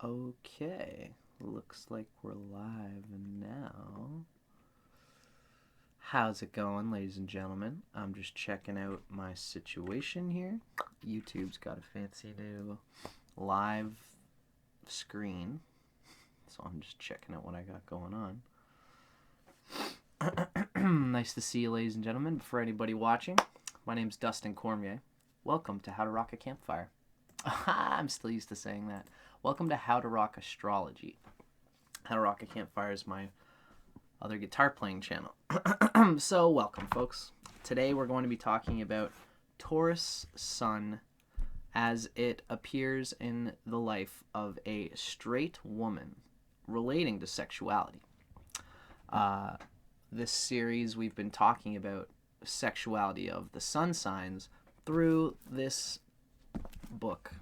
Okay, looks like we're live now. How's it going, ladies and gentlemen? I'm just checking out my situation here. YouTube's got a fancy new live screen, so I'm just checking out what I got going on. Nice to see you, ladies and gentlemen. For anybody watching, my name's Dustin Cormier. Welcome to How to Rock a Campfire. I'm still used to saying that. Welcome to How to Rock Astrology. How to Rock a Campfire is my other guitar playing channel. So welcome, folks. Today we're going to be talking about Taurus Sun as it appears in the life of a straight woman relating to sexuality. This series we've been talking about sexuality of the sun signs through this book,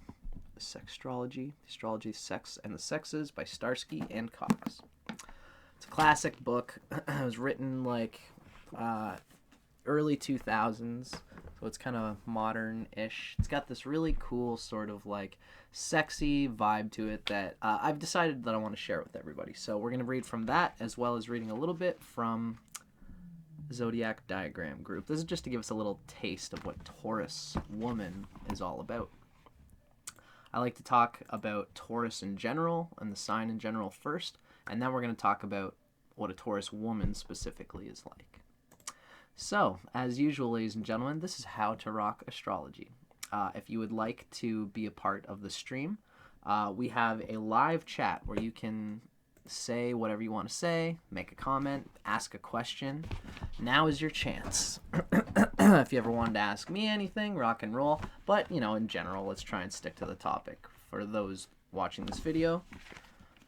Sextrology, Astrology, Sex, and the Sexes by Starsky and Cox. It's a classic book. It was written like early 2000s, so it's kind of modern-ish. It's got this really cool sort of like sexy vibe to it that I've decided that I want to share with everybody. So we're going to read from that as well as reading a little bit from Zodiac Diagram Group. This is just to give us a little taste of what Taurus Woman is all about. I like to talk about Taurus in general and the sign in general first, and then we're going to talk about what a Taurus woman specifically is like. So, as usual, ladies and gentlemen, this is How to Rock Astrology. If you would like to be a part of the stream, we have a live chat where you can say whatever you want to say, make a comment, ask a question. Now is your chance. If you ever wanted to ask me anything, rock and roll. But, you know, in general, let's try and stick to the topic for those watching this video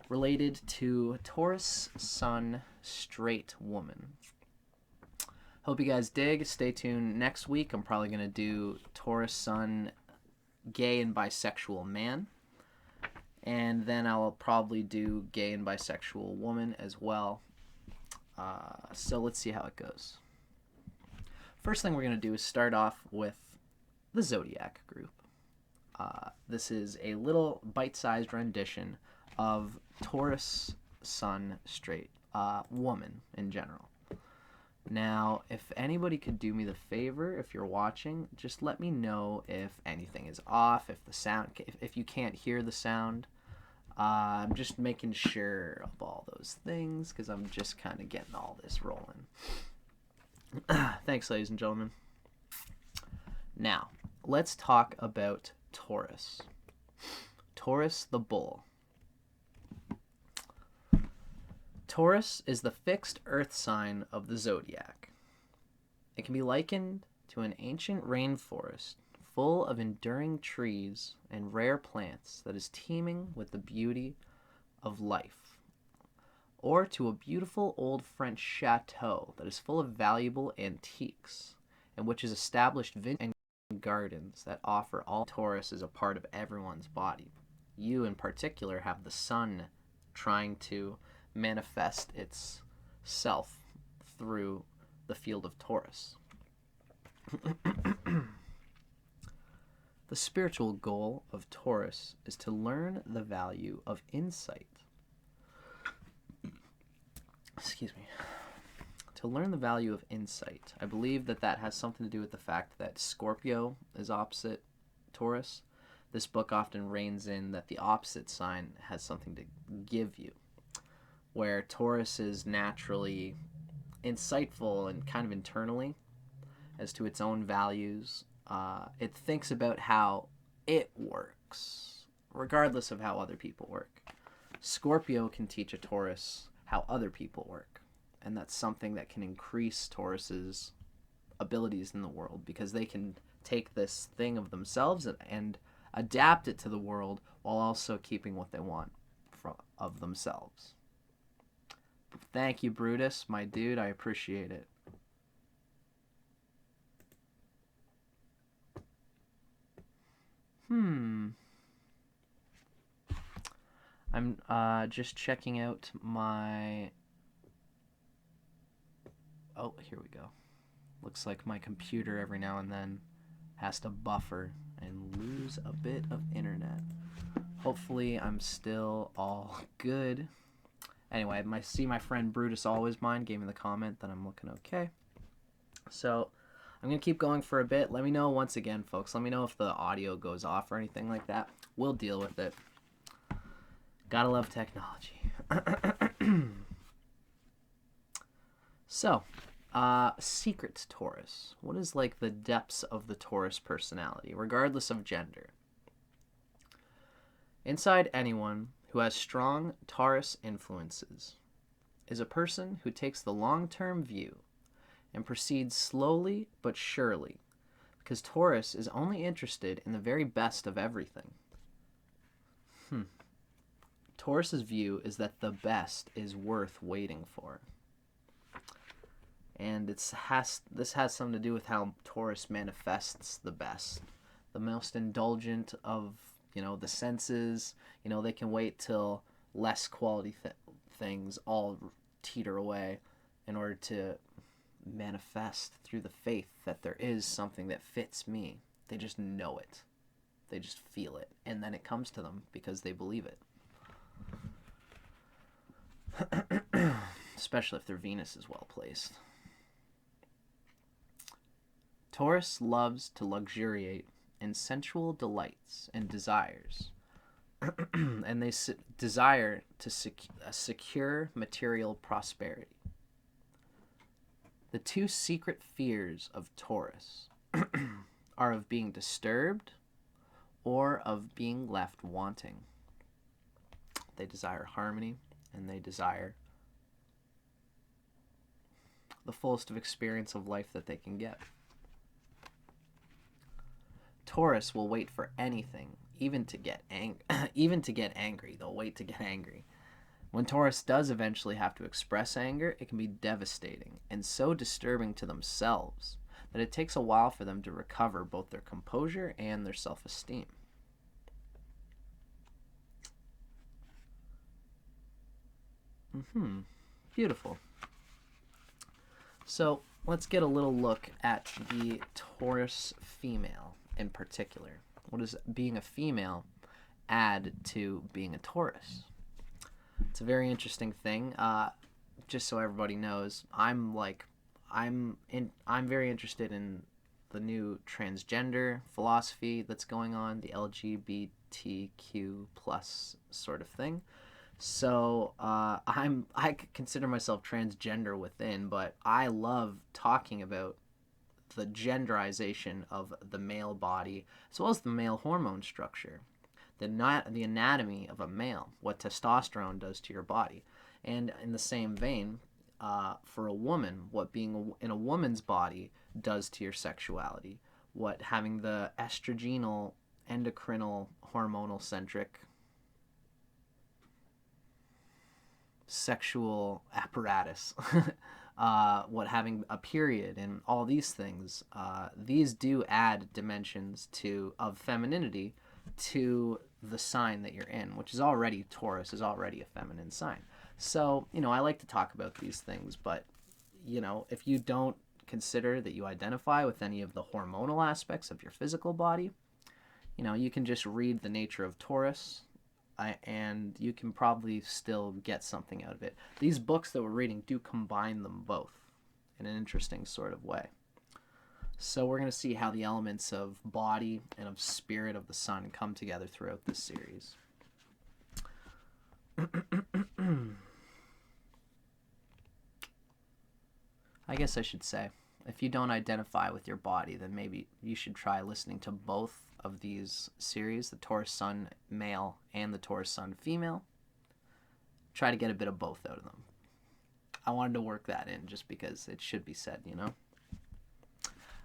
related to Taurus Sun straight woman. Hope you guys dig. Stay tuned next week. I'm probably going to do Taurus Sun gay and bisexual man. And then I'll probably do gay and bisexual woman as well. So let's see how it goes. First thing we're going to do is start off with the Zodiac group. This is a little bite-sized rendition of Taurus Sun straight woman in general. Now, if anybody could do me the favor, if you're watching, just let me know if anything is off, if the sound, if you can't hear the sound. I'm just making sure of all those things because I'm just kind of getting all this rolling. Thanks, ladies and gentlemen. Now, let's talk about Taurus. Taurus the bull. Taurus is the fixed earth sign of the zodiac. It can be likened to an ancient rainforest full of enduring trees and rare plants that is teeming with the beauty of life, or to a beautiful old French chateau that is full of valuable antiques, and which is established vineyards and gardens that offer all. Taurus is a part of everyone's body. You in particular have the sun trying to manifest its self through the field of Taurus. The spiritual goal of Taurus is to learn the value of insight. Excuse me. To learn the value of insight. I believe that has something to do with the fact that Scorpio is opposite Taurus. This book often reins in that the opposite sign has something to give you, where Taurus is naturally insightful and kind of internally as to its own values. It thinks about how it works, regardless of how other people work. Scorpio can teach a Taurus how other people work, and that's something that can increase Taurus's abilities in the world because they can take this thing of themselves and adapt it to the world while also keeping what they want of themselves. Thank you, Brutus, my dude. I appreciate it. I'm just checking out my... Oh, here we go. Looks like my computer every now and then has to buffer and lose a bit of internet. Hopefully I'm still all good. Anyway, my friend Brutus Always Mine gave me the comment that I'm looking okay. So I'm going to keep going for a bit. Let me know once again, folks. Let me know if the audio goes off or anything like that. We'll deal with it. Gotta love technology. So, secret Taurus. What is like the depths of the Taurus personality, regardless of gender? Inside anyone who has strong Taurus influences is a person who takes the long-term view and proceeds slowly but surely, because Taurus is only interested in the very best of everything. Taurus's view is that the best is worth waiting for. And this has something to do with how Taurus manifests the best. The most indulgent of, the senses. They can wait till less quality things all teeter away in order to manifest through the faith that there is something that fits me. They just know it. They just feel it. And then it comes to them because they believe it. Especially if their Venus is well placed. Taurus loves to luxuriate in sensual delights and desires, and they desire to secure material prosperity. The two secret fears of Taurus are of being disturbed or of being left wanting. They desire harmony, and they desire the fullest of experience of life that they can get. Taurus will wait for anything, even to get angry. They'll wait to get angry. When Taurus does eventually have to express anger, it can be devastating and so disturbing to themselves that it takes a while for them to recover both their composure and their self-esteem. Beautiful. So let's get a little look at the Taurus female in particular. What does being a female add to being a Taurus? It's a very interesting thing. Just so everybody knows, I'm very interested in the new transgender philosophy that's going on, the LGBTQ plus sort of thing. So I consider myself transgender within, but I love talking about the genderization of the male body as well as the male hormone structure, the anatomy of a male, what testosterone does to your body, and in the same vein, for a woman, what being in a woman's body does to your sexuality, what having the estrogenal, endocrinal, hormonal centric sexual apparatus, what having a period and all these things, these do add dimensions of femininity to the sign that you're in, which is already, Taurus is already a feminine sign. So, I like to talk about these things, but, if you don't consider that you identify with any of the hormonal aspects of your physical body, you can just read the nature of Taurus, and you can probably still get something out of it. These books that we're reading do combine them both in an interesting sort of way. So we're going to see how the elements of body and of spirit of the sun come together throughout this series. I guess I should say, if you don't identify with your body, then maybe you should try listening to both of these series, the Taurus Sun male and the Taurus Sun female. Try to get a bit of both out of them. I wanted to work that in just because it should be said,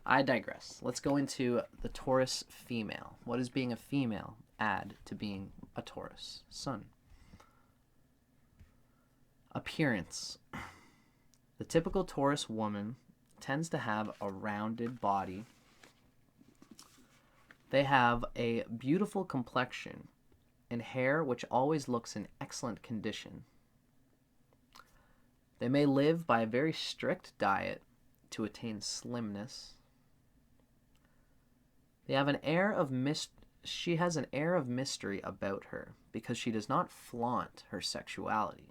I digress. Let's go into the Taurus female. What does being a female add to being a Taurus Sun? Appearance. The typical Taurus woman tends to have a rounded body. They have a beautiful complexion and hair which always looks in excellent condition. They may live by a very strict diet to attain slimness. They have an air of she has an air of mystery about her because she does not flaunt her sexuality.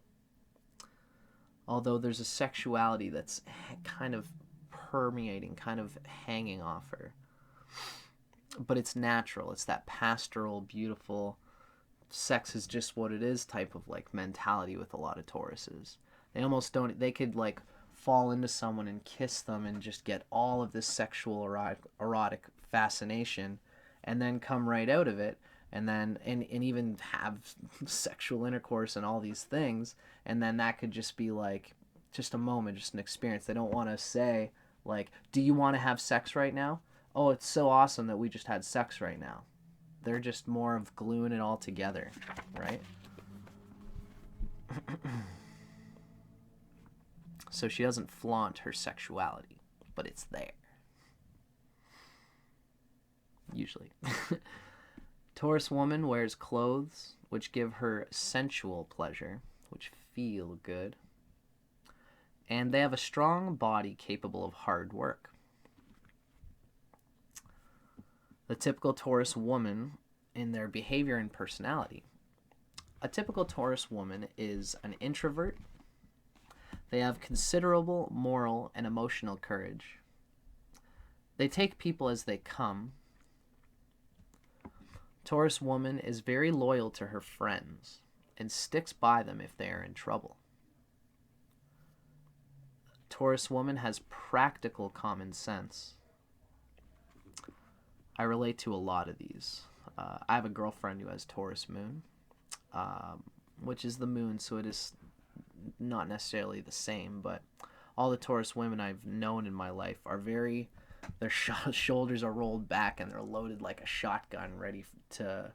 Although there's a sexuality that's kind of permeating, kind of hanging off her. But it's natural. It's that pastoral, beautiful, sex is just what it is type of like mentality with a lot of Tauruses. They almost don't, they could like fall into someone and kiss them and just get all of this sexual erotic fascination and then come right out of it and then and even have sexual intercourse and all these things, and then that could just be like just a moment, just an experience. They don't want to say like, do you want to have sex right now? Oh, it's so awesome that we just had sex right now. They're just more of gluing it all together, right? So she doesn't flaunt her sexuality, but it's there. Usually. Taurus woman wears clothes which give her sensual pleasure, which feel good. And they have a strong body capable of hard work. The typical Taurus woman in their behavior and personality. A typical Taurus woman is an introvert. They have considerable moral and emotional courage. They take people as they come. Taurus woman is very loyal to her friends and sticks by them if they are in trouble. Taurus woman has practical common sense. I relate to a lot of these. I have a girlfriend who has Taurus moon, which is the moon, so it is not necessarily the same, but all the Taurus women I've known in my life are very, their shoulders are rolled back and they're loaded like a shotgun, ready to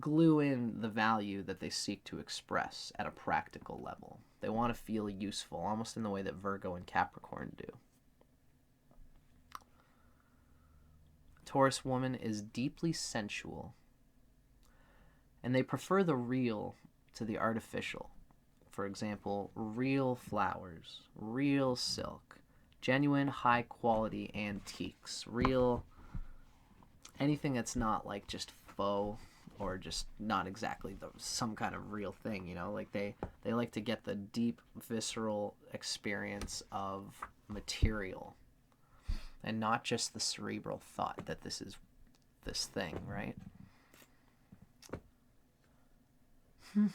glue in the value that they seek to express at a practical level. They want to feel useful, almost in the way that Virgo and Capricorn do. Taurus woman is deeply sensual, and they prefer the real to the artificial. For example, real flowers, real silk, genuine high-quality antiques, real, anything that's not like just faux or just not exactly some kind of real thing, you know? Like they like to get the deep, visceral experience of material and not just the cerebral thought that this is this thing, right? Okay,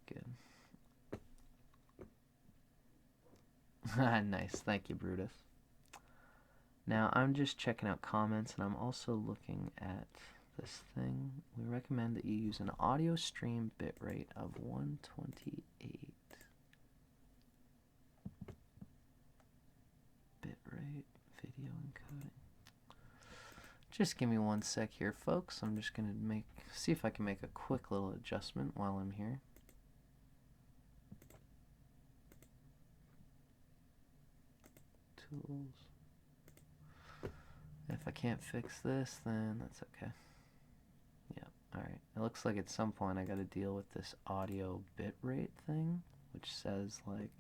good. Nice. Thank you, Brutus. Now, I'm just checking out comments, and I'm also looking at this thing. We recommend that you use an audio stream bitrate of 128. Bitrate, video encoding. Just give me one sec here, folks. I'm just going to see if I can make a quick little adjustment while I'm here. Tools. If I can't fix this, then that's okay. Yeah, alright. It looks like at some point I got to deal with this audio bitrate thing, which says, like,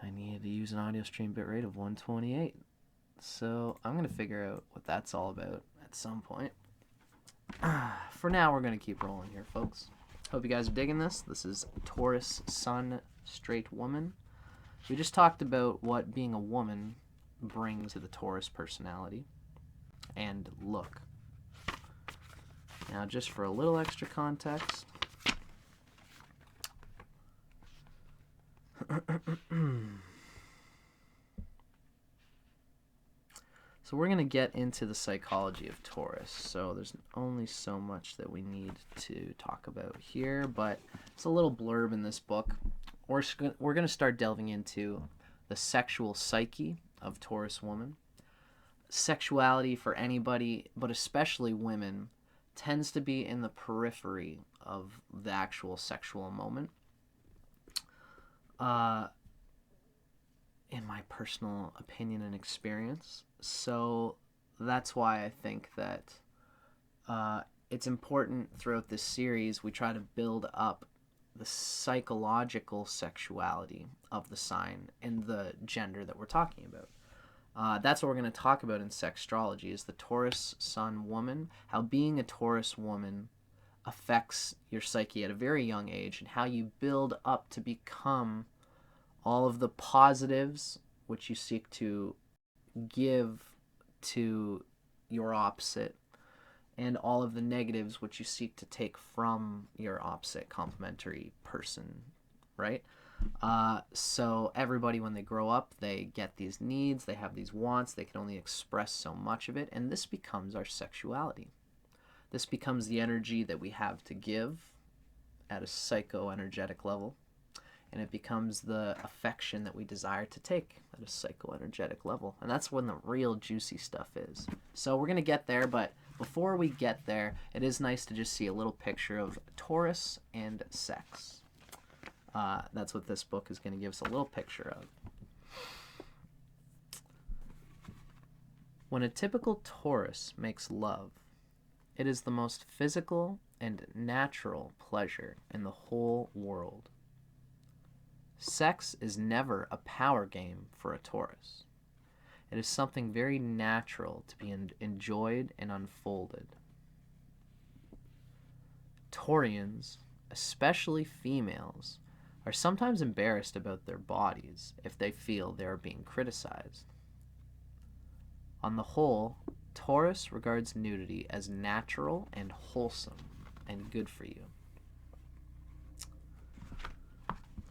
I need to use an audio stream bitrate of 128. So I'm going to figure out what that's all about at some point. For now, we're going to keep rolling here, folks. Hope you guys are digging this. This is Taurus Sun, straight woman. We just talked about what being a woman brings to the Taurus personality and look. Now, just for a little extra context, so we're going to get into the psychology of Taurus. So there's only so much that we need to talk about here, but it's a little blurb in this book. We're going to start delving into the sexual psyche of Taurus woman. Sexuality for anybody, but especially women, tends to be in the periphery of the actual sexual moment. In my personal opinion and experience. So that's why I think that it's important throughout this series we try to build up the psychological sexuality of the sign and the gender that we're talking about. That's what we're going to talk about in Sextrology, is the Taurus Sun woman, how being a Taurus woman affects your psyche at a very young age, and how you build up to become all of the positives which you seek to give to your opposite, and all of the negatives which you seek to take from your opposite complementary person, right? So everybody, when they grow up, they get these needs, they have these wants, they can only express so much of it, and this becomes our sexuality. This becomes the energy that we have to give at a psycho-energetic level, and it becomes the affection that we desire to take at a psycho-energetic level. And that's when the real juicy stuff is. So we're going to get there, but before we get there, it is nice to just see a little picture of Taurus and sex. That's what this book is going to give us a little picture of. When a typical Taurus makes love, it is the most physical and natural pleasure in the whole world. Sex is never a power game for a Taurus. It is something very natural to be enjoyed and unfolded. Taurians, especially females, are sometimes embarrassed about their bodies if they feel they are being criticized. On the whole, Taurus regards nudity as natural and wholesome and good for you.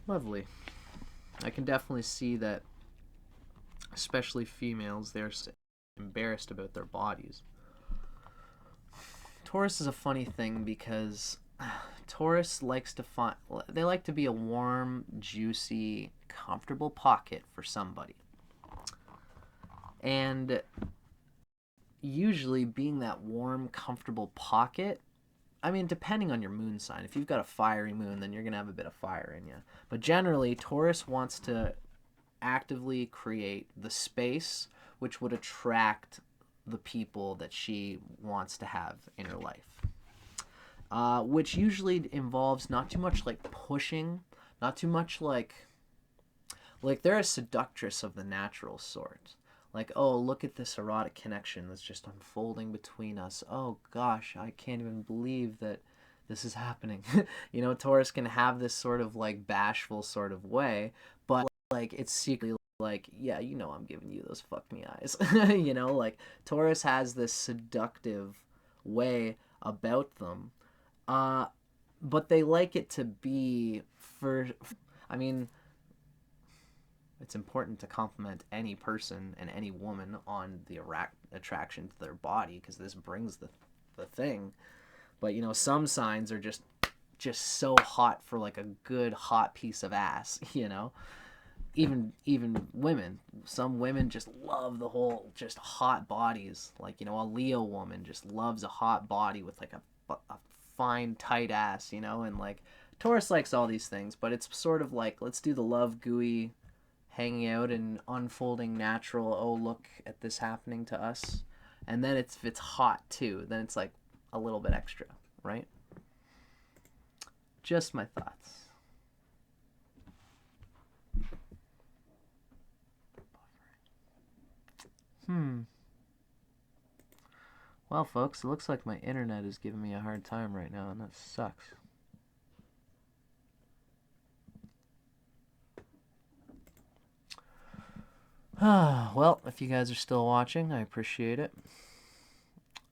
Lovely. I can definitely see that, especially females, they're embarrassed about their bodies. Taurus is a funny thing because Taurus likes to they like to be a warm, juicy, comfortable pocket for somebody. And usually being that warm, comfortable pocket, I mean, depending on your moon sign, if you've got a fiery moon, then you're going to have a bit of fire in you. But generally, Taurus wants to actively create the space which would attract the people that she wants to have in her life. Which usually involves not too much like pushing, not too much like they're a seductress of the natural sort. Like, oh, look at this erotic connection that's just unfolding between us. Oh, gosh, I can't even believe that this is happening. You know, Taurus can have this sort of, like, bashful sort of way, but, like, it's secretly like, yeah, you know I'm giving you those fuck me eyes. You know, like, Taurus has this seductive way about them. But they like it to be it's important to compliment any person and any woman on the attraction to their body, because this brings the thing. But, you know, some signs are just so hot for like a good hot piece of ass, you know? Even women. Some women just love the whole just hot bodies. Like, you know, a Leo woman just loves a hot body with like a fine, tight ass, you know? And like Taurus likes all these things, but it's sort of like, let's do the love gooey hanging out and unfolding natural, oh, look at this happening to us. And then if it's hot too, then it's like a little bit extra, right? Just my thoughts. Well, folks, it looks like my internet is giving me a hard time right now, and that sucks. Well, if you guys are still watching, I appreciate it.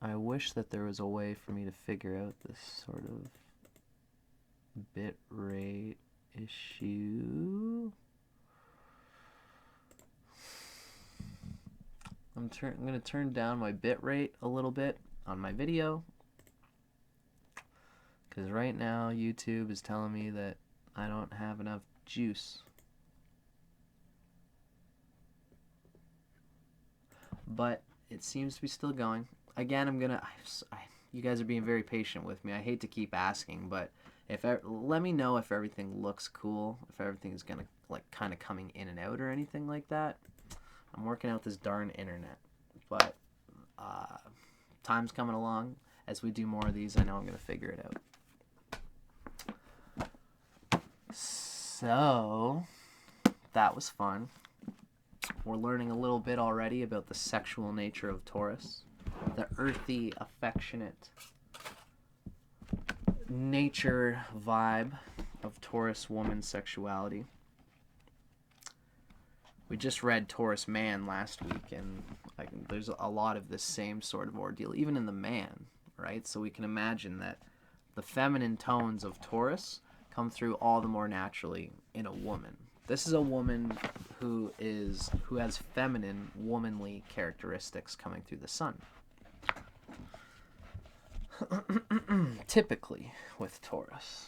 I wish that there was a way for me to figure out this sort of bit rate issue. I'm going to turn down my bit rate a little bit on my video, because right now YouTube is telling me that I don't have enough juice. But it seems to be still going. Again, you guys are being very patient with me. I hate to keep asking, but let me know if everything looks cool, if everything's gonna like kind of coming in and out or anything like that. I'm working out this darn internet, but time's coming along. As we do more of these, I know I'm gonna figure it out. So that was fun. we're learning a little bit already about the sexual nature of Taurus, the earthy, affectionate nature vibe of Taurus woman sexuality. We just read Taurus man last week, and there's a lot of this same sort of ordeal, even in the man, right? So we can imagine that the feminine tones of Taurus come through all the more naturally in a woman. This is a woman who has feminine, womanly characteristics coming through the sun. Typically with Taurus.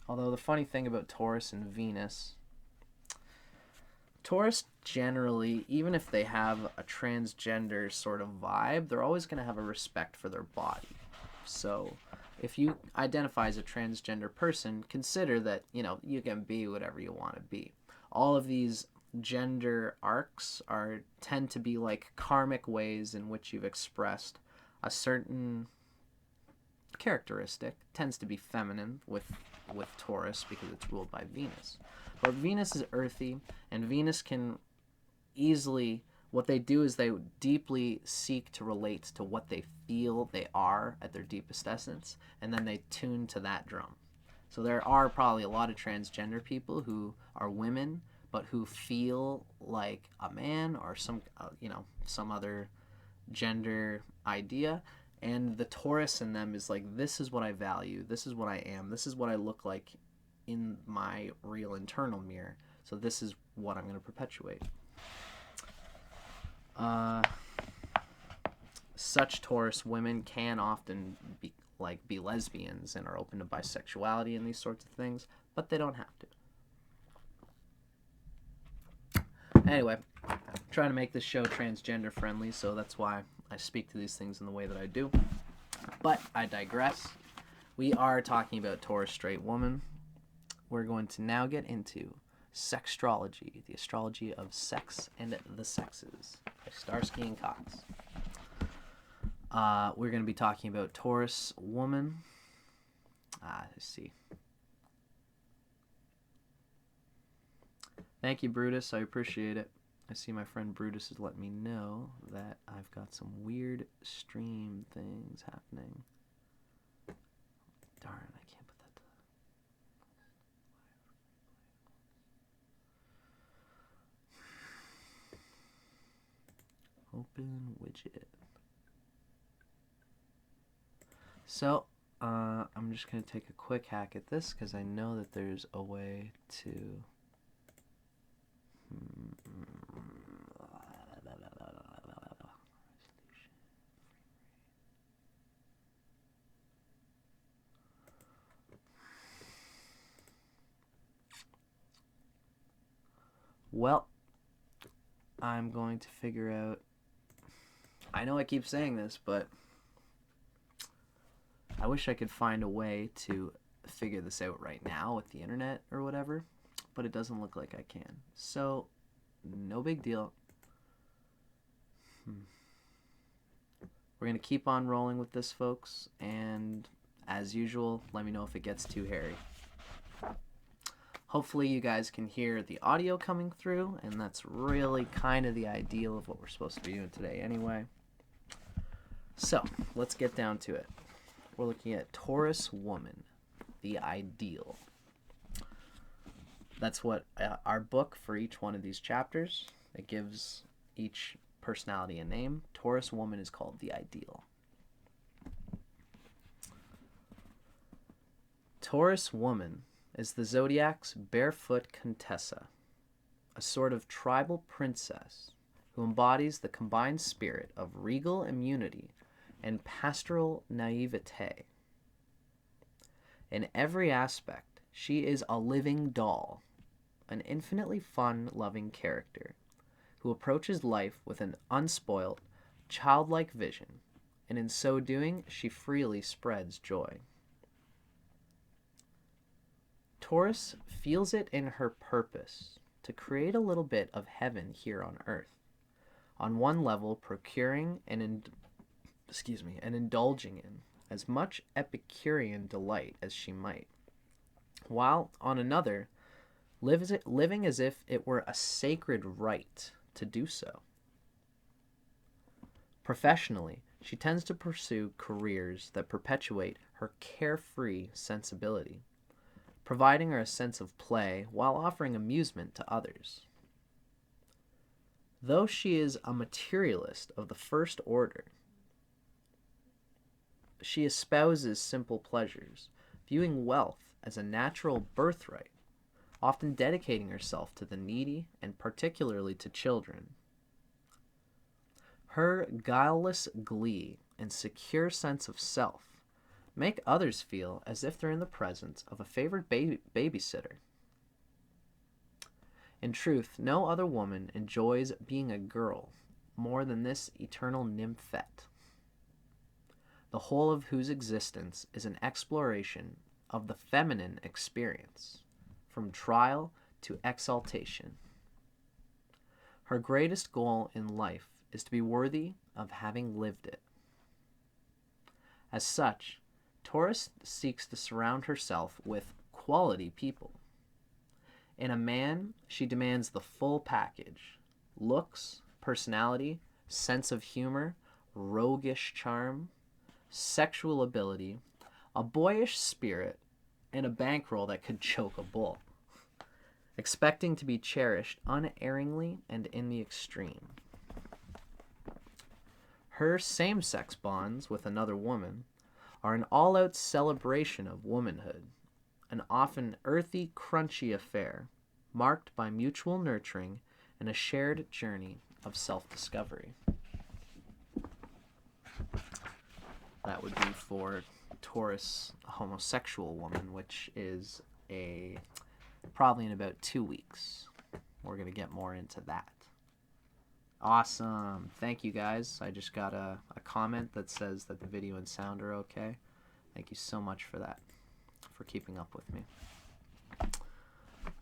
Although the funny thing about Taurus and Venus, Taurus generally, even if they have a transgender sort of vibe, they're always going to have a respect for their body. So if you identify as a transgender person, consider that, you can be whatever you want to be. All of these gender arcs tend to be like karmic ways in which you've expressed a certain characteristic. Tends to be feminine with Taurus because it's ruled by Venus. But Venus is earthy, and Venus can easily, what they do is they deeply seek to relate to what they feel they are at their deepest essence, and then they tune to that drum. So there are probably a lot of transgender people who are women, but who feel like a man or some other gender idea. And the Taurus in them is like, this is what I value, this is what I am, this is what I look like in my real internal mirror. So this is what I'm going to perpetuate. Such Taurus women can often be lesbians and are open to bisexuality and these sorts of things, but they don't have to. Anyway, I'm trying to make this show transgender friendly, so that's why I speak to these things in the way that I do. But I digress. We are talking about Taurus straight woman. We're going to now get into Sextrology, the astrology of sex and the sexes, by Starsky and Cox. We're going to be talking about Taurus woman. Let's see. Thank you, Brutus. I appreciate it. I see my friend Brutus has let me know that I've got some weird stream things happening. Darn, I can't put that to... Open widget. So, I'm just going to take a quick hack at this because I know that there's a way to... Well, I'm going to figure out... I know I keep saying this, but I wish I could find a way to figure this out right now with the internet or whatever, but it doesn't look like I can. So, no big deal. We're going to keep on rolling with this, folks, and as usual, let me know if it gets too hairy. Hopefully you guys can hear the audio coming through, and that's really kind of the ideal of what we're supposed to be doing today anyway. So, let's get down to it. We're looking at Taurus woman, the ideal. That's what our book for each one of these chapters, it gives each personality a name. Taurus woman is called the ideal. Taurus woman is the zodiac's barefoot contessa, a sort of tribal princess who embodies the combined spirit of regal immunity and pastoral naivete. In every aspect, she is a living doll, an infinitely fun, loving character who approaches life with an unspoilt, childlike vision, and in so doing, she freely spreads joy. Taurus feels it in her purpose to create a little bit of heaven here on earth, on one level procuring and indulging in as much Epicurean delight as she might, while on another living as if it were a sacred right to do so. Professionally, she tends to pursue careers that perpetuate her carefree sensibility, providing her a sense of play while offering amusement to others. Though she is a materialist of the first order, she espouses simple pleasures, viewing wealth as a natural birthright, often dedicating herself to the needy and particularly to children. Her guileless glee and secure sense of self make others feel as if they're in the presence of a favorite babysitter. In truth, no other woman enjoys being a girl more than this eternal nymphette, the whole of whose existence is an exploration of the feminine experience, from trial to exaltation. Her greatest goal in life is to be worthy of having lived it. As such, Taurus seeks to surround herself with quality people. In a man, she demands the full package: looks, personality, sense of humor, roguish charm, sexual ability, a boyish spirit, and a bankroll that could choke a bull, expecting to be cherished unerringly and in the extreme. Her same-sex bonds with another woman are an all-out celebration of womanhood, an often earthy, crunchy affair, marked by mutual nurturing and a shared journey of self-discovery. That would be for Taurus, a homosexual woman, which is probably in about 2 weeks. We're going to get more into that. Awesome. Thank you, guys. I just got a comment that says that the video and sound are okay. Thank you so much for that, for keeping up with me.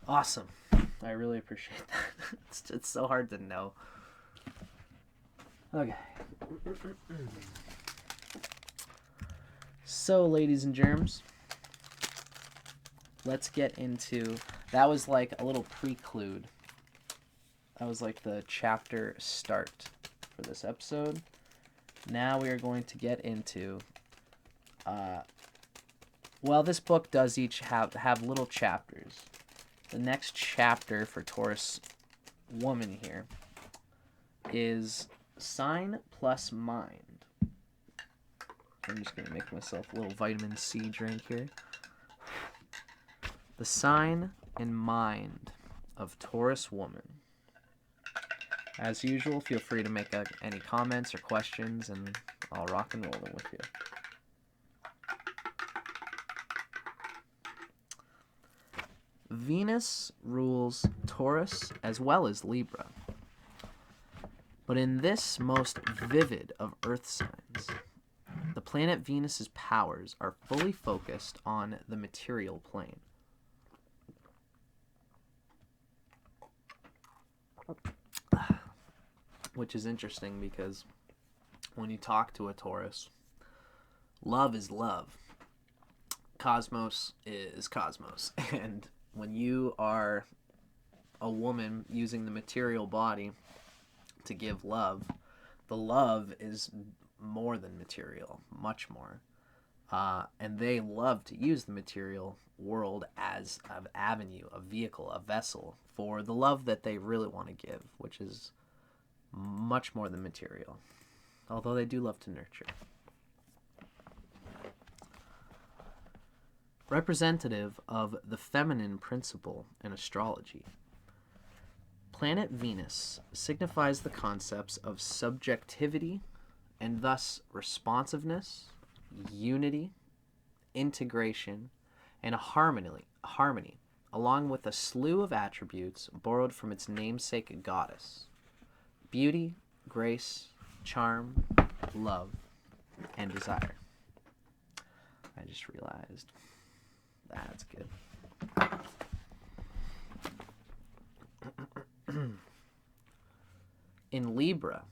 Awesome. I really appreciate that. It's so hard to know. Okay. So, ladies and germs, let's get into... That was like a little preclude. That was like the chapter start for this episode. Now we are going to get into... well, this book does each have little chapters. The next chapter for Taurus Woman here is Sign plus Mind. I'm just going to make myself a little vitamin C drink here. The Sign and Mind of Taurus Woman. As usual, feel free to make any comments or questions, and I'll rock and roll them with you. Venus rules Taurus as well as Libra. But in this most vivid of Earth signs, the planet Venus's powers are fully focused on the material plane. Which is interesting because when you talk to a Taurus, love is love. Cosmos is cosmos. And when you are a woman using the material body to give love, the love is more than material, much more. And they love to use the material world as an avenue, a vehicle, a vessel for the love that they really want to give, which is much more than material, although they do love to nurture. Representative of the feminine principle in astrology, planet Venus signifies the concepts of subjectivity and thus responsiveness, unity, integration, and a harmony, along with a slew of attributes borrowed from its namesake goddess: beauty, grace, charm, love, and desire. I just realized that's good. In Libra,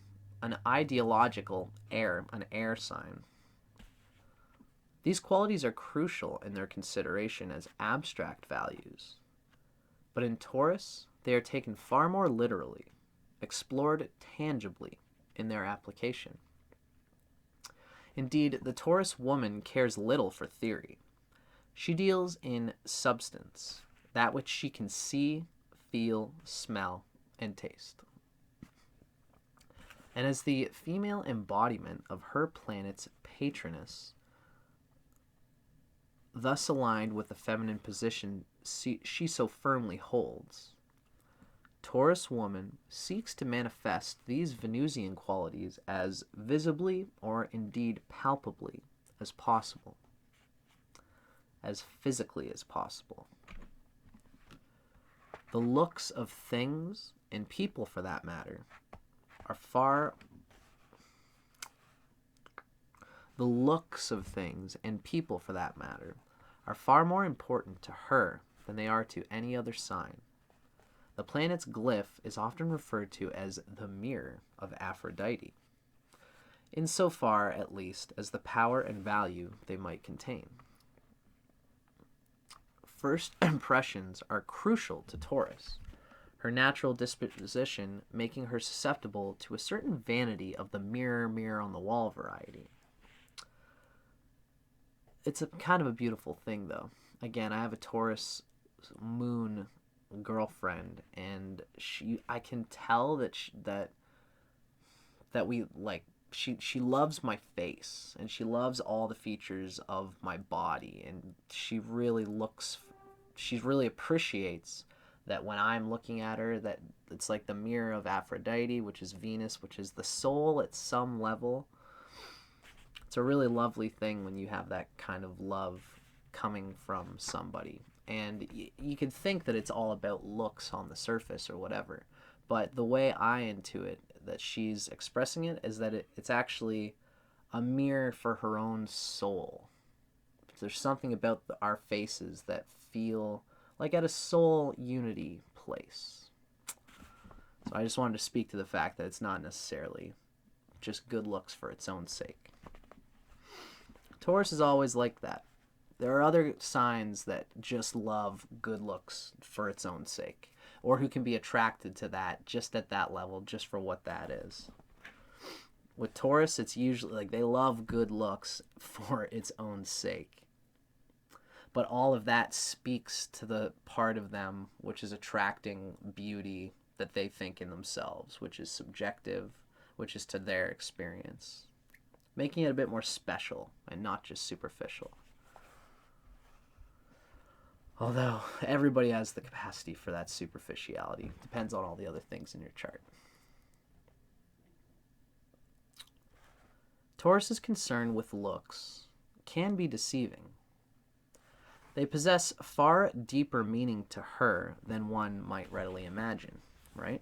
an ideological an air sign, these qualities are crucial in their consideration as abstract values. But in Taurus, they are taken far more literally explored tangibly in their application. Indeed, the Taurus woman cares little for theory. She deals in substance, that which she can see, feel, smell, and taste. And as the female embodiment of her planet's patroness, thus aligned with the feminine position she so firmly holds, Taurus woman seeks to manifest these Venusian qualities as visibly or indeed palpably as possible, as physically as possible. The looks of things, and people for that matter, are far more important to her than they are to any other sign. The planet's glyph is often referred to as the mirror of Aphrodite, insofar at least as the power and value they might contain. First impressions are crucial to Taurus, her natural disposition making her susceptible to a certain vanity of the mirror on the wall variety. It's a kind of a beautiful thing, though. Again, I have a Taurus moon girlfriend, and I can tell that she loves my face, and she loves all the features of my body, and she really appreciates that when I'm looking at her, that it's like the mirror of Aphrodite, which is Venus, which is the soul at some level. It's a really lovely thing when you have that kind of love coming from somebody. And you could think that it's all about looks on the surface or whatever. But the way I intuit that she's expressing it is that it's actually a mirror for her own soul. There's something about our faces that feel like at a soul unity place. So I just wanted to speak to the fact that it's not necessarily just good looks for its own sake. Taurus is always like that. There are other signs that just love good looks for its own sake, or who can be attracted to that just at that level, just for what that is. With Taurus, it's usually like they love good looks for its own sake. But all of that speaks to the part of them which is attracting beauty that they think in themselves, which is subjective, which is to their experience, making it a bit more special and not just superficial. Although everybody has the capacity for that superficiality. Depends on all the other things in your chart. Taurus's concern with looks can be deceiving. They possess far deeper meaning to her than one might readily imagine, right?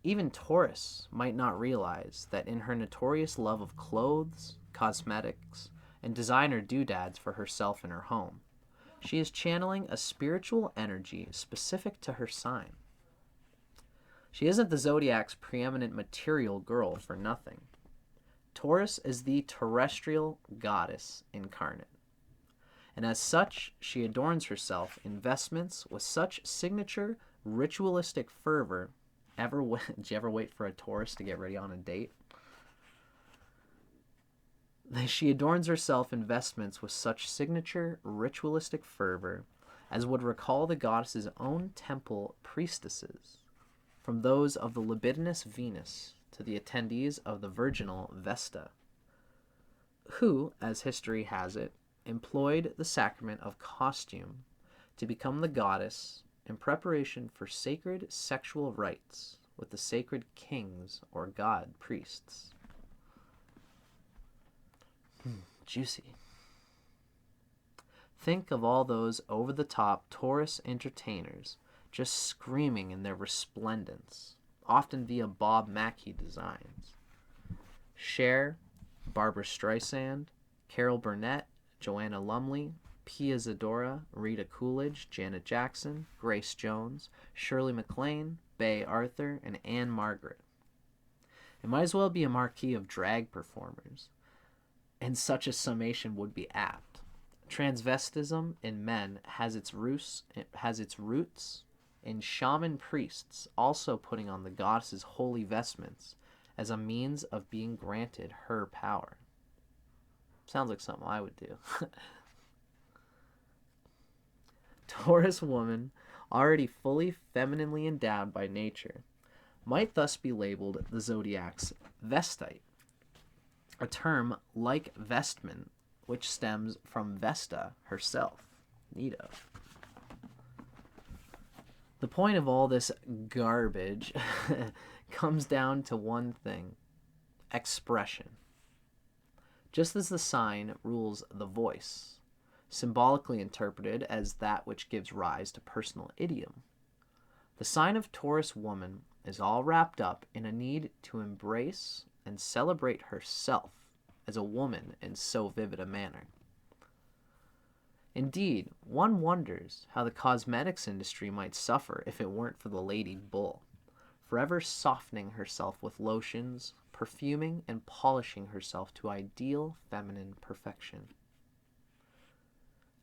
Even Taurus might not realize that in her notorious love of clothes, cosmetics, and designer doodads for herself and her home, she is channeling a spiritual energy specific to her sign. She isn't the zodiac's preeminent material girl for nothing. Taurus is the terrestrial goddess incarnate. And as such, she adorns herself in vestments with such signature ritualistic fervor. Did you ever wait for a Taurus to get ready on a date? She adorns herself in vestments with such signature ritualistic fervor as would recall the goddess's own temple priestesses, from those of the libidinous Venus to the attendees of the virginal Vesta, who, as history has it, employed the sacrament of costume to become the goddess in preparation for sacred sexual rites with the sacred kings or god priests. Juicy. Think of all those over-the-top Taurus entertainers just screaming in their resplendence, often via Bob Mackie designs. Cher, Barbara Streisand, Carol Burnett, Joanna Lumley, Pia Zadora, Rita Coolidge, Janet Jackson, Grace Jones, Shirley MacLaine, Bea Arthur, and Anne Margaret. It might as well be a marquee of drag performers, and such a summation would be apt. Transvestism in men has its roots in shaman priests also putting on the goddess's holy vestments as a means of being granted her power. Sounds like something I would do. Taurus woman, already fully femininely endowed by nature, might thus be labeled the zodiac's vestite, a term like vestment, which stems from Vesta herself. Neato. The point of all this garbage comes down to one thing: expression. Just as the sign rules the voice, symbolically interpreted as that which gives rise to personal idiom, the sign of Taurus woman is all wrapped up in a need to embrace and celebrate herself as a woman in so vivid a manner. Indeed, one wonders how the cosmetics industry might suffer if it weren't for the lady bull, forever softening herself with lotions, perfuming and polishing herself to ideal feminine perfection.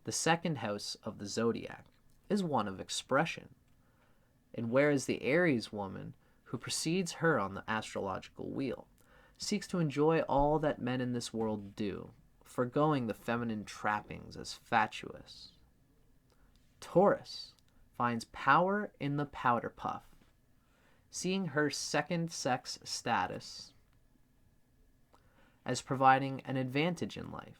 The second house of the zodiac is one of expression, and whereas the Aries woman, who precedes her on the astrological wheel, seeks to enjoy all that men in this world do, forgoing the feminine trappings as fatuous, Taurus finds power in the powder puff, seeing her second sex status as providing an advantage in life.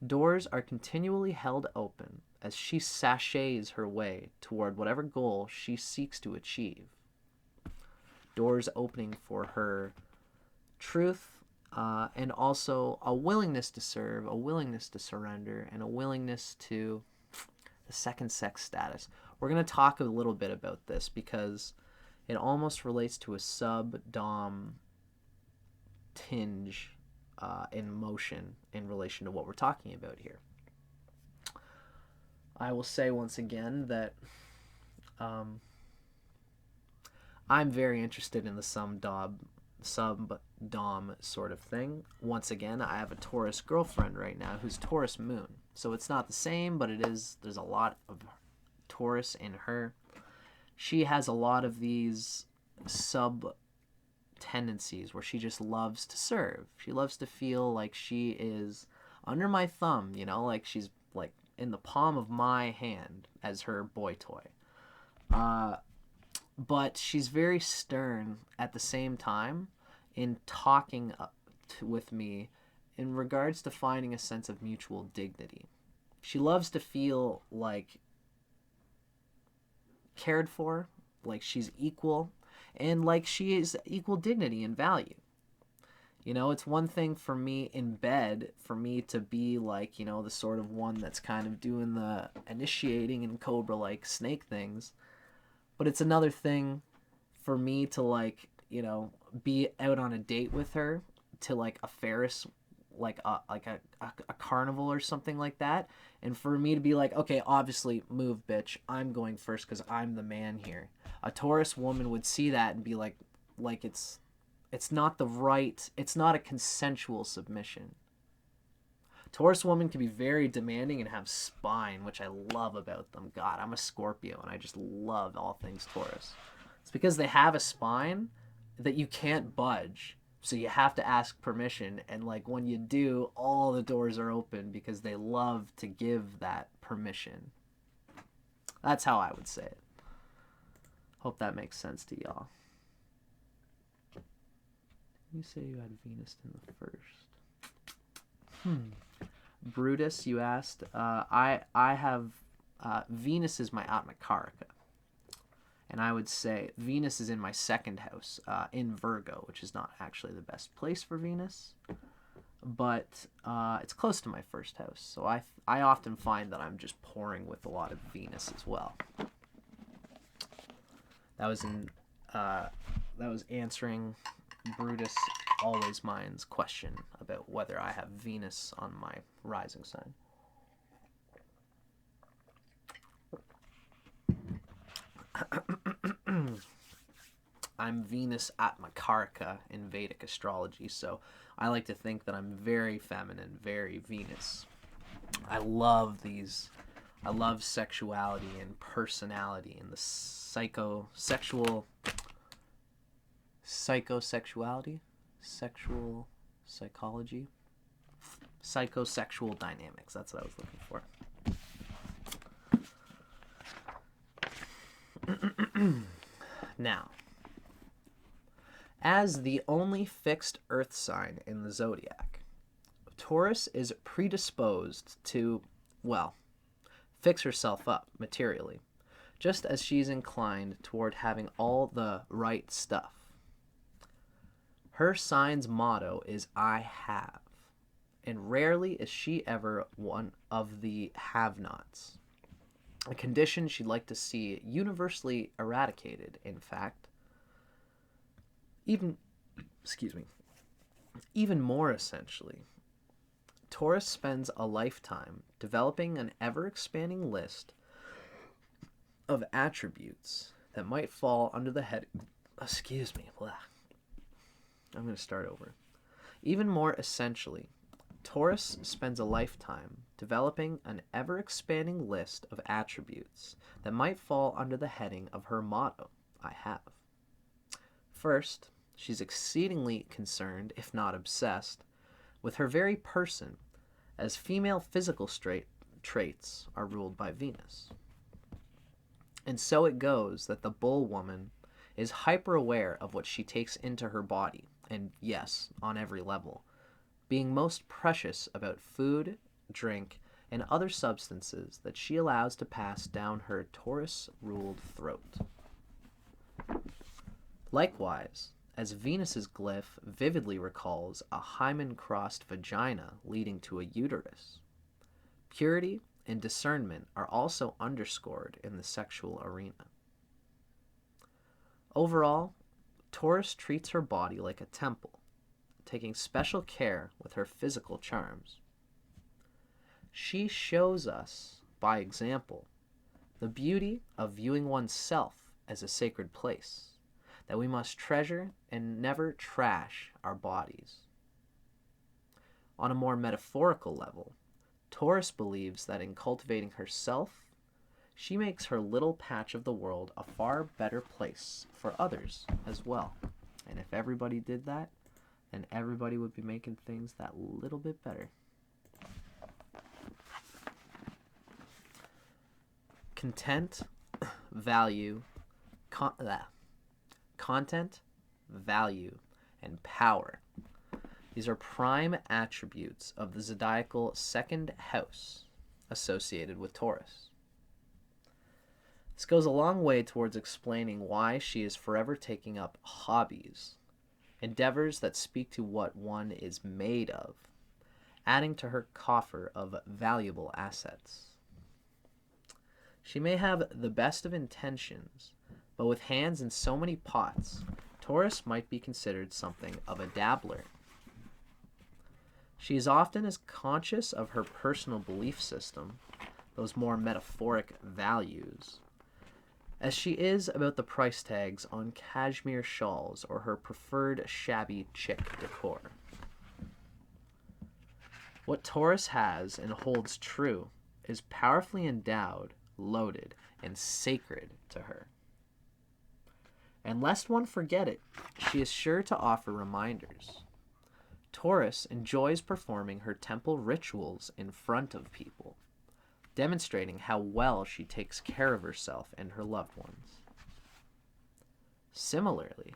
Doors are continually held open as she sachets her way toward whatever goal she seeks to achieve. Doors opening for her truth, and also a willingness to serve, a willingness to surrender, and a willingness to the second sex status. We're going to talk a little bit about this because it almost relates to a sub-dom tinge in motion in relation to what we're talking about here. I will say once again that I'm very interested in the sub-dom sort of thing. Once again, I have a Taurus girlfriend right now who's Taurus moon. So it's not the same, but it is. There's a lot of Taurus in her. She has a lot of these sub tendencies where she just loves to serve. She loves to feel like she is under my thumb, you know, like she's like in the palm of my hand as her boy toy. But she's very stern at the same time in talking with me in regards to finding a sense of mutual dignity. She loves to feel like cared for, like she's equal, and like she is equal dignity and value. You know, it's one thing for me in bed, for me to be like, you know, the sort of one that's kind of doing the initiating and cobra-like snake things. But it's another thing for me to, like, you know, be out on a date with her to, like, a Ferris, like a carnival or something like that. And for me to be like, okay, obviously, move, bitch. I'm going first because I'm the man here. A Taurus woman would see that and be like it's not the right, it's not a consensual submission. Taurus woman can be very demanding and have spine, which I love about them. God, I'm a Scorpio, and I just love all things Taurus. It's because they have a spine that you can't budge, so you have to ask permission, and like when you do, all the doors are open because they love to give that permission. That's how I would say it. Hope that makes sense to y'all. You say you had Venus in the first. Brutus, you asked. I have Venus is my Atmakarika. And I would say Venus is in my second house, in Virgo, which is not actually the best place for Venus. But it's close to my first house. So I often find that I'm just pouring with a lot of Venus as well. That was answering Brutus Always Mind's question about whether I have Venus on my rising sign. I'm Venus Atmakarika in Vedic astrology, so I like to think that I'm very feminine, very Venus. I love these I love sexuality and personality and the psychosexuality, sexual psychology, psychosexual dynamics. That's what I was looking for. Now, as the only fixed earth sign in the zodiac, Taurus is predisposed to, well, fix herself up materially, just as she's inclined toward having all the right stuff. Her sign's motto is I have, and rarely is she ever one of the have-nots, a condition she'd like to see universally eradicated, in fact. Even more essentially, Taurus spends a lifetime developing an ever-expanding list of attributes that might fall under the head. I'm going to start over. Even more essentially, Taurus spends a lifetime developing an ever-expanding list of attributes that might fall under the heading of her motto, I have. First, she's exceedingly concerned, if not obsessed, with her very person, as female physical traits are ruled by Venus. And so it goes that the bull woman is hyper-aware of what she takes into her body, and yes, on every level, being most precious about food, drink, and other substances that she allows to pass down her Taurus-ruled throat. Likewise, as Venus's glyph vividly recalls a hymen-crossed vagina leading to a uterus, purity and discernment are also underscored in the sexual arena. Overall, Taurus treats her body like a temple, taking special care with her physical charms. She shows us, by example, the beauty of viewing oneself as a sacred place, that we must treasure and never trash our bodies. On a more metaphorical level, Taurus believes that in cultivating herself, she makes her little patch of the world a far better place for others as well. And if everybody did that, then everybody would be making things that little bit better. Content, value, content, value, and power. These are prime attributes of the zodiacal second house associated with Taurus. This goes a long way towards explaining why she is forever taking up hobbies, endeavors that speak to what one is made of, adding to her coffer of valuable assets. She may have the best of intentions, but with hands in so many pots, Taurus might be considered something of a dabbler. She is often as conscious of her personal belief system, those more metaphoric values, as she is about the price tags on cashmere shawls or her preferred shabby chic decor. What Taurus has and holds true is powerfully endowed, loaded, and sacred to her. And lest one forget it, she is sure to offer reminders. Taurus enjoys performing her temple rituals in front of people, demonstrating how well she takes care of herself and her loved ones. Similarly,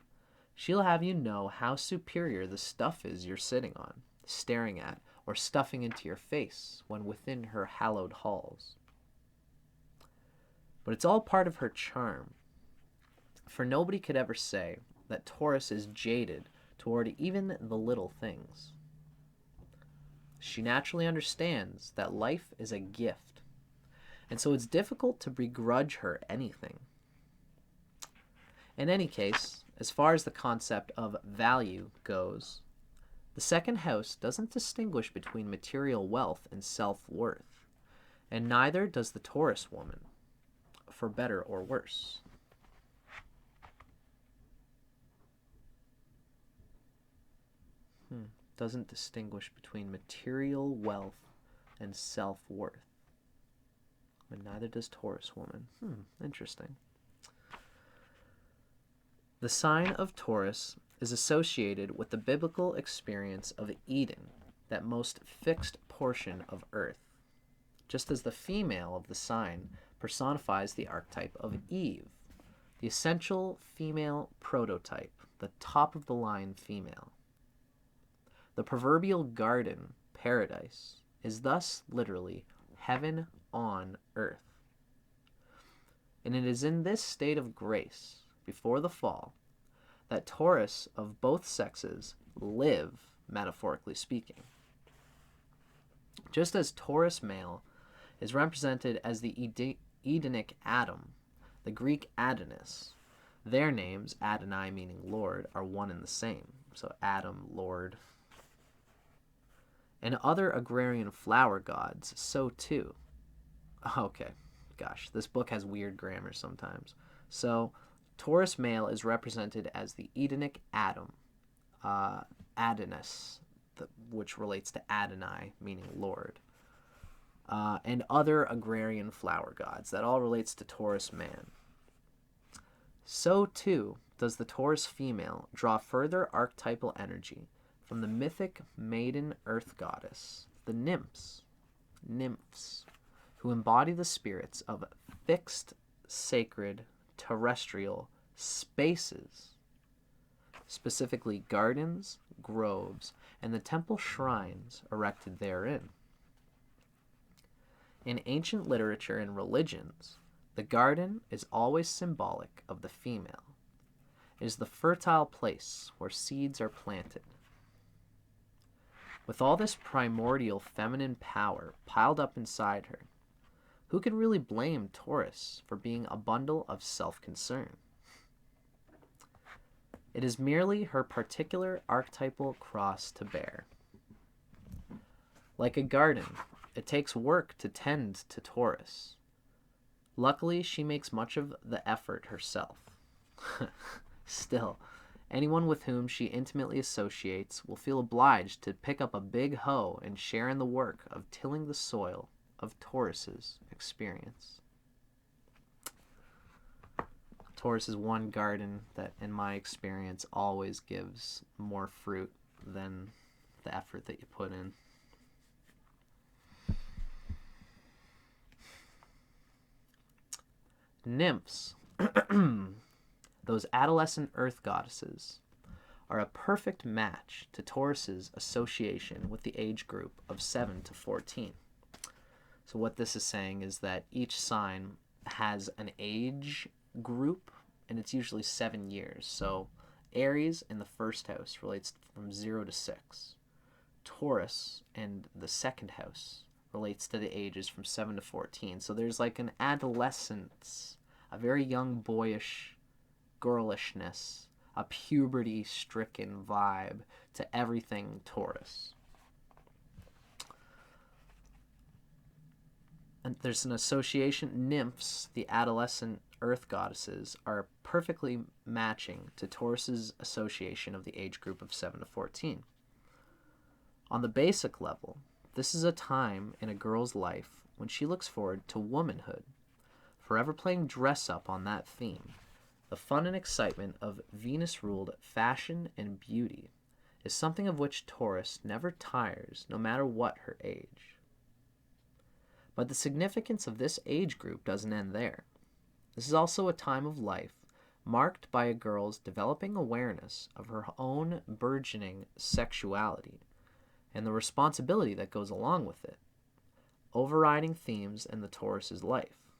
she'll have you know how superior the stuff is you're sitting on, staring at, or stuffing into your face when within her hallowed halls. But it's all part of her charm, for nobody could ever say that Taurus is jaded toward even the little things. She naturally understands that life is a gift, and so it's difficult to begrudge her anything. In any case, as far as the concept of value goes, the second house doesn't distinguish between material wealth and self-worth, and neither does the Taurus woman, for better or worse. Doesn't distinguish between material wealth and self-worth. but neither does Taurus Woman. Interesting. The sign of Taurus is associated with the biblical experience of Eden, that most fixed portion of earth, just as the female of the sign personifies the archetype of Eve, the essential female prototype, the top-of-the-line female. The proverbial garden, paradise, is thus literally heaven on earth. And it is in this state of grace, before the fall, that Taurus of both sexes live, metaphorically speaking. Just as Taurus male is represented as the Edenic Adam, the Greek Adonis, their names, Adonai meaning Lord, are one and the same. So Adam, Lord. And other agrarian flower gods, so too. Okay, gosh, this book has weird grammar sometimes. So Taurus male is represented as the Edenic Adam, Adonis, which relates to Adonai, meaning Lord, and other agrarian flower gods. That all relates to Taurus man. So too does the Taurus female draw further archetypal energy from the mythic maiden earth goddess, the nymphs, who embody the spirits of fixed, sacred, terrestrial spaces, specifically gardens, groves, and the temple shrines erected therein. In ancient literature and religions, the garden is always symbolic of the female. It is the fertile place where seeds are planted. With all this primordial feminine power piled up inside her, who can really blame Taurus for being a bundle of self-concern? It is merely her particular archetypal cross to bear. Like a garden, it takes work to tend to Taurus. Luckily, she makes much of the effort herself. Still, anyone with whom she intimately associates will feel obliged to pick up a big hoe and share in the work of tilling the soil of Taurus's experience. Taurus is one garden that, in my experience, always gives more fruit than the effort that you put in. Nymphs, those adolescent earth goddesses, are a perfect match to Taurus's association with the age group of 7 to 14. So what this is saying is that each sign has an age group, and it's usually 7 years. So Aries in the first house relates from 0 to 6. Taurus in the second house relates to the ages from 7 to 14. So there's like an adolescence, a very young boyish girlishness, a puberty-stricken vibe to everything Taurus. And there's an association. Nymphs, the adolescent earth goddesses, are perfectly matching to Taurus's association of the age group of 7 to 14. On the basic level, this is a time in a girl's life when she looks forward to womanhood, forever playing dress-up on that theme. The fun and excitement of Venus-ruled fashion and beauty is something of which Taurus never tires, no matter what her age. But the significance of this age group doesn't end there. This is also a time of life marked by a girl's developing awareness of her own burgeoning sexuality and the responsibility that goes along with it, overriding themes in the Taurus's life.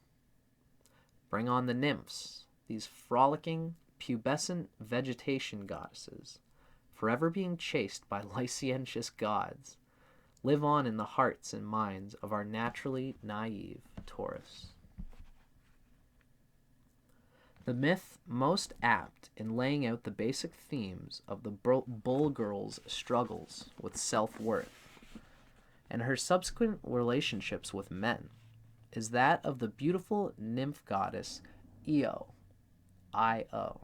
Bring on the nymphs, these frolicking, pubescent vegetation goddesses, forever being chased by licentious gods, live on in the hearts and minds of our naturally naive Taurus. The myth most apt in laying out the basic themes of the bull girl's struggles with self-worth and her subsequent relationships with men is that of the beautiful nymph goddess Io, I-O,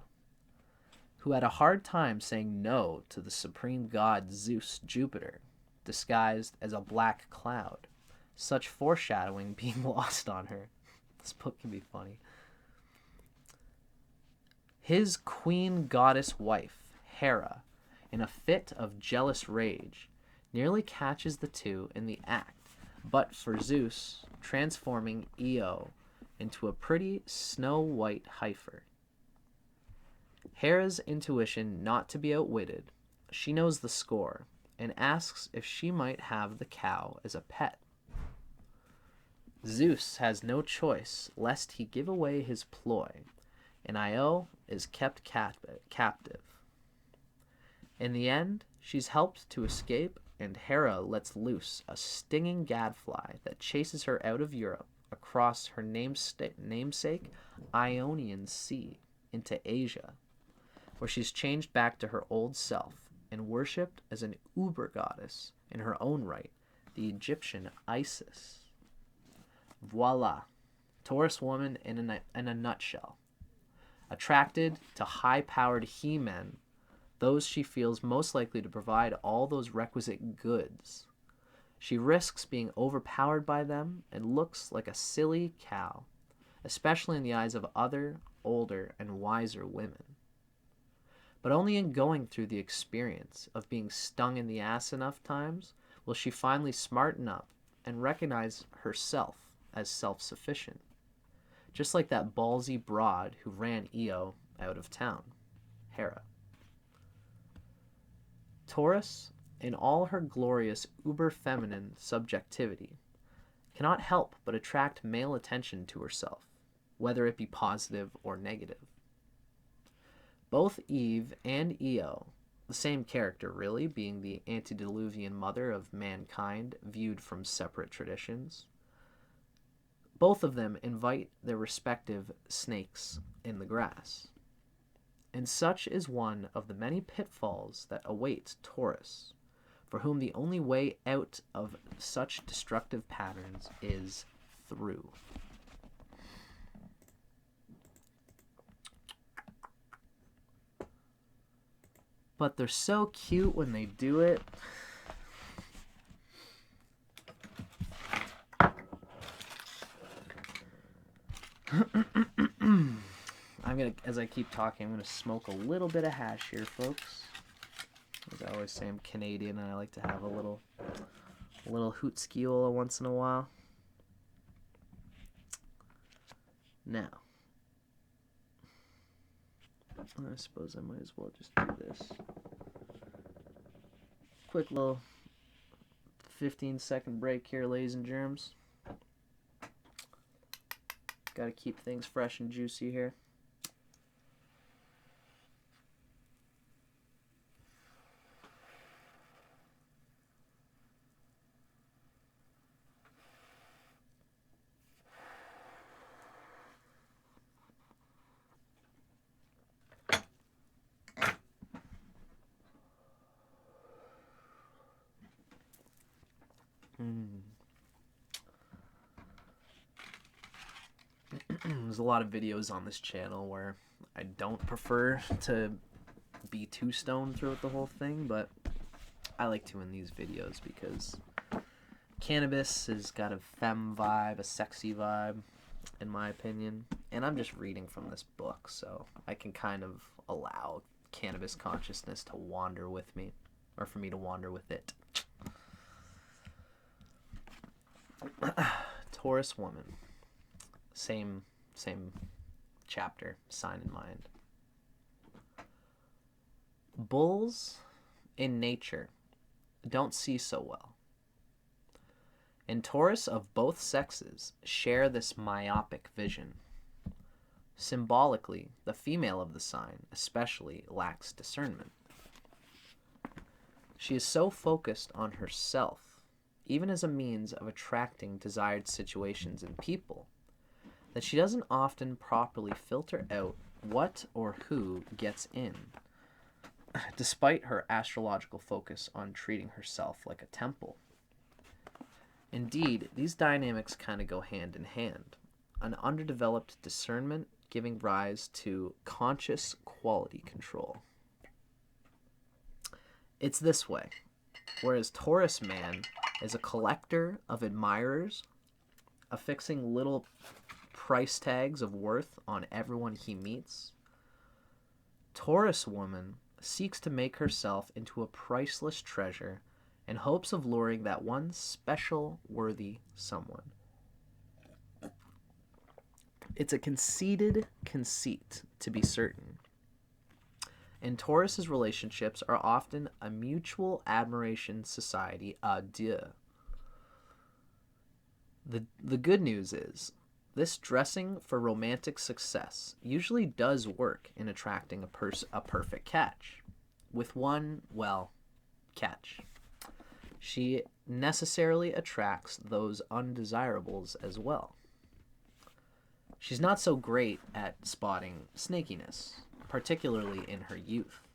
who had a hard time saying no to the supreme god Zeus Jupiter, disguised as a black cloud, such foreshadowing being lost on her. This book can be funny. His queen goddess wife, Hera, in a fit of jealous rage, nearly catches the two in the act, but for Zeus, transforming Io into a pretty snow-white heifer. Hera's intuition not to be outwitted, she knows the score, and asks if she might have the cow as a pet. Zeus has no choice lest he give away his ploy, and Io is kept captive. In the end, she's helped to escape, and Hera lets loose a stinging gadfly that chases her out of Europe across her namesake Ionian Sea into Asia, where she's changed back to her old self and worshipped as an uber goddess in her own right, the Egyptian Isis. Voila, Taurus woman in a nutshell. Attracted to high-powered he-men, those she feels most likely to provide all those requisite goods. She risks being overpowered by them and looks like a silly cow, especially in the eyes of other, older, and wiser women. But only in going through the experience of being stung in the ass enough times will she finally smarten up and recognize herself as self-sufficient, just like that ballsy broad who ran Io out of town, Hera. Taurus, in all her glorious uber-feminine subjectivity, cannot help but attract male attention to herself, whether it be positive or negative. Both Eve and Io, the same character really, being the antediluvian mother of mankind viewed from separate traditions, both of them invite their respective snakes in the grass. And such is one of the many pitfalls that await Taurus, for whom the only way out of such destructive patterns is through. But they're so cute when they do it. As I keep talking, I'm gonna smoke a little bit of hash here, folks. As I always say, I'm Canadian and I like to have a little hoot skiola once in a while. Now, I suppose I might as well just do this. Quick little 15-second break here, ladies and germs. Gotta keep things fresh and juicy here. There's a lot of videos on this channel where I don't prefer to be too stoned throughout the whole thing, but I like to in these videos because cannabis has got a femme vibe, a sexy vibe, in my opinion. And I'm just reading from this book, so I can kind of allow cannabis consciousness to wander with me, or for me to wander with it. Taurus woman. Same chapter, sign in mind. Bulls in nature don't see so well. And Taurus of both sexes share this myopic vision. Symbolically, the female of the sign especially lacks discernment. She is so focused on herself, even as a means of attracting desired situations and people, that she doesn't often properly filter out what or who gets in, despite her astrological focus on treating herself like a temple. Indeed, these dynamics kind of go hand in hand, an underdeveloped discernment giving rise to conscious quality control. It's this way. Whereas Taurus man is a collector of admirers, affixing little price tags of worth on everyone he meets. Taurus woman seeks to make herself into a priceless treasure in hopes of luring that one special worthy someone. It's a conceited conceit, to be certain. And Taurus's relationships are often a mutual admiration society à deux. The good news is, this dressing for romantic success usually does work in attracting a perfect catch. With one, well, catch. She necessarily attracts those undesirables as well. She's not so great at spotting snakiness, particularly in her youth.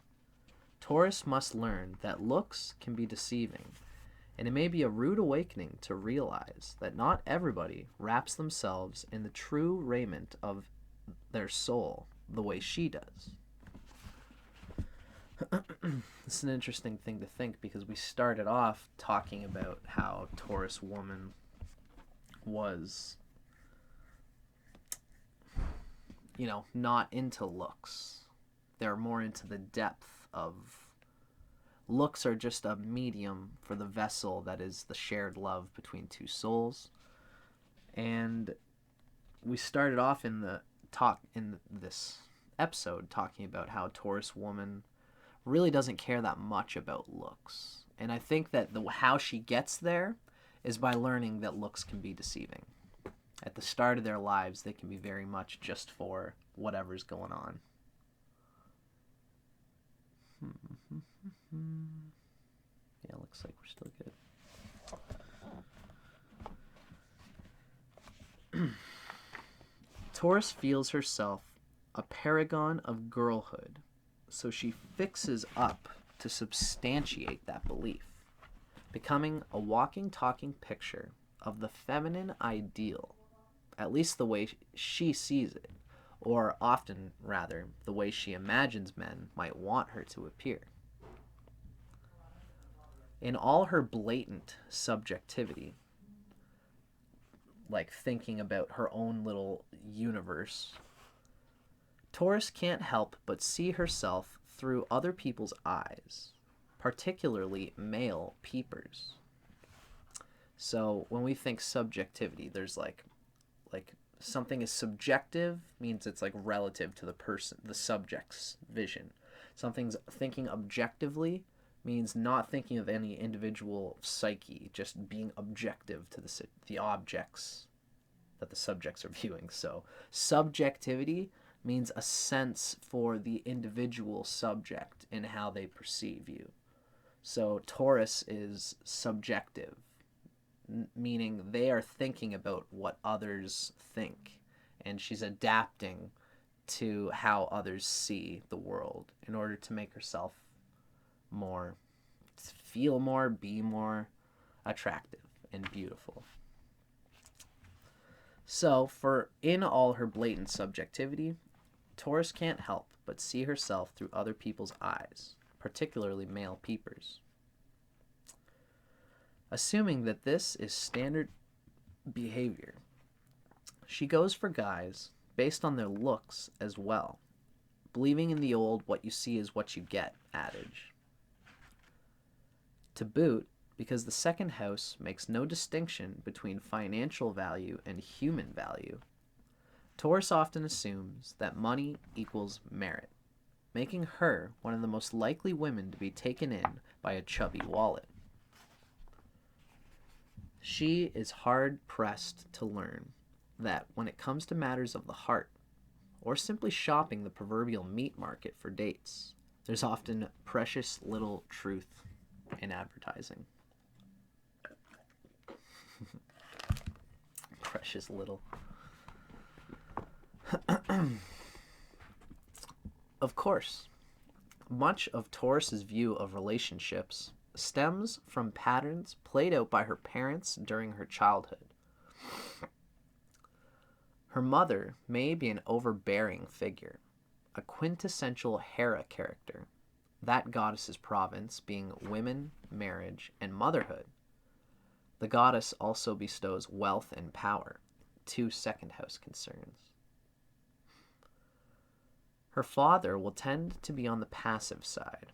Taurus must learn that looks can be deceiving, and it may be a rude awakening to realize that not everybody wraps themselves in the true raiment of their soul the way she does. This is an interesting thing to think, because we started off talking about how Taurus woman was, not into looks. They're more into the depth of looks are just a medium for the vessel that is the shared love between two souls. And we started off in this episode talking about how Taurus woman really doesn't care that much about looks. And I think that how she gets there is by learning that looks can be deceiving. At the start of their lives, they can be very much just for whatever's going on. Yeah, looks like we're still good. Taurus feels herself a paragon of girlhood, so she fixes up to substantiate that belief, becoming a walking, talking picture of the feminine ideal, at least the way she sees it, or often, rather, the way she imagines men might want her to appear. In all her blatant subjectivity, like thinking about her own little universe, Taurus can't help but see herself through other people's eyes, particularly male peepers. So when we think subjectivity, there's like something is subjective means it's like relative to the subject's vision. Something's thinking objectively means not thinking of any individual psyche, just being objective to the objects that the subjects are viewing. So subjectivity means a sense for the individual subject and how they perceive you. So Taurus is subjective, meaning they are thinking about what others think, and she's adapting to how others see the world in order to make herself feel more, be more attractive and beautiful. So, in all her blatant subjectivity, Taurus can't help but see herself through other people's eyes, particularly male peepers. Assuming that this is standard behavior, she goes for guys based on their looks as well, believing in the old "what you see is what you get" adage. To boot, because the second house makes no distinction between financial value and human value, Taurus often assumes that money equals merit, making her one of the most likely women to be taken in by a chubby wallet. She is hard-pressed to learn that when it comes to matters of the heart, or simply shopping the proverbial meat market for dates, there's often precious little truth in advertising. Precious little. Of course, much of Taurus's view of relationships stems from patterns played out by her parents during her childhood. Her mother may be an overbearing figure, a quintessential Hera character, that goddess's province being women, marriage, and motherhood. The goddess also bestows wealth and power, two second house concerns. Her father will tend to be on the passive side,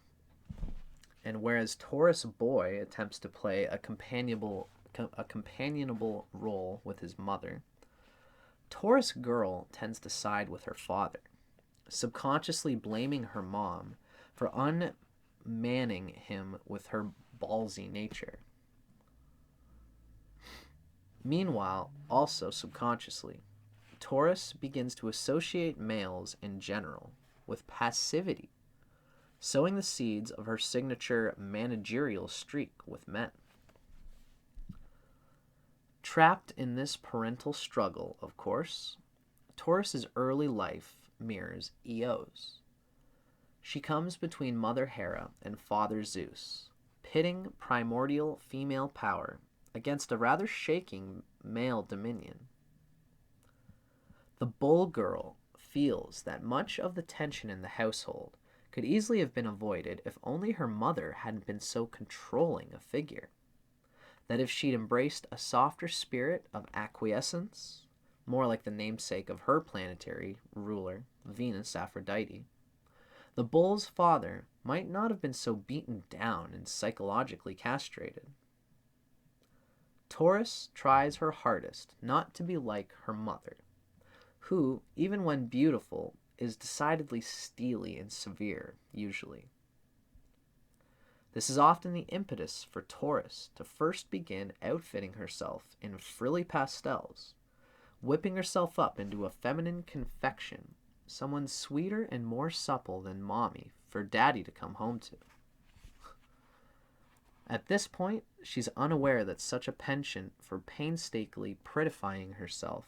and whereas Taurus boy attempts to play a companionable role with his mother, Taurus girl tends to side with her father, subconsciously blaming her mom for unmanning him with her ballsy nature. Meanwhile, also subconsciously, Taurus begins to associate males in general with passivity, sowing the seeds of her signature managerial streak with men. Trapped in this parental struggle, of course, Taurus's early life mirrors Eo's. She comes between Mother Hera and Father Zeus, pitting primordial female power against a rather shaking male dominion. The bull girl feels that much of the tension in the household could easily have been avoided if only her mother hadn't been so controlling a figure. That if she'd embraced a softer spirit of acquiescence, more like the namesake of her planetary ruler, Venus Aphrodite, the bull's father might not have been so beaten down and psychologically castrated. Taurus tries her hardest not to be like her mother, who, even when beautiful, is decidedly steely and severe, usually. This is often the impetus for Taurus to first begin outfitting herself in frilly pastels, whipping herself up into a feminine confection, someone sweeter and more supple than mommy for daddy to come home to. At this point, she's unaware that such a penchant for painstakingly prettifying herself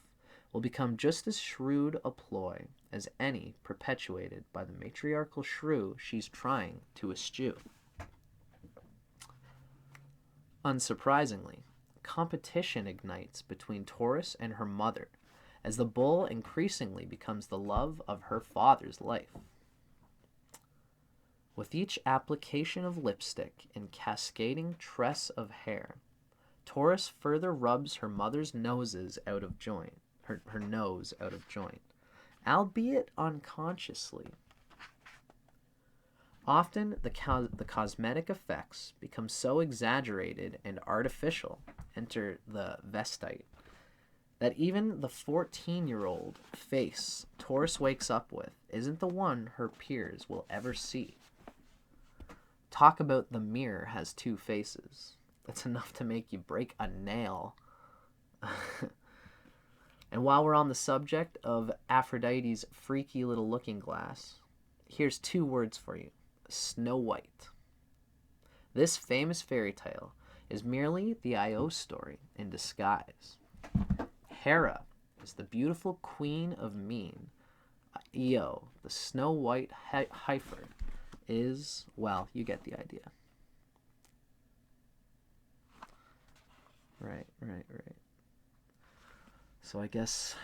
will become just as shrewd a ploy as any perpetuated by the matriarchal shrew she's trying to eschew. Unsurprisingly, competition ignites between Taurus and her mother as the bull increasingly becomes the love of her father's life. With each application of lipstick and cascading tress of hair, Taurus further rubs her mother's her nose out of joint, albeit unconsciously. Often, the cosmetic effects become so exaggerated and artificial, enter the vestite, that even the 14-year-old face Taurus wakes up with isn't the one her peers will ever see. Talk about the mirror has two faces. That's enough to make you break a nail. And while we're on the subject of Aphrodite's freaky little looking glass, here's two words for you: Snow White. This famous fairy tale is merely the Io story in disguise. Hera is the beautiful queen of Meen. Io, the Snow White heifer, is, well, you get the idea. Right. So I guess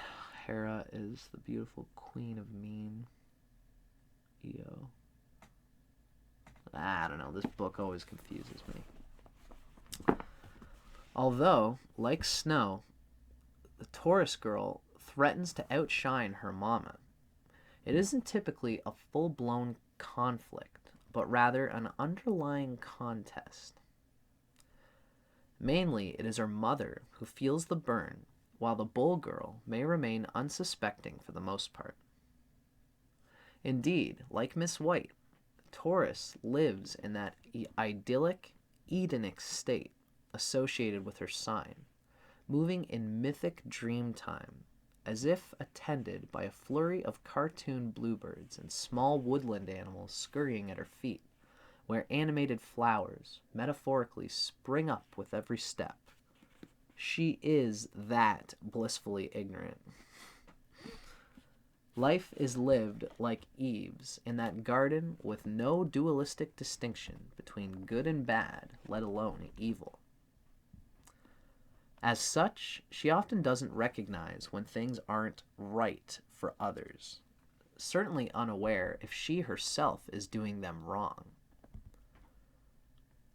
Hera is the beautiful queen of Meen. Io. I don't know, this book always confuses me. Although, like Snow, the Taurus girl threatens to outshine her mama. It isn't typically a full-blown conflict, but rather an underlying contest. Mainly, it is her mother who feels the burn, while the bull girl may remain unsuspecting for the most part. Indeed, like Miss White, Taurus lives in that idyllic, Edenic state associated with her sign, moving in mythic dream time, as if attended by a flurry of cartoon bluebirds and small woodland animals scurrying at her feet, where animated flowers metaphorically spring up with every step. She is that blissfully ignorant. Life is lived like Eve's in that garden with no dualistic distinction between good and bad, let alone evil. As such, she often doesn't recognize when things aren't right for others, certainly unaware if she herself is doing them wrong.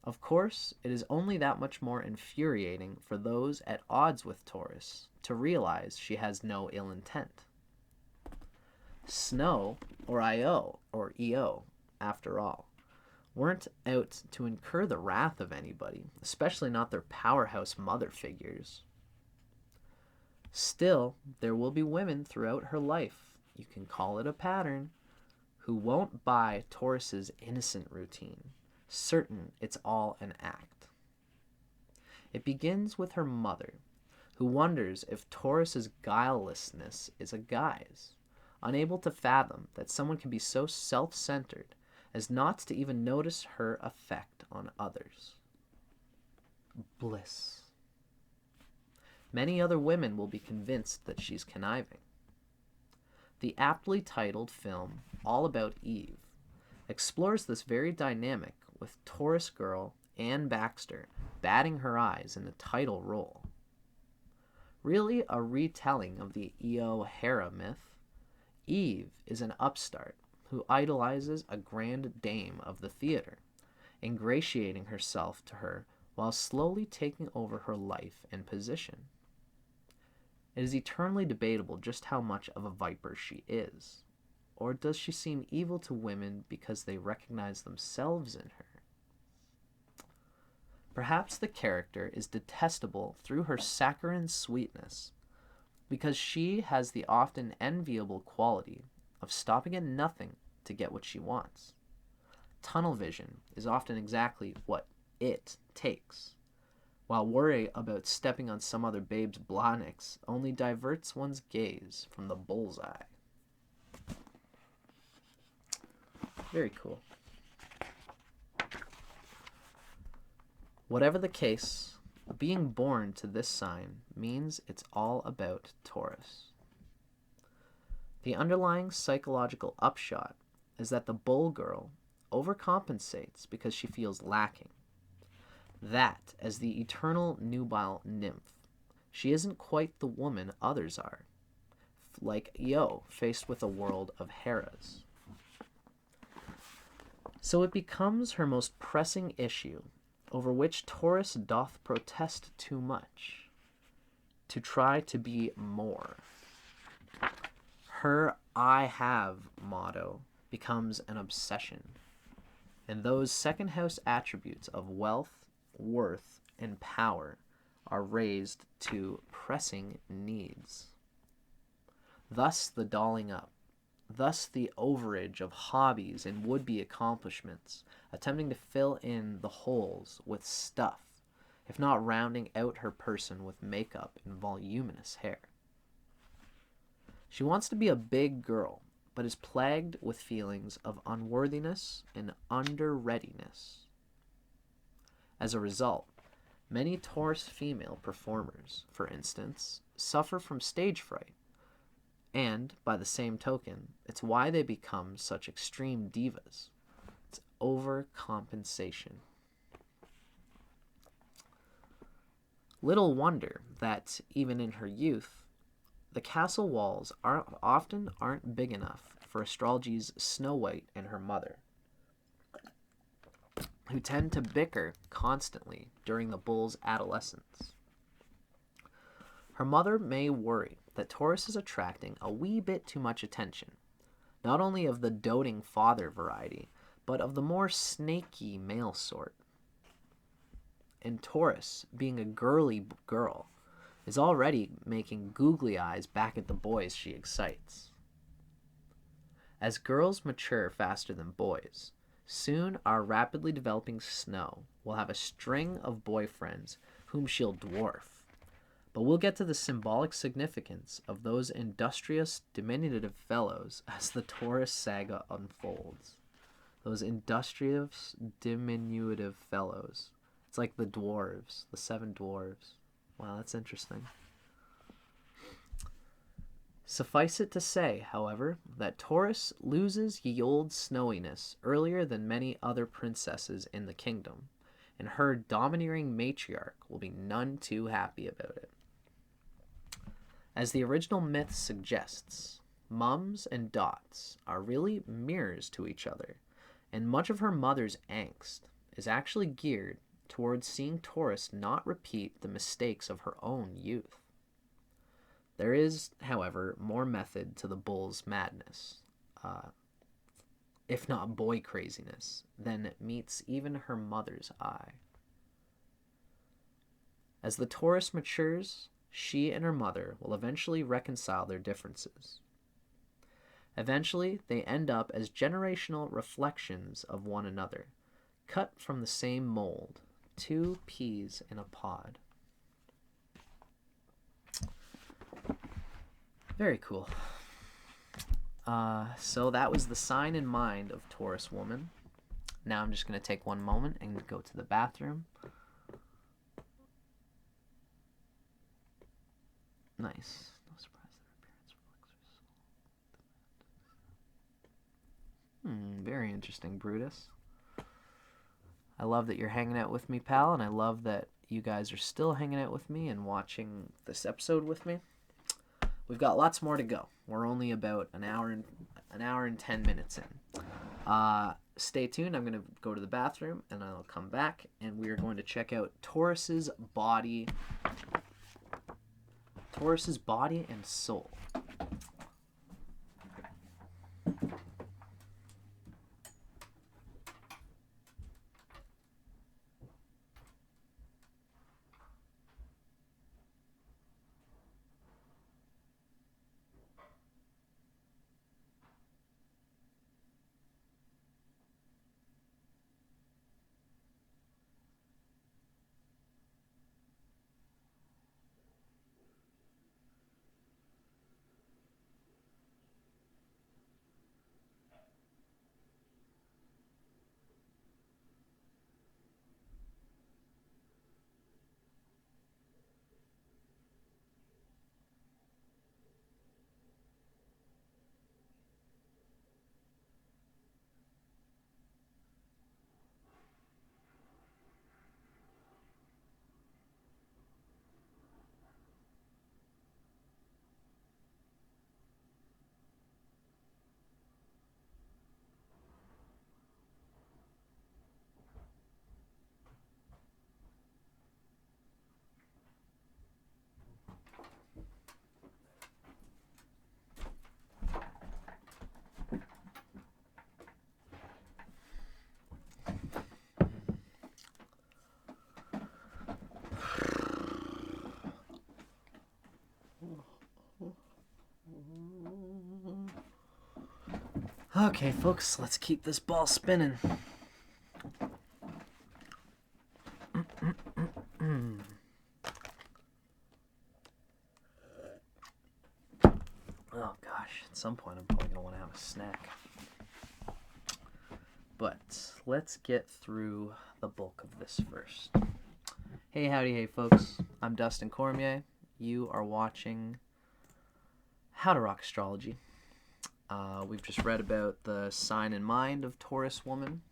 Of course, it is only that much more infuriating for those at odds with Taurus to realize she has no ill intent. Snow, or Io, or EO, after all, weren't out to incur the wrath of anybody, especially not their powerhouse mother figures. Still, there will be women throughout her life, you can call it a pattern, who won't buy Taurus's innocent routine, certain it's all an act. It begins with her mother, who wonders if Taurus's guilelessness is a guise, unable to fathom that someone can be so self-centered as not to even notice her effect on others. Bliss. Many other women will be convinced that she's conniving. The aptly titled film All About Eve explores this very dynamic with Taurus girl Anne Baxter batting her eyes in the title role. Really a retelling of the Io Hera myth, Eve is an upstart who idolizes a grand dame of the theater, ingratiating herself to her while slowly taking over her life and position. It is eternally debatable just how much of a viper she is. Or does she seem evil to women because they recognize themselves in her? Perhaps the character is detestable through her saccharine sweetness, because she has the often enviable quality of stopping at nothing to get what she wants. Tunnel vision is often exactly what it takes, while worry about stepping on some other babe's blahniks only diverts one's gaze from the bullseye. Very cool. Whatever the case, being born to this sign means it's all about Taurus. The underlying psychological upshot is that the bull girl overcompensates because she feels lacking. That, as the eternal nubile nymph, she isn't quite the woman others are, like Io faced with a world of Heras. So it becomes her most pressing issue, over which Taurus doth protest too much, to try to be more. Her I have motto becomes an obsession, and those second house attributes of wealth, worth, and power are raised to pressing needs. Thus the dolling up, thus the overage of hobbies and would-be accomplishments, attempting to fill in the holes with stuff, if not rounding out her person with makeup and voluminous hair. She wants to be a big girl, but is plagued with feelings of unworthiness and under-readiness. As a result, many Taurus female performers, for instance, suffer from stage fright, and, by the same token, it's why they become such extreme divas. It's overcompensation. Little wonder that, even in her youth, the castle walls often aren't big enough for astrology's Snow White and her mother, who tend to bicker constantly during the bull's adolescence. Her mother may worry that Taurus is attracting a wee bit too much attention, not only of the doting father variety, but of the more snaky male sort. And Taurus, being a girly girl, is already making googly eyes back at the boys she excites. As girls mature faster than boys, soon our rapidly developing Snow will have a string of boyfriends whom she'll dwarf. But we'll get to the symbolic significance of those industrious diminutive fellows as the Taurus saga unfolds. Those industrious diminutive fellows. It's like the dwarves, the 7 dwarves. Wow, that's interesting. Suffice it to say, however, that Taurus loses ye old snowiness earlier than many other princesses in the kingdom, and her domineering matriarch will be none too happy about it. As the original myth suggests, Mums and Dots are really mirrors to each other, and much of her mother's angst is actually geared towards seeing Taurus not repeat the mistakes of her own youth. There is, however, more method to the bull's madness, if not boy craziness, than meets even her mother's eye. As the Taurus matures, she and her mother will eventually reconcile their differences. Eventually, they end up as generational reflections of one another, cut from the same mold, two peas in a pod. Very cool. So that was the sign and mind of Taurus woman. Now I'm just going to take one moment and go to the bathroom. Nice. No surprise their appearance reflects her soul. Very interesting, Brutus. I love that you're hanging out with me, pal, and I love that you guys are still hanging out with me and watching this episode with me. We've got lots more to go. We're only about an hour and 10 minutes in. Stay tuned. I'm going to go to the bathroom, and I'll come back, and we are going to check out Taurus's body and soul. Okay, folks, let's keep this ball spinning. Oh gosh, at some point I'm probably going to want to have a snack. But let's get through the bulk of this first. Hey, howdy, hey, folks. I'm Dustin Cormier. You are watching How to Rock Astrology. We've just read about the sign and mind of Taurus woman.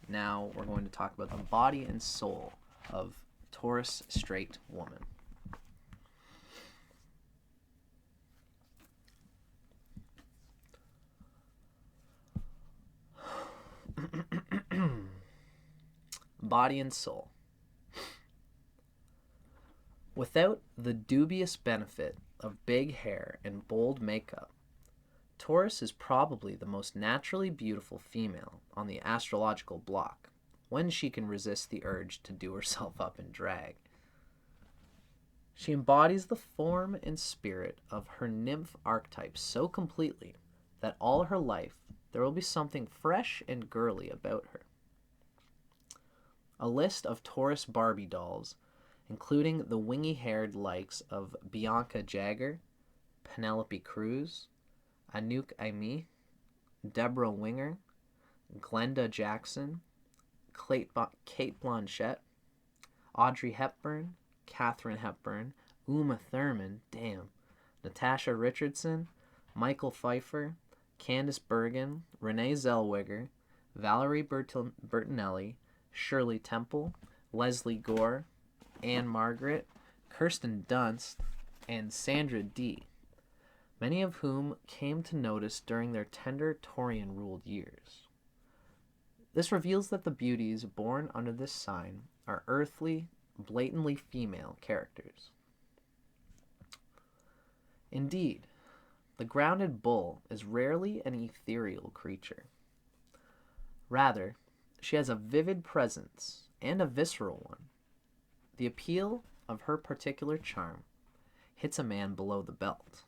Now we're going to talk about the body and soul of Taurus straight woman. Body and soul. Without the dubious benefit of big hair and bold makeup, Taurus is probably the most naturally beautiful female on the astrological block when she can resist the urge to do herself up in drag. She embodies the form and spirit of her nymph archetype so completely that all her life there will be something fresh and girly about her. A list of Taurus Barbie dolls, including the wingy-haired likes of Bianca Jagger, Penelope Cruz, Anouk Aimee, Deborah Winger, Glenda Jackson, Kate Blanchett, Audrey Hepburn, Katharine Hepburn, Uma Thurman, damn, Natasha Richardson, Michael Pfeiffer, Candice Bergen, Renee Zellweger, Valerie Bertinelli, Shirley Temple, Leslie Gore, Anne Margaret, Kirsten Dunst, and Sandra Dee, many of whom came to notice during their tender Taurian-ruled years. This reveals that the beauties born under this sign are earthly, blatantly female characters. Indeed, the grounded bull is rarely an ethereal creature. Rather, she has a vivid presence and a visceral one. The appeal of her particular charm hits a man below the belt.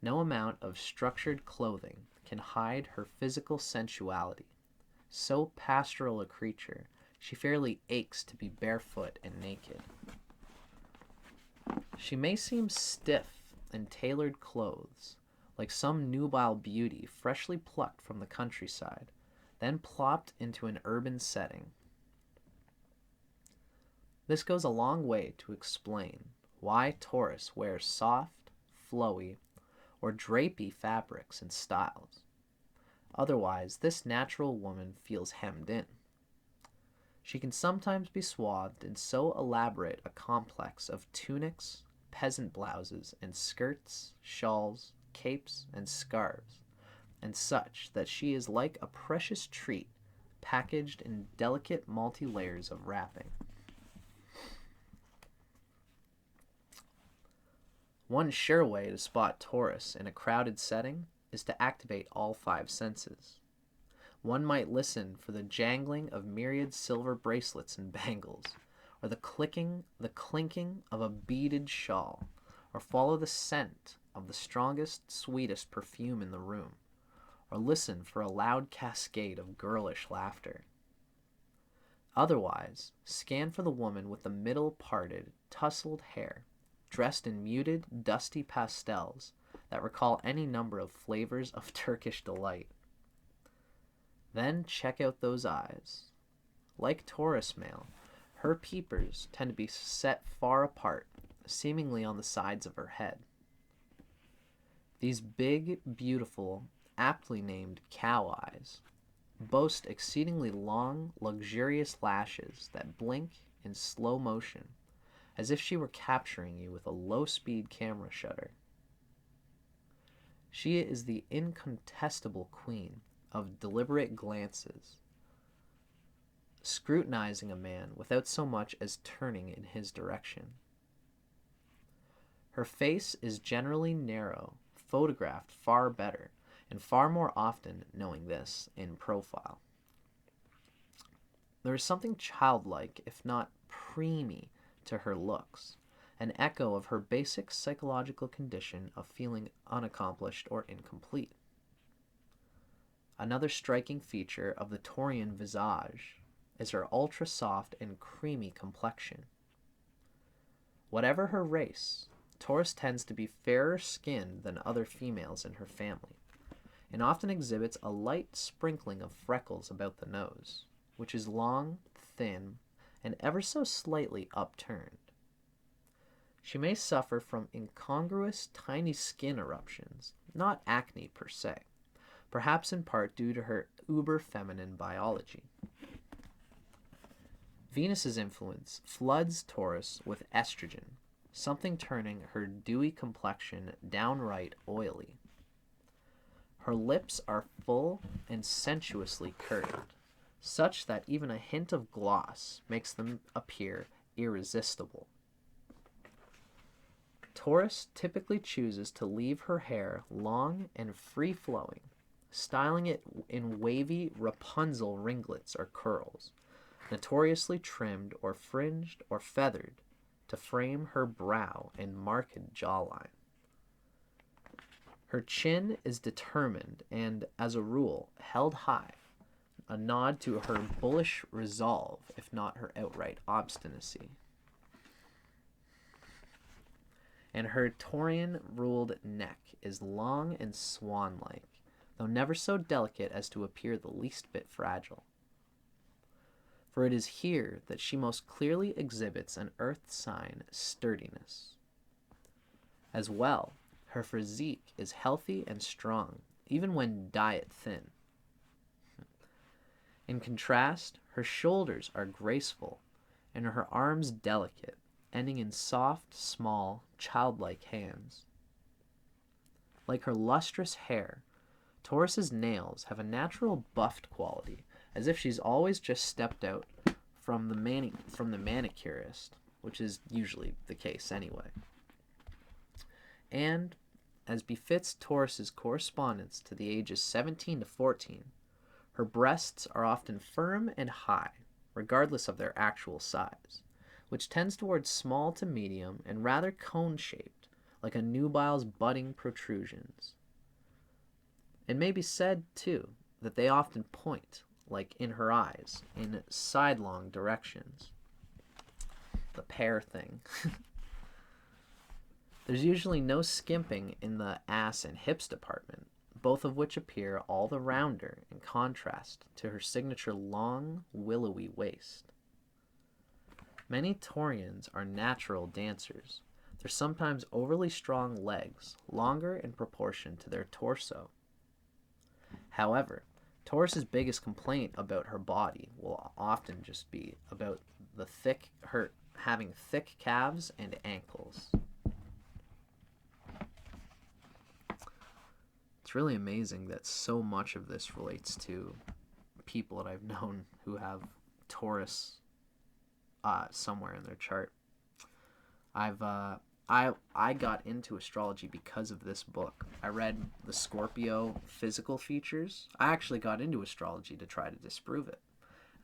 No amount of structured clothing can hide her physical sensuality. So pastoral a creature, she fairly aches to be barefoot and naked. She may seem stiff in tailored clothes, like some nubile beauty freshly plucked from the countryside, then plopped into an urban setting. This goes a long way to explain why Taurus wears soft, flowy, or drapey fabrics and styles. Otherwise, this natural woman feels hemmed in. She can sometimes be swathed in so elaborate a complex of tunics, peasant blouses, and skirts, shawls, capes, and scarves, and such that she is like a precious treat packaged in delicate multi-layers of wrapping. One sure way to spot Taurus in a crowded setting is to activate all five senses. One might listen for the jangling of myriad silver bracelets and bangles, or the clinking of a beaded shawl, or follow the scent of the strongest, sweetest perfume in the room, or listen for a loud cascade of girlish laughter. Otherwise, scan for the woman with the middle-parted, tousled hair, dressed in muted, dusty pastels that recall any number of flavors of Turkish delight. Then check out those eyes. Like Taurus male, her peepers tend to be set far apart, seemingly on the sides of her head. These big, beautiful, aptly named cow eyes boast exceedingly long, luxurious lashes that blink in slow motion, as if she were capturing you with a low-speed camera shutter. She is the incontestable queen of deliberate glances, scrutinizing a man without so much as turning in his direction. Her face is generally narrow, photographed far better, and far more often, knowing this, in profile. There is something childlike, if not preemie, to her looks, an echo of her basic psychological condition of feeling unaccomplished or incomplete. Another striking feature of the Taurian visage is her ultra-soft and creamy complexion. Whatever her race, Taurus tends to be fairer skinned than other females in her family, and often exhibits a light sprinkling of freckles about the nose, which is long, thin, and ever so slightly upturned. She may suffer from incongruous tiny skin eruptions, not acne per se, perhaps in part due to her uber-feminine biology. Venus's influence floods Taurus with estrogen, something turning her dewy complexion downright oily. Her lips are full and sensuously curved, such that even a hint of gloss makes them appear irresistible. Taurus typically chooses to leave her hair long and free-flowing, styling it in wavy Rapunzel ringlets or curls, notoriously trimmed or fringed or feathered to frame her brow and marked jawline. Her chin is determined and, as a rule, held high, a nod to her bullish resolve, if not her outright obstinacy. And her Taurian-ruled neck is long and swan-like, though never so delicate as to appear the least bit fragile. For it is here that she most clearly exhibits an earth sign sturdiness. As well, her physique is healthy and strong, even when diet thin. In contrast, her shoulders are graceful, and her arms delicate, ending in soft, small, childlike hands. Like her lustrous hair, Taurus's nails have a natural buffed quality, as if she's always just stepped out from the manicurist, which is usually the case anyway. And, as befits Taurus's correspondence to the ages 17 to 14, her breasts are often firm and high, regardless of their actual size, which tends towards small to medium and rather cone-shaped, like a nubile's budding protrusions. It may be said, too, that they often point, like in her eyes, in sidelong directions. The pear thing. There's usually no skimping in the ass and hips department, both of which appear all the rounder in contrast to her signature long, willowy waist. Many Taurians are natural dancers. Their sometimes overly strong legs, longer in proportion to their torso. However, Taurus's biggest complaint about her body will often just be about her having thick calves and ankles. It's really amazing that so much of this relates to people that I've known who have Taurus somewhere in their chart. I got into astrology because of this book. I read the Scorpio physical features. I actually got into astrology to try to disprove it.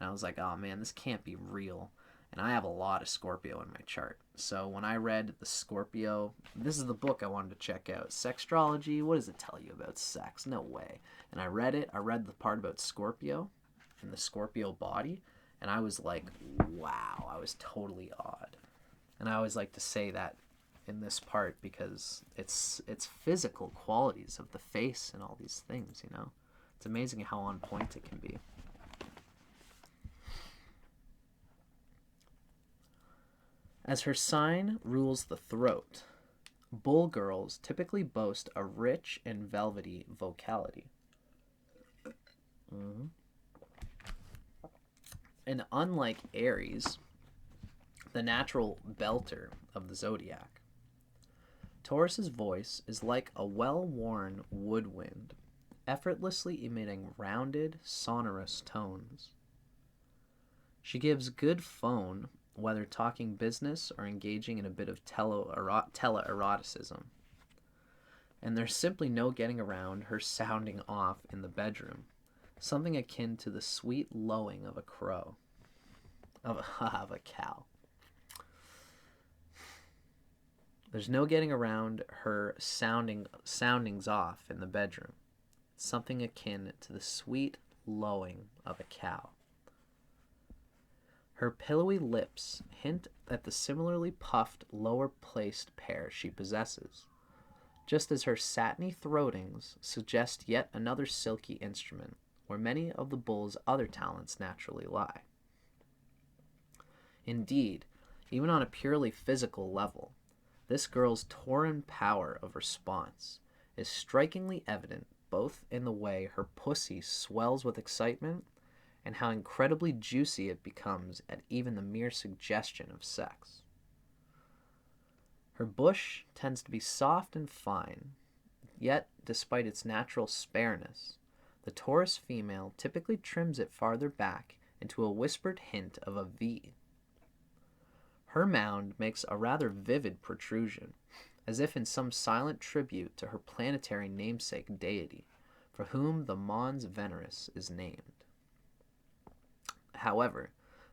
And I was like, oh man, this can't be real. And I have a lot of Scorpio in my chart. So when I read the Scorpio, this is the book I wanted to check out. Sextrology, what does it tell you about sex? No way. And I read it. I read the part about Scorpio and the Scorpio body. And I was like, wow, I was totally awed. And I always like to say that in this part because it's physical qualities of the face and all these things, you know. It's amazing how on point it can be. As her sign rules the throat, bull girls typically boast a rich and velvety vocality. And unlike Aries, the natural belter of the zodiac, Taurus's voice is like a well-worn woodwind, effortlessly emitting rounded, sonorous tones. She gives good phone, whether talking business or engaging in a bit of teleeroticism. And there's simply no getting around her sounding off in the bedroom, something akin to the sweet lowing of a crow, of a cow. There's no getting around her soundings off in the bedroom, something akin to the sweet lowing of a cow. Her pillowy lips hint at the similarly puffed lower-placed pair she possesses, just as her satiny throatings suggest yet another silky instrument, where many of the bull's other talents naturally lie. Indeed, even on a purely physical level, this girl's Tauran power of response is strikingly evident both in the way her pussy swells with excitement and how incredibly juicy it becomes at even the mere suggestion of sex. Her bush tends to be soft and fine, yet, despite its natural spareness, the Taurus female typically trims it farther back into a whispered hint of a V. Her mound makes a rather vivid protrusion, as if in some silent tribute to her planetary namesake deity, for whom the Mons Veneris is named. However,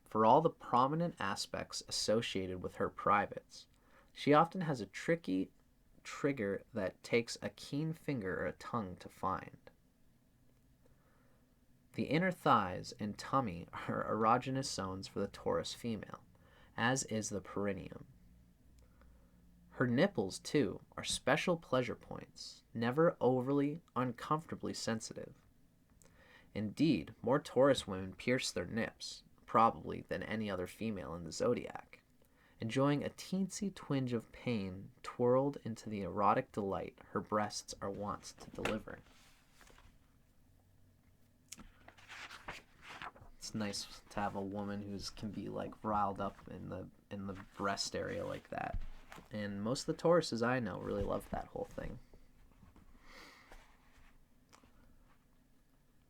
for all the prominent aspects associated with her privates, she often has a tricky trigger that takes a keen finger or a tongue to find. The inner thighs and tummy are erogenous zones for the Taurus female, as is the perineum. Her nipples, too, are special pleasure points, never overly, uncomfortably sensitive. Indeed, more Taurus women pierce their nips, probably, than any other female in the zodiac, enjoying a teensy twinge of pain twirled into the erotic delight her breasts are wont to deliver. It's nice to have a woman who can be like riled up in the breast area like that. And most of the Tauruses I know really love that whole thing.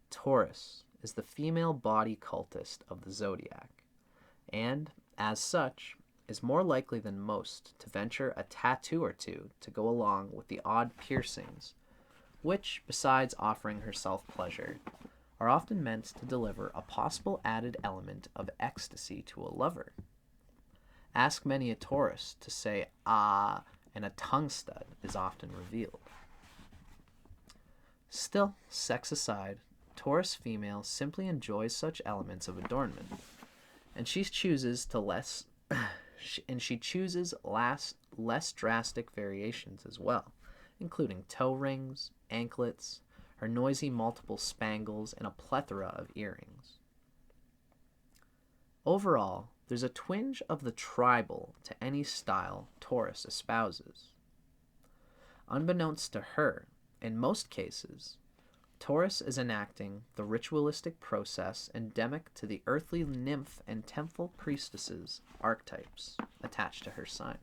Taurus is the female body cultist of the zodiac, and, as such, is more likely than most to venture a tattoo or two to go along with the odd piercings, which, besides offering herself pleasure, are often meant to deliver a possible added element of ecstasy to a lover. Ask many a Taurus to say ah, and a tongue stud is often revealed. Still, sex aside, Taurus female simply enjoys such elements of adornment, and she chooses less drastic variations as well, including toe rings, anklets, her noisy multiple spangles, and a plethora of earrings. Overall, there's a twinge of the tribal to any style Taurus espouses. Unbeknownst to her, in most cases, Taurus is enacting the ritualistic process endemic to the earthly nymph and temple priestesses archetypes attached to her sign.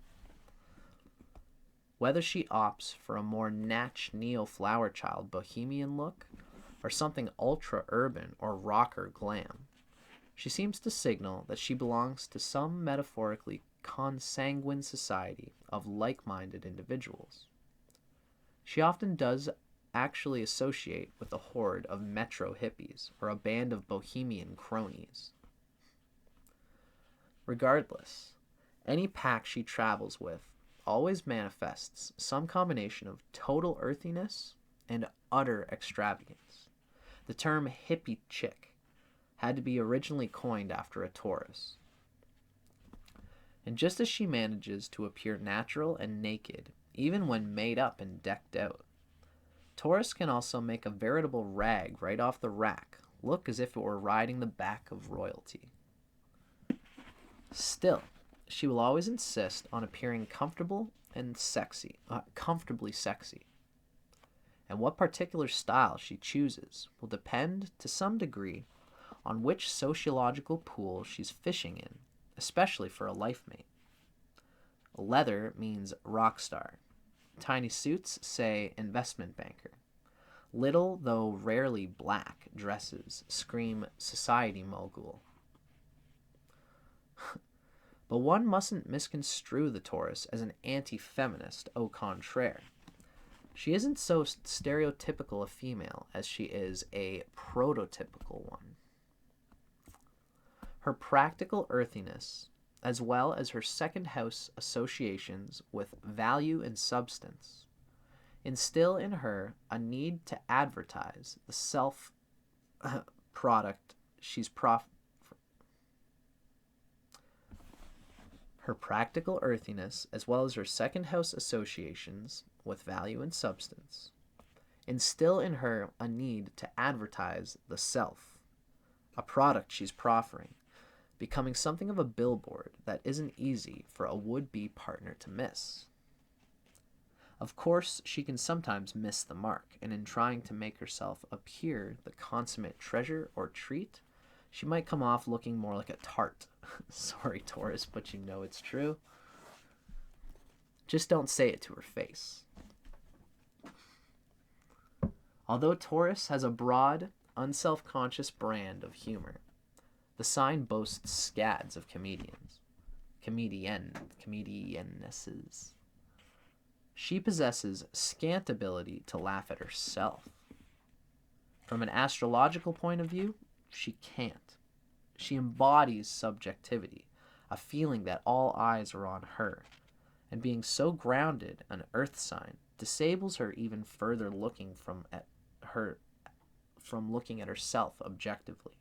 Whether she opts for a more natch neo-flower child bohemian look or something ultra-urban or rocker glam, she seems to signal that she belongs to some metaphorically consanguine society of like-minded individuals. She often does actually associate with a horde of metro hippies or a band of bohemian cronies. Regardless, any pack she travels with always manifests some combination of total earthiness and utter extravagance. The term hippie chick had to be originally coined after a Taurus. And just as she manages to appear natural and naked, even when made up and decked out, Taurus can also make a veritable rag right off the rack look as if it were riding the back of royalty. Still, she will always insist on appearing comfortably sexy. And what particular style she chooses will depend to some degree on which sociological pool she's fishing in, especially for a life mate. Leather means rock star. Tiny suits say investment banker. Little, though rarely black, dresses scream society mogul. But one mustn't misconstrue the Taurus as an anti-feminist au contraire. She isn't so stereotypical a female as she is a prototypical one. Her practical earthiness, as well as her second house associations with value and substance, instill in her a need to advertise the product she's Her practical earthiness, as well as her second house associations with value and substance, instill in her a need to advertise the self, a product she's proffering, becoming something of a billboard that isn't easy for a would-be partner to miss. Of course, she can sometimes miss the mark, and in trying to make herself appear the consummate treasure or treat, she might come off looking more like a tart. Sorry, Taurus, but you know it's true. Just don't say it to her face. Although Taurus has a broad, unself-conscious brand of humor, the sign boasts scads of comedienesses. She possesses scant ability to laugh at herself. From an astrological point of view, she can't. She embodies subjectivity, a feeling that all eyes are on her, and being so grounded an earth sign disables her even further looking from looking at herself objectively.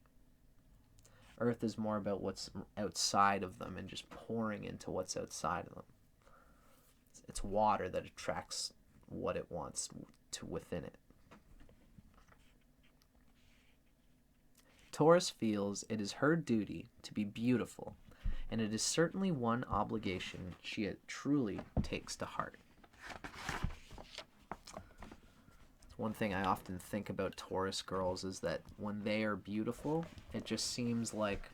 Earth is more about what's outside of them and just pouring into what's outside of them. It's water that attracts what it wants to within it. Taurus feels it is her duty to be beautiful, and it is certainly one obligation she truly takes to heart. One thing I often think about Taurus girls is that when they are beautiful, it just seems like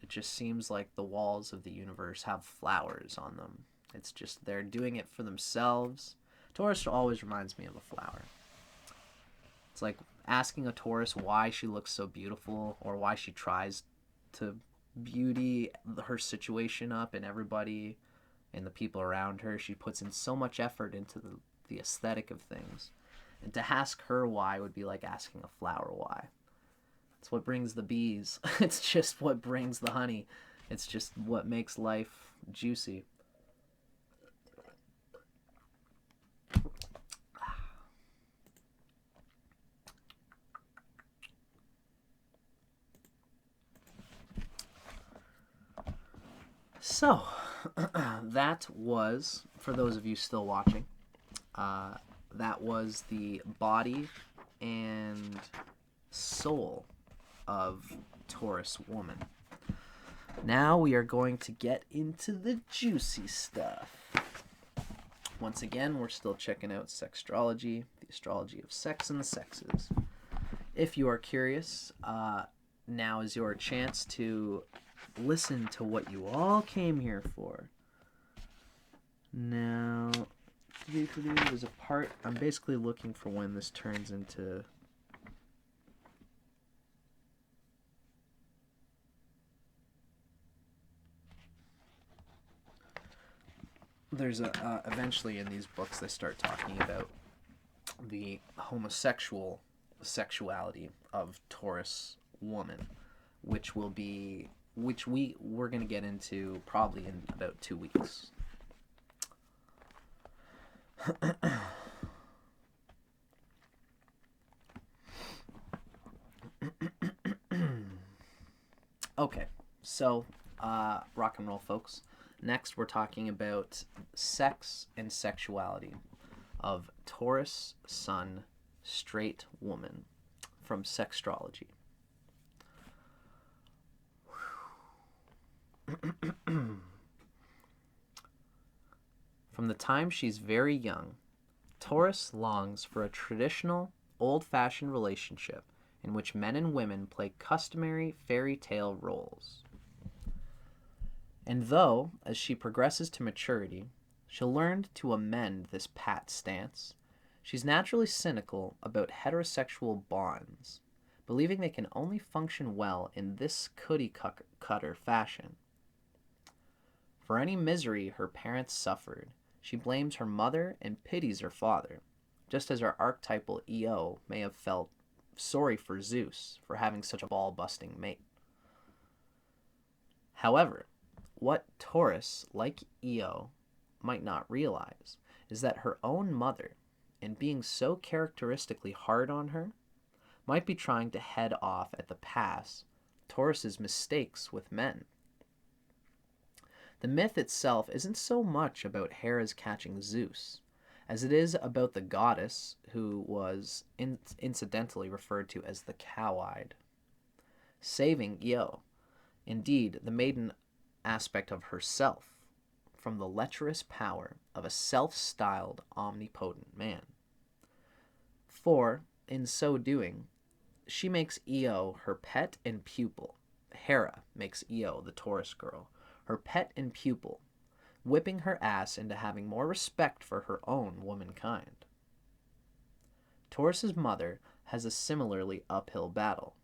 the walls of the universe have flowers on them. It's just they're doing it for themselves. Taurus always reminds me of a flower. It's like asking a Taurus why she looks so beautiful or why she tries to beauty her situation up and everybody and the people around her. She puts in so much effort into the aesthetic of things. And to ask her why would be like asking a flower why. It's what brings the bees. It's just what brings the honey. It's just what makes life juicy. So, that was, for those of you still watching, that was the body and soul of Taurus woman. Now we are going to get into the juicy stuff. Once again, we're still checking out Sextrology, the astrology of sex and the sexes. If you are curious, now is your chance to listen to what you all came here for. Now, there's a part, I'm basically looking for when this turns into... There's eventually in these books they start talking about the homosexual sexuality of Taurus woman, which we're going to get into probably in about 2 weeks. Okay, so rock and roll, folks. Next, we're talking about sex and sexuality of Taurus Sun straight woman from Sextrology. From the time she's very young, Taurus longs for a traditional, old-fashioned relationship in which men and women play customary fairy tale roles. And though, as she progresses to maturity, she'll learn to amend this pat stance, she's naturally cynical about heterosexual bonds, believing they can only function well in this cookie-cutter fashion. For any misery her parents suffered, she blames her mother and pities her father, just as her archetypal EO may have felt sorry for Zeus for having such a ball-busting mate. However, what Taurus, like EO, might not realize is that her own mother, in being so characteristically hard on her, might be trying to head off at the pass Taurus's mistakes with men. The myth itself isn't so much about Hera's catching Zeus, as it is about the goddess who was incidentally referred to as the cow-eyed, saving Io, indeed the maiden aspect of herself, from the lecherous power of a self-styled omnipotent man. For, in so doing, she makes Io her pet and pupil. Hera makes Io, the Taurus girl, her pet and pupil, whipping her ass into having more respect for her own womankind. Taurus's mother has a similarly uphill battle.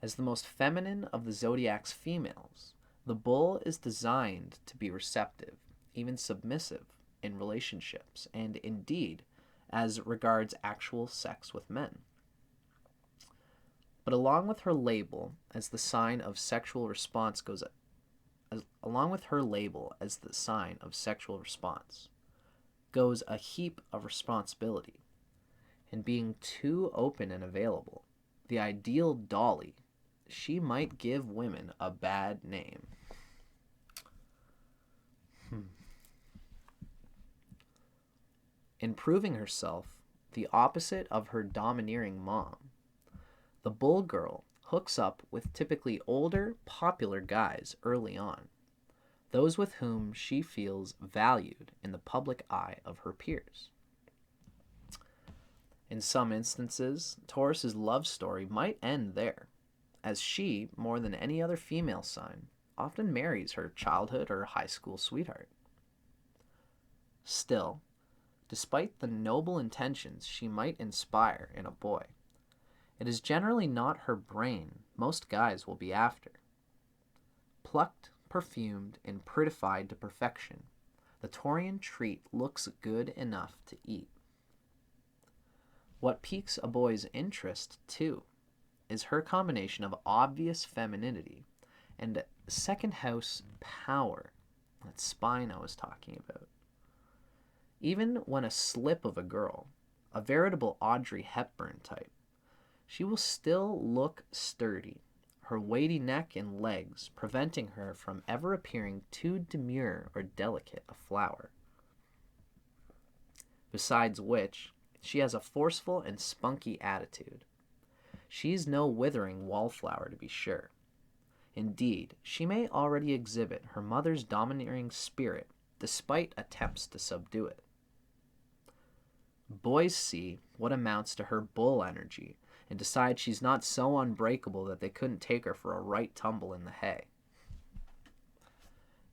As the most feminine of the zodiac's females, the bull is designed to be receptive, even submissive, in relationships, and indeed, as regards actual sex with men. But along with her label as the sign of sexual response goes a heap of responsibility. And being too open and available, the ideal dolly, she might give women a bad name. In proving herself the opposite of her domineering mom, the bull girl hooks up with typically older, popular guys early on, those with whom she feels valued in the public eye of her peers. In some instances, Taurus's love story might end there, as she, more than any other female sign, often marries her childhood or high school sweetheart. Still, despite the noble intentions she might inspire in a boy, it is generally not her brain most guys will be after. plucked, perfumed, and prettified to perfection, the Taurian treat looks good enough to eat. What piques a boy's interest, too, is her combination of obvious femininity and second house power, that spine I was talking about. Even when a slip of a girl, a veritable Audrey Hepburn type, she will still look sturdy, her weighty neck and legs preventing her from ever appearing too demure or delicate a flower. Besides which, she has a forceful and spunky attitude. She's no withering wallflower, to be sure. Indeed, she may already exhibit her mother's domineering spirit despite attempts to subdue it. Boys see what amounts to her bull energy and decide she's not so unbreakable that they couldn't take her for a right tumble in the hay.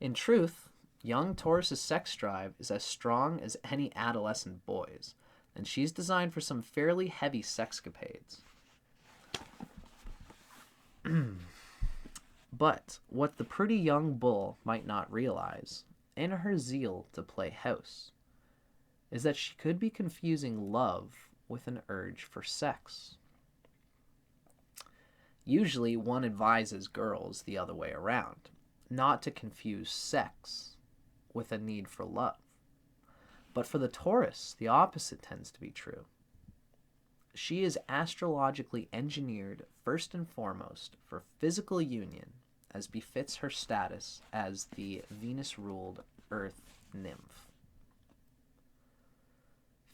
In truth, young Taurus's sex drive is as strong as any adolescent boy's, and she's designed for some fairly heavy sexcapades. But what the pretty young bull might not realize, in her zeal to play house, is that she could be confusing love with an urge for sex. Usually one advises girls the other way around, not to confuse sex with a need for love. But for the Taurus, the opposite tends to be true. She is astrologically engineered first and foremost for physical union, as befits her status as the Venus-ruled Earth nymph.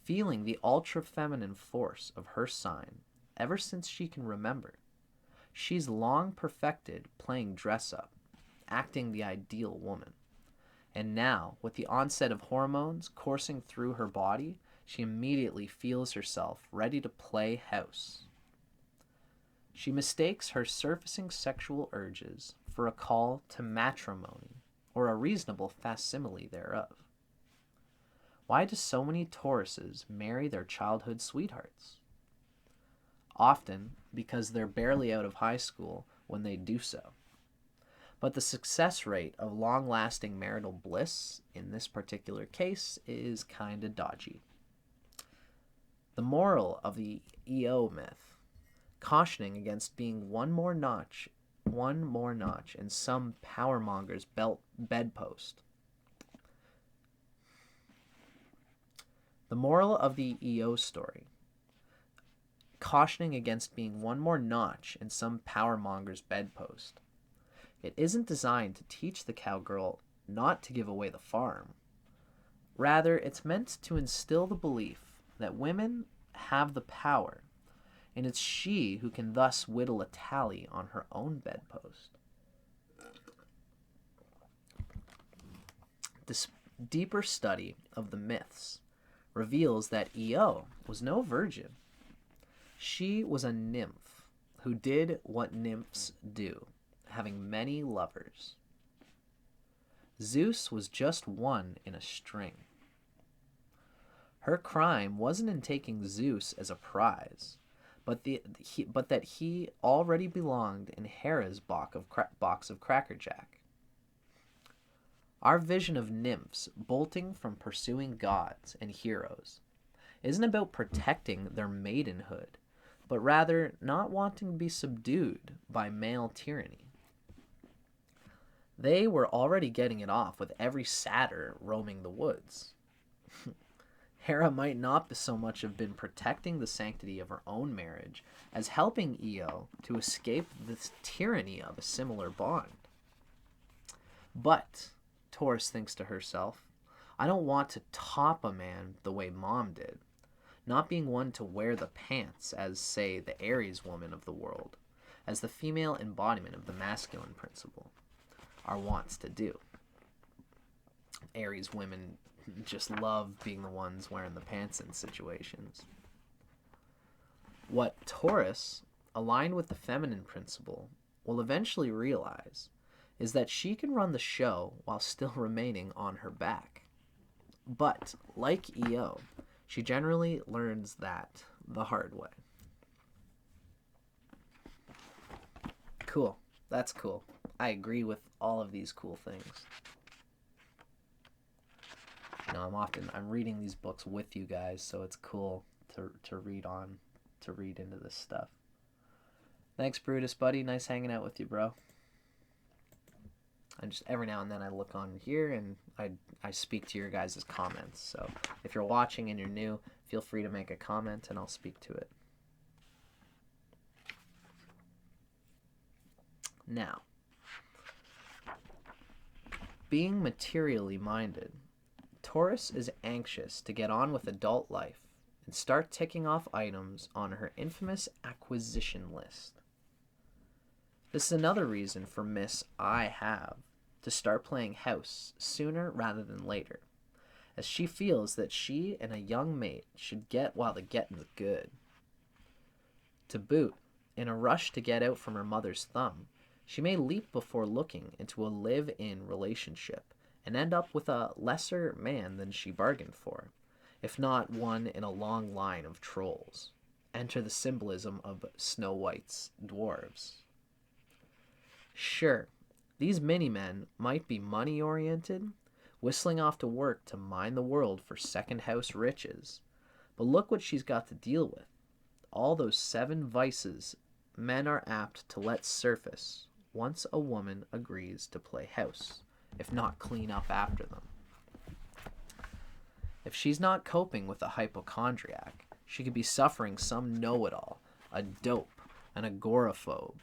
Feeling the ultra-feminine force of her sign ever since she can remember, she's long perfected playing dress-up, acting the ideal woman. And now, with the onset of hormones coursing through her body, she immediately feels herself ready to play house. She mistakes her surfacing sexual urges for a call to matrimony, or a reasonable facsimile thereof. Why do so many Tauruses marry their childhood sweethearts? Often because they're barely out of high school when they do so. But the success rate of long-lasting marital bliss in this particular case is kinda dodgy. The moral of the EO myth, cautioning against being one more notch in some powermonger's bedpost. The moral of the EO story, cautioning against being one more notch in some powermonger's bedpost. It isn't designed to teach the cowgirl not to give away the farm. Rather, it's meant to instill the belief that women have the power, and it's she who can thus whittle a tally on her own bedpost. This deeper study of the myths reveals that Io was no virgin. She was a nymph who did what nymphs do, having many lovers. Zeus was just one in a string. Her crime wasn't in taking Zeus as a prize, but that he already belonged in Hera's box of Cracker Jack. Our vision of nymphs bolting from pursuing gods and heroes isn't about protecting their maidenhood, but rather not wanting to be subdued by male tyranny. They were already getting it off with every satyr roaming the woods. Hera might not so much have been protecting the sanctity of her own marriage as helping Io to escape the tyranny of a similar bond. But, Taurus thinks to herself, I don't want to top a man the way Mom did, not being one to wear the pants as, say, the Aries woman of the world, as the female embodiment of the masculine principle are wants to do. Aries women just love being the ones wearing the pants in situations. What Taurus, aligned with the feminine principle, will eventually realize is that she can run the show while still remaining on her back. But, like Io, she generally learns that the hard way. Cool. That's cool. I agree with all of these cool things. You know, I'm reading these books with you guys, so it's cool to read into this stuff. Thanks, Brutus, buddy. Nice hanging out with you, bro. And just every now and then I look on here and I speak to your guys' comments. So if you're watching and you're new, feel free to make a comment and I'll speak to it. Now, being materially minded, Taurus is anxious to get on with adult life and start ticking off items on her infamous acquisition list. This is another reason for Miss I Have to start playing house sooner rather than later, as she feels that she and a young mate should get while the getting's good. To boot, in a rush to get out from her mother's thumb, she may leap before looking into a live-in relationship and end up with a lesser man than she bargained for, if not one in a long line of trolls. Enter the symbolism of Snow White's dwarves. Sure, these mini-men might be money-oriented, whistling off to work to mine the world for second-house riches, but look what she's got to deal with. All those 7 vices men are apt to let surface once a woman agrees to play house, if not clean up after them. If she's not coping with a hypochondriac, she could be suffering some know-it-all, a dope, an agoraphobe,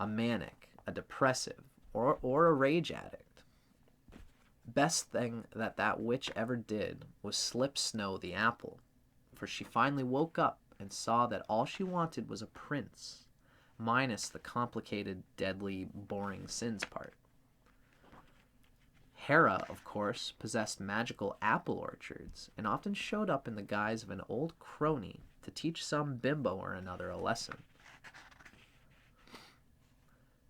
a manic, a depressive, or a rage addict. Best thing that witch ever did was slip Snow the apple, for she finally woke up and saw that all she wanted was a prince, minus the complicated, deadly, boring sins part. Hera, of course, possessed magical apple orchards and often showed up in the guise of an old crony to teach some bimbo or another a lesson.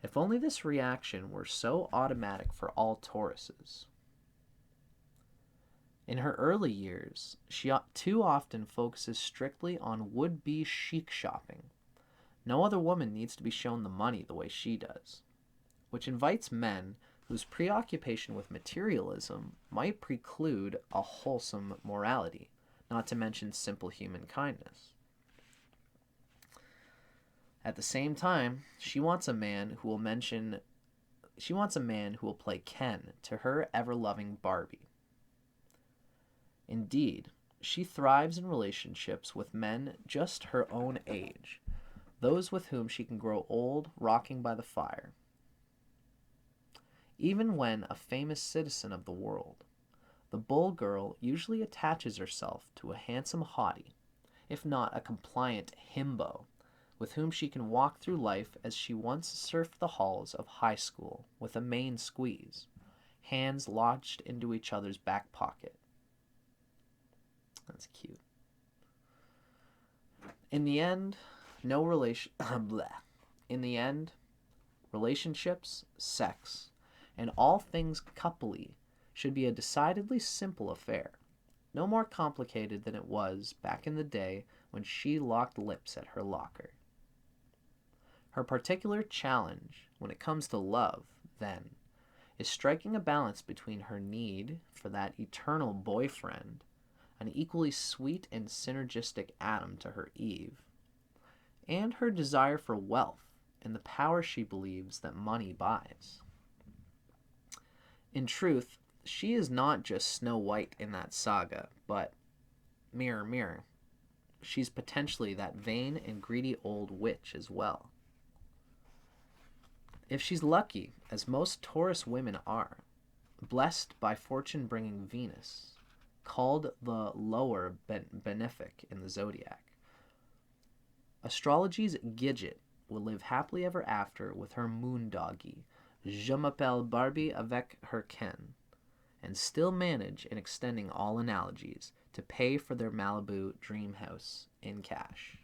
If only this reaction were so automatic for all Tauruses. In her early years, she too often focuses strictly on would-be chic shopping. No other woman needs to be shown the money the way she does, which invites men whose preoccupation with materialism might preclude a wholesome morality, not to mention simple human kindness. At the same time, she wants a man who will play Ken to her ever-loving Barbie. Indeed, she thrives in relationships with men just her own age, those with whom she can grow old rocking by the fire. Even when a famous citizen of the world, the bull girl usually attaches herself to a handsome hottie, if not a compliant himbo, with whom she can walk through life as she once surfed the halls of high school with a main squeeze, hands lodged into each other's back pocket. That's cute. In the end, relationships, sex, and all things coupley should be a decidedly simple affair, no more complicated than it was back in the day when she locked lips at her locker. Her particular challenge when it comes to love, then, is striking a balance between her need for that eternal boyfriend, an equally sweet and synergistic Adam to her Eve, and her desire for wealth and the power she believes that money buys. In truth, she is not just Snow White in that saga, but, mirror, mirror, she's potentially that vain and greedy old witch as well. If she's lucky, as most Taurus women are, blessed by fortune-bringing Venus, called the lower benefic in the zodiac, astrology's Gidget will live happily ever after with her moon doggy, Je m'appelle Barbie avec her Ken, and still manage, in extending all analogies, to pay for their Malibu dream house in cash.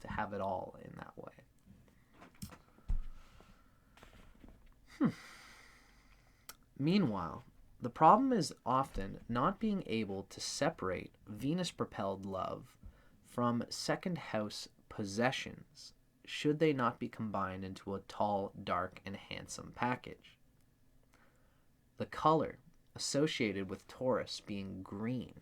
To have it all in that way. Meanwhile, the problem is often not being able to separate Venus-propelled love from second-house possessions should they not be combined into a tall, dark, and handsome package. The color associated with Taurus being green.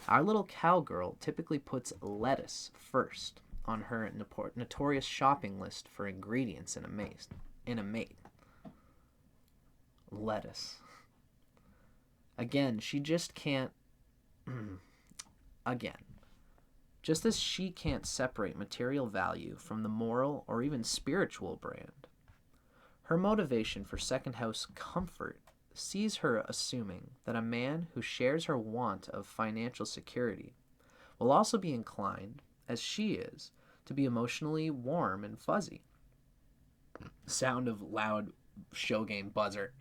Our little cowgirl typically puts lettuce first on her notorious shopping list for ingredients in a mate. Lettuce. Again, she just can't... Again, just as she can't separate material value from the moral or even spiritual brand, her motivation for second house comfort sees her assuming that a man who shares her want of financial security will also be inclined, as she is, to be emotionally warm and fuzzy. Sound of loud show game buzzer.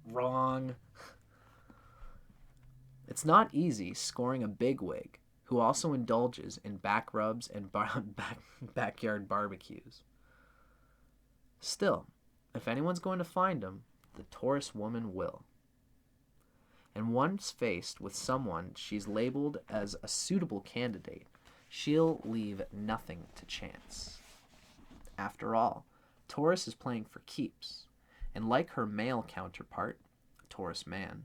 Wrong. It's not easy scoring a bigwig who also indulges in back rubs and backyard barbecues. Still, if anyone's going to find him, the Taurus woman will. And once faced with someone she's labeled as a suitable candidate, she'll leave nothing to chance. After all, Taurus is playing for keeps, and like her male counterpart, Taurus man,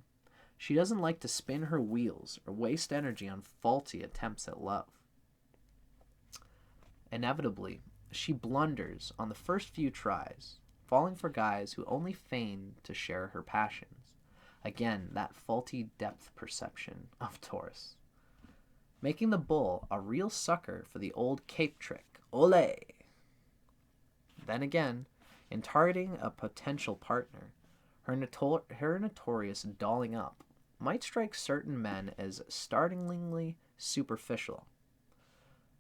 she doesn't like to spin her wheels or waste energy on faulty attempts at love. Inevitably, she blunders on the first few tries, falling for guys who only feign to share her passions. Again, that faulty depth perception of Taurus. Making the bull a real sucker for the old cape trick. Ole! Then again, in targeting a potential partner, her notorious dolling up might strike certain men as startlingly superficial,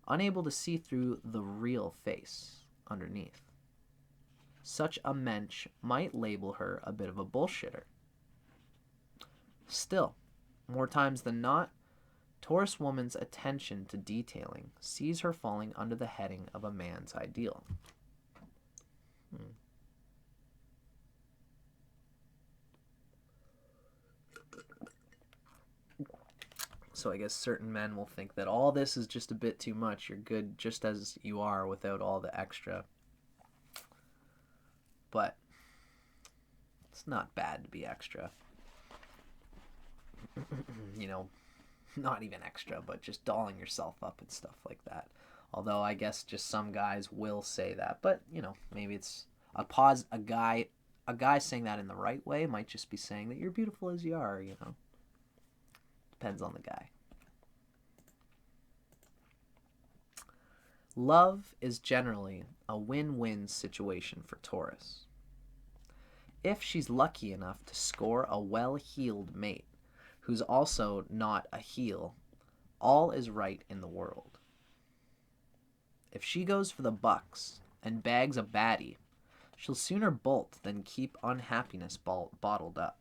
unable to see through the real face underneath. Such a mensch might label her a bit of a bullshitter. Still, more times than not, Taurus woman's attention to detailing sees her falling under the heading of a man's ideal. So I guess certain men will think that all this is just a bit too much. You're good just as you are without all the extra. But it's not bad to be extra. You know, not even extra, but just dolling yourself up and stuff like that. Although I guess just some guys will say that. But, you know, maybe it's a guy saying that in the right way might just be saying that you're beautiful as you are, you know. Depends on the guy. Love is generally a win-win situation for Taurus. If she's lucky enough to score a well-heeled mate who's also not a heel, all is right in the world. If she goes for the bucks and bags a baddie, she'll sooner bolt than keep unhappiness bottled up.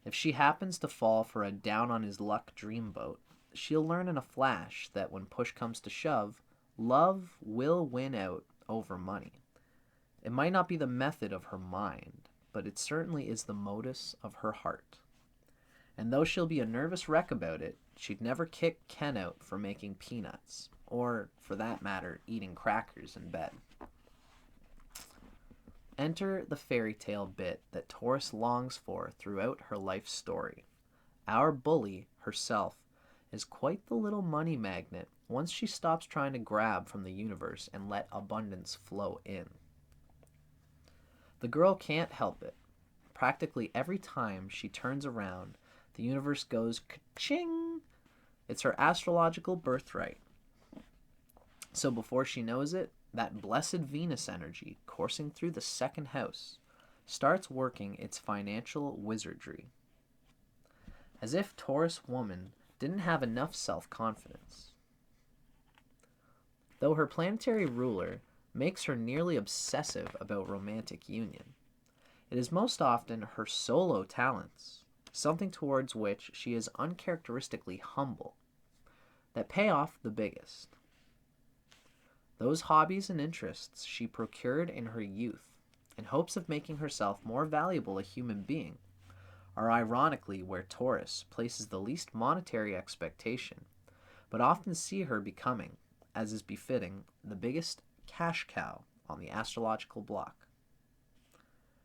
If she happens to fall for a down-on-his-luck dreamboat, she'll learn in a flash that when push comes to shove, love will win out over money. It might not be the method of her mind, but it certainly is the modus of her heart. And though she'll be a nervous wreck about it, she'd never kick Ken out for making peanuts, or, for that matter, eating crackers in bed. Enter the fairy tale bit that Taurus longs for throughout her life story. Our bully, herself, is quite the little money magnet once she stops trying to grab from the universe and let abundance flow in. The girl can't help it. Practically every time she turns around, the universe goes ka-ching. It's her astrological birthright. So before she knows it, that blessed Venus energy coursing through the second house starts working its financial wizardry. As if Taurus woman didn't have enough self-confidence. Though her planetary ruler makes her nearly obsessive about romantic union, it is most often her solo talents, something towards which she is uncharacteristically humble, that pay off the biggest. Those hobbies and interests she procured in her youth in hopes of making herself more valuable a human being are ironically where Taurus places the least monetary expectation, but often see her becoming, as is befitting, the biggest cash cow on the astrological block.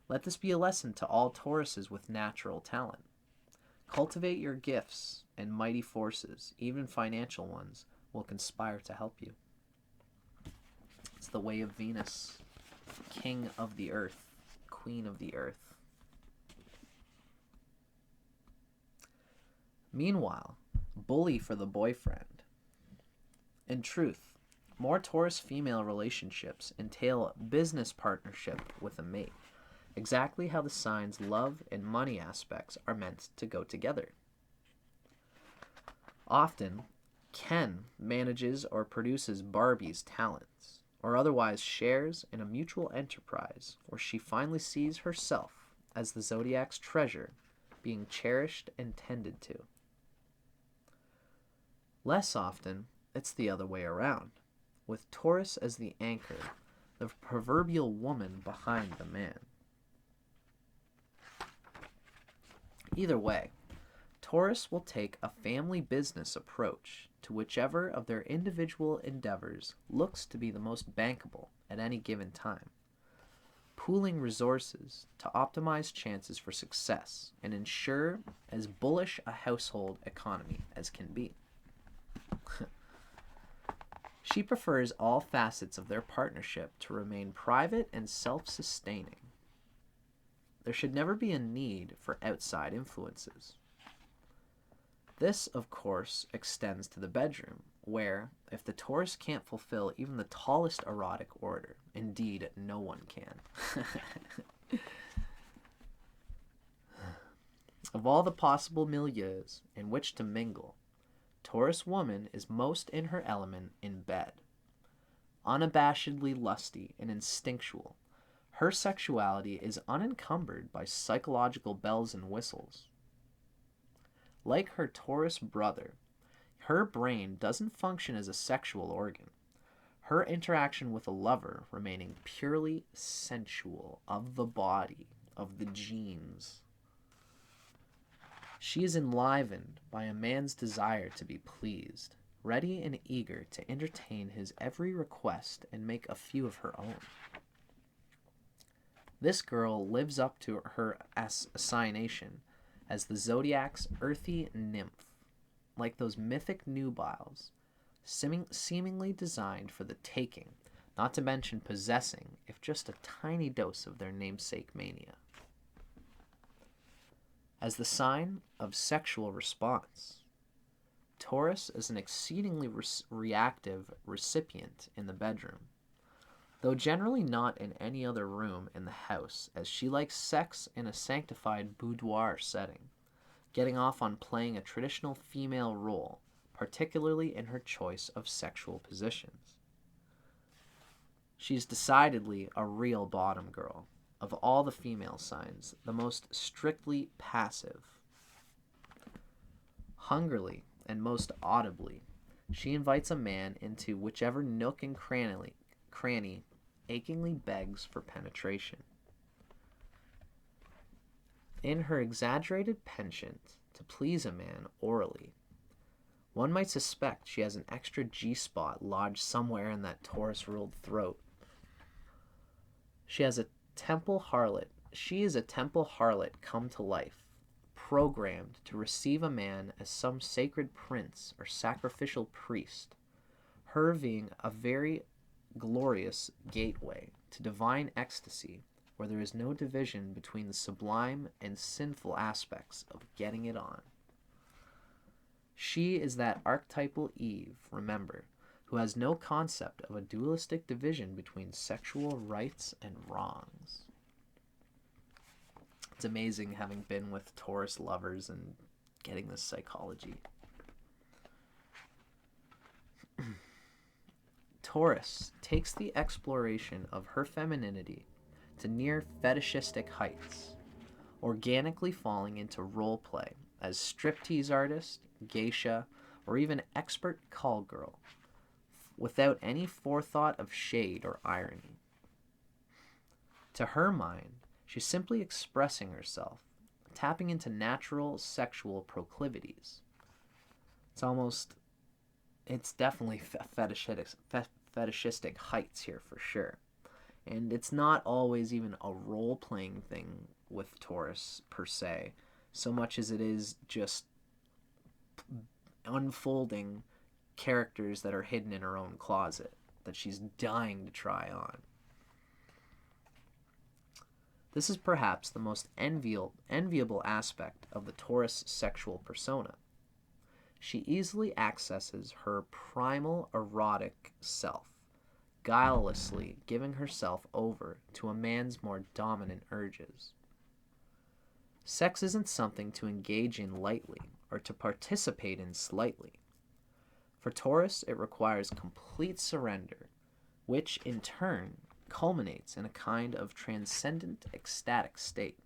Let this be a lesson to all Tauruses with natural talent. Cultivate your gifts, and mighty forces, even financial ones, will conspire to help you. It's the way of Venus, king of the earth, queen of the earth. Meanwhile, bully for the boyfriend. In truth, more Taurus female relationships entail business partnership with a mate, exactly how the sign's love and money aspects are meant to go together. Often, Ken manages or produces Barbie's talents, or otherwise shares in a mutual enterprise where she finally sees herself as the zodiac's treasure, being cherished and tended to. Less often, it's the other way around, with Taurus as the anchor, the proverbial woman behind the man. Either way, Taurus will take a family business approach to whichever of their individual endeavors looks to be the most bankable at any given time, pooling resources to optimize chances for success and ensure as bullish a household economy as can be. She prefers all facets of their partnership to remain private and self-sustaining. There should never be a need for outside influences. This, of course, extends to the bedroom, where, if the Taurus can't fulfill even the tallest erotic order, indeed, no one can. Of all the possible milieus in which to mingle, Taurus woman is most in her element in bed. Unabashedly lusty and instinctual, her sexuality is unencumbered by psychological bells and whistles. Like her Taurus brother, her brain doesn't function as a sexual organ, her interaction with a lover remaining purely sensual, of the body, of the genes. She is enlivened by a man's desire to be pleased, ready and eager to entertain his every request and make a few of her own. This girl lives up to her assignation as the zodiac's earthy nymph, like those mythic nubiles, seemingly designed for the taking, not to mention possessing, if just a tiny dose of their namesake mania. As the sign of sexual response, Taurus is an exceedingly reactive recipient in the bedroom, though generally not in any other room in the house, as she likes sex in a sanctified boudoir setting, getting off on playing a traditional female role, particularly in her choice of sexual positions. She's decidedly a real bottom girl. Of all the female signs, the most strictly passive. Hungrily and most audibly, she invites a man into whichever nook and cranny achingly begs for penetration. In her exaggerated penchant to please a man orally, one might suspect she has an extra G-spot lodged somewhere in that Taurus-ruled throat. She is a temple harlot come to life, programmed to receive a man as some sacred prince or sacrificial priest, her being a very glorious gateway to divine ecstasy where there is no division between the sublime and sinful aspects of getting it on. She is that archetypal Eve, remember, who has no concept of a dualistic division between sexual rights and wrongs. It's amazing having been with Taurus lovers and getting this psychology. Taurus takes the exploration of her femininity to near fetishistic heights, organically falling into role play as striptease artist, geisha, or even expert call girl, without any forethought of shade or irony. To her mind, she's simply expressing herself, tapping into natural sexual proclivities. It's almost it's definitely fetishistic heights here for sure. And it's not always even a role-playing thing with Taurus per se, so much as it is just unfolding characters that are hidden in her own closet that she's dying to try on. This is perhaps the most enviable aspect of the Taurus sexual persona. She easily accesses her primal erotic self, guilelessly giving herself over to a man's more dominant urges. Sex isn't something to engage in lightly or to participate in slightly. For Taurus, it requires complete surrender, which in turn culminates in a kind of transcendent ecstatic state.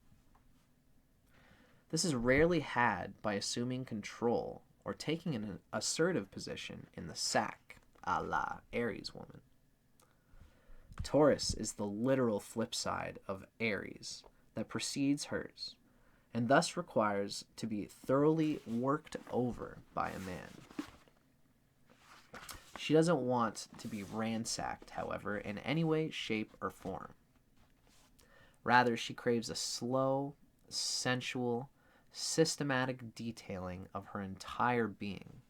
This is rarely had by assuming control or taking an assertive position in the sack, a la Aries woman. Taurus is the literal flip side of Aries that precedes hers, and thus requires to be thoroughly worked over by a man. She doesn't want to be ransacked, however, in any way, shape, or form. Rather, she craves a slow, sensual, systematic detailing of her entire being,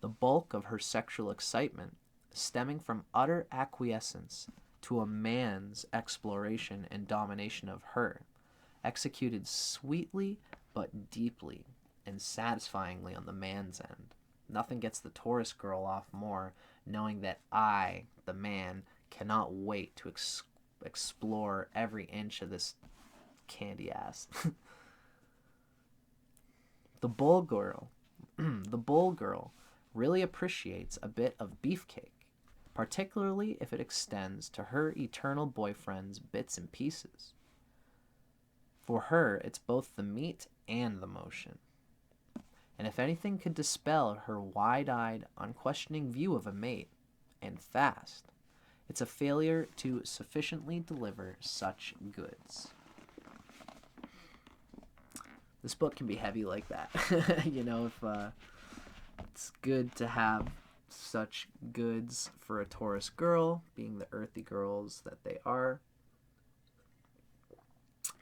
the bulk of her sexual excitement stemming from utter acquiescence to a man's exploration and domination of her, executed sweetly but deeply and satisfyingly on the man's end. Nothing gets the Taurus girl off more, knowing that I, the man, cannot wait to explore every inch of this candy ass. The bull girl really appreciates a bit of beefcake, particularly if it extends to her eternal boyfriend's bits and pieces. For her, it's both the meat and the motion. And if anything could dispel her wide-eyed, unquestioning view of a mate, and fast, it's a failure to sufficiently deliver such goods. This book can be heavy like that. If it's good to have such goods for a Taurus girl, being the earthy girls that they are.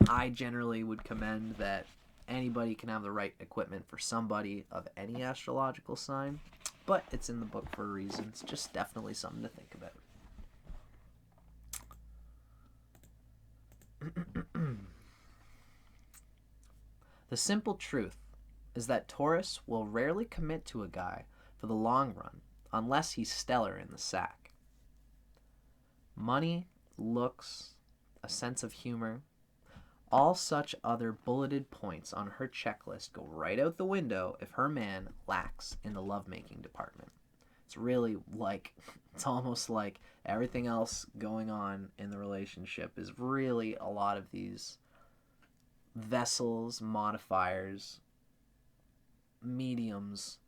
I generally would commend that anybody can have the right equipment for somebody of any astrological sign, but it's in the book for a reason. It's just definitely something to think about. The simple truth is that Taurus will rarely commit to a guy for the long run unless he's stellar in the sack. Money, looks, a sense of humor, all such other bulleted points on her checklist go right out the window if her man lacks in the lovemaking department. It's almost like everything else going on in the relationship is really a lot of these vessels, modifiers, mediums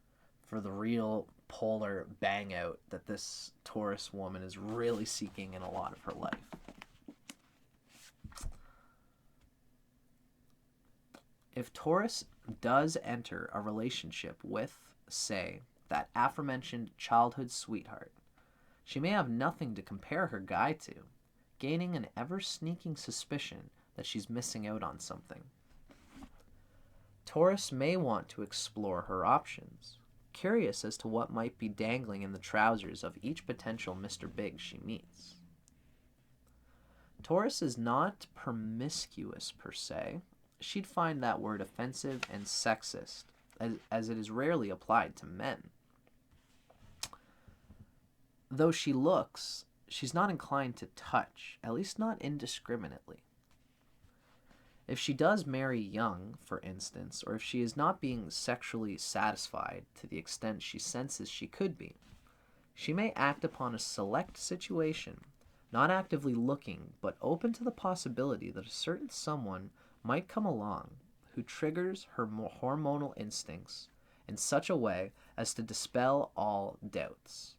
for the real polar bang out that this Taurus woman is really seeking in a lot of her life. If Taurus does enter a relationship with, say, that aforementioned childhood sweetheart, she may have nothing to compare her guy to, gaining an ever-sneaking suspicion that she's missing out on something. Taurus may want to explore her options, curious as to what might be dangling in the trousers of each potential Mr. Big she meets. Taurus is not promiscuous per se. She'd find that word offensive and sexist, as it is rarely applied to men. Though she looks, she's not inclined to touch, at least not indiscriminately. If she does marry young, for instance, or if she is not being sexually satisfied to the extent she senses she could be, she may act upon a select situation, not actively looking, but open to the possibility that a certain someone might come along who triggers her hormonal instincts in such a way as to dispel all doubts.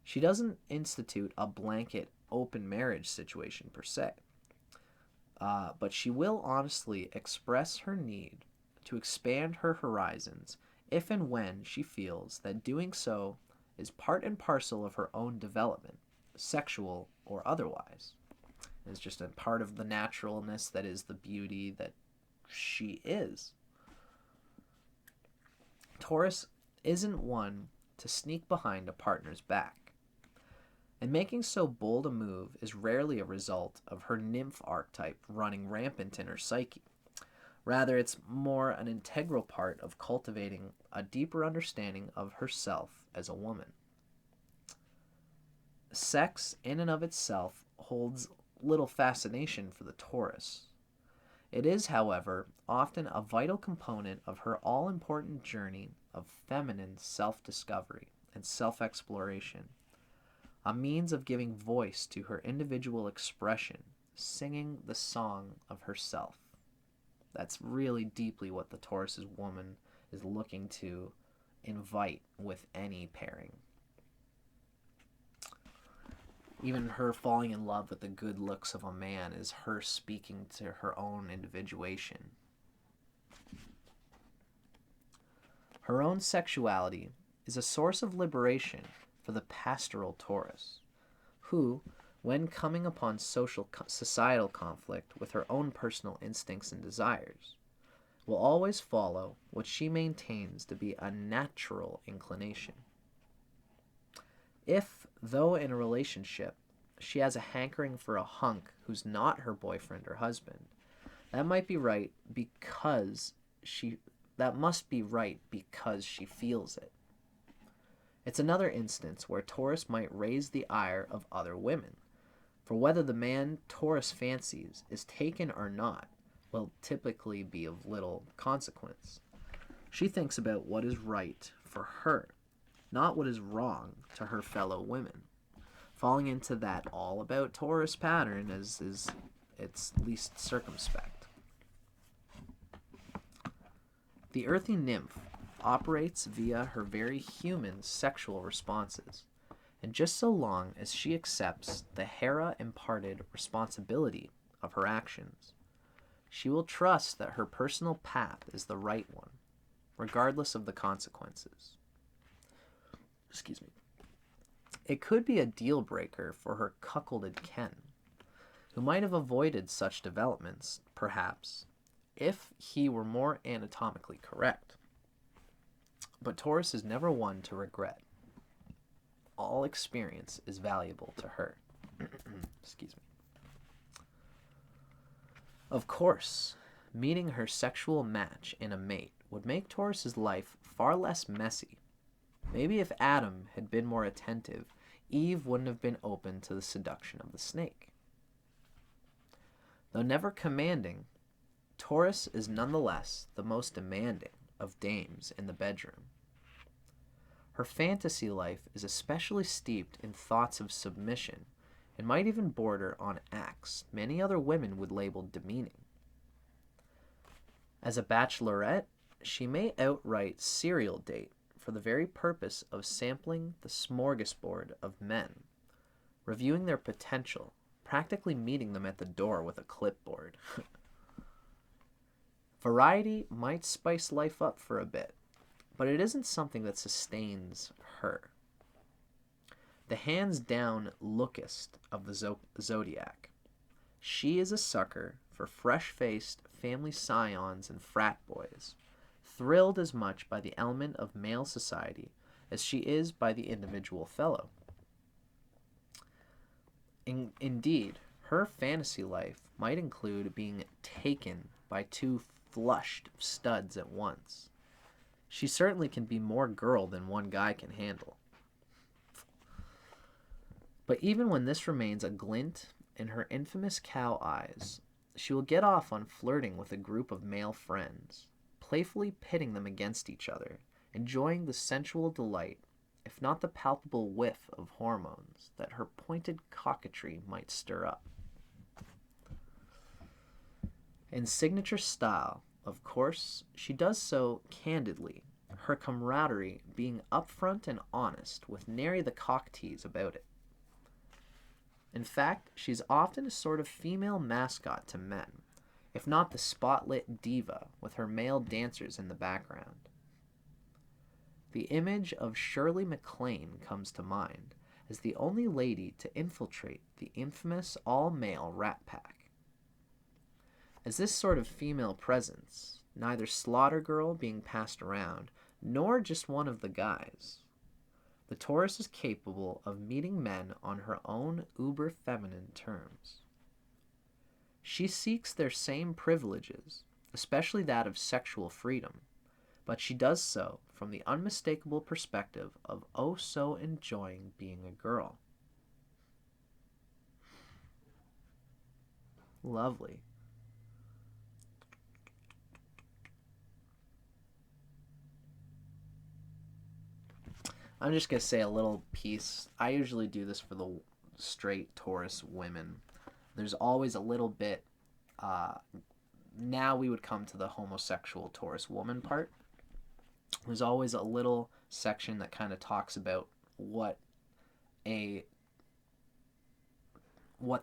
She doesn't institute a blanket open marriage situation per se, but she will honestly express her need to expand her horizons if and when she feels that doing so is part and parcel of her own development, sexual or otherwise. It's just a part of the naturalness that is the beauty that she is. Taurus isn't one to sneak behind a partner's back, and making so bold a move is rarely a result of her nymph archetype running rampant in her psyche. Rather, it's more an integral part of cultivating a deeper understanding of herself as a woman. Sex, in and of itself, holds little fascination for the Taurus. It is, however, often a vital component of her all-important journey of feminine self-discovery and self-exploration, a means of giving voice to her individual expression, singing the song of herself. That's really deeply what the Taurus woman is looking to invite with any pairing. Even her falling in love with the good looks of a man is her speaking to her own individuation. Her own sexuality is a source of liberation for the pastoral Taurus, who, when coming upon societal conflict with her own personal instincts and desires, will always follow what she maintains to be a natural inclination. If, though in a relationship, she has a hankering for a hunk who's not her boyfriend or husband, that must be right because she feels it. It's another instance where Taurus might raise the ire of other women, for whether the man Taurus fancies is taken or not will typically be of little consequence. She thinks about what is right for her, not what is wrong to her fellow women. Falling into that all about Taurus pattern is its least circumspect. The earthy nymph operates via her very human sexual responses, and just so long as she accepts the Hera-imparted responsibility of her actions, she will trust that her personal path is the right one, regardless of the consequences. Excuse me. It could be a deal breaker for her cuckolded Ken, who might have avoided such developments, perhaps, if he were more anatomically correct. But Taurus is never one to regret. All experience is valuable to her. Excuse me. Of course, meeting her sexual match in a mate would make Taurus's life far less messy. Maybe if Adam had been more attentive, Eve wouldn't have been open to the seduction of the snake. Though never commanding, Taurus is nonetheless the most demanding of dames in the bedroom. Her fantasy life is especially steeped in thoughts of submission and might even border on acts many other women would label demeaning. As a bachelorette, she may outright serial date for the very purpose of sampling the smorgasbord of men, reviewing their potential, practically meeting them at the door with a clipboard. Variety might spice life up for a bit, but it isn't something that sustains her. The hands-down lookist of the zodiac, she is a sucker for fresh-faced family scions and frat boys, thrilled as much by the element of male society as she is by the individual fellow. Indeed, her fantasy life might include being taken by two flushed studs at once. She certainly can be more girl than one guy can handle. But even when this remains a glint in her infamous cow eyes, she will get off on flirting with a group of male friends, playfully pitting them against each other, enjoying the sensual delight, if not the palpable whiff of hormones that her pointed coquetry might stir up. In signature style, of course, she does so candidly, her camaraderie being upfront and honest with nary the cock tease about it. In fact, she's often a sort of female mascot to men, if not the spotlit diva with her male dancers in the background. The image of Shirley MacLaine comes to mind as the only lady to infiltrate the infamous all-male Rat Pack. As this sort of female presence, neither Slaughter Girl being passed around, nor just one of the guys, the Taurus is capable of meeting men on her own uber-feminine terms. She seeks their same privileges, especially that of sexual freedom, but she does so from the unmistakable perspective of oh so enjoying being a girl. Lovely. I'm just going to say a little piece. I usually do this for the straight Taurus women. There's always a little bit, now we would come to the homosexual Taurus woman part. There's always a little section that kind of talks about what the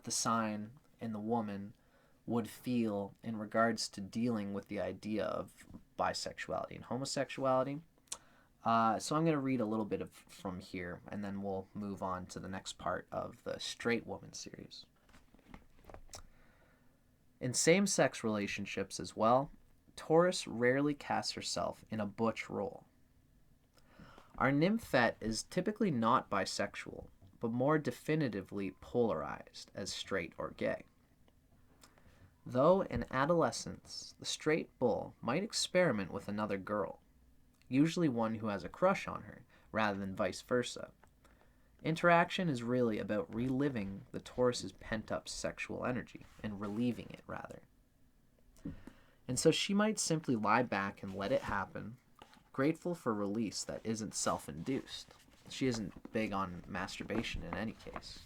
sign and the woman would feel in regards to dealing with the idea of bisexuality and homosexuality. So I'm going to read a little bit from here, and then we'll move on to the next part of the Straight Woman series. In same-sex relationships as well, Taurus rarely casts herself in a butch role. Our nymphette is typically not bisexual, but more definitively polarized as straight or gay. Though in adolescence, the straight bull might experiment with another girl, usually one who has a crush on her, rather than vice versa. Interaction is really about reliving the Taurus's pent-up sexual energy, and relieving it, rather. And so she might simply lie back and let it happen, grateful for release that isn't self-induced. She isn't big on masturbation in any case.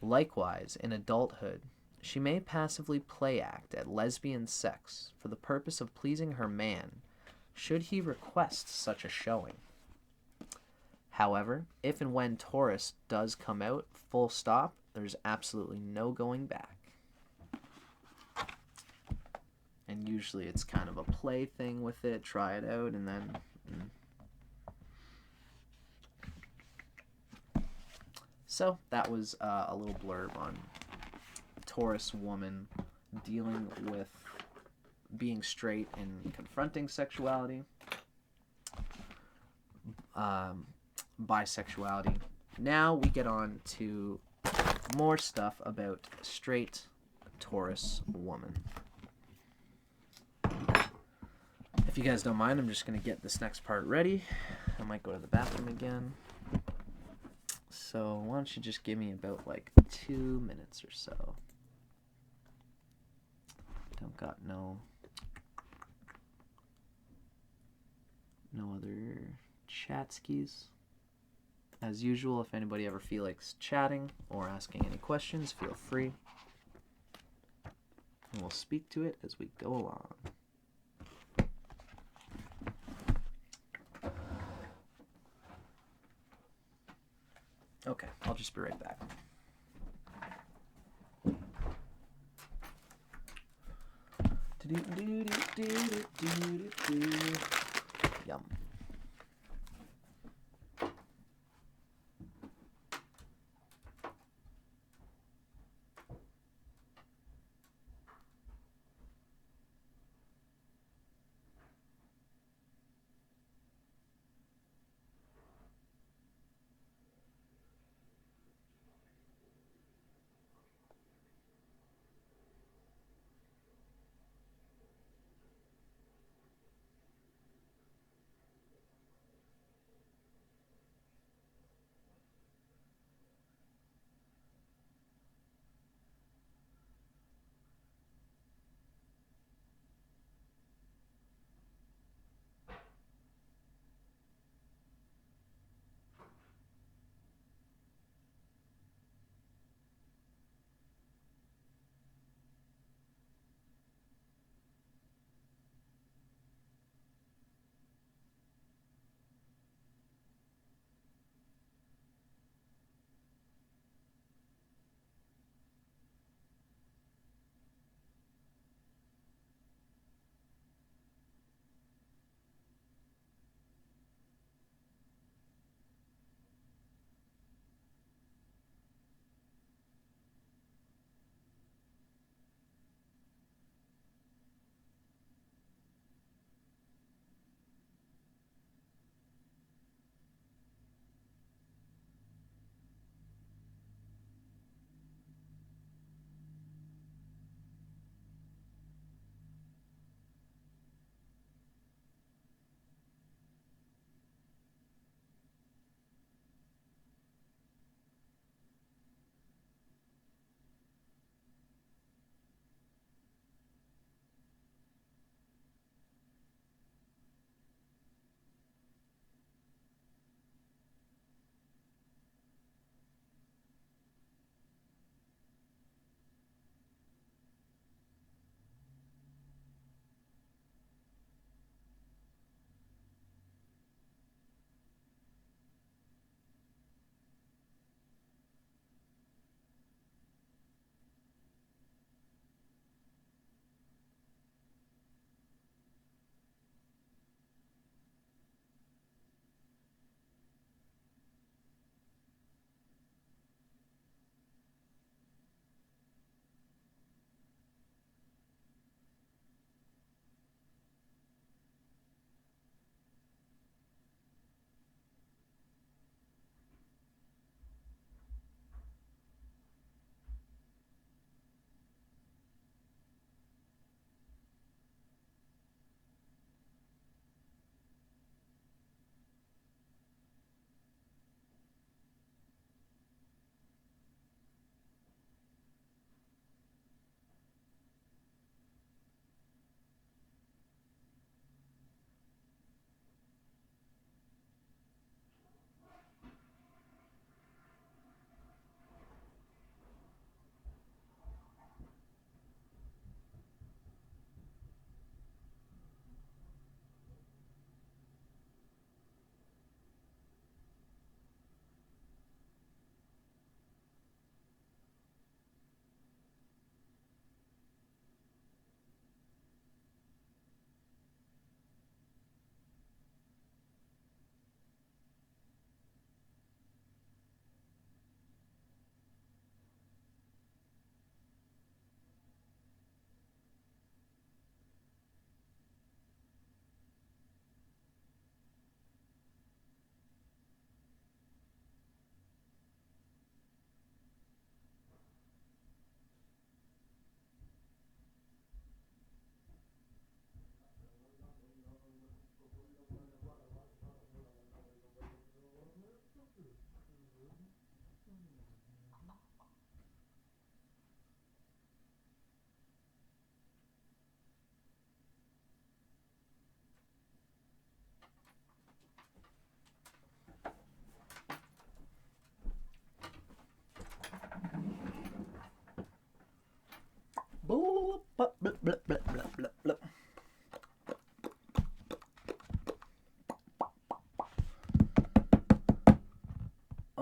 Likewise, in adulthood, she may passively play act at lesbian sex for the purpose of pleasing her man, should he request such a showing. However, if and when Taurus does come out, full stop, there's absolutely no going back. And usually it's kind of a play thing with it, try it out, and then... So that was a little blurb on Taurus woman dealing with being straight and confronting sexuality, bisexuality. Now we get on to more stuff about straight Taurus woman. If you guys don't mind, I'm just going to get this next part ready. I might go to the bathroom again. So why don't you just give me about like 2 minutes or so. Don't got no other chatskis. As usual, if anybody ever feels like chatting or asking any questions, feel free. And we'll speak to it as we go along. Okay, I'll just be right back. Yum.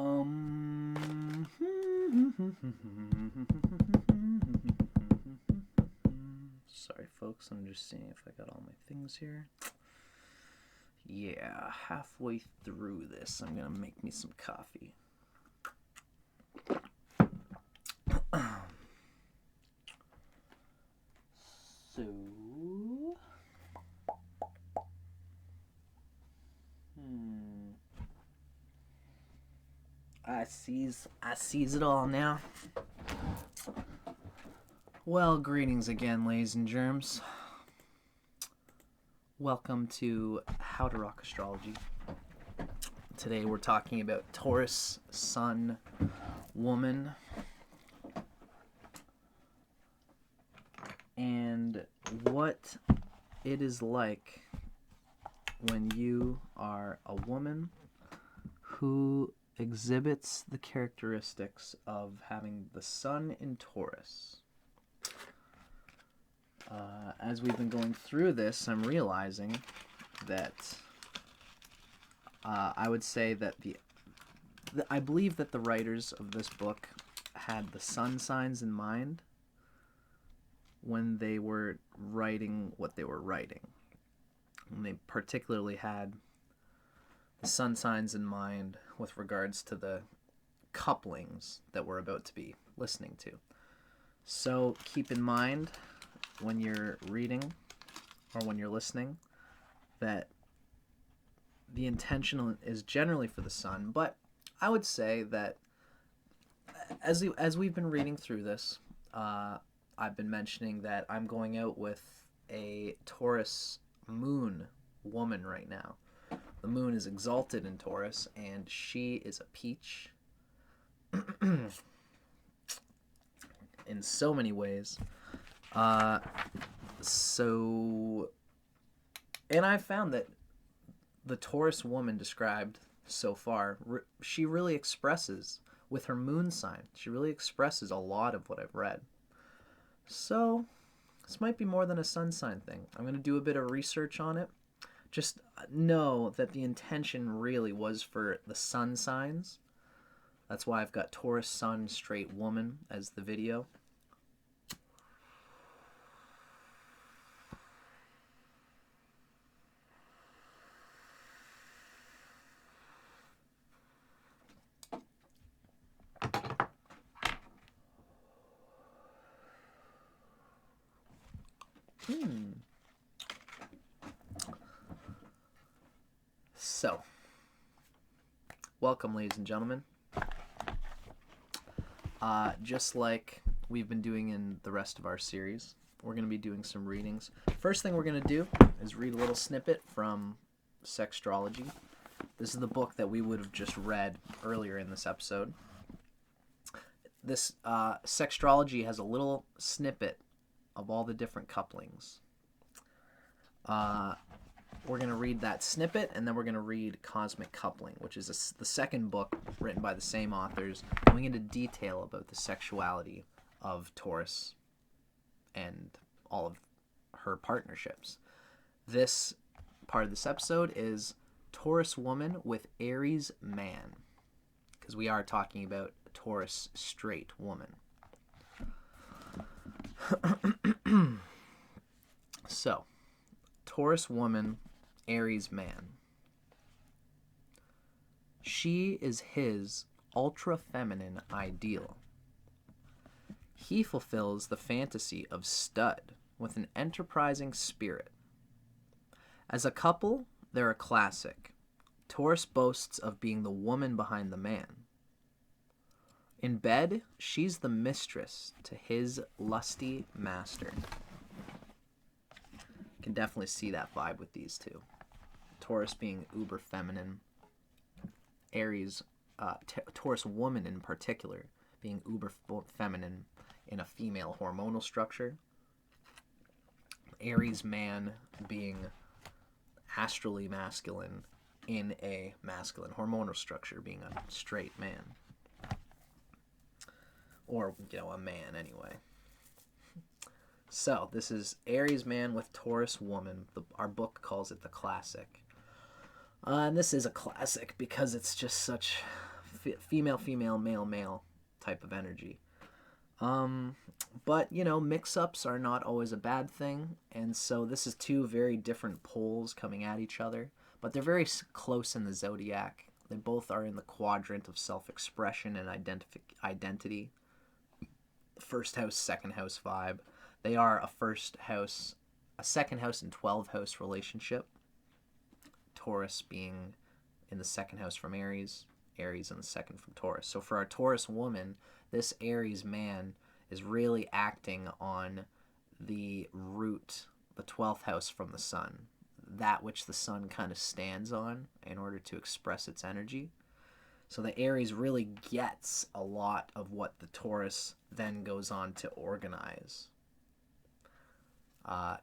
Um. Sorry, folks. I'm just seeing if I got all my things here. Yeah, halfway through this, I'm gonna make me some coffee. So, I sees it all now. Well, greetings again, ladies and germs. Welcome to How to Rock Astrology. Today we're talking about Taurus Sun Woman and what it is like when you are a woman who exhibits the characteristics of having the sun in Taurus. As we've been going through this, I'm realizing that I would say that I believe that the writers of this book had the sun signs in mind when they were writing what they were writing. And they particularly had the sun signs in mind with regards to the couplings that we're about to be listening to. So keep in mind when you're reading or when you're listening that the intention is generally for the sun, but I would say that as we've been reading through this, I've been mentioning that I'm going out with a Taurus moon woman right now. The moon is exalted in Taurus, and she is a peach in so many ways. And I found that the Taurus woman described so far, she really expresses, with her moon sign, she really expresses a lot of what I've read. So, this might be more than a sun sign thing. I'm going to do a bit of research on it. Just know that the intention really was for the sun signs. That's why I've got Taurus Sun Straight Woman as the video. So, welcome, ladies and gentlemen. Just like we've been doing in the rest of our series, we're going to be doing some readings. First thing we're going to do is read a little snippet from Sextrology. This is the book that we would have just read earlier in this episode. This Sextrology has a little snippet of all the different couplings. We're going to read that snippet, and then we're going to read Cosmic Coupling, which is the second book written by the same authors, going into detail about the sexuality of Taurus and all of her partnerships. This part of this episode is Taurus Woman with Aries Man, because we are talking about a Taurus straight woman. So, Taurus Woman, Aries Man. She is his ultra-feminine ideal. He fulfills the fantasy of stud with an enterprising spirit. As a couple, they're a classic. Taurus boasts of being the woman behind the man. In bed, she's the mistress to his lusty master. You can definitely see that vibe with these two. Taurus being uber feminine. Aries, Taurus woman in particular, being uber feminine in a female hormonal structure. Aries man being astrally masculine in a masculine hormonal structure, being a straight man. Or, a man anyway. So, this is Aries man with Taurus woman. Our book calls it the classic. And this is a classic because it's just such female, female, male, male type of energy. But, you know, mix-ups are not always a bad thing, and so this is two very different poles coming at each other, but they're very close in the zodiac. They both are in the quadrant of self-expression and identity. First house, second house vibe. They are a second house and 12 house relationship. Taurus being in the second house from Aries, Aries in the second from Taurus. So for our Taurus woman, this Aries man is really acting on the root, the 12th house from the sun, that which the sun kind of stands on in order to express its energy. So the Aries really gets a lot of what the Taurus then goes on to organize.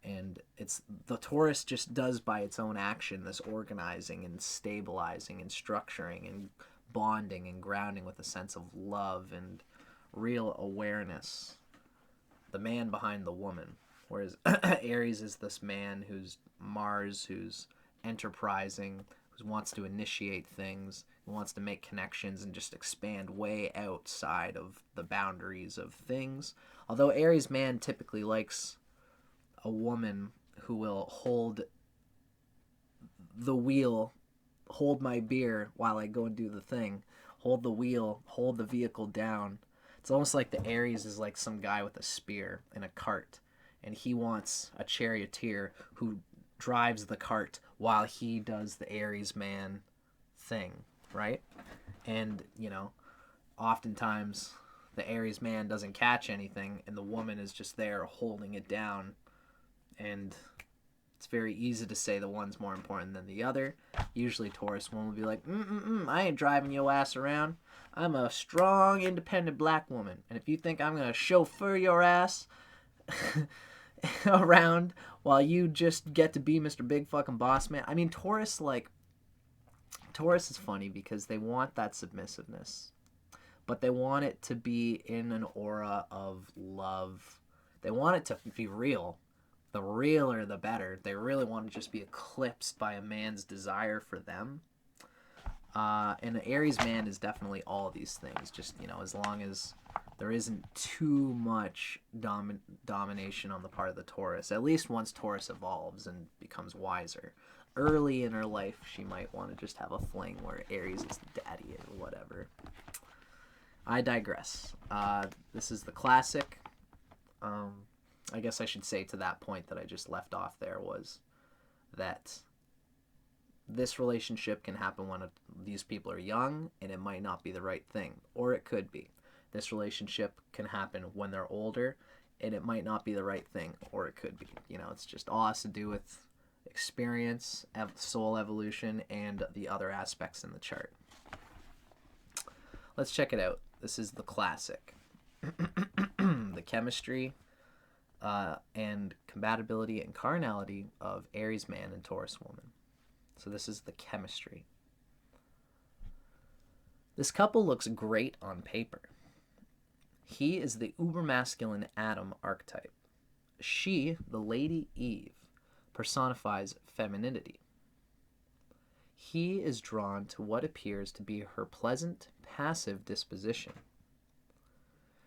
And it's the Taurus just does by its own action this organizing and stabilizing and structuring and bonding and grounding with a sense of love and real awareness. The man behind the woman. Whereas Aries is this man who's Mars, who's enterprising, who wants to initiate things, who wants to make connections and just expand way outside of the boundaries of things. Although Aries man typically likes a woman who will hold the wheel, hold my beer while I go and do the thing, hold the wheel, hold the vehicle down. It's almost like the Aries is like some guy with a spear and a cart, and he wants a charioteer who drives the cart while he does the Aries man thing, right? And, you know, oftentimes the Aries man doesn't catch anything, and the woman is just there holding it down. And it's very easy to say the one's more important than the other. Usually Taurus woman will be like, I ain't driving your ass around. I'm a strong, independent black woman. And if you think I'm going to chauffeur your ass around while you just get to be Mr. Big fucking Boss Man. I mean, Taurus is funny because they want that submissiveness. But they want it to be in an aura of love. They want it to be real. The realer, the better. They really want to just be eclipsed by a man's desire for them. And an Aries man is definitely all these things. Just, you know, as long as there isn't too much domination on the part of the Taurus. At least once Taurus evolves and becomes wiser. Early in her life, she might want to just have a fling where Aries is the daddy or whatever. I digress. This is the classic. I guess I should say to that point that I just left off there was that this relationship can happen when these people are young and it might not be the right thing, or it could be. This relationship can happen when they're older and it might not be the right thing, or it could be. You know, it's just all has to do with experience, soul evolution, and the other aspects in the chart. Let's check it out. This is the classic. The chemistry and compatibility and carnality of Aries man and Taurus woman. So this is the chemistry. This couple looks great on paper. He is the uber masculine Adam archetype. She, the Lady Eve, personifies femininity. He is drawn to what appears to be her pleasant, passive disposition.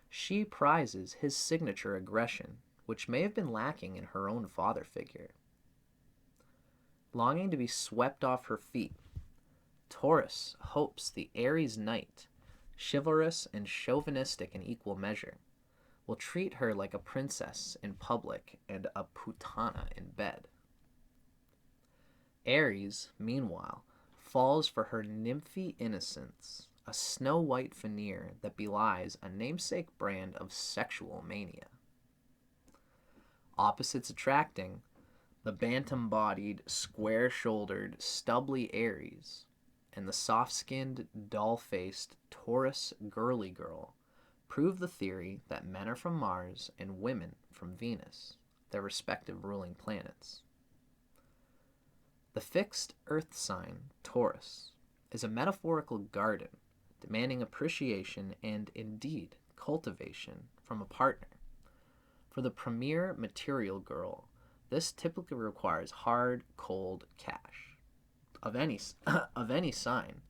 She prizes his signature aggression, which may have been lacking in her own father figure. Longing to be swept off her feet, Taurus hopes the Aries knight, chivalrous and chauvinistic in equal measure, will treat her like a princess in public and a putana in bed. Aries, meanwhile, falls for her nymphy innocence, a snow-white veneer that belies a namesake brand of sexual mania. Opposites attracting, the bantam-bodied, square-shouldered, stubbly Aries and the soft-skinned, doll-faced Taurus girly girl prove the theory that men are from Mars and women from Venus, their respective ruling planets. The fixed earth sign, Taurus, is a metaphorical garden demanding appreciation and, indeed, cultivation from a partner. For the premier material girl, this typically requires hard, cold cash. Of any sign,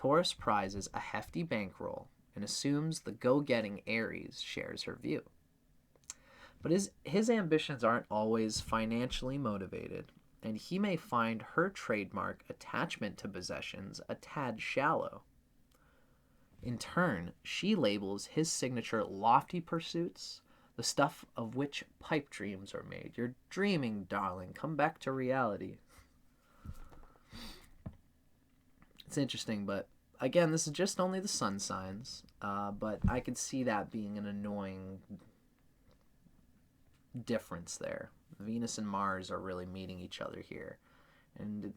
Taurus prizes a hefty bankroll and assumes the go-getting Aries shares her view. But his ambitions aren't always financially motivated, and he may find her trademark attachment to possessions a tad shallow. In turn, she labels his signature lofty pursuits, the stuff of which pipe dreams are made. You're dreaming, darling. Come back to reality. It's interesting, but again, this is just only the sun signs, but I could see that being an annoying difference there. Venus and Mars are really meeting each other here, and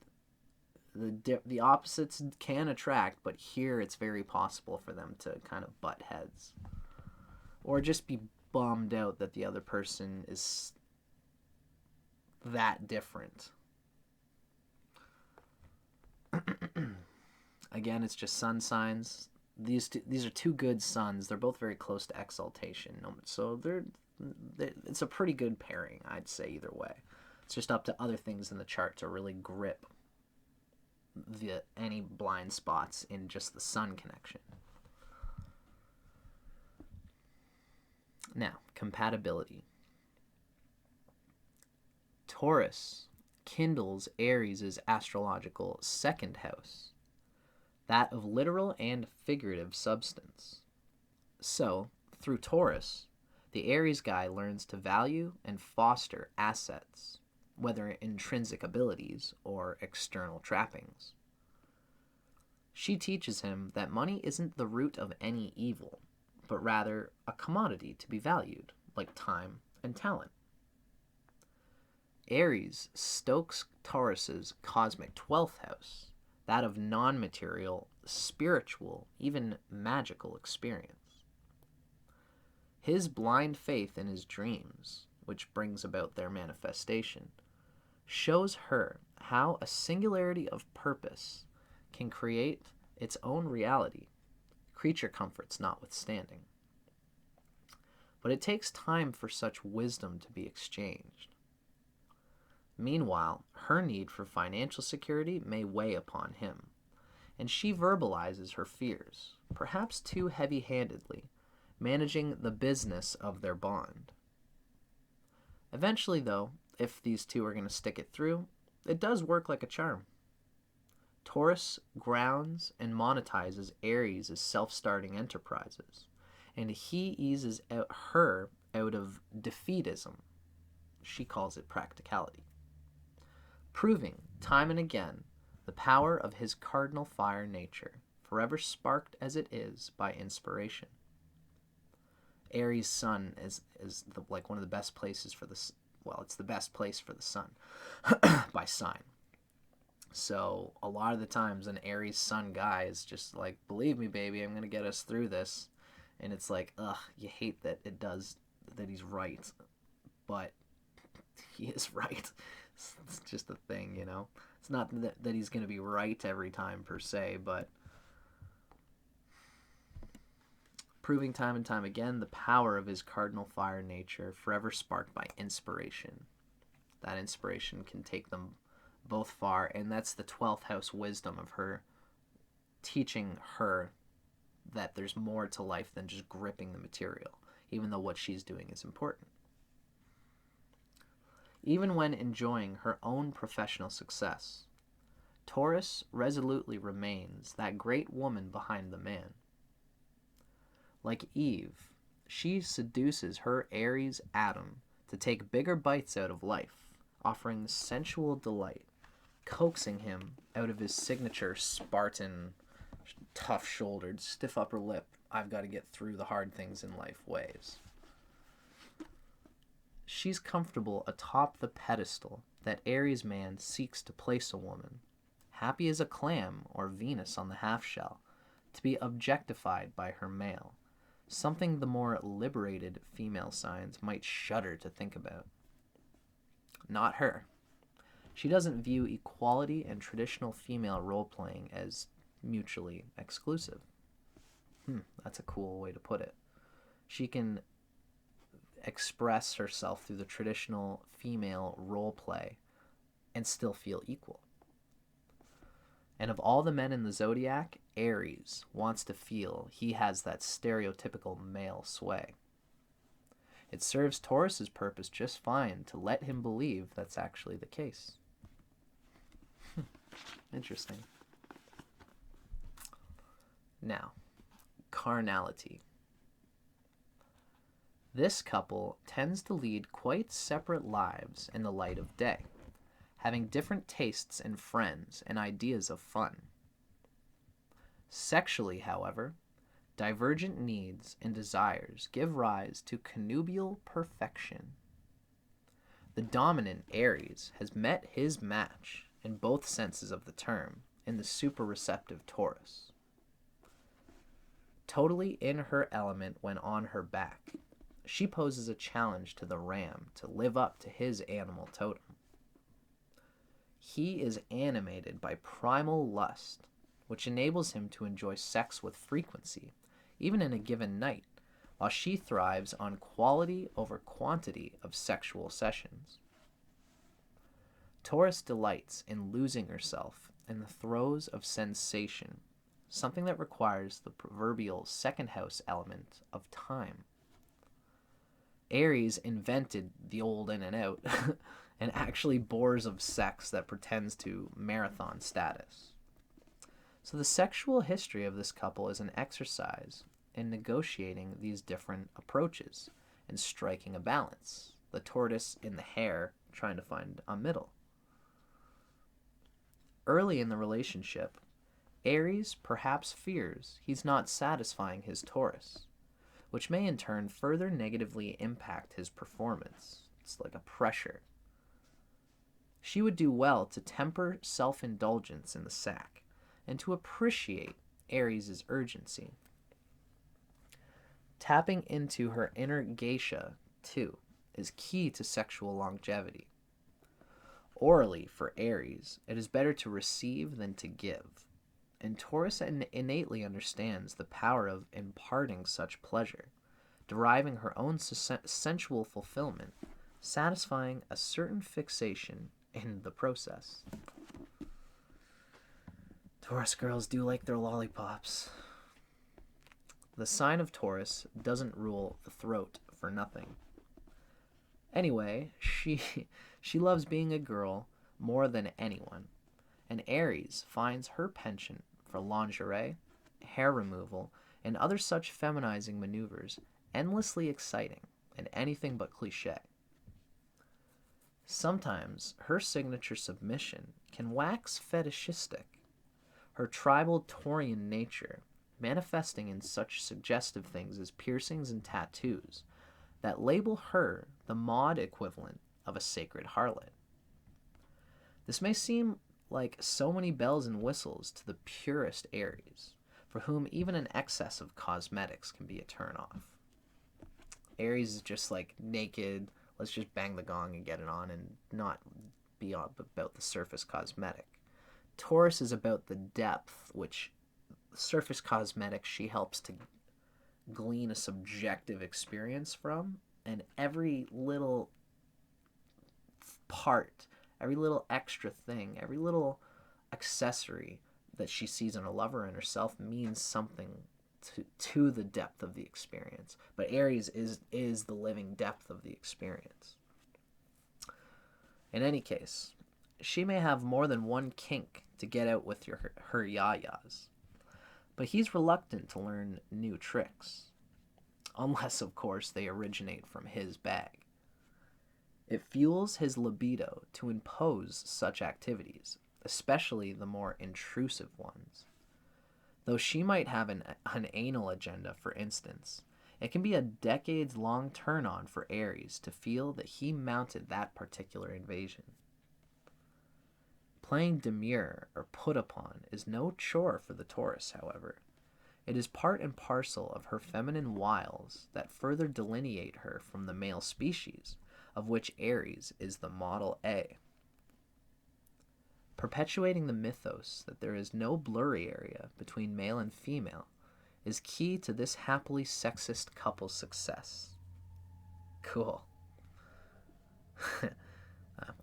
the opposites can attract, but here it's very possible for them to kind of butt heads, or just be bummed out that the other person is that different. Again, it's just sun signs. These are two good suns. They're both very close to exaltation, so it's a pretty good pairing, I'd say, either way. It's just up to other things in the chart to really grip any blind spots in just the sun connection. Now, compatibility. Taurus kindles Aries' astrological second house, that of literal and figurative substance. So, through Taurus, the Aries guy learns to value and foster assets, whether intrinsic abilities or external trappings. She teaches him that money isn't the root of any evil, but rather a commodity to be valued, like time and talent. Aries stokes Taurus's cosmic 12th house, that of non-material, spiritual, even magical experience. His blind faith in his dreams, which brings about their manifestation, shows her how a singularity of purpose can create its own reality, creature comforts notwithstanding. But it takes time for such wisdom to be exchanged. Meanwhile, her need for financial security may weigh upon him, and she verbalizes her fears, perhaps too heavy-handedly, managing the business of their bond. Eventually, though, if these two are going to stick it through, it does work like a charm. Taurus grounds and monetizes Aries' self-starting enterprises, and he eases her out of defeatism. She calls it practicality, proving time and again the power of his cardinal fire nature, forever sparked as it is by inspiration. Aries Sun is one of the best places for the, well, it's the best place for the sun by sign. So a lot of the times an Aries Sun guy is just like, believe me, baby, I'm going to get us through this. And it's like, ugh, you hate that that he's right. But he is right. It's just a thing, you know? It's not that he's going to be right every time per se, but proving time and time again the power of his cardinal fire nature, forever sparked by inspiration. That inspiration can take them both far, and that's the 12th house wisdom of her, teaching her that there's more to life than just gripping the material, even though what she's doing is important. Even when enjoying her own professional success, Taurus resolutely remains that great woman behind the man. Like Eve, she seduces her Aries Adam to take bigger bites out of life, offering sensual delight, coaxing him out of his signature Spartan, tough-shouldered, stiff upper lip, I've got to get through the hard things in life ways. She's comfortable atop the pedestal that Aries man seeks to place a woman, happy as a clam or Venus on the half-shell, to be objectified by her male, something the more liberated female signs might shudder to think about. Not her. She doesn't view equality and traditional female role-playing as mutually exclusive. That's a cool way to put it. She can express herself through the traditional female role play and still feel equal. And of all the men in the zodiac, Aries wants to feel he has that stereotypical male sway. It serves Taurus's purpose just fine to let him believe that's actually the case. Interesting. Now, carnality. This couple tends to lead quite separate lives in the light of day, having different tastes in friends and ideas of fun. Sexually, however, divergent needs and desires give rise to connubial perfection. The dominant Aries has met his match in both senses of the term in the super receptive Taurus. Totally in her element when on her back, she poses a challenge to the ram to live up to his animal totem. He is animated by primal lust, which enables him to enjoy sex with frequency, even in a given night, while she thrives on quality over quantity of sexual sessions. Taurus delights in losing herself in the throes of sensation, something that requires the proverbial second house element of time. Aries invented the old in and out and actually bores of sex that pretends to marathon status. So the sexual history of this couple is an exercise in negotiating these different approaches and striking a balance, the tortoise in the hare trying to find a middle. Early in the relationship, Aries perhaps fears he's not satisfying his Taurus, which may in turn further negatively impact his performance. It's like a pressure. She would do well to temper self-indulgence in the sack and to appreciate Aries' urgency. Tapping into her inner geisha, too, is key to sexual longevity. Orally, for Aries, it is better to receive than to give, and Taurus innately understands the power of imparting such pleasure, deriving her own sensual fulfillment, satisfying a certain fixation in the process. Taurus girls do like their lollipops. The sign of Taurus doesn't rule the throat for nothing. Anyway, she loves being a girl more than anyone, and Aries finds her penchant for lingerie, hair removal, and other such feminizing maneuvers endlessly exciting and anything but cliché. Sometimes her signature submission can wax fetishistic, her tribal Taurian nature manifesting in such suggestive things as piercings and tattoos that label her the mod equivalent of a sacred harlot. This may seem like so many bells and whistles to the purest Aries, for whom even an excess of cosmetics can be a turn-off. Aries is just like naked, let's just bang the gong and get it on and not be about the surface cosmetic. Taurus is about the depth, which surface cosmetics she helps to glean a subjective experience from, and every little part, every little extra thing, every little accessory that she sees in a lover and herself means something to the depth of the experience. But Aries is the living depth of the experience. In any case, she may have more than one kink to get out with her yayas, but he's reluctant to learn new tricks, unless, of course, they originate from his bag. It fuels his libido to impose such activities, especially the more intrusive ones. Though she might have an anal agenda, for instance, it can be a decades-long turn-on for Aries to feel that he mounted that particular invasion. Playing demure or put upon is no chore for the Taurus, however. It is part and parcel of her feminine wiles that further delineate her from the male species, of which Aries is the model A. Perpetuating the mythos that there is no blurry area between male and female is key to this happily sexist couple's success. Cool.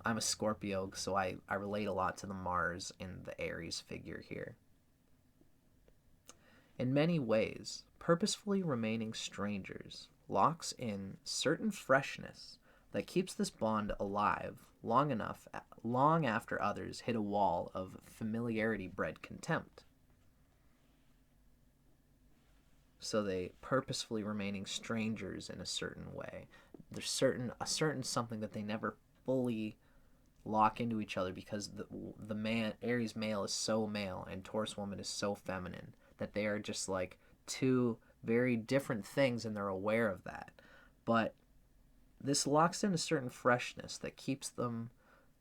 I'm a Scorpio, so I relate a lot to the Mars in the Aries figure here. In many ways, purposefully remaining strangers locks in certain freshness that keeps this bond alive long after others hit a wall of familiarity-bred contempt. So they purposefully remaining strangers in a certain way. There's a certain something that they never fully lock into each other, because the man, Aries male, is so male and Taurus woman is so feminine, that they are just like two very different things, and they're aware of that. But this locks in a certain freshness that keeps them,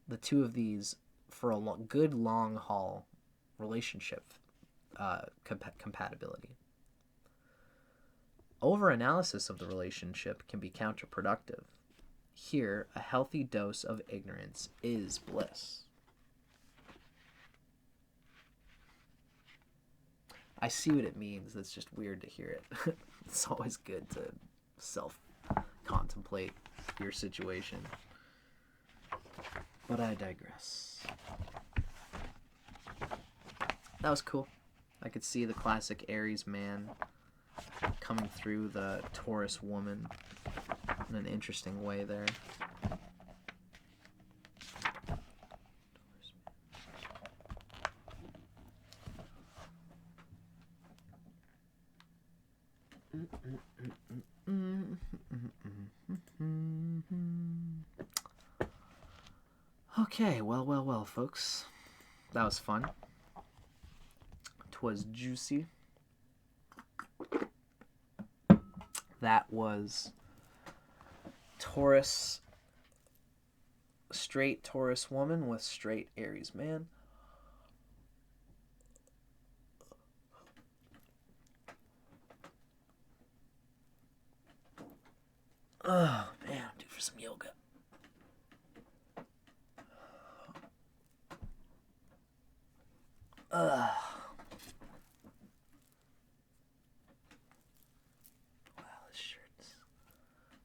the two of these, for a good long haul relationship compatibility. Over-analysis of the relationship can be counterproductive. Here, a healthy dose of ignorance is bliss. I see what it means. It's just weird to hear it. It's always good to self-contemplate your situation. But I digress. That was cool. I could see the classic Aries man coming through the Taurus woman in an interesting way there. Okay, well, folks. That was fun. 'Twas juicy. That was Taurus, straight Taurus woman with straight Aries man. Oh, man, I'm due for some yoga. Wow,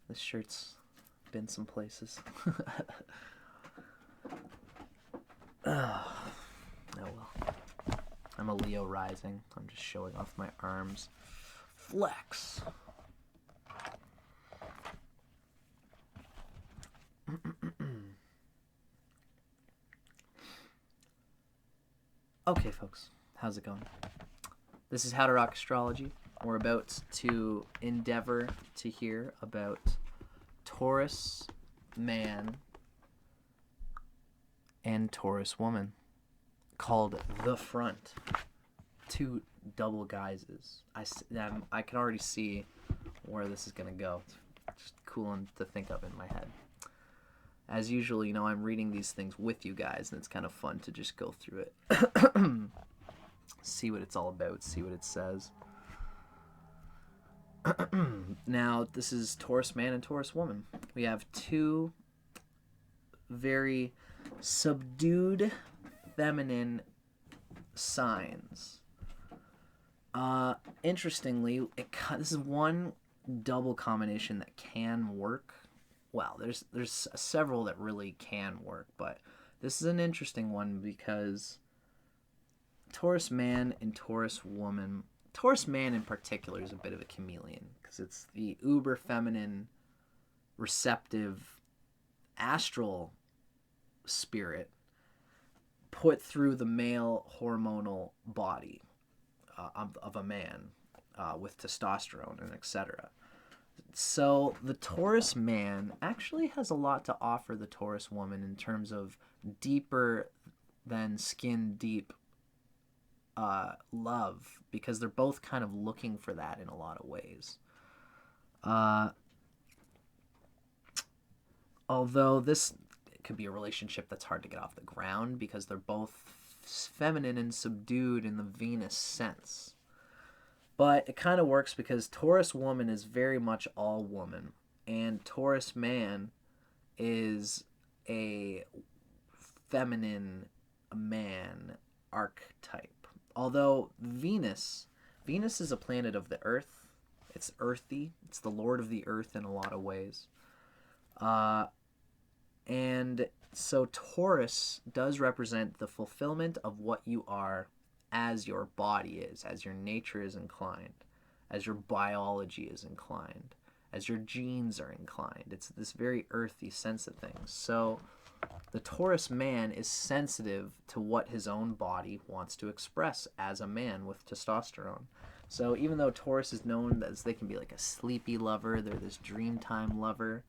this shirt's been some places. Oh well. I'm a Leo rising. I'm just showing off my arms. Flex. Okay, folks, how's it going? This is How to Rock Astrology. We're about to endeavor to hear about Taurus man and Taurus woman, called The Front. Two double guises. I can already see where this is going to go. It's just cool to think of in my head. As usual, I'm reading these things with you guys, and it's kind of fun to just go through it. See what it's all about, see what it says. Now, this is Taurus man and Taurus woman. We have two very subdued feminine signs. Interestingly, this is one double combination that can work. Well, there's several that really can work, but this is an interesting one because Taurus man and Taurus woman, Taurus man in particular, is a bit of a chameleon because it's the uber feminine, receptive, astral spirit put through the male hormonal body of a man with testosterone and etc. So the Taurus man actually has a lot to offer the Taurus woman in terms of deeper than skin deep love, because they're both kind of looking for that in a lot of ways. Although this could be a relationship that's hard to get off the ground because they're both feminine and subdued in the Venus sense. But it kind of works because Taurus woman is very much all woman, and Taurus man is a feminine man archetype. Although Venus is a planet of the earth. It's earthy. It's the lord of the earth in a lot of ways. And So Taurus does represent the fulfillment of what you are as your body is, as your nature is inclined, as your biology is inclined, as your genes are inclined. It's this very earthy sense of things. So the Taurus man is sensitive to what his own body wants to express as a man with testosterone. So even though Taurus is known as they can be like a sleepy lover, they're this dreamtime lover,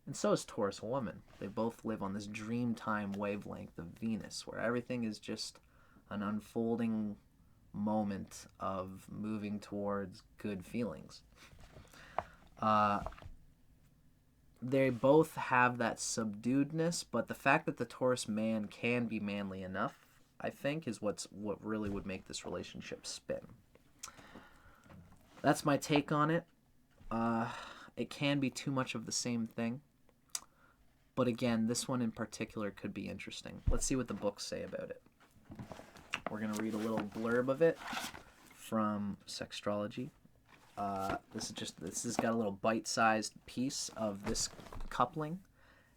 and so is Taurus woman. They both live on this dreamtime wavelength of Venus, where everything is just an unfolding moment of moving towards good feelings. They both have that subduedness, but the fact that the Taurus man can be manly enough, I think, is what really would make this relationship spin. That's my take on it. It can be too much of the same thing. But again, this one in particular could be interesting. Let's see what the books say about it. We're going to read a little blurb of it from Sextrology. This has got a little bite-sized piece of this coupling,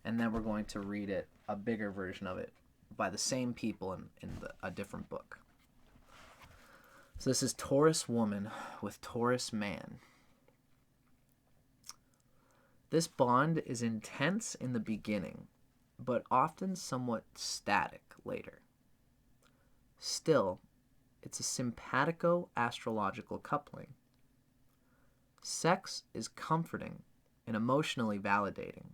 and then we're going to read it, a bigger version of it, by the same people in a different book. So this is Taurus woman with Taurus man. This bond is intense in the beginning, but often somewhat static later. Still, it's a simpatico-astrological coupling. Sex is comforting and emotionally validating.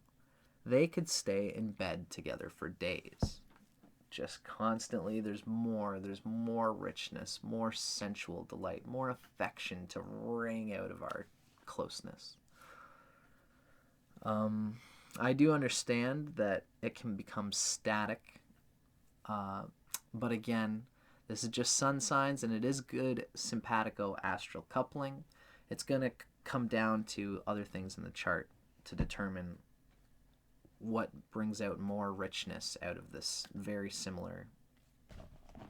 They could stay in bed together for days. Just constantly, there's more richness, more sensual delight, more affection to wring out of our closeness. I do understand that it can become static, but again, this is just sun signs, and it is good simpatico-astral coupling. It's going to come down to other things in the chart to determine what brings out more richness out of this very similar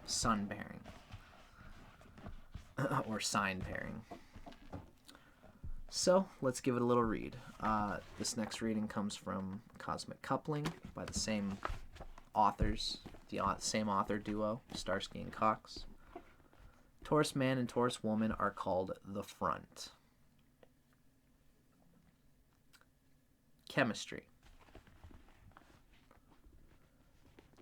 sun pairing or sign pairing. So let's give it a little read. This next reading comes from Cosmic Coupling by the same authors, the same author duo, Starsky and Cox. Taurus man and Taurus woman are called the front. Chemistry.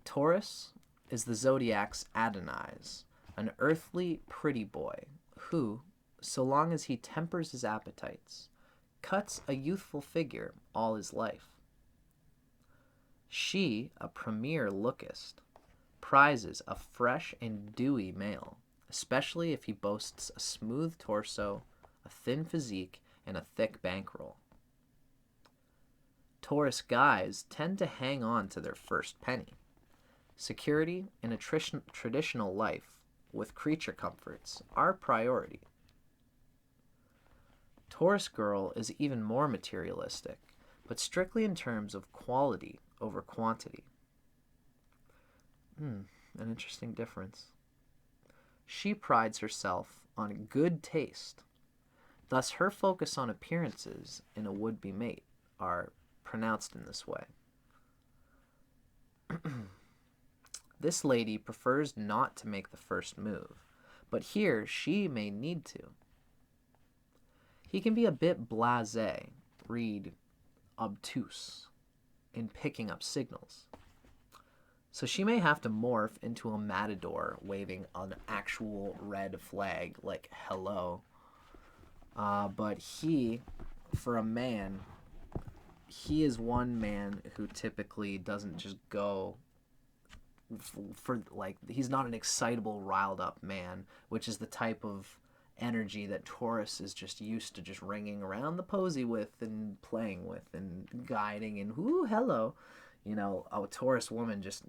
Taurus is the zodiac's Adonais, an earthly pretty boy who, so long as he tempers his appetites, cuts a youthful figure all his life. She, a premier lookist, prizes a fresh and dewy male, especially if he boasts a smooth torso, a thin physique, and a thick bankroll. Taurus guys tend to hang on to their first penny. Security and a traditional life with creature comforts are priority. Taurus girl is even more materialistic, but strictly in terms of quality over quantity. An interesting difference. She prides herself on good taste. Thus, her focus on appearances in a would-be mate are pronounced in this way. This lady prefers not to make the first move, but here she may need to. He can be a bit blasé, read obtuse, in picking up signals. So she may have to morph into a matador waving an actual red flag like hello. But he, for a man, he is one man who typically doesn't just go for like, he's not an excitable, riled up man, which is the type of energy that Taurus is just used to just ringing around the posy with and playing with and guiding and ooh, hello. You know, a Taurus woman just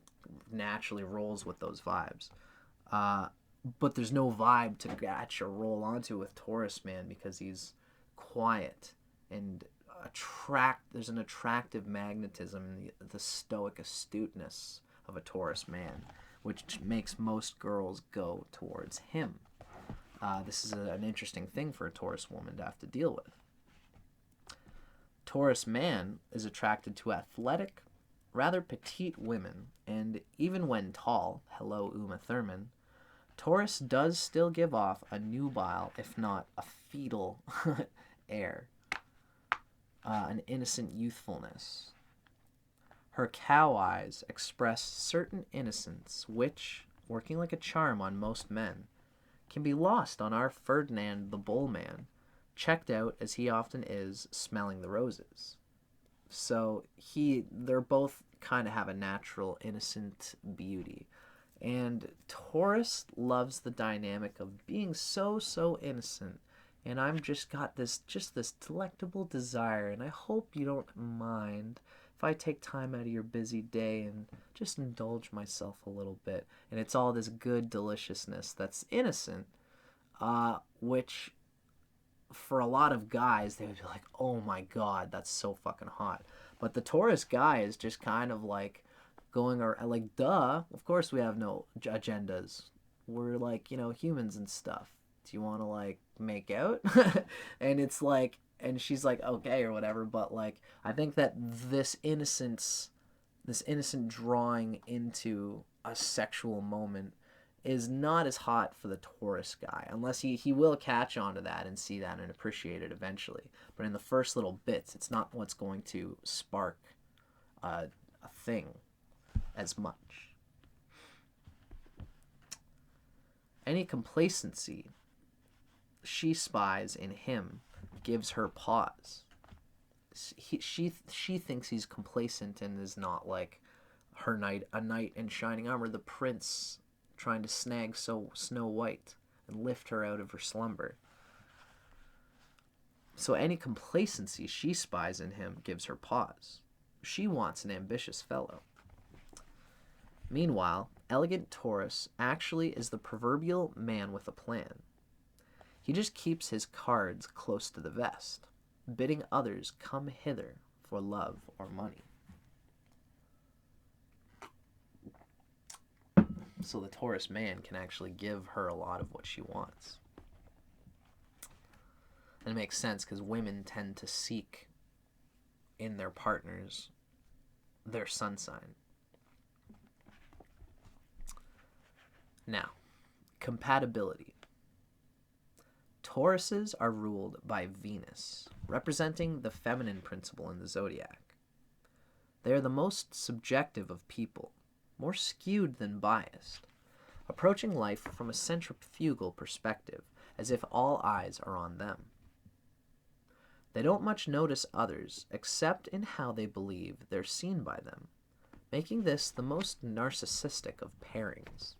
naturally rolls with those vibes. But there's no vibe to catch or roll onto with Taurus man because he's quiet and there's an attractive magnetism in the stoic astuteness of a Taurus man, which makes most girls go towards him. This is an interesting thing for a Taurus woman to have to deal with. Taurus man is attracted to athletic, rather petite women, and even when tall, hello Uma Thurman, Taurus does still give off a nubile, if not a fetal, air, an innocent youthfulness. Her cow eyes express certain innocence which, working like a charm on most men, can be lost on our Ferdinand the Bull Man, checked out as he often is, smelling the roses. So they're both kind of have a natural innocent beauty. And Taurus loves the dynamic of being so innocent. And I'm just got this delectable desire, and I hope you don't mind if I take time out of your busy day and just indulge myself a little bit. And it's all this good deliciousness that's innocent, which for a lot of guys, they would be like, oh my God, that's so fucking hot. But the Taurus guy is just kind of like going around, like, duh, of course we have no agendas. We're like, humans and stuff. Do you want to, like, make out? And it's like, and she's like, okay, or whatever. But, like, I think that this innocent drawing into a sexual moment is not as hot for the Taurus guy, unless he will catch on to that and see that and appreciate it eventually. But in the first little bits, it's not what's going to spark a thing as much. Any complacency she spies in him gives her pause. She thinks he's complacent and is not like a knight in shining armor, the prince trying to snag Snow White and lift her out of her slumber. So any complacency she spies in him gives her pause. She wants an ambitious fellow. Meanwhile, elegant Taurus actually is the proverbial man with a plan. He just keeps his cards close to the vest, bidding others come hither for love or money. So the Taurus man can actually give her a lot of what she wants. And it makes sense because women tend to seek in their partners their sun sign. Now, compatibility. Tauruses are ruled by Venus, representing the feminine principle in the zodiac. They are the most subjective of people, more skewed than biased, approaching life from a centrifugal perspective, as if all eyes are on them. They don't much notice others, except in how they believe they're seen by them, making this the most narcissistic of pairings.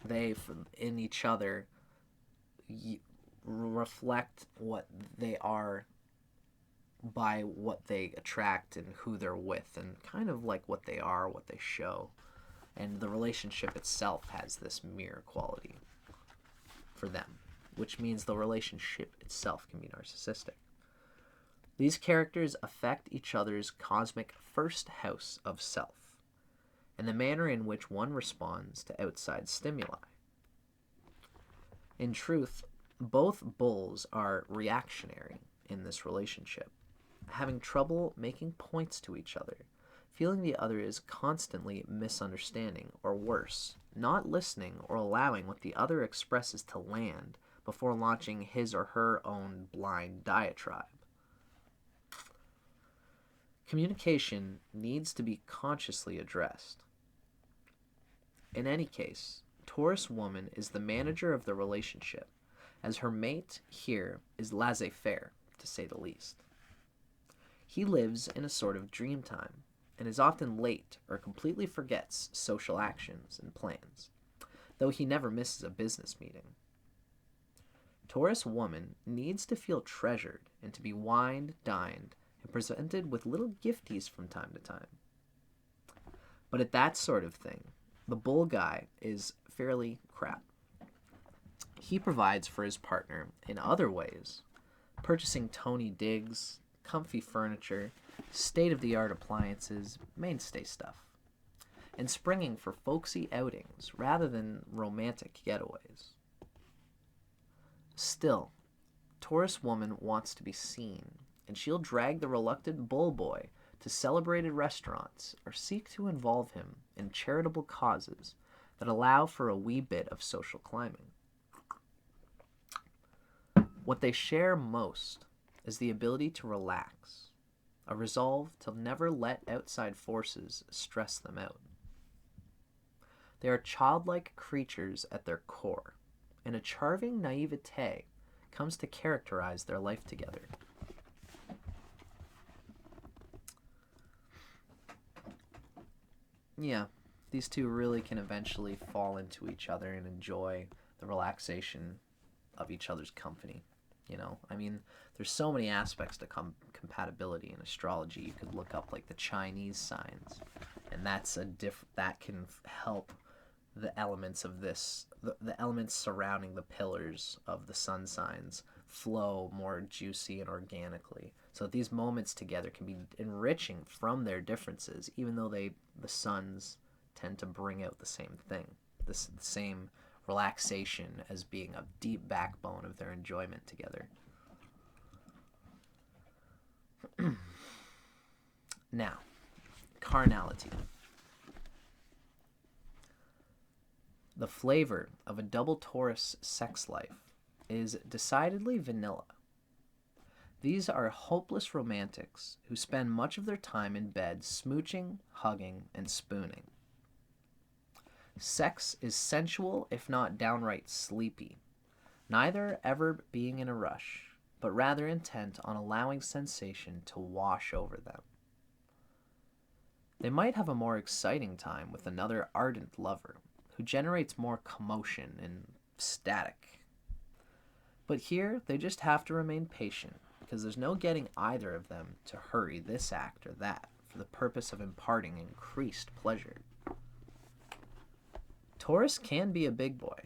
They, in each other, reflect what they are by what they attract and who they're with, and kind of like what they are, what they show. And the relationship itself has this mirror quality for them, which means the relationship itself can be narcissistic. These characters affect each other's cosmic first house of self, and the manner in which one responds to outside stimuli. In truth, both bulls are reactionary in this relationship, having trouble making points to each other, feeling the other is constantly misunderstanding, or worse, not listening or allowing what the other expresses to land before launching his or her own blind diatribe. Communication needs to be consciously addressed. In any case, Taurus woman is the manager of the relationship, as her mate here is laissez-faire, to say the least. He lives in a sort of dream time, and is often late or completely forgets social actions and plans, though he never misses a business meeting. Taurus woman needs to feel treasured and to be wined, dined, and presented with little gifties from time to time. But at that sort of thing, the bull guy is fairly crap. He provides for his partner in other ways, purchasing Tony Diggs, comfy furniture, state-of-the-art appliances, mainstay stuff, and springing for folksy outings rather than romantic getaways. Still, Taurus woman wants to be seen, and she'll drag the reluctant bull boy to celebrated restaurants or seek to involve him in charitable causes that allow for a wee bit of social climbing. What they share most is the ability to relax, a resolve to never let outside forces stress them out. They are childlike creatures at their core, and a charming naivete comes to characterize their life together. Yeah, these two really can eventually fall into each other and enjoy the relaxation of each other's company. You know, I mean, there's so many aspects to compatibility in astrology. You could look up like the Chinese signs, and that's that can help the elements of this, the elements surrounding the pillars of the sun signs flow more juicy and organically. So that these moments together can be enriching from their differences, even though the suns tend to bring out the same thing, the same relaxation as being a deep backbone of their enjoyment together. Now, carnality. The flavor of a double Taurus sex life is decidedly vanilla. These are hopeless romantics who spend much of their time in bed smooching, hugging, and spooning. Sex is sensual, if not downright sleepy, neither ever being in a rush, but rather intent on allowing sensation to wash over them. They might have a more exciting time with another ardent lover, who generates more commotion and static. But here, they just have to remain patient, because there's no getting either of them to hurry this act or that for the purpose of imparting increased pleasure. Taurus can be a big boy,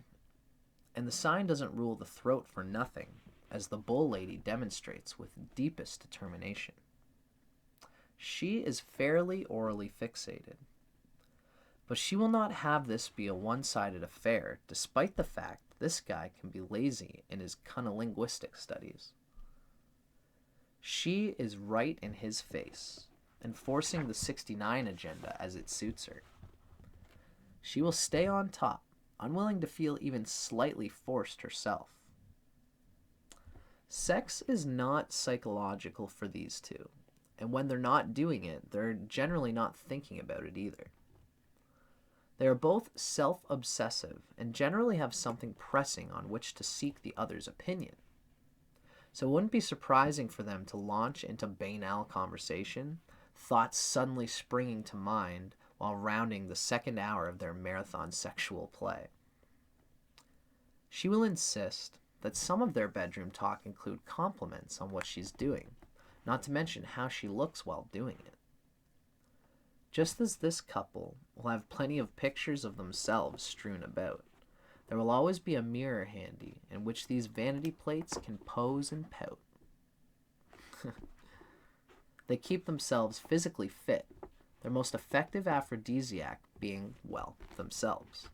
and the sign doesn't rule the throat for nothing, as the bull lady demonstrates with deepest determination. She is fairly orally fixated, but she will not have this be a one-sided affair, despite the fact this guy can be lazy in his cunnilinguistic studies. She is right in his face, enforcing the 69 agenda as it suits her. She will stay on top, unwilling to feel even slightly forced herself. Sex is not psychological for these two, and when they're not doing it, they're generally not thinking about it either. They are both self-obsessive and generally have something pressing on which to seek the other's opinion. So it wouldn't be surprising for them to launch into banal conversation, thoughts suddenly springing to mind while rounding the second hour of their marathon sexual play. She will insist that some of their bedroom talk include compliments on what she's doing, not to mention how she looks while doing it. Just as this couple will have plenty of pictures of themselves strewn about, there will always be a mirror handy in which these vanity plates can pose and pout. They keep themselves physically fit, their most effective aphrodisiac being, well, themselves.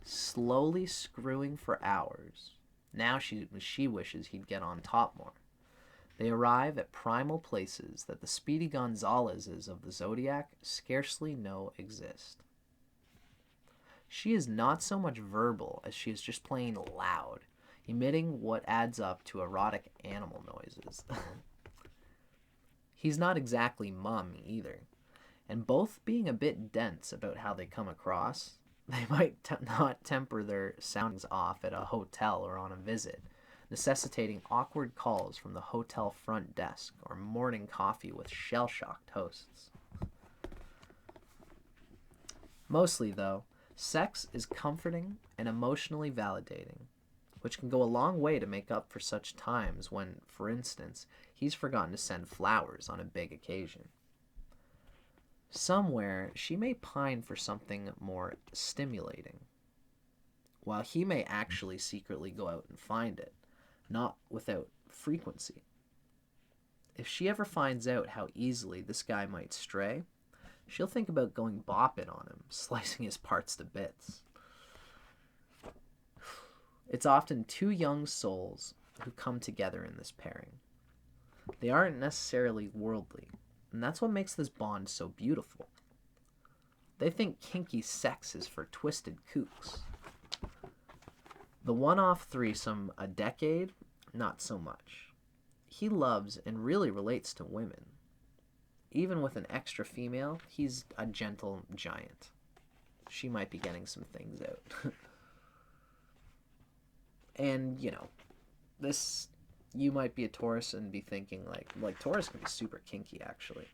Slowly screwing for hours, now she wishes he'd get on top more. They arrive at primal places that the Speedy Gonzaleses of the zodiac scarcely know exist. She is not so much verbal as she is just plain loud, emitting what adds up to erotic animal noises. He's not exactly mum either, and both being a bit dense about how they come across, they might not temper their sounds off at a hotel or on a visit, necessitating awkward calls from the hotel front desk or morning coffee with shell-shocked hosts. Mostly, though, sex is comforting and emotionally validating, which can go a long way to make up for such times when, for instance, he's forgotten to send flowers on a big occasion. Somewhere, she may pine for something more stimulating, while he may actually secretly go out and find it, not without frequency. If she ever finds out how easily this guy might stray, she'll think about going bopping on him, slicing his parts to bits. It's often two young souls who come together in this pairing. They aren't necessarily worldly, And that's what makes this bond so beautiful. They think kinky sex is for twisted kooks. The one-off threesome a decade, not so much. He loves and really relates to women. Even with an extra female, he's a gentle giant. She might be getting some things out. And, you know, this, you might be a Taurus and be thinking, like Taurus can be super kinky, actually.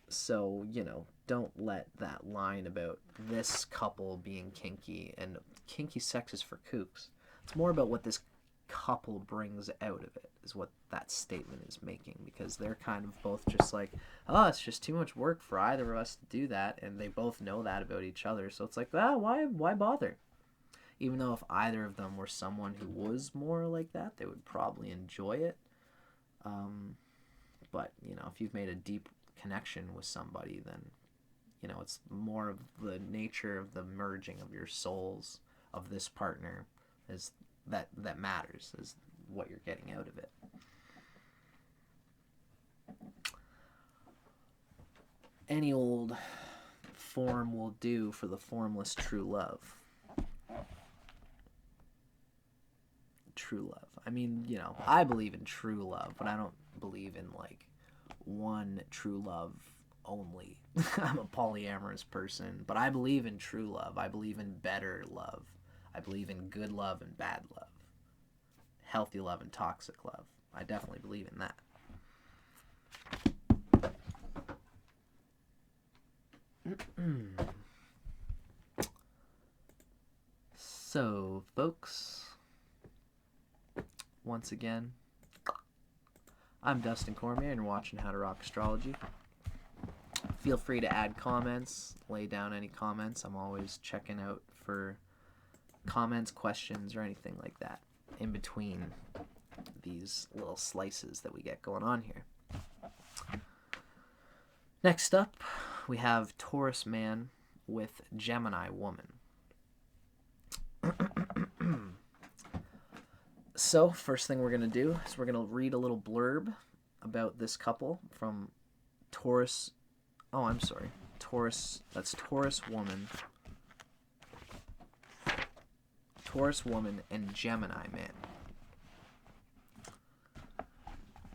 So, you know, don't let that line about this couple being kinky and kinky sex is for kooks. It's more about what this couple brings out of it, is what that statement is making, because they're kind of both just like, oh, it's just too much work for either of us to do that, and they both know that about each other, so it's like, why bother? Even though if either of them were someone who was more like that, they would probably enjoy it. But, you know, if you've made a deep connection with somebody, then, you know, it's more of the nature of the merging of your souls of this partner is that matters, is what you're getting out of it. Any old form will do for the formless true love. True love. I mean, you know, I believe in true love, but I don't believe in, like, one true love only. I'm a polyamorous person, but I believe in true love. I believe in better love. I believe in good love and bad love. Healthy love and toxic love. I definitely believe in that. So, folks, once again, I'm Dustin Cormier, and you're watching How to Rock Astrology. Feel free to add comments, lay down any comments. I'm always checking out for comments, questions, or anything like that in between these little slices that we get going on here. Next up, we have Taurus man with Gemini woman. So, first thing we're going to do is we're going to read a little blurb about this couple from Taurus. Oh, I'm sorry. That's Taurus woman. Taurus woman and Gemini man.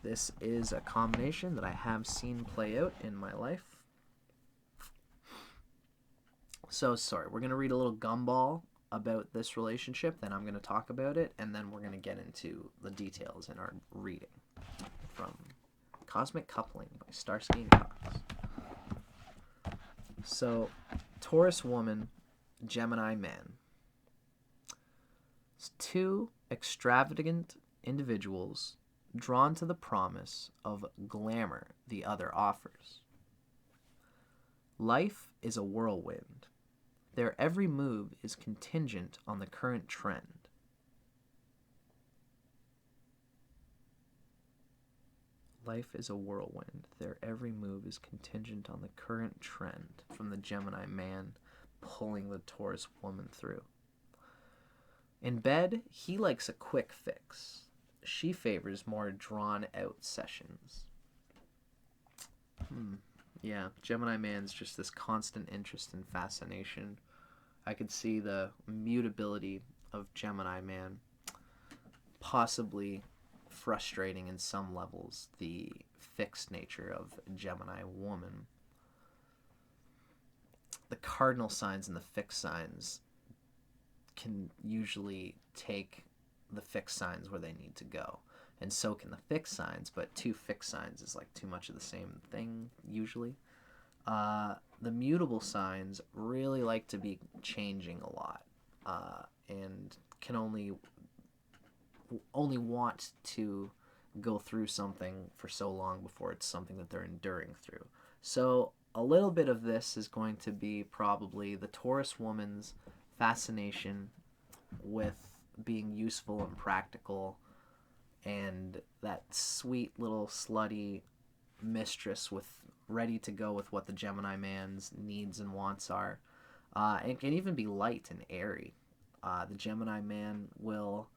This is a combination that I have seen play out in my life. So, sorry, we're going to read a little gumball about this relationship, then I'm going to talk about it, and then we're going to get into the details in our reading from Cosmic Coupling by Starsky and Cox. So, Taurus woman, Gemini man. It's two extravagant individuals drawn to the promise of glamour the other offers. Life is a whirlwind. Their every move is contingent on the current trend. Life is a whirlwind. Their every move is contingent on the current trend, from the Gemini man pulling the Taurus woman through. In bed, he likes a quick fix. She favors more drawn-out sessions. Yeah, Gemini man's just this constant interest and fascination. I could see the mutability of Gemini man possibly frustrating in some levels the fixed nature of Gemini woman. The cardinal signs and the fixed signs can usually take the fixed signs where they need to go. And so can the fixed signs, but two fixed signs is like too much of the same thing, usually. The mutable signs really like to be changing a lot, and can only want to go through something for so long before it's something that they're enduring through. So a little bit of this is going to be probably the Taurus woman's fascination with being useful and practical, and that sweet little slutty mistress with ready to go with what the Gemini man's needs and wants are. And it can even be light and airy. The Gemini man will,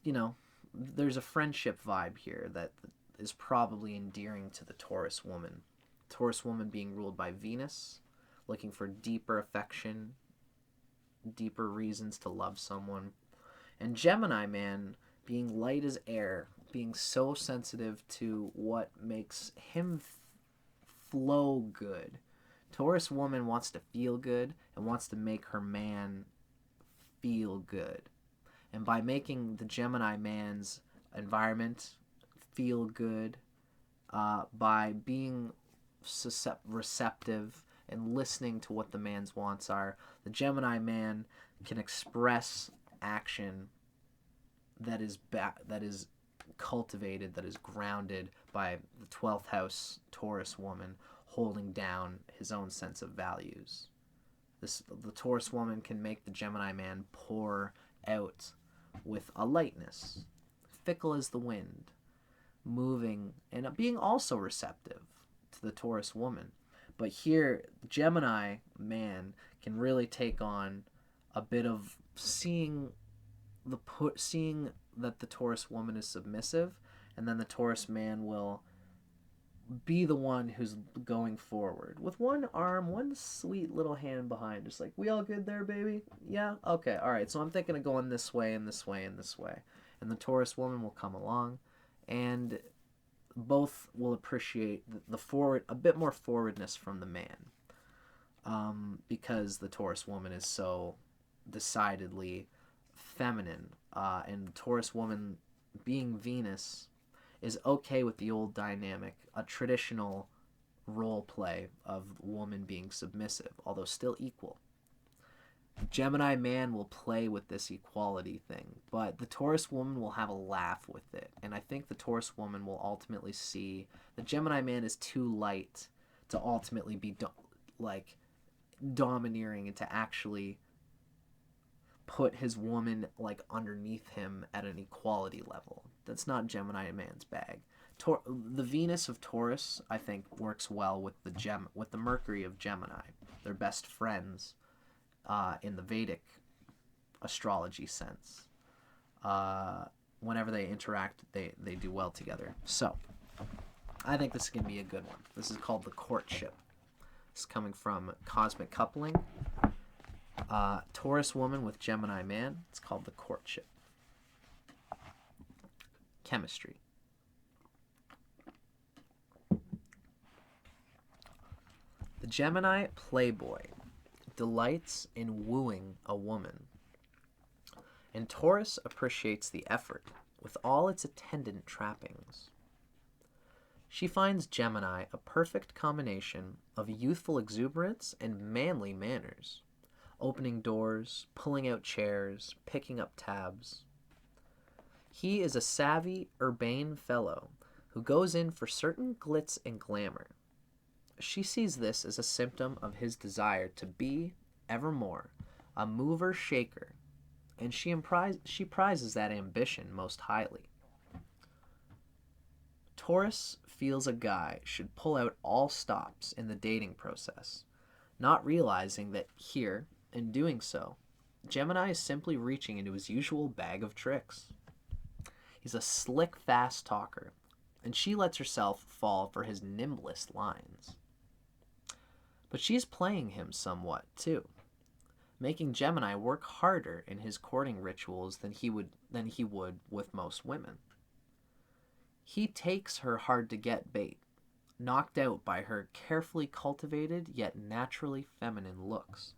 you know, there's a friendship vibe here that is probably endearing to the Taurus woman. Taurus woman being ruled by Venus, looking for deeper affection, deeper reasons to love someone. And Gemini man being light as air, being so sensitive to what makes him flow good. Taurus woman wants to feel good and wants to make her man feel good. And by making the Gemini man's environment feel good, by being receptive and listening to what the man's wants are, the Gemini man can express action that is cultivated, that is grounded by the 12th house Taurus woman holding down his own sense of values. The Taurus woman can make the Gemini man pour out with a lightness, fickle as the wind, moving and being also receptive to the Taurus woman. But here, Gemini man can really take on a bit of seeing that the Taurus woman is submissive, and then the Taurus man will be the one who's going forward with one arm, one sweet little hand behind, just like, we all good there, baby? Yeah? Okay, all right, so I'm thinking of going this way and this way and this way. And the Taurus woman will come along, and both will appreciate a bit more forwardness from the man, because the Taurus woman is so decidedly feminine, and the Taurus woman, being Venus, is okay with the old dynamic, a traditional role play of woman being submissive, although still equal. Gemini man will play with this equality thing, but the Taurus woman will have a laugh with it. And I think the Taurus woman will ultimately see the Gemini man is too light to ultimately be domineering and to actually put his woman underneath him at an equality level. That's not Gemini man's bag. The Venus of Taurus, I think, works well with the Mercury of Gemini. They're best friends in the Vedic astrology sense. Whenever they interact, they do well together. So, I think this is going to be a good one. This is called the courtship. It's coming from Cosmic Coupling. Taurus woman with Gemini man. It's called the courtship. Chemistry. The Gemini playboy delights in wooing a woman, and Taurus appreciates the effort with all its attendant trappings. She finds Gemini a perfect combination of youthful exuberance and manly manners, opening doors, pulling out chairs, picking up tabs. He is a savvy, urbane fellow who goes in for certain glitz and glamour. She sees this as a symptom of his desire to be, evermore, a mover-shaker, and she prizes that ambition most highly. Taurus feels a guy should pull out all stops in the dating process, not realizing that here, in doing so, Gemini is simply reaching into his usual bag of tricks. He's a slick, fast talker, and she lets herself fall for his nimblest lines. But she's playing him somewhat, too, making Gemini work harder in his courting rituals than he would with most women. He takes her hard-to-get bait, knocked out by her carefully cultivated yet naturally feminine looks.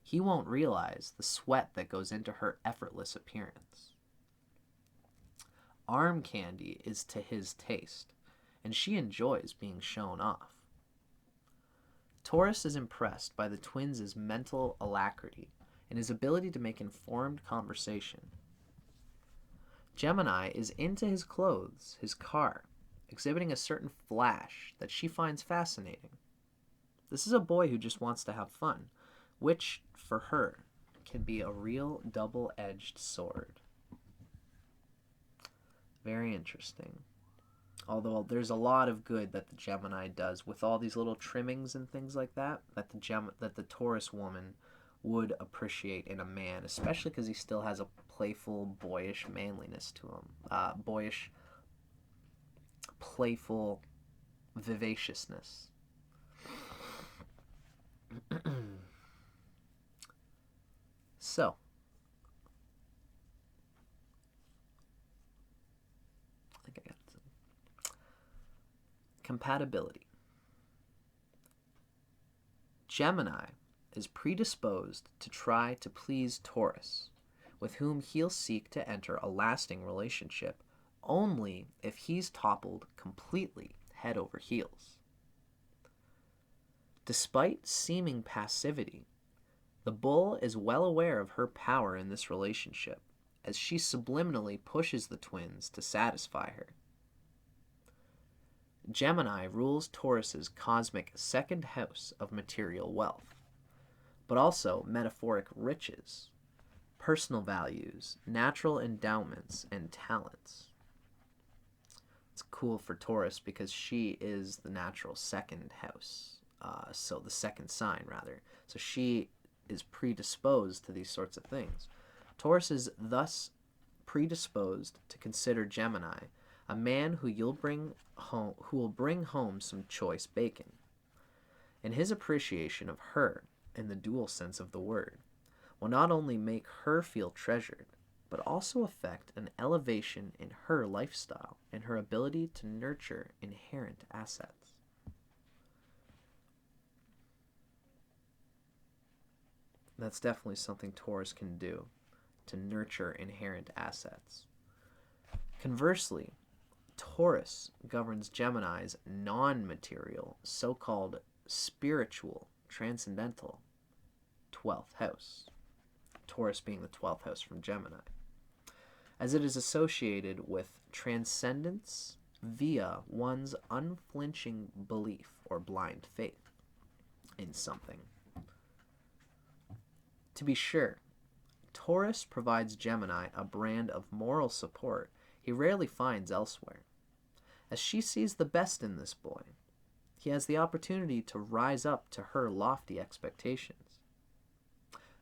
He won't realize the sweat that goes into her effortless appearance. Arm candy is to his taste, and she enjoys being shown off. Taurus is impressed by the twins' mental alacrity and his ability to make informed conversation. Gemini is into his clothes, his car, exhibiting a certain flash that she finds fascinating. This is a boy who just wants to have fun, which, for her, can be a real double-edged sword. Very interesting. Although there's a lot of good that the Gemini does with all these little trimmings and things like that the Taurus woman would appreciate in a man, especially because he still has a playful, boyish manliness to him. Boyish playful vivaciousness. So, I think I got some. Compatibility. Gemini is predisposed to try to please Taurus, with whom he'll seek to enter a lasting relationship only if he's toppled completely head over heels. Despite seeming passivity, the bull is well aware of her power in this relationship, as she subliminally pushes the twins to satisfy her. Gemini rules Taurus's cosmic second house of material wealth, but also metaphoric riches, personal values, natural endowments, and talents. It's cool for Taurus because she is the natural second house, so the second sign, rather. So she is predisposed to these sorts of things. Taurus is thus predisposed to consider Gemini a man who will bring home some choice bacon. And his appreciation of her, in the dual sense of the word, will not only make her feel treasured, but also affect an elevation in her lifestyle and her ability to nurture inherent assets. That's definitely something Taurus can do, to nurture inherent assets. Conversely, Taurus governs Gemini's non-material, so-called spiritual, transcendental 12th house. Taurus being the 12th house from Gemini, as it is associated with transcendence via one's unflinching belief or blind faith in something. To be sure, Taurus provides Gemini a brand of moral support he rarely finds elsewhere. As she sees the best in this boy, he has the opportunity to rise up to her lofty expectations.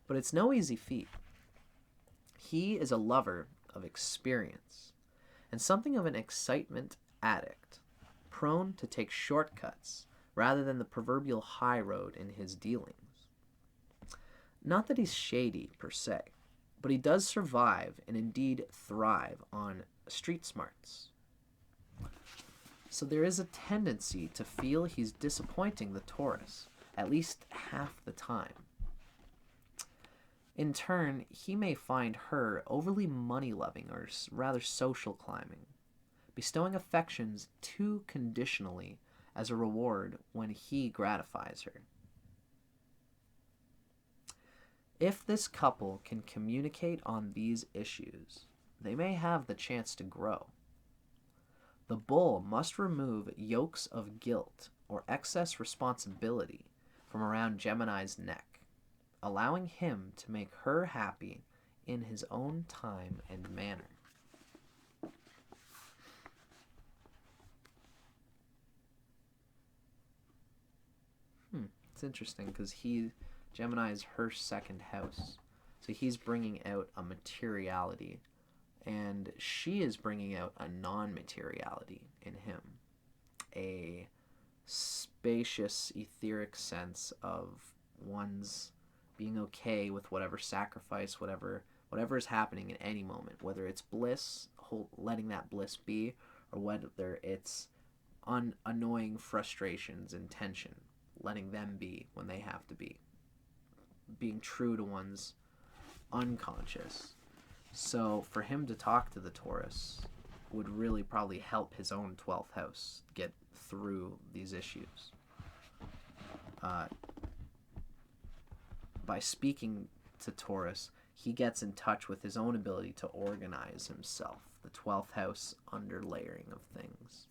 But it's no easy feat. He is a lover of experience and something of an excitement addict, prone to take shortcuts rather than the proverbial high road in his dealings. Not that he's shady per se, but he does survive and indeed thrive on street smarts. So there is a tendency to feel he's disappointing the Taurus, at least half the time. In turn, he may find her overly money-loving or rather social climbing, bestowing affections too conditionally as a reward when he gratifies her. If this couple can communicate on these issues, they may have the chance to grow. The bull must remove yokes of guilt or excess responsibility from around Gemini's neck, allowing him to make her happy in his own time and manner. It's interesting because Gemini is her second house. So he's bringing out a materiality, and she is bringing out a non-materiality in him. A spacious, etheric sense of one's being okay with whatever sacrifice, whatever is happening in any moment, whether it's bliss, letting that bliss be, or whether it's annoying frustrations and tension, letting them be when they have to be. Being true to one's unconscious. So for him to talk to the Taurus would really probably help his own 12th house get through these issues. By speaking to Taurus, he gets in touch with his own ability to organize himself, the 12th house underlayering of things.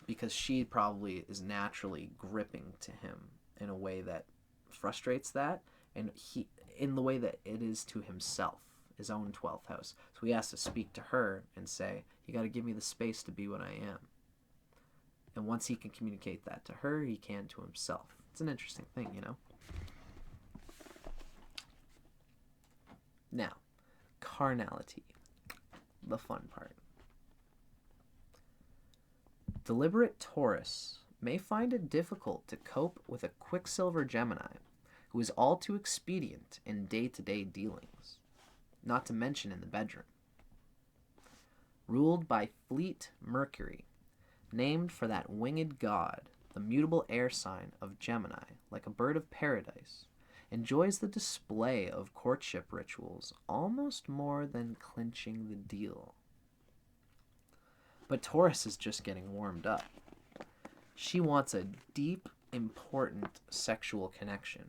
Because she probably is naturally gripping to him in a way that frustrates that, and he in the way that it is to himself, his own 12th house. So he has to speak to her and say, you got to give me the space to be what I am. And once he can communicate that to her, he can to himself. It's an interesting thing, you know? Now, carnality, the fun part. Deliberate Taurus may find it difficult to cope with a Quicksilver Gemini who is all too expedient in day-to-day dealings, not to mention in the bedroom. Ruled by Fleet Mercury, named for that winged god, the mutable air sign of Gemini, like a bird of paradise, enjoys the display of courtship rituals almost more than clinching the deal. But Taurus is just getting warmed up. She wants a deep, important sexual connection,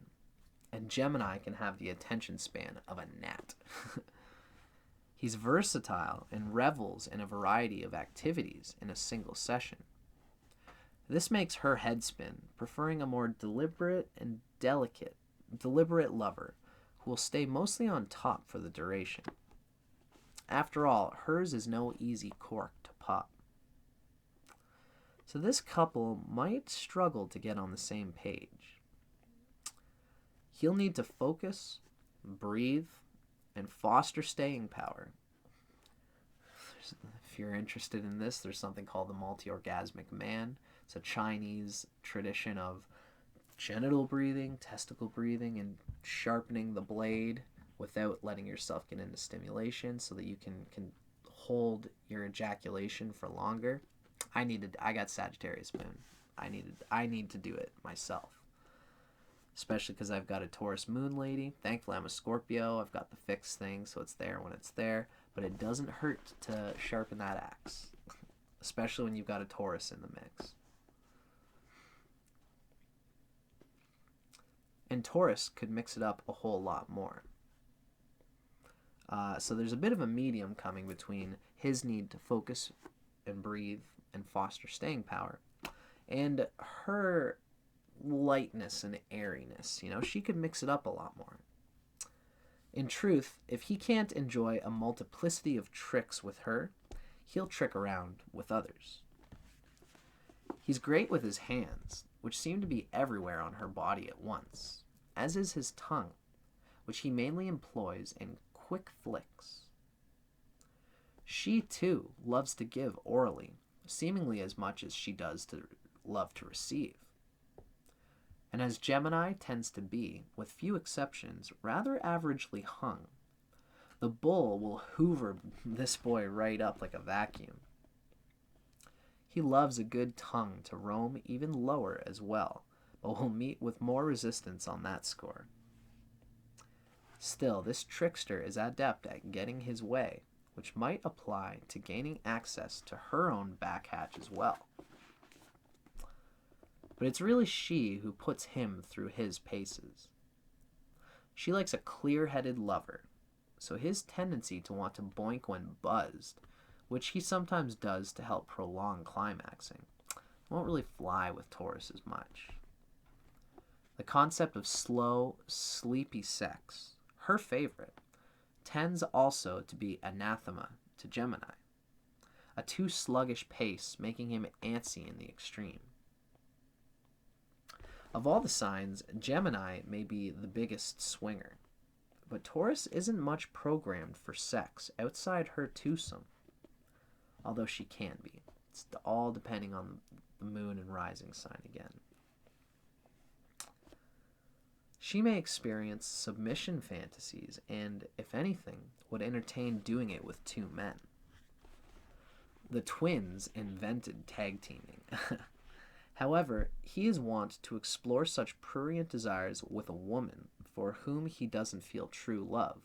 and Gemini can have the attention span of a gnat. He's versatile and revels in a variety of activities in a single session. This makes her head spin, preferring a more deliberate lover who will stay mostly on top for the duration. After all, hers is no easy cork to pop. So this couple might struggle to get on the same page. He'll need to focus, breathe, and foster staying power. If you're interested in this, there's something called the multi-orgasmic man. It's a Chinese tradition of genital breathing, testicle breathing, and sharpening the blade without letting yourself get into stimulation so that you can hold your ejaculation for longer. I got Sagittarius moon. I need to do it myself. Especially because I've got a Taurus moon lady. Thankfully, I'm a Scorpio. I've got the fixed thing, so it's there when it's there. But it doesn't hurt to sharpen that axe. Especially when you've got a Taurus in the mix. And Taurus could mix it up a whole lot more. So there's a bit of a medium coming between his need to focus and breathe and foster staying power and her lightness and airiness. She could mix it up a lot more. In truth, if he can't enjoy a multiplicity of tricks with her, he'll trick around with others. He's great with his hands, which seem to be everywhere on her body at once, as is his tongue, which he mainly employs in quick flicks. She, too, loves to give orally, seemingly as much as she does to love to receive. And as Gemini tends to be, with few exceptions, rather averagely hung, the bull will hoover this boy right up like a vacuum. He loves a good tongue to roam even lower as well, but will meet with more resistance on that score. Still, this trickster is adept at getting his way, which might apply to gaining access to her own back hatch as well. But it's really she who puts him through his paces. She likes a clear-headed lover, so his tendency to want to boink when buzzed, which he sometimes does to help prolong climaxing, won't really fly with Taurus as much. The concept of slow, sleepy sex, her favorite, tends also to be anathema to Gemini, a too sluggish pace making him antsy in the extreme. Of all the signs, Gemini may be the biggest swinger, but Taurus isn't much programmed for sex outside her twosome, although she can be. It's all depending on the moon and rising sign again. She may experience submission fantasies and, if anything, would entertain doing it with two men. The twins invented tag teaming. However, he is wont to explore such prurient desires with a woman for whom he doesn't feel true love,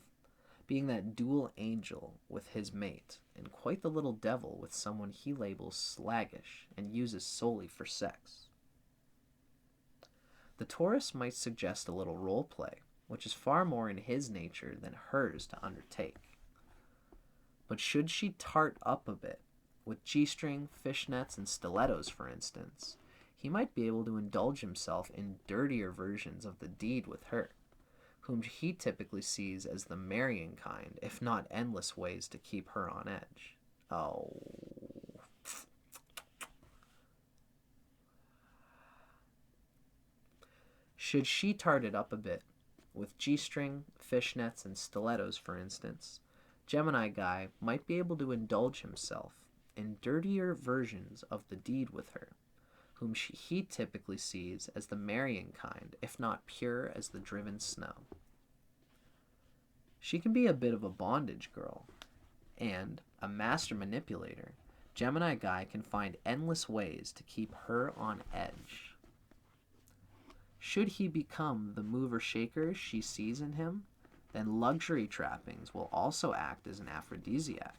being that dual angel with his mate, and quite the little devil with someone he labels sluggish and uses solely for sex. The Taurus might suggest a little role play, which is far more in his nature than hers to undertake. But should she tart up a bit, with G-string, fishnets, and stilettos for instance, he might be able to indulge himself in dirtier versions of the deed with her, whom he typically sees as the marrying kind, if not endless ways to keep her on edge. Oh. Should she tart it up a bit, with G-string, fishnets, and stilettos for instance, Gemini guy might be able to indulge himself in dirtier versions of the deed with her, whom he typically sees as the marrying kind, if not pure as the driven snow. She can be a bit of a bondage girl, and a master manipulator. Gemini guy can find endless ways to keep her on edge. Should he become the mover shaker she sees in him, then luxury trappings will also act as an aphrodisiac.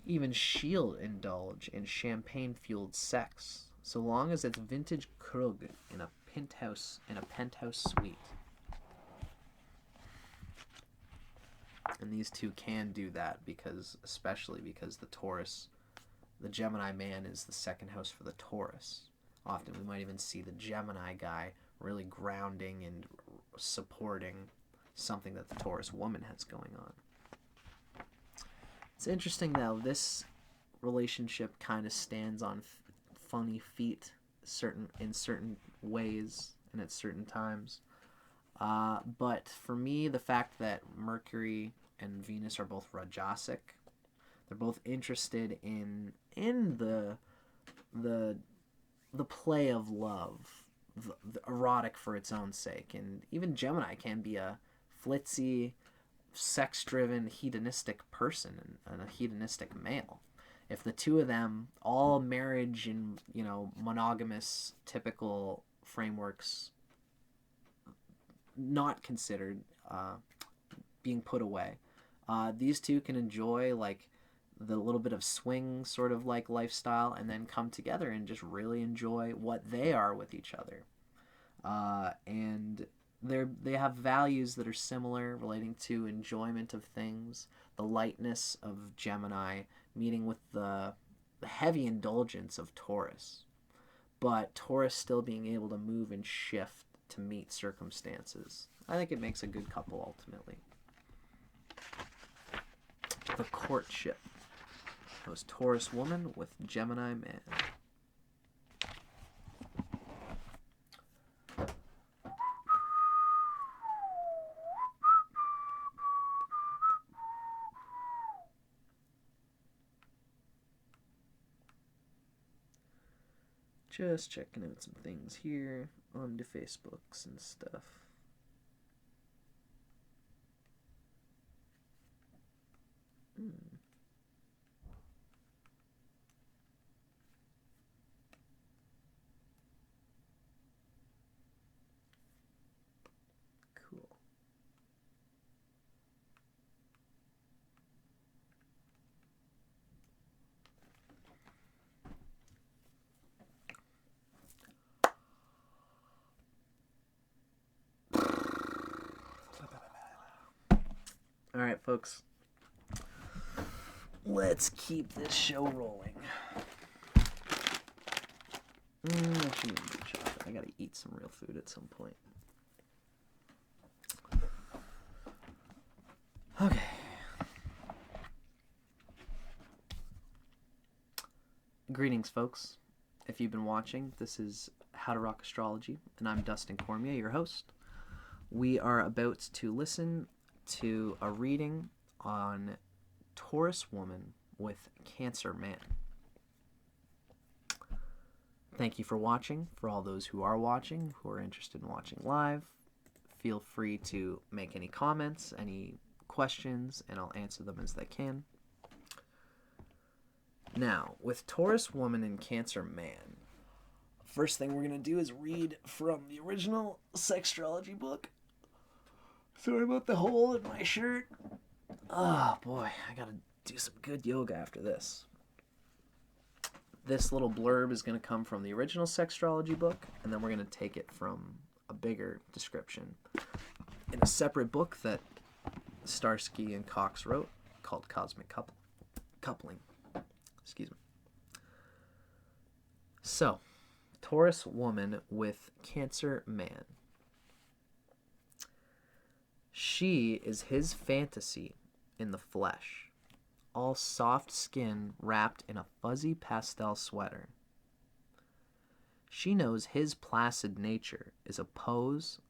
Even she'll indulge in champagne-fueled sex, so long as it's vintage Krug in a penthouse suite. And these two can do that especially because the Gemini man is the second house for the Taurus. Often we might even see the Gemini guy really grounding and supporting something that the Taurus woman has going on. It's interesting now, this relationship kind of stands on funny feet in certain ways and at certain times. But for me, the fact that Mercury and Venus are both Rajasic, they're both interested in the play of love, the erotic for its own sake. And even Gemini can be a flitzy, sex-driven, hedonistic person and a hedonistic male. If the two of them, all marriage and, monogamous typical frameworks not considered, being put away, these two can enjoy like the little bit of swing sort of like lifestyle and then come together and just really enjoy what they are with each other. And they have values that are similar relating to enjoyment of things, the lightness of Gemini meeting with the heavy indulgence of Taurus, but Taurus still being able to move and shift to meet circumstances. I think it makes a good couple ultimately. The courtship. It was Taurus woman with Gemini man. Just checking out some things here on the Facebooks and stuff. Cool. All right, folks. Let's keep this show rolling. I gotta eat some real food at some point. Okay. Greetings, folks. If you've been watching, this is How to Rock Astrology, and I'm Dustin Cormier, your host. We are about to listen to a reading on Taurus woman with Cancer man. Thank you for watching. For all those who are watching, who are interested in watching live, feel free to make any comments, any questions, and I'll answer them as they can. Now, with Taurus woman and Cancer man, first thing we're going to do is read from the original Sextrology book. Sorry about the hole in my shirt. Oh boy, I gotta do some good yoga after this. This little blurb is going to come from the original Sextrology book, and then we're going to take it from a bigger description in a separate book that Starsky and Cox wrote called Cosmic Coupling. Excuse me. So, Taurus woman with Cancer man. She is his fantasy in the flesh, all soft skin wrapped in a fuzzy pastel sweater. She knows his placid nature is a pose.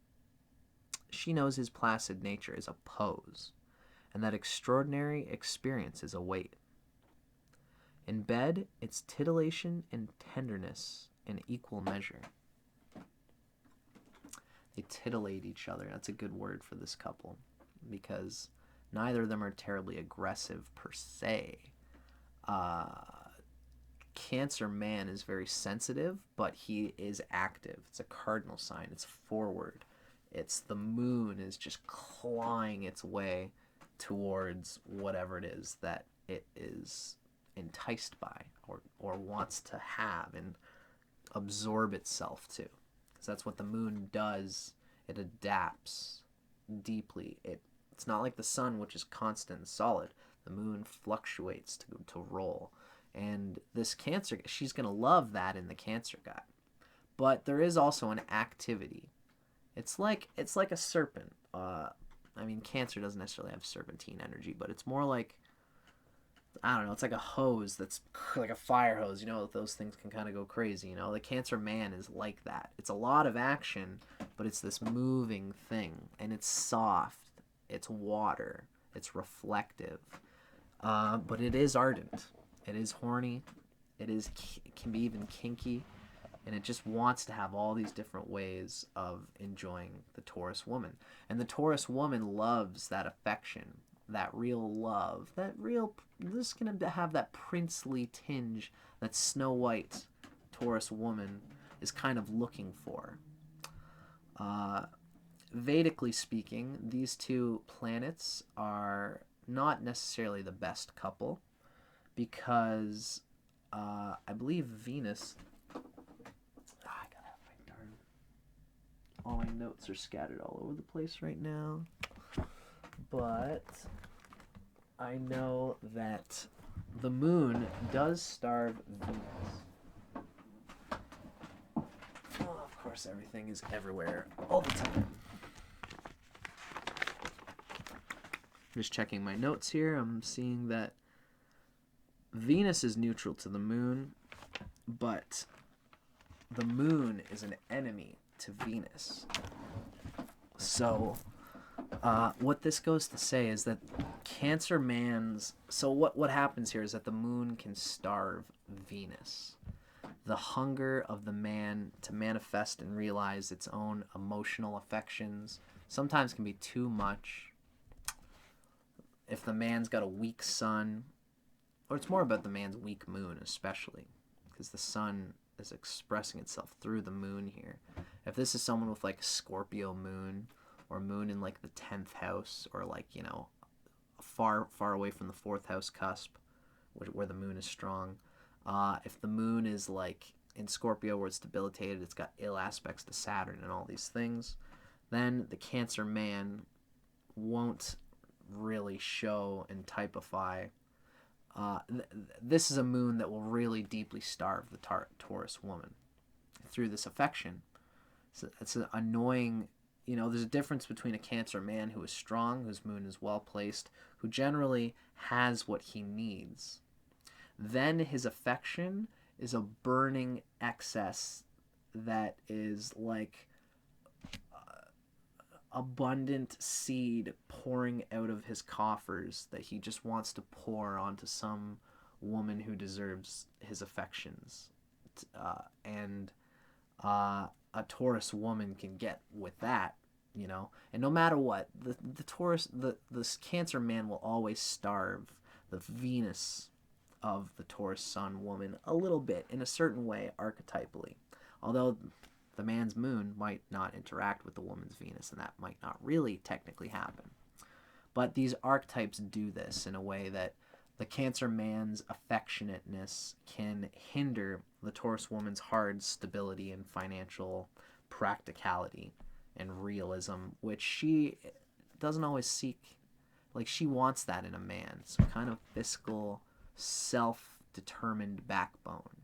And that extraordinary experiences await. In bed, it's titillation and tenderness in equal measure. They titillate each other. That's a good word for this couple, because neither of them are terribly aggressive per se. Cancer man is very sensitive, but he is active. It's a cardinal sign. It's forward. It's the moon is just clawing its way towards whatever it is that it is enticed by or wants to have and absorb itself to. Because that's what the moon does. It adapts deeply. It's not like the sun, which is constant and solid. The moon fluctuates to roll. And this Cancer, she's going to love that in the Cancer guy. But there is also an activity. It's like a serpent. I mean, Cancer doesn't necessarily have serpentine energy, but it's more like, I don't know, it's like a hose that's like a fire hose. You know, those things can kind of go crazy. You know, the Cancer man is like that. It's a lot of action, but it's this moving thing. And it's soft. It's water. It's reflective. But it is ardent. It is horny. It can be even kinky. And it just wants to have all these different ways of enjoying the Taurus woman. And the Taurus woman loves that affection, that real love, this is going to have that princely tinge that Snow White Taurus woman is kind of looking for. Vedically speaking, these two planets are not necessarily the best couple because I believe Venus... All my notes are scattered all over the place right now. But I know that the moon does starve Venus. Oh, of course, everything is everywhere all the time. Just checking my notes here. I'm seeing that Venus is neutral to the moon, but the moon is an enemy to Venus. So what this goes to say is that Cancer man's... So what happens here is that the moon can starve Venus. The hunger of the man to manifest and realize its own emotional affections sometimes can be too much. If the man's got a weak sun, or it's more about the man's weak moon especially, because the sun is expressing itself through the moon here. If this is someone with like a Scorpio moon or moon in like the 10th house or like, you know, far away from the 4th house cusp where the moon is strong. If the moon is like in Scorpio where it's debilitated, it's got ill aspects to Saturn and all these things, then the Cancer man won't really show and typify. This is a moon that will really deeply starve the Taurus woman through this affection. So it's an annoying, you know, there's a difference between a Cancer man who is strong, whose moon is well placed, who generally has what he needs. Then his affection is a burning excess that is like abundant seed pouring out of his coffers that he just wants to pour onto some woman who deserves his affections. A Taurus woman can get with that, you know. And no matter what, this Cancer man will always starve the Venus of the Taurus Sun woman a little bit in a certain way archetypally. Although the man's moon might not interact with the woman's Venus, and that might not really technically happen. But these archetypes do this in a way that the Cancer man's affectionateness can hinder the Taurus woman's hard stability and financial practicality and realism, which she doesn't always seek. Like, she wants that in a man, some kind of fiscal, self-determined backbone.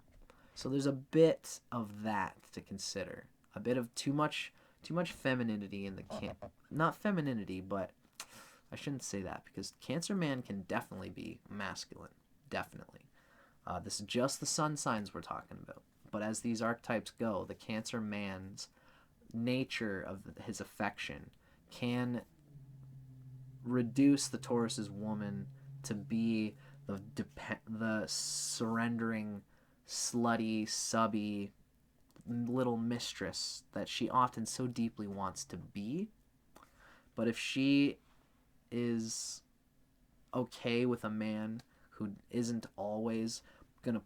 So there's a bit of that to consider. A bit of too much femininity in the not femininity, but I shouldn't say that, because Cancer man can definitely be masculine. Definitely. This is just the sun signs we're talking about. But as these archetypes go, the Cancer man's nature of his affection can reduce the Taurus's woman to be the surrendering, slutty, subby little mistress that she often so deeply wants to be. But if she is okay with a man who isn't always gonna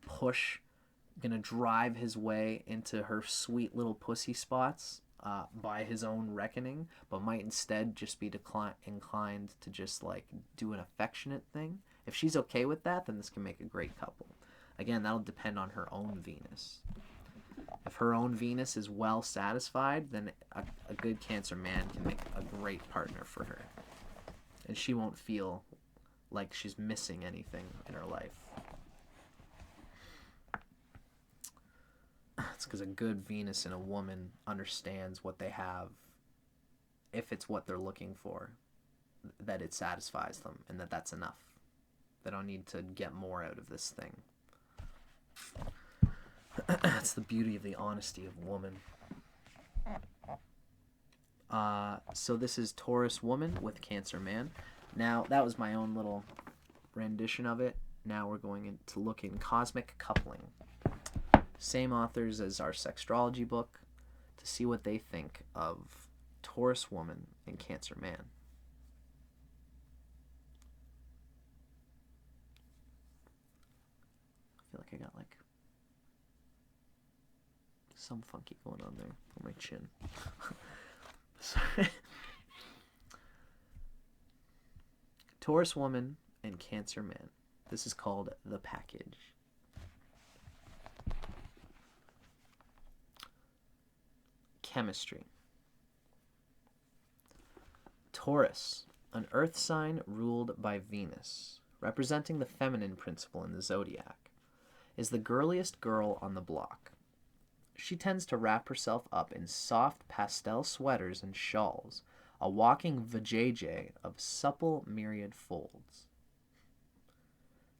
drive his way into her sweet little pussy spots by his own reckoning, but might instead just be inclined to just like do an affectionate thing, if she's okay with that, then this can make a great couple. Again, that'll depend on her own Venus. If her own Venus is well satisfied, then a good Cancer man can make a great partner for her. And she won't feel like she's missing anything in her life. It's because a good Venus in a woman understands what they have, if it's what they're looking for, that it satisfies them, and that's enough. They don't need to get more out of this thing. That's the beauty of the honesty of woman. So this is Taurus woman with Cancer man. Now, that was my own little rendition of it. Now we're going into looking cosmic coupling. Same authors as our Sextrology book, to see what they think of Taurus woman and Cancer man. I feel like I got like some funky going on there on my chin. Sorry. Taurus woman and Cancer man. This is called the package. Chemistry. Taurus, an earth sign ruled by Venus, representing the feminine principle in the zodiac, is the girliest girl on the block. She tends to wrap herself up in soft pastel sweaters and shawls, a walking vajayjay of supple myriad folds.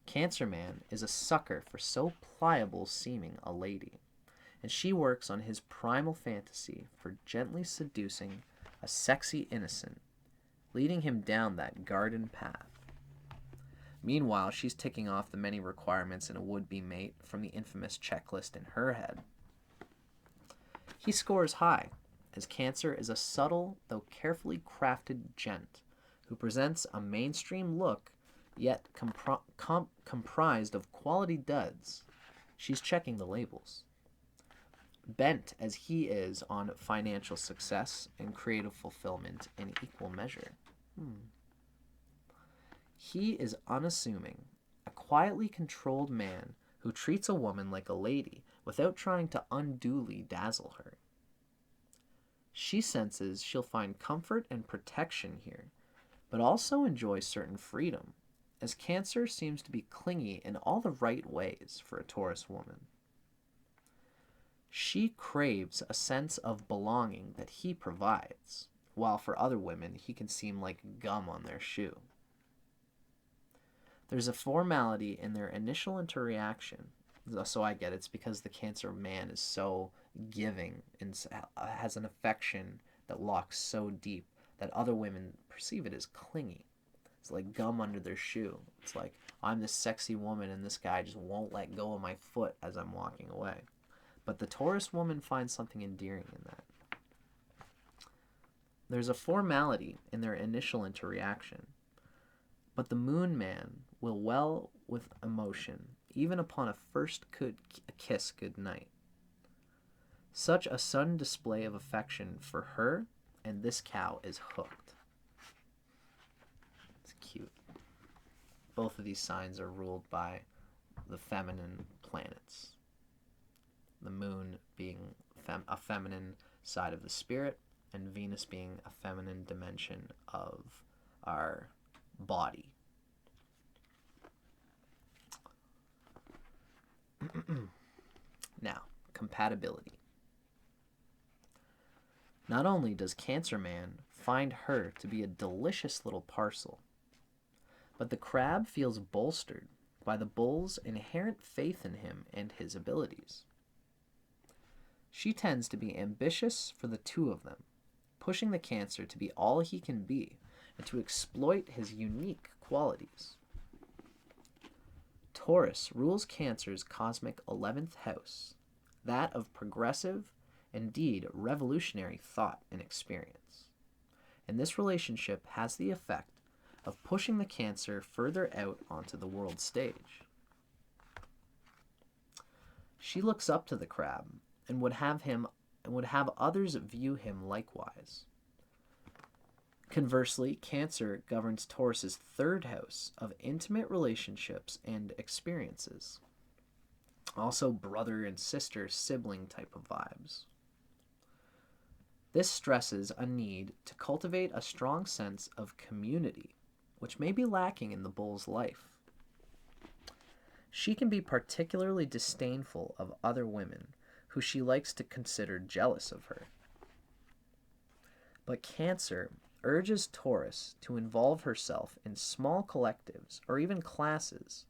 Cancer man is a sucker for so pliable seeming a lady, and she works on his primal fantasy for gently seducing a sexy innocent, leading him down that garden path. Meanwhile, she's ticking off the many requirements in a would-be mate from the infamous checklist in her head. He scores high, as Cancer is a subtle, though carefully crafted gent who presents a mainstream look, yet comprised of quality duds. She's checking the labels. Bent as he is on financial success and creative fulfillment in equal measure. He is unassuming, a quietly controlled man who treats a woman like a lady without trying to unduly dazzle her. She senses she'll find comfort and protection here, but also enjoys certain freedom, as Cancer seems to be clingy in all the right ways for a Taurus woman. She craves a sense of belonging that he provides, while for other women he can seem like gum on their shoe. There's a formality in their initial interaction, so I get it's because the Cancer man is so giving and has an affection that locks so deep that other women perceive it as clingy. It's like gum under their shoe. It's like, I'm this sexy woman and this guy just won't let go of my foot as I'm walking away. But the Taurus woman finds something endearing in that. There's a formality in their initial interaction, but the moon man will well with emotion, even upon a first kiss goodnight. Such a sudden display of affection for her, and this cow is hooked. It's cute. Both of these signs are ruled by the feminine planets. The moon being a feminine side of the spirit, and Venus being a feminine dimension of our body. Now, compatibility. Not only does Cancer man find her to be a delicious little parcel, but the crab feels bolstered by the bull's inherent faith in him and his abilities. She tends to be ambitious for the two of them, pushing the Cancer to be all he can be and to exploit his unique qualities. Taurus rules Cancer's cosmic 11th house, that of progressive, indeed revolutionary thought and experience. And this relationship has the effect of pushing the Cancer further out onto the world stage. She looks up to the crab and would have others view him likewise. Conversely, Cancer governs Taurus's 3rd house of intimate relationships and experiences. Also brother and sister sibling type of vibes. This stresses a need to cultivate a strong sense of community, which may be lacking in the bull's life. She can be particularly disdainful of other women who she likes to consider jealous of her. But Cancer urges Taurus to involve herself in small collectives or even classes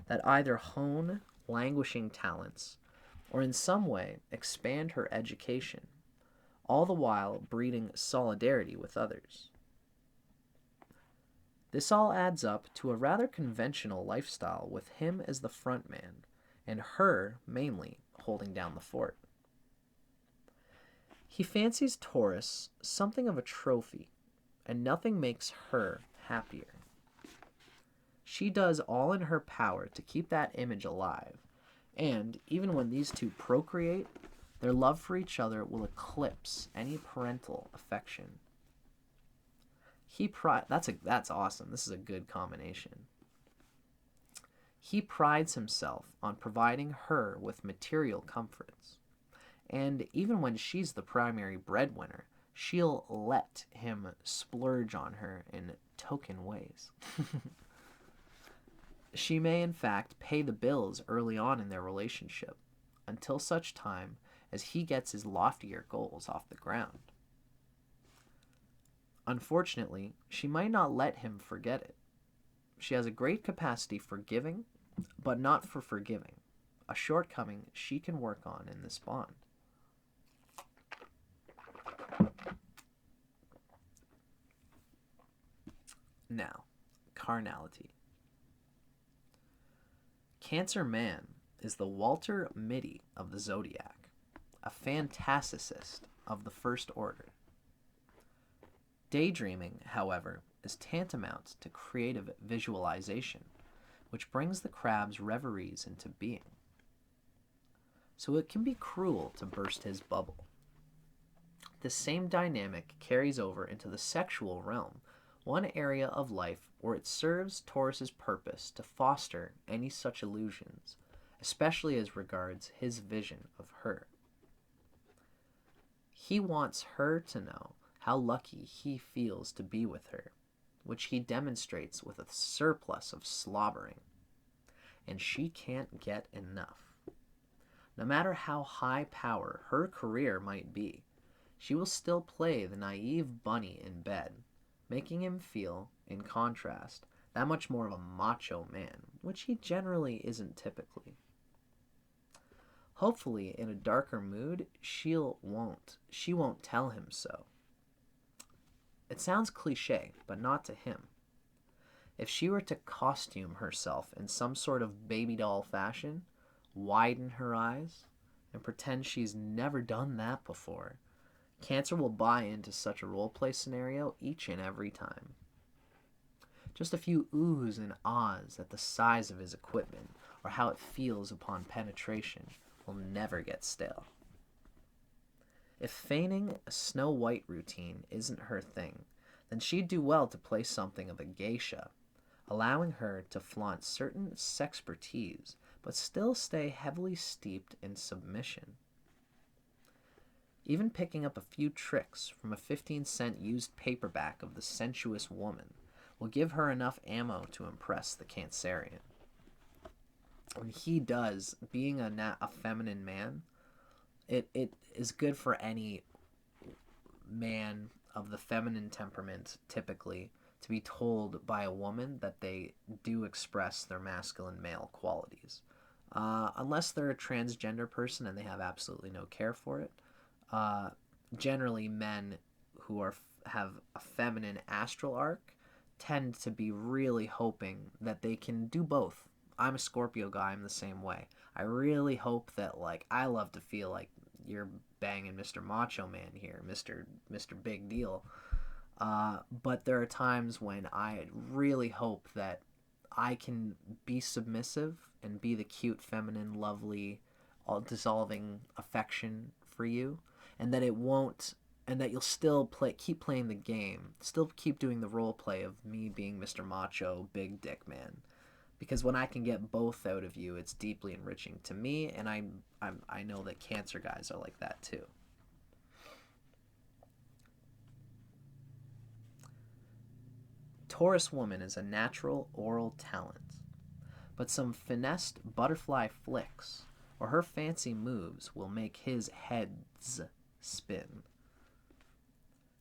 that either hone languishing talents or in some way expand her education, all the while breeding solidarity with others. This all adds up to a rather conventional lifestyle with him as the front man and her mainly holding down the fort. He fancies Taurus something of a trophy, and nothing makes her happier. She does all in her power to keep that image alive, and even when these two procreate, their love for each other will eclipse any parental affection. That's awesome. This is a good combination. He prides himself on providing her with material comforts, and even when she's the primary breadwinner, she'll let him splurge on her in token ways. She may, in fact, pay the bills early on in their relationship, until such time as he gets his loftier goals off the ground. Unfortunately, she might not let him forget it. She has a great capacity for giving, but not for forgiving, a shortcoming she can work on in this bond. Now, carnality. Cancer man is the Walter Mitty of the zodiac, a fantasticist of the first order. Daydreaming, however, is tantamount to creative visualization, which brings the crab's reveries into being. So it can be cruel to burst his bubble. The same dynamic carries over into the sexual realm, one area of life where it serves Taurus's purpose to foster any such illusions, especially as regards his vision of her. He wants her to know how lucky he feels to be with her, which he demonstrates with a surplus of slobbering, and she can't get enough. No matter how high power her career might be, she will still play the naive bunny in bed, making him feel, in contrast, that much more of a macho man, which he generally isn't typically. Hopefully, in a darker mood, she won't tell him so. It sounds cliche, but not to him. If she were to costume herself in some sort of baby doll fashion, widen her eyes, and pretend she's never done that before, Cancer will buy into such a roleplay scenario each and every time. Just a few oohs and ahs at the size of his equipment or how it feels upon penetration will never get stale. If feigning a Snow White routine isn't her thing, then she'd do well to play something of a geisha, allowing her to flaunt certain sexpertise but still stay heavily steeped in submission. Even picking up a few tricks from a 15-cent used paperback of The Sensuous Woman will give her enough ammo to impress the Cancerian. And he does, being a feminine man, it is good for any man of the feminine temperament, typically, to be told by a woman that they do express their masculine male qualities. Unless they're a transgender person and they have absolutely no care for it. Generally, men who have a feminine astral arc tend to be really hoping that they can do both I'm a Scorpio guy. I'm the same way. I really hope that, like, I love to feel like you're banging Mr. Macho Man here, Mr. Big Deal. But there are times when I really hope that I can be submissive and be the cute, feminine, lovely, all dissolving affection for you, and that it won't, and that you'll still keep playing the game, still keep doing the role play of me being Mr. Macho, big dick man. Because when I can get both out of you, it's deeply enriching to me, and I know that Cancer guys are like that too. Taurus woman is a natural oral talent, but some finessed butterfly flicks or her fancy moves will make his heads spin.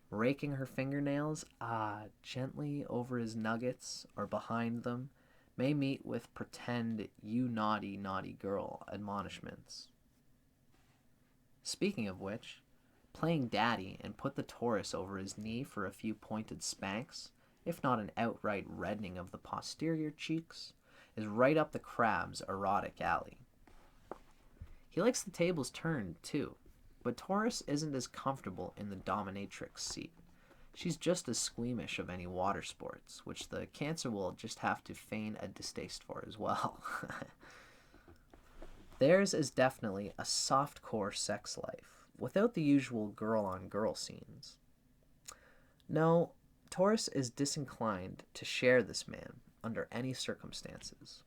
Raking her fingernails gently over his nuggets or behind them may meet with pretend "you naughty, naughty girl" admonishments. Speaking of which, playing daddy and put the Taurus over his knee for a few pointed spanks, if not an outright reddening of the posterior cheeks, is right up the crab's erotic alley. He likes the tables turned, too, but Taurus isn't as comfortable in the dominatrix seat. She's just as squeamish of any water sports, which the Cancer will just have to feign a distaste for as well. Theirs is definitely a soft-core sex life, without the usual girl-on-girl scenes. No, Taurus is disinclined to share this man under any circumstances.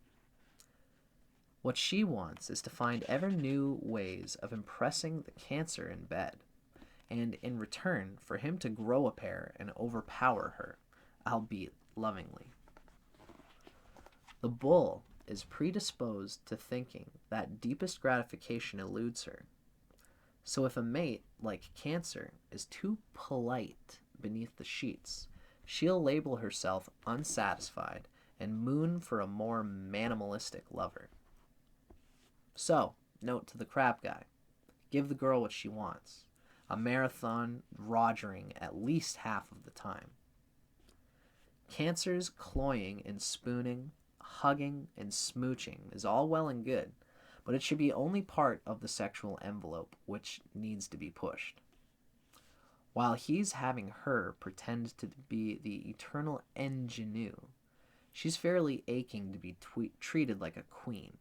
What she wants is to find ever new ways of impressing the Cancer in bed, and in return for him to grow a pair and overpower her, albeit lovingly. The bull is predisposed to thinking that deepest gratification eludes her. So if a mate like Cancer is too polite beneath the sheets, she'll label herself unsatisfied and moon for a more manimalistic lover. So, note to the crab guy. Give the girl what she wants. A marathon rogering at least half of the time. Cancer's cloying and spooning, hugging and smooching is all well and good, but it should be only part of the sexual envelope which needs to be pushed. While he's having her pretend to be the eternal ingenue, she's fairly aching to be treated like a queen.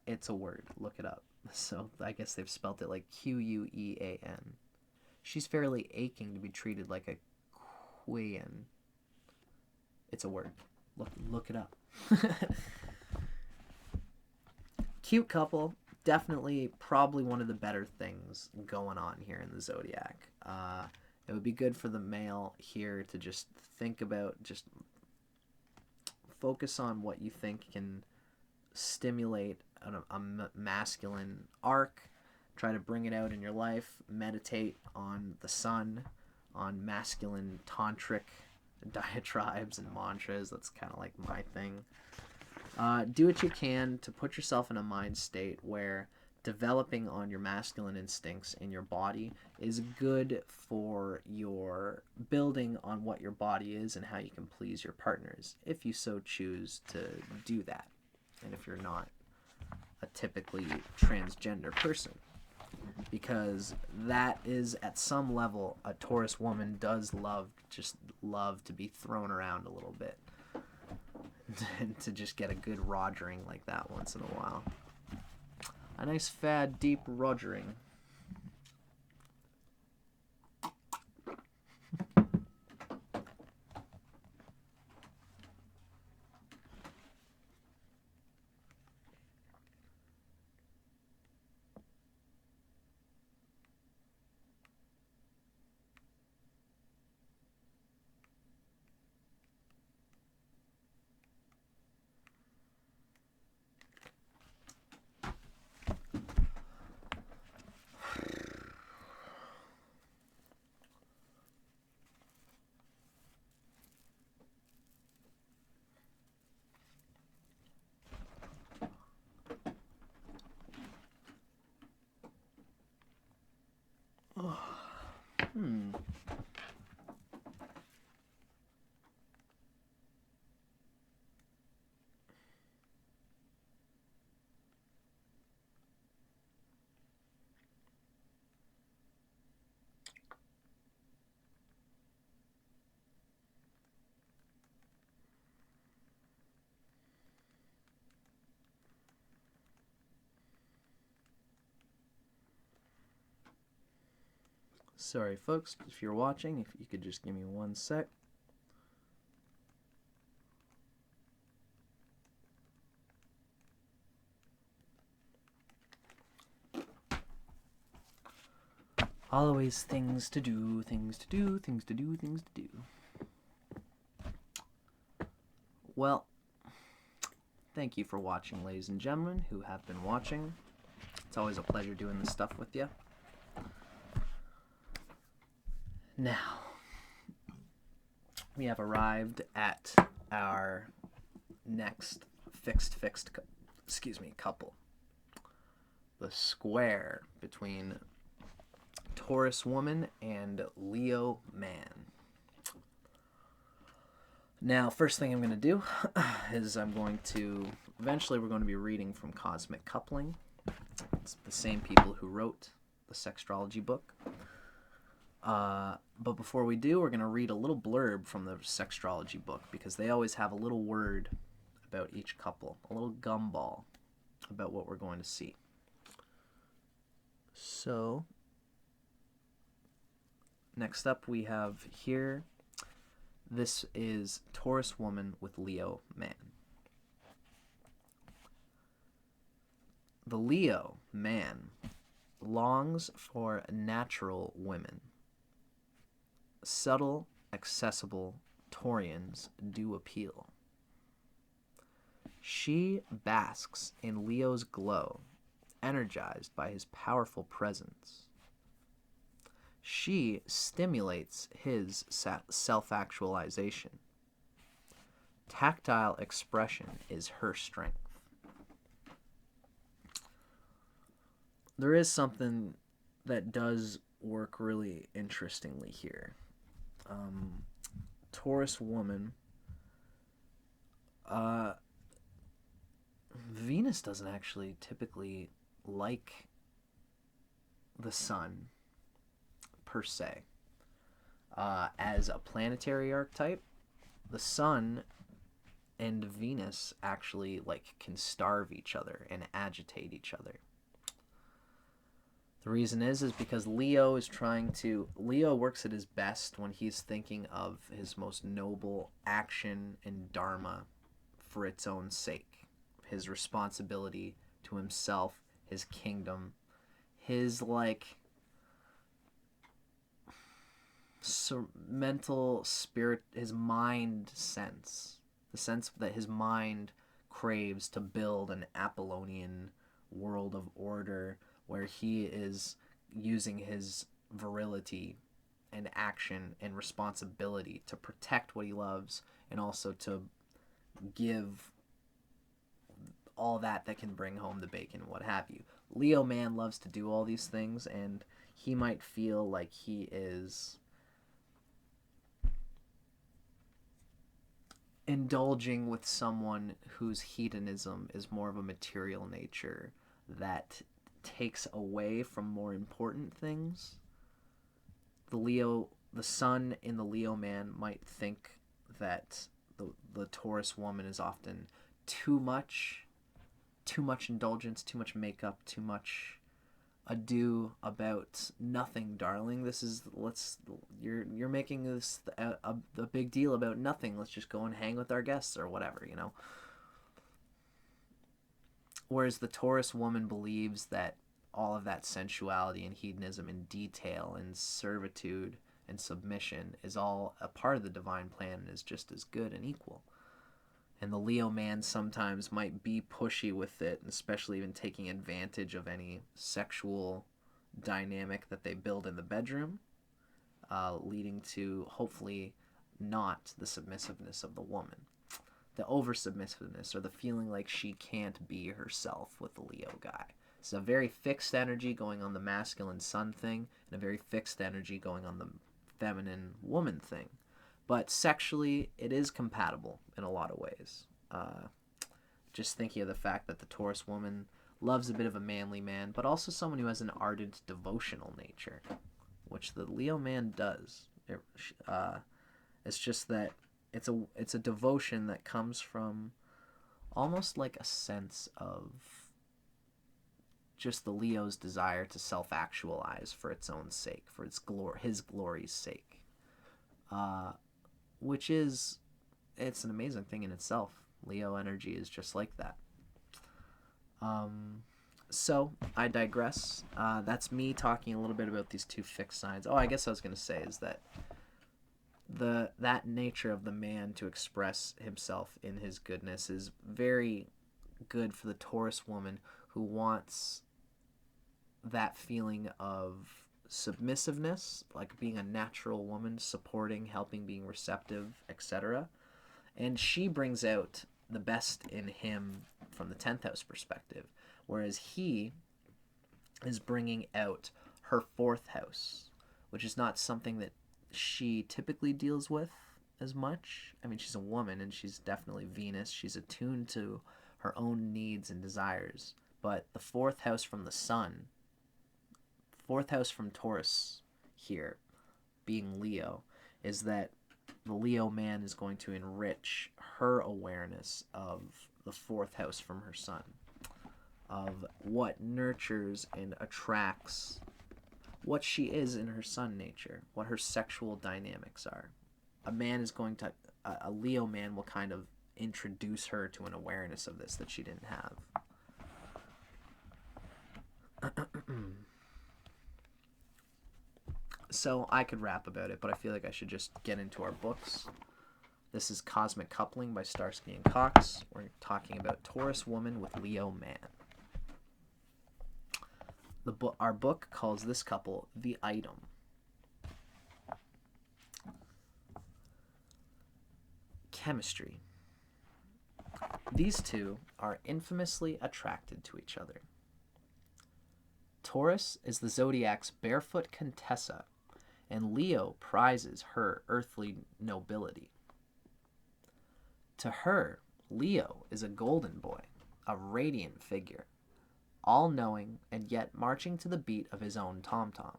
It's a word. Look it up. So I guess they've spelt it like Quean. She's fairly aching to be treated like a queen. It's a word. Look it up. Cute couple. Definitely probably one of the better things going on here in the zodiac. It would be good for the male here to just think about, just focus on what you think can stimulate a masculine arc. Try to bring it out in your life. Meditate on the sun, on masculine tantric diatribes and mantras. That's kind of like my thing. Do what you can to put yourself in a mind state where developing on your masculine instincts in your body is good for your building on what your body is and how you can please your partners, if you so choose to do that, and if you're not a typically transgender person, because that is at some level a Taurus woman does love to be thrown around a little bit and to just get a good rogering like that once in a while. A nice fat deep rogering. Sorry, folks, if you're watching, if you could just give me 1 sec. Always things to do, things to do, things to do, things to do. Well, thank you for watching, ladies and gentlemen who have been watching. It's always a pleasure doing this stuff with you. Now, we have arrived at our next fixed couple. The square between Taurus Woman and Leo Man. Now, first thing I'm going to do is eventually we're going to be reading from Cosmic Coupling. It's the same people who wrote the Sextrology book. But before we do, we're going to read a little blurb from the Sextrology book, because they always have a little word about each couple, a little gumball about what we're going to see. So, next up we have here, this is Taurus Woman with Leo Man. The Leo Man longs for natural women. Subtle, accessible Taurians do appeal. She basks in Leo's glow, energized by his powerful presence. She stimulates his self-actualization. Tactile expression is her strength. There is something that does work really interestingly here. Taurus Woman, Venus doesn't actually typically like the Sun per se. As a planetary archetype, the Sun and Venus actually can starve each other and agitate each other. The reason is because Leo works at his best when he's thinking of his most noble action and dharma for its own sake. His responsibility to himself, his kingdom, his mental spirit, his mind sense. The sense that his mind craves to build an Apollonian world of order, where he is using his virility and action and responsibility to protect what he loves, and also to give all that can bring home the bacon, what have you. Leo Man loves to do all these things, and he might feel like he is indulging with someone whose hedonism is more of a material nature that takes away from more important things. The Sun in the Leo Man might think that the Taurus Woman is often too much indulgence, too much makeup, too much ado about nothing, darling. You're making this a big deal about nothing. Let's just go and hang with our guests or whatever, Whereas the Taurus Woman believes that all of that sensuality and hedonism and detail and servitude and submission is all a part of the divine plan and is just as good and equal. And the Leo Man sometimes might be pushy with it, especially even taking advantage of any sexual dynamic that they build in the bedroom, leading to hopefully not the submissiveness of the woman. The over-submissiveness, or the feeling like she can't be herself with the Leo guy. It's a very fixed energy going on the masculine Sun thing, and a very fixed energy going on the feminine woman thing. But sexually, it is compatible in a lot of ways. Just thinking of the fact that the Taurus Woman loves a bit of a manly man, but also someone who has an ardent devotional nature, which the Leo Man does. It's just that it's a devotion that comes from almost like a sense of just the Leo's desire to self-actualize for its own sake, for his glory's sake, which is, it's an amazing thing in itself. Leo energy is just like that. So I digress. That's me talking a little bit about these two fixed signs. Oh, I guess I was going to say is that that nature of the man to express himself in his goodness is very good for the Taurus woman who wants that feeling of submissiveness, like being a natural woman, supporting, helping, being receptive, etc. And she brings out the best in him from the 10th house perspective, whereas he is bringing out her 4th house, which is not something that she typically deals with as much. I mean, she's a woman and she's definitely Venus. She's attuned to her own needs and desires. But the 4th house from the sun, 4th house from Taurus here, being Leo, is that the Leo man is going to enrich her awareness of the 4th house from her sun, of what nurtures and attracts what she is in her sun nature, what her sexual dynamics are. A Leo man will kind of introduce her to an awareness of this that she didn't have. So I could rap about it, but I feel like I should just get into our books. This is Cosmic Coupling by Starsky and Cox. We're talking about Taurus woman with Leo man. Our book calls this couple the item. Chemistry. These two are infamously attracted to each other. Taurus is the zodiac's barefoot Contessa, and Leo prizes her earthly nobility. To her, Leo is a golden boy, a radiant figure, all-knowing and yet marching to the beat of his own tom-tom.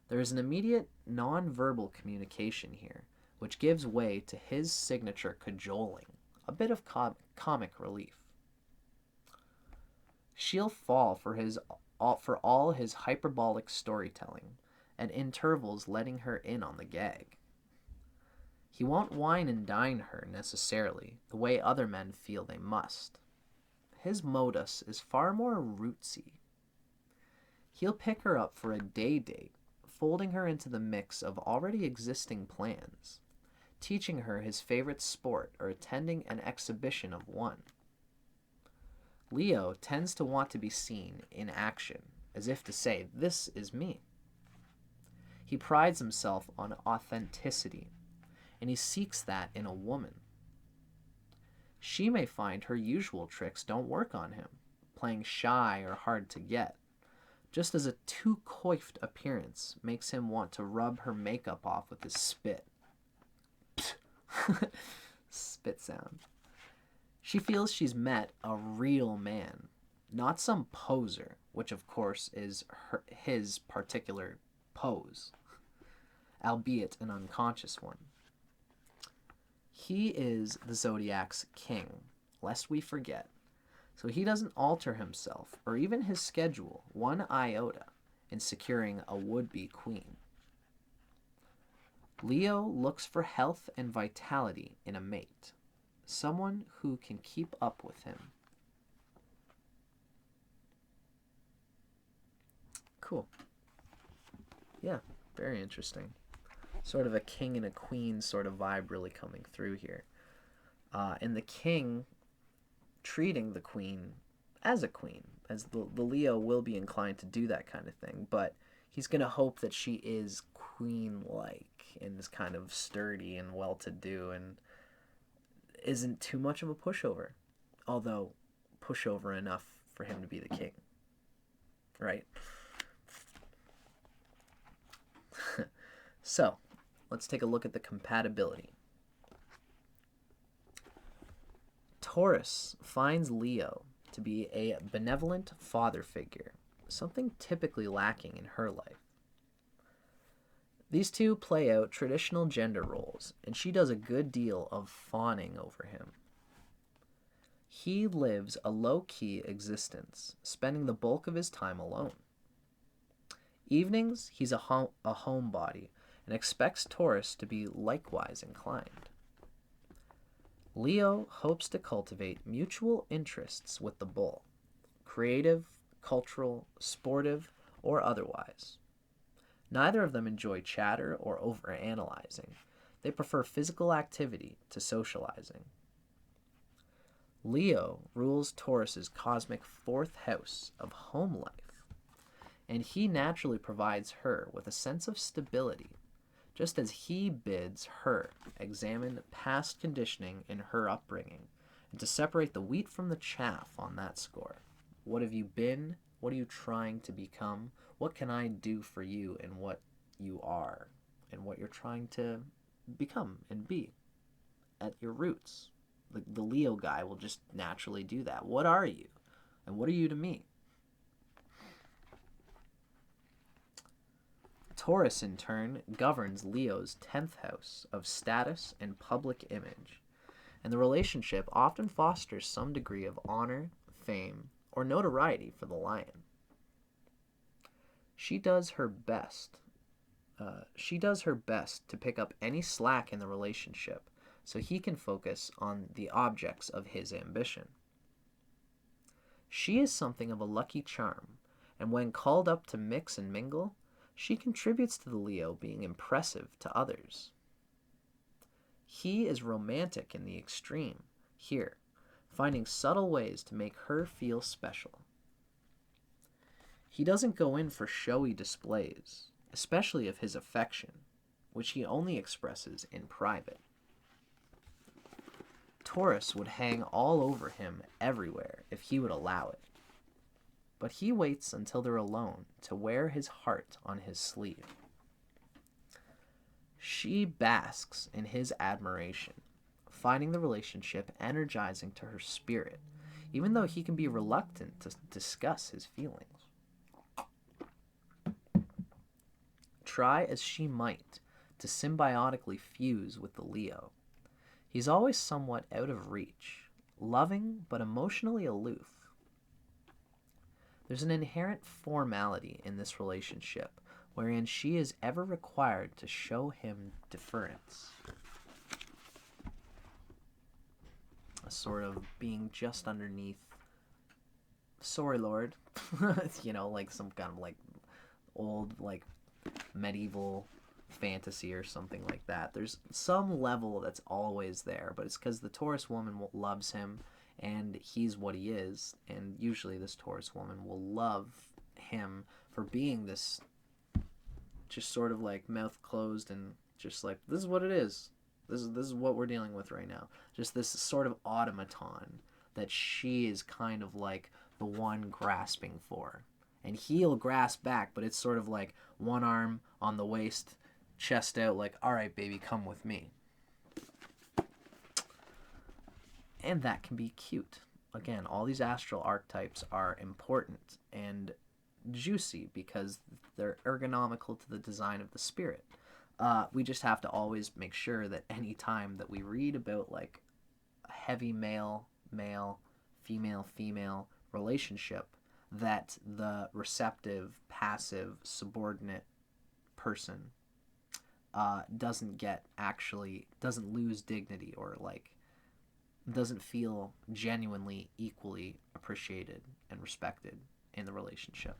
There is an immediate non-verbal communication here, which gives way to his signature cajoling, a bit of comic relief. She'll fall for all his hyperbolic storytelling, at intervals letting her in on the gag. He won't wine and dine her necessarily, the way other men feel they must. His modus is far more rootsy. He'll pick her up for a day date, folding her into the mix of already existing plans, teaching her his favorite sport or attending an exhibition of one. Leo tends to want to be seen in action, as if to say, "This is me." He prides himself on authenticity, and he seeks that in a woman. She may find her usual tricks don't work on him, playing shy or hard to get, just as a too coiffed appearance makes him want to rub her makeup off with his spit. Spit sound. She feels she's met a real man, not some poser, which of course is his particular pose, albeit an unconscious one. He is the zodiac's king, lest we forget, so he doesn't alter himself or even his schedule one iota in securing a would-be queen. Leo looks for health and vitality in a mate, someone who can keep up with him. Cool. Yeah, very interesting. Sort of a king and a queen sort of vibe really coming through here. And the king treating the queen as a queen, as the Leo will be inclined to do that kind of thing, but he's going to hope that she is queen-like and is kind of sturdy and well-to-do and isn't too much of a pushover, although pushover enough for him to be the king, right? So, let's take a look at the compatibility. Taurus finds Leo to be a benevolent father figure, something typically lacking in her life. These two play out traditional gender roles, and she does a good deal of fawning over him. He lives a low-key existence, spending the bulk of his time alone. Evenings, he's a homebody and expects Taurus to be likewise inclined. Leo hopes to cultivate mutual interests with the bull, creative, cultural, sportive, or otherwise. Neither of them enjoy chatter or overanalyzing. They prefer physical activity to socializing. Leo rules Taurus's cosmic fourth house of home life, and he naturally provides her with a sense of stability, just as he bids her examine past conditioning in her upbringing and to separate the wheat from the chaff on that score. What have you been? What are you trying to become? What can I do for you in what you are and what you're trying to become and be at your roots? The Leo guy will just naturally do that. What are you? And what are you to me? Taurus, in turn, governs Leo's 10th house of status and public image, and the relationship often fosters some degree of honor, fame, or notoriety for the lion. She does her best to pick up any slack in the relationship so he can focus on the objects of his ambition. She is something of a lucky charm, and when called up to mix and mingle, she contributes to the Leo being impressive to others. He is romantic in the extreme here, finding subtle ways to make her feel special. He doesn't go in for showy displays, especially of his affection, which he only expresses in private. Taurus would hang all over him everywhere if he would allow it, but he waits until they're alone to wear his heart on his sleeve. She basks in his admiration, finding the relationship energizing to her spirit, even though he can be reluctant to discuss his feelings. Try as she might to symbiotically fuse with the Leo, he's always somewhat out of reach, loving but emotionally aloof. There's an inherent formality in this relationship, wherein she is ever required to show him deference. A sort of being just underneath, sorry lord, like some kind of like old like medieval fantasy or something like that. There's some level that's always there, but it's because the Taurus woman loves him and he's what he is, and usually this Taurus woman will love him for being this just sort of like mouth closed and just like, this is what it is. This is what we're dealing with right now. Just this sort of automaton that she is kind of like the one grasping for. And he'll grasp back, but it's sort of like one arm on the waist, chest out, like, all right, baby, come with me. And that can be cute. Again, all these astral archetypes are important and juicy because they're ergonomical to the design of the spirit. We just have to always make sure that any time that we read about like a heavy male, female relationship, that the receptive, passive, subordinate person doesn't lose dignity or like doesn't feel genuinely equally appreciated and respected in the relationship.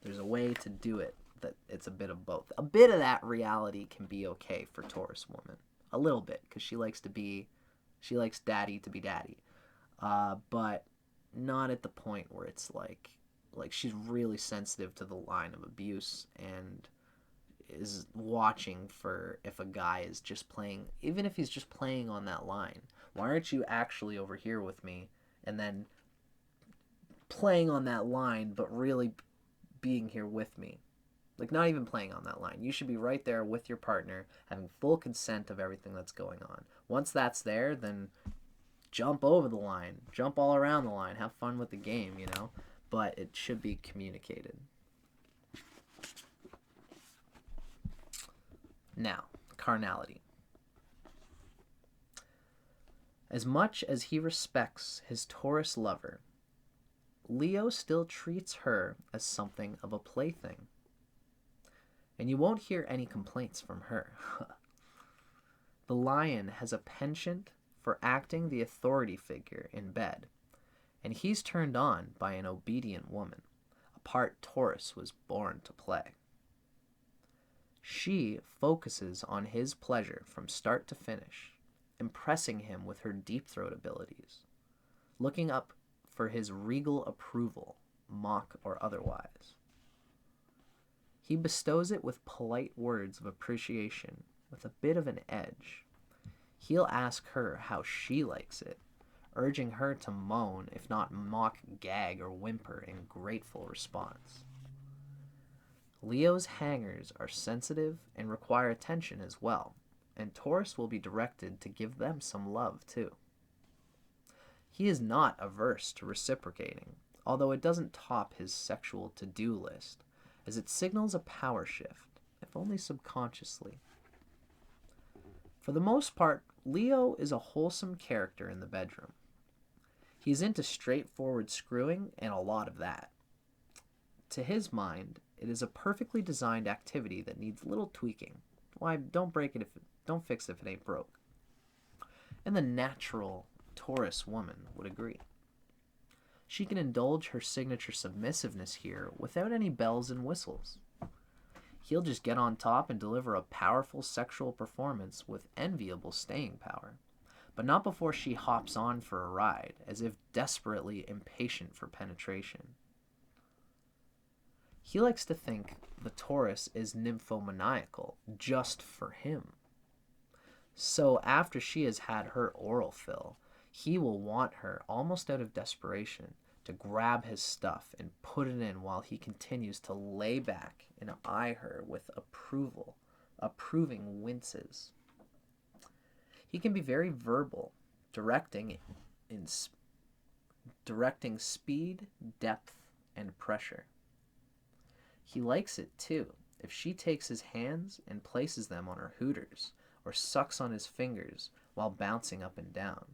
There's a way to do it that it's a bit of both. A bit of that reality can be okay for Taurus woman. A little bit, because she likes daddy to be daddy. But not at the point where it's like she's really sensitive to the line of abuse and is watching for if a guy is just playing, even if he's just playing on that line. Why aren't you actually over here with me? And then playing on that line, but really being here with me. Like, not even playing on that line. You should be right there with your partner, having full consent of everything that's going on. Once that's there, then jump over the line. Jump all around the line. Have fun with the game, But it should be communicated. Now, carnality. As much as he respects his Taurus lover, Leo still treats her as something of a plaything. And you won't hear any complaints from her. The lion has a penchant for acting the authority figure in bed, and he's turned on by an obedient woman, a part Taurus was born to play. She focuses on his pleasure from start to finish, impressing him with her deep-throat abilities, looking up for his regal approval, mock or otherwise. He bestows it with polite words of appreciation, with a bit of an edge. He'll ask her how she likes it, urging her to moan, if not mock, gag, or whimper in grateful response. Leo's hangers are sensitive and require attention as well, and Taurus will be directed to give them some love too. He is not averse to reciprocating, although it doesn't top his sexual to-do list, as it signals a power shift, if only subconsciously. For the most part, Leo is a wholesome character in the bedroom. He's into straightforward screwing and a lot of that. To his mind, it is a perfectly designed activity that needs little tweaking. Why, don't fix it if it ain't broke. And the natural Taurus woman would agree. She can indulge her signature submissiveness here without any bells and whistles. He'll just get on top and deliver a powerful sexual performance with enviable staying power, but not before she hops on for a ride, as if desperately impatient for penetration. He likes to think the Taurus is nymphomaniacal just for him. So after she has had her oral fill, he will want her, almost out of desperation, to grab his stuff and put it in while he continues to lay back and eye her with approving winces. He can be very verbal, directing speed, depth, and pressure. He likes it too if she takes his hands and places them on her hooters, or sucks on his fingers while bouncing up and down.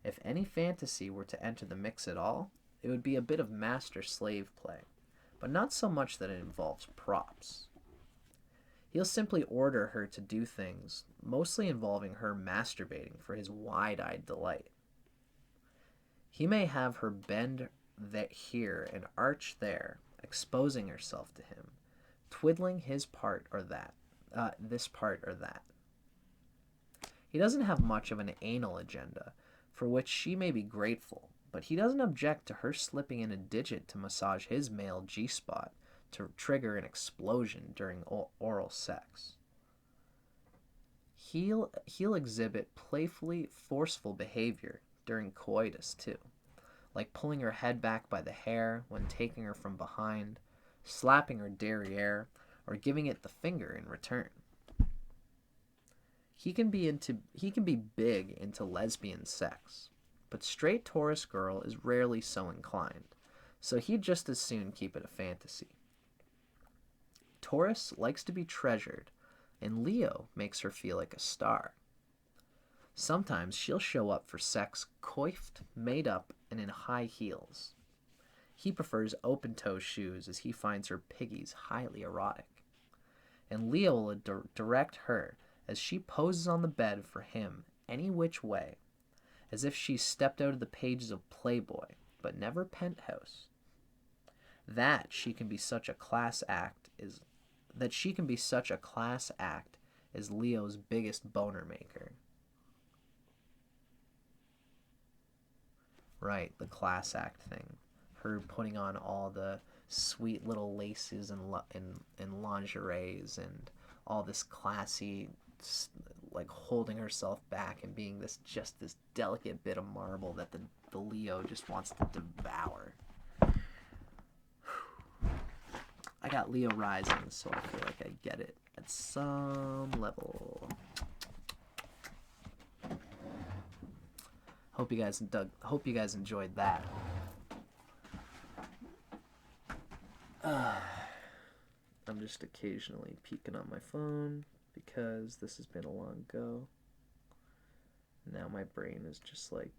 If any fantasy were to enter the mix at all, it would be a bit of master-slave play, but not so much that it involves props. He'll simply order her to do things, mostly involving her masturbating for his wide-eyed delight. He may have her bend here and arch there, exposing herself to him, twiddling his part or that, this part or that. He doesn't have much of an anal agenda, for which she may be grateful, but he doesn't object to her slipping in a digit to massage his male G-spot to trigger an explosion during oral sex. He'll exhibit playfully forceful behavior during coitus too, like pulling her head back by the hair when taking her from behind, slapping her derriere, or giving it the finger in return. He can be big into lesbian sex, but straight Taurus girl is rarely so inclined, so he'd just as soon keep it a fantasy. Taurus likes to be treasured, and Leo makes her feel like a star. Sometimes she'll show up for sex coiffed, made up, and in high heels. He prefers open-toe shoes as he finds her piggies highly erotic. And Leo will direct her as she poses on the bed for him any which way, as if she stepped out of the pages of Playboy, but never Penthouse. That she can be such a class act is Leo's biggest boner maker. Right, the class act thing. Her putting on all the sweet little laces and lingeries and all this classy, like holding herself back and being this delicate bit of marble that the Leo just wants to devour. I got Leo rising, so I feel like I get it at some level. Hope you guys enjoyed that. I'm just occasionally peeking on my phone because this has been a long go. Now my brain is just like...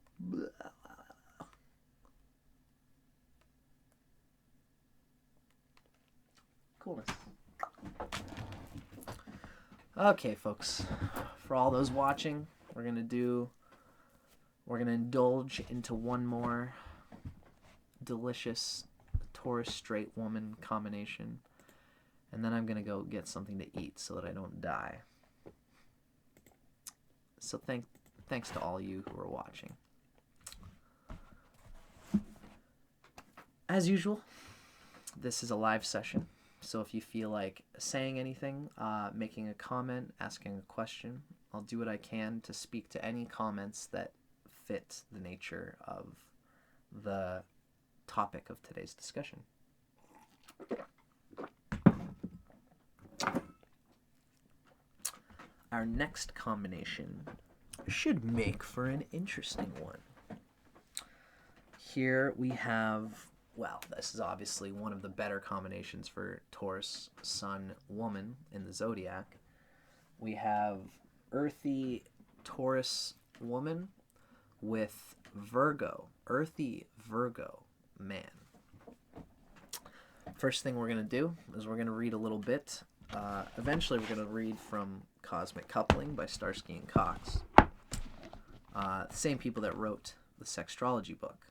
Coolness. Okay, folks. For all those watching, we're going to indulge into one more delicious Taurus straight woman combination. And then I'm going to go get something to eat so that I don't die. So thanks to all you who are watching. As usual, this is a live session. So if you feel like saying anything, making a comment, asking a question, I'll do what I can to speak to any comments that fit the nature of the topic of today's discussion. Our next combination should make for an interesting one. Here we have, well, this is obviously one of the better combinations for Taurus Sun Woman in the zodiac. We have earthy Taurus Woman with Virgo, earthy Virgo Man. First thing we're going to do is we're going to read a little bit. Eventually we're going to read from Cosmic Coupling by Starsky and Cox. The same people that wrote the Sextrology book.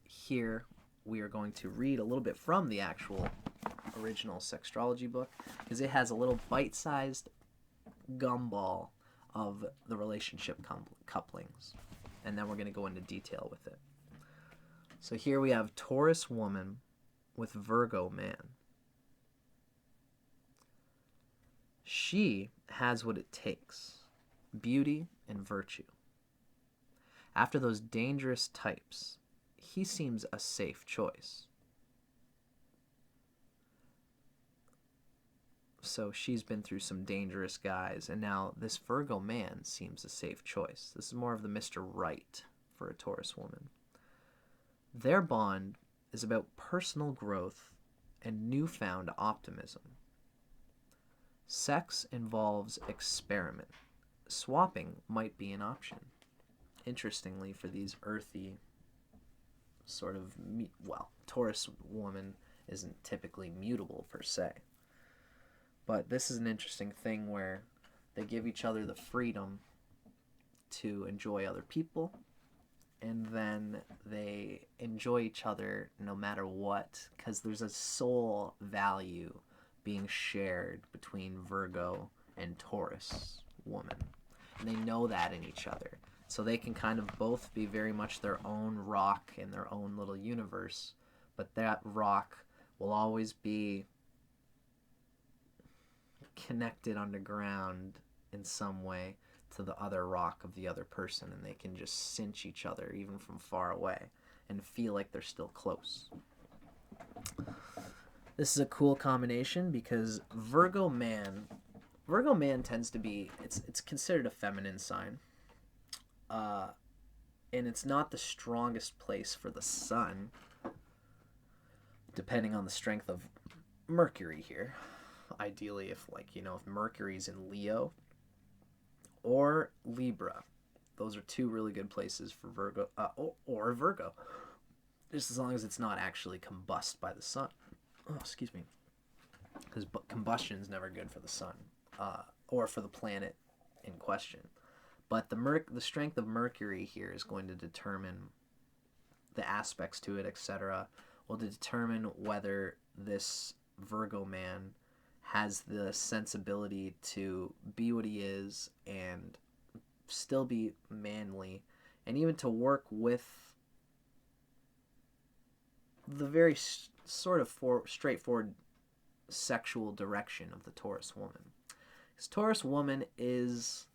Here we are going to read a little bit from the actual original Sextrology book because it has a little bite-sized gumball of the relationship couplings. And then we're going to go into detail with it. So here we have Taurus Woman with Virgo Man. She has what it takes, beauty and virtue. After those dangerous types, he seems a safe choice. So she's been through some dangerous guys, and now this Virgo man seems a safe choice. This is more of the Mr. Right for a Taurus woman. Their bond is about personal growth and newfound optimism. Sex involves experiment. Swapping might be an option. Interestingly, for these earthy sort of, well, Taurus woman isn't typically mutable per se. But this is an interesting thing where they give each other the freedom to enjoy other people, and then they enjoy each other no matter what, because there's a soul value being shared between Virgo and Taurus woman. And they know that in each other. So they can kind of both be very much their own rock in their own little universe, but that rock will always be connected underground in some way to the other rock of the other person, and they can just cinch each other even from far away and feel like they're still close. This is a cool combination because Virgo man tends to be, it's considered a feminine sign, and it's not the strongest place for the sun, depending on the strength of Mercury here. Ideally, if Mercury's in Leo or Libra, those are two really good places for Virgo, or Virgo, just as long as it's not actually combusted by the sun. Oh, excuse me. Because combustion is never good for the sun, or for the planet in question. But the strength of Mercury here is going to determine the aspects to it, etc. Will determine whether this Virgo man has the sensibility to be what he is and still be manly, and even to work with the very sort of straightforward sexual direction of the Taurus woman. Because Taurus woman is,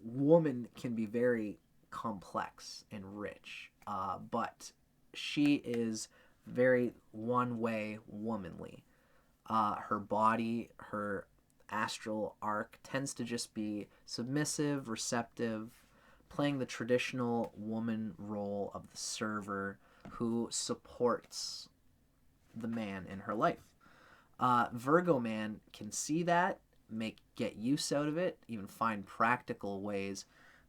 woman can be very complex and rich, but she is very one-way womanly. Her body, her astral arc tends to just be submissive, receptive, playing the traditional woman role of the server who supports the man in her life. Virgo man can see that get use out of it, even find practical ways.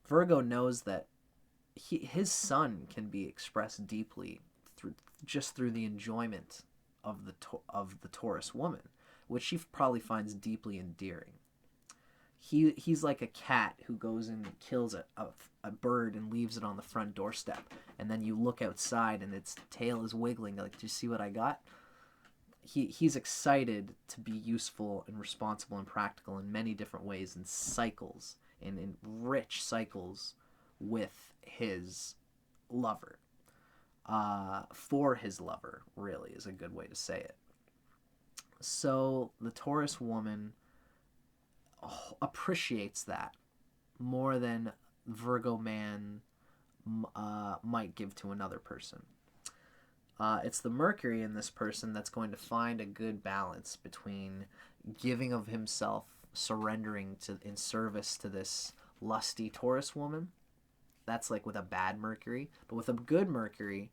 Virgo knows that his sun can be expressed deeply through the enjoyment of the Taurus woman, which she probably finds deeply endearing. He's like a cat who goes and kills a bird and leaves it on the front doorstep, and then you look outside and its tail is wiggling like, do you see what I got? He's excited to be useful and responsible and practical in many different ways, in cycles, and in rich cycles with his lover. For his lover, really, is a good way to say it. So the Taurus woman appreciates that more than Virgo man might give to another person. It's the Mercury in this person that's going to find a good balance between giving of himself, surrendering in service to this lusty Taurus woman. That's like with a bad Mercury. But with a good Mercury,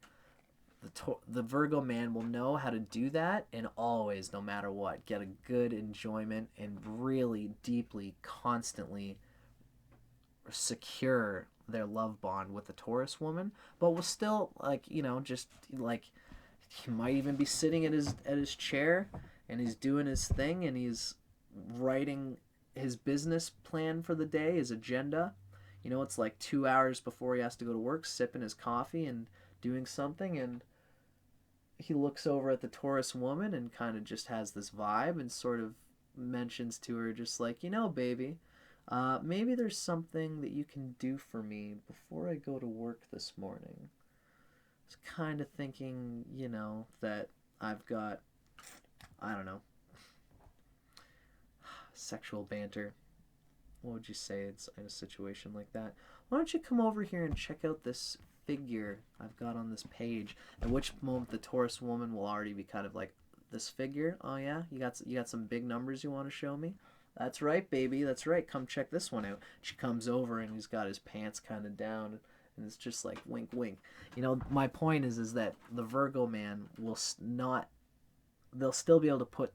the Virgo man will know how to do that, and always, no matter what, get a good enjoyment and really deeply, constantly secure their love bond with the Taurus woman, but will still, like, just like, he might even be sitting at his chair and he's doing his thing and he's writing his business plan for the day, his agenda. It's like 2 hours before he has to go to work, sipping his coffee and doing something, and he looks over at the Taurus woman and kind of just has this vibe and sort of mentions to her, just like, baby, maybe there's something that you can do for me before I go to work this morning. I was kind of thinking, that I've got, I don't know, sexual banter. What would you say it's in a situation like that? Why don't you come over here and check out this figure I've got on this page? At which moment the Taurus woman will already be kind of like, this figure? Oh yeah? You got some big numbers you want to show me? That's right, baby. That's right. Come check this one out. She comes over and he's got his pants kind of down, and it's just like wink, wink. My point is that the Virgo man will not. They'll still be able to put,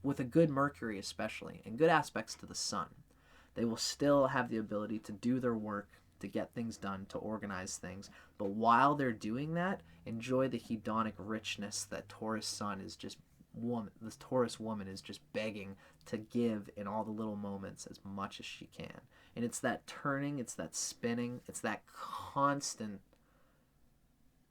with a good Mercury especially, and good aspects to the Sun, they will still have the ability to do their work, to get things done, to organize things. But while they're doing that, enjoy the hedonic richness that Taurus Sun is just this Taurus woman is just begging to give in all the little moments as much as she can. And it's that turning, it's that spinning, it's that constant.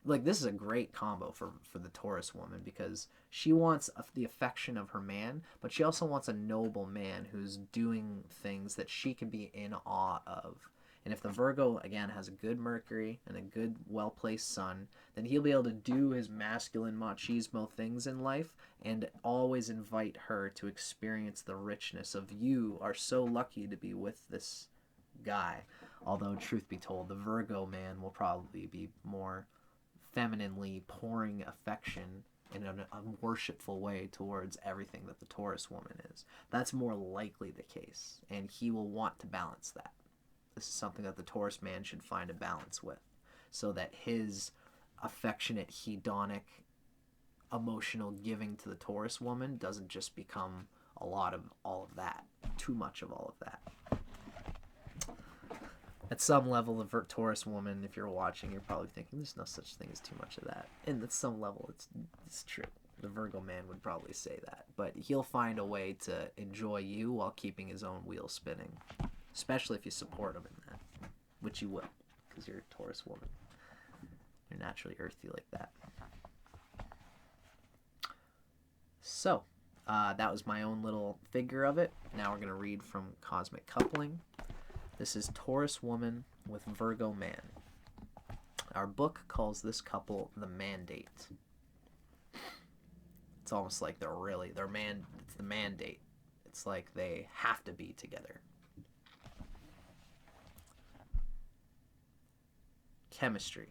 Like, this is a great combo for the Taurus woman, because she wants the affection of her man, but she also wants a noble man who's doing things that she can be in awe of. And if the Virgo, again, has a good Mercury and a good, well-placed Sun, then he'll be able to do his masculine machismo things in life and always invite her to experience the richness of, you are so lucky to be with this guy. Although, truth be told, the Virgo man will probably be more femininely pouring affection in a worshipful way towards everything that the Taurus woman is. That's more likely the case, and he will want to balance that. This is something that the Taurus man should find a balance with, so that his affectionate, hedonic, emotional giving to the Taurus woman doesn't just become a lot of all of that, too much of all of that. At some level, the Taurus woman, if you're watching, you're probably thinking, there's no such thing as too much of that. And at some level, it's true. The Virgo man would probably say that. But he'll find a way to enjoy you while keeping his own wheel spinning. Especially if you support him in that. Which you will, because you're a Taurus woman. You're naturally earthy like that. So, that was my own little figure of it. Now we're going to read from Cosmic Coupling. This is Taurus woman with Virgo man. Our book calls this couple the mandate. It's almost like it's the mandate. It's like they have to be together. Chemistry.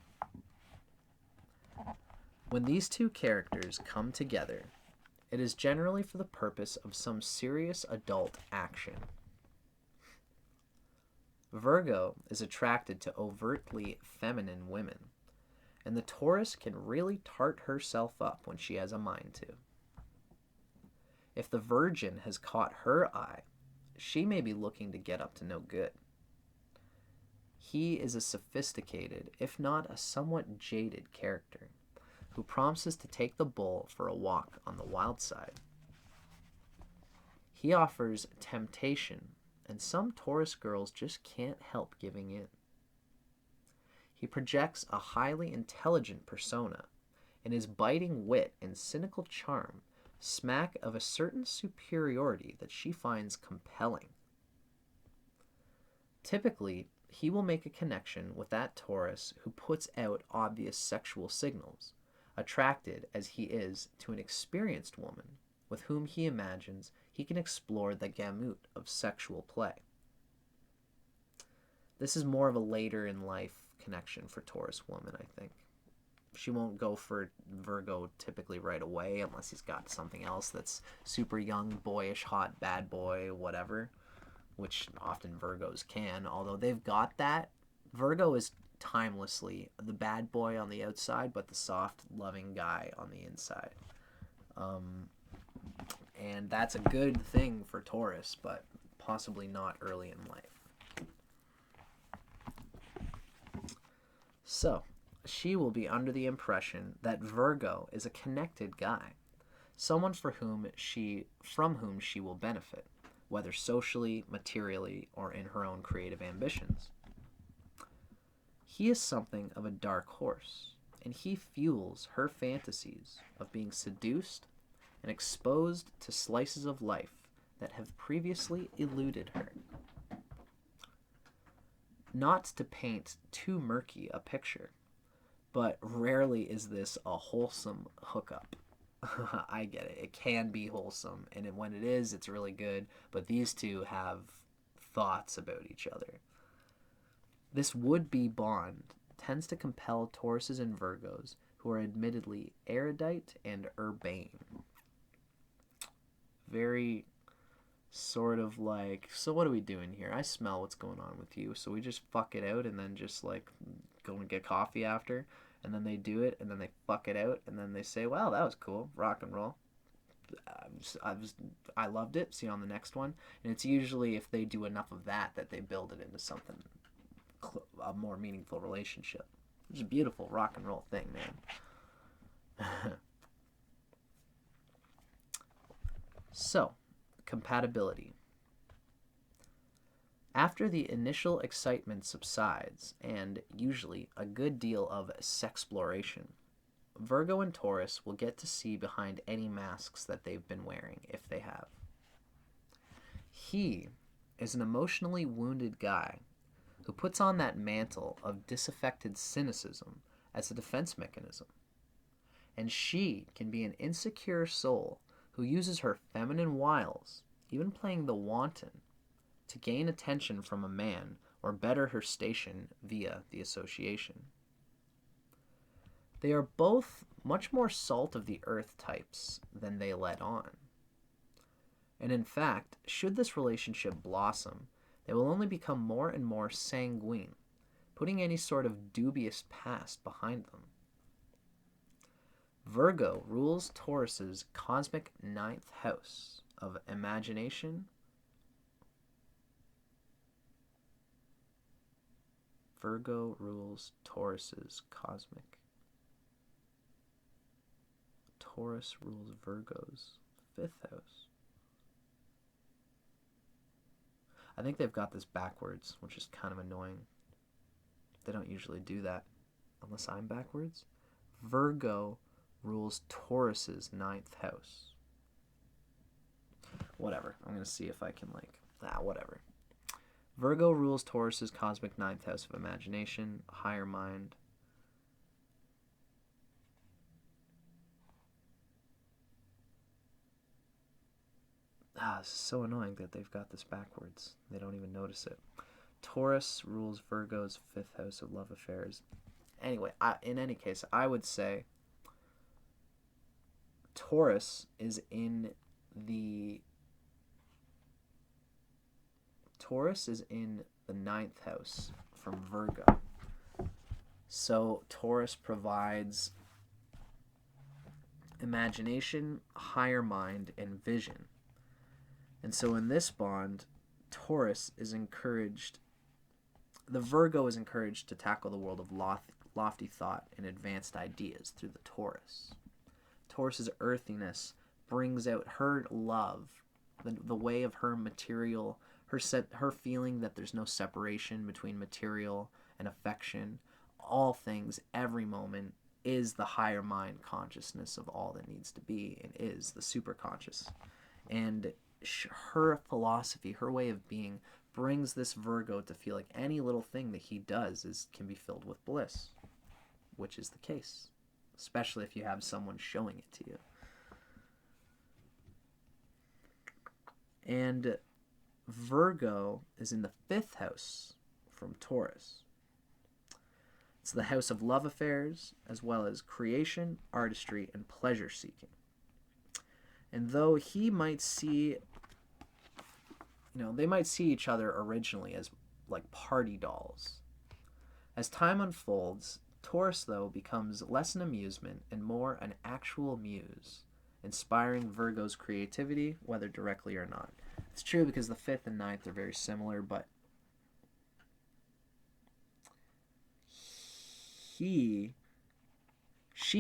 When these two characters come together, it is generally for the purpose of some serious adult action. Virgo is attracted to overtly feminine women, and the Taurus can really tart herself up when she has a mind to. If the Virgin has caught her eye, she may be looking to get up to no good. He is a sophisticated, if not a somewhat jaded character, who promises to take the bull for a walk on the wild side. He offers temptation, and some Taurus girls just can't help giving in. He projects a highly intelligent persona, and his biting wit and cynical charm smack of a certain superiority that she finds compelling. Typically, he will make a connection with that Taurus who puts out obvious sexual signals, attracted as he is to an experienced woman with whom he imagines he can explore the gamut of sexual play. This is more of a later in life connection for Taurus woman, I think. She won't go for Virgo typically right away unless he's got something else that's super young, boyish, hot, bad boy, whatever, which often Virgos can, although they've got that. Virgo is timelessly the bad boy on the outside, but the soft, loving guy on the inside. And that's a good thing for Taurus, but possibly not early in life. So, she will be under the impression that Virgo is a connected guy, someone from whom she will benefit, whether socially, materially, or in her own creative ambitions. He is something of a dark horse, and he fuels her fantasies of being seduced and exposed to slices of life that have previously eluded her. Not to paint too murky a picture, but rarely is this a wholesome hookup. I get it. It can be wholesome, and when it is, it's really good, but these two have thoughts about each other. This would-be bond tends to compel Tauruses and Virgos who are admittedly erudite and urbane. Very sort of like, so what are we doing here? I smell what's going on with you, so we just fuck it out and then just like go and get coffee after, and then they do it and then they fuck it out and then they say, wow, that was cool, rock and roll. I loved it, see you on the next one. And it's usually if they do enough of that they build it into something, a more meaningful relationship. It's a beautiful rock and roll thing, man. So, compatibility. After the initial excitement subsides, and usually a good deal of sexploration, Virgo and Taurus will get to see behind any masks that they've been wearing, if they have. He is an emotionally wounded guy who puts on that mantle of disaffected cynicism as a defense mechanism. And she can be an insecure soul who uses her feminine wiles, even playing the wanton, to gain attention from a man or better her station via the association. They are both much more salt of the earth types than they let on. And in fact, should this relationship blossom, they will only become more and more sanguine, putting any sort of dubious past behind them. Virgo rules Taurus's cosmic ninth house of imagination. Virgo rules Taurus's cosmic. Taurus rules Virgo's fifth house. I think they've got this backwards, which is kind of annoying. They don't usually do that unless I'm backwards. Virgo rules Taurus's ninth house. Whatever. I'm going to see if I can whatever. Virgo rules Taurus's cosmic ninth house of imagination, higher mind. This is so annoying that they've got this backwards. They don't even notice it. Taurus rules Virgo's fifth house of love affairs. Anyway, in any case, I would say Taurus is in the ninth house from Virgo. So Taurus provides imagination, higher mind, and vision. And so in this bond, Taurus is encouraged, the Virgo is encouraged to tackle the world of lofty thought and advanced ideas through the Taurus. Taurus's earthiness brings out her love, the way of her material, her feeling that there's no separation between material and affection. All things, every moment, is the higher mind consciousness of all that needs to be, and is the superconscious. And her philosophy, her way of being, brings this Virgo to feel like any little thing that he does can be filled with bliss, which is the case, especially if you have someone showing it to you. And Virgo is in the 5th house from Taurus. It's the house of love affairs, as well as creation, artistry, and pleasure seeking. And though he might see, they might see each other originally as like party dolls. As time unfolds, Taurus, though, becomes less an amusement and more an actual muse, inspiring Virgo's creativity, whether directly or not. It's true because the 5th and 9th are very similar, but she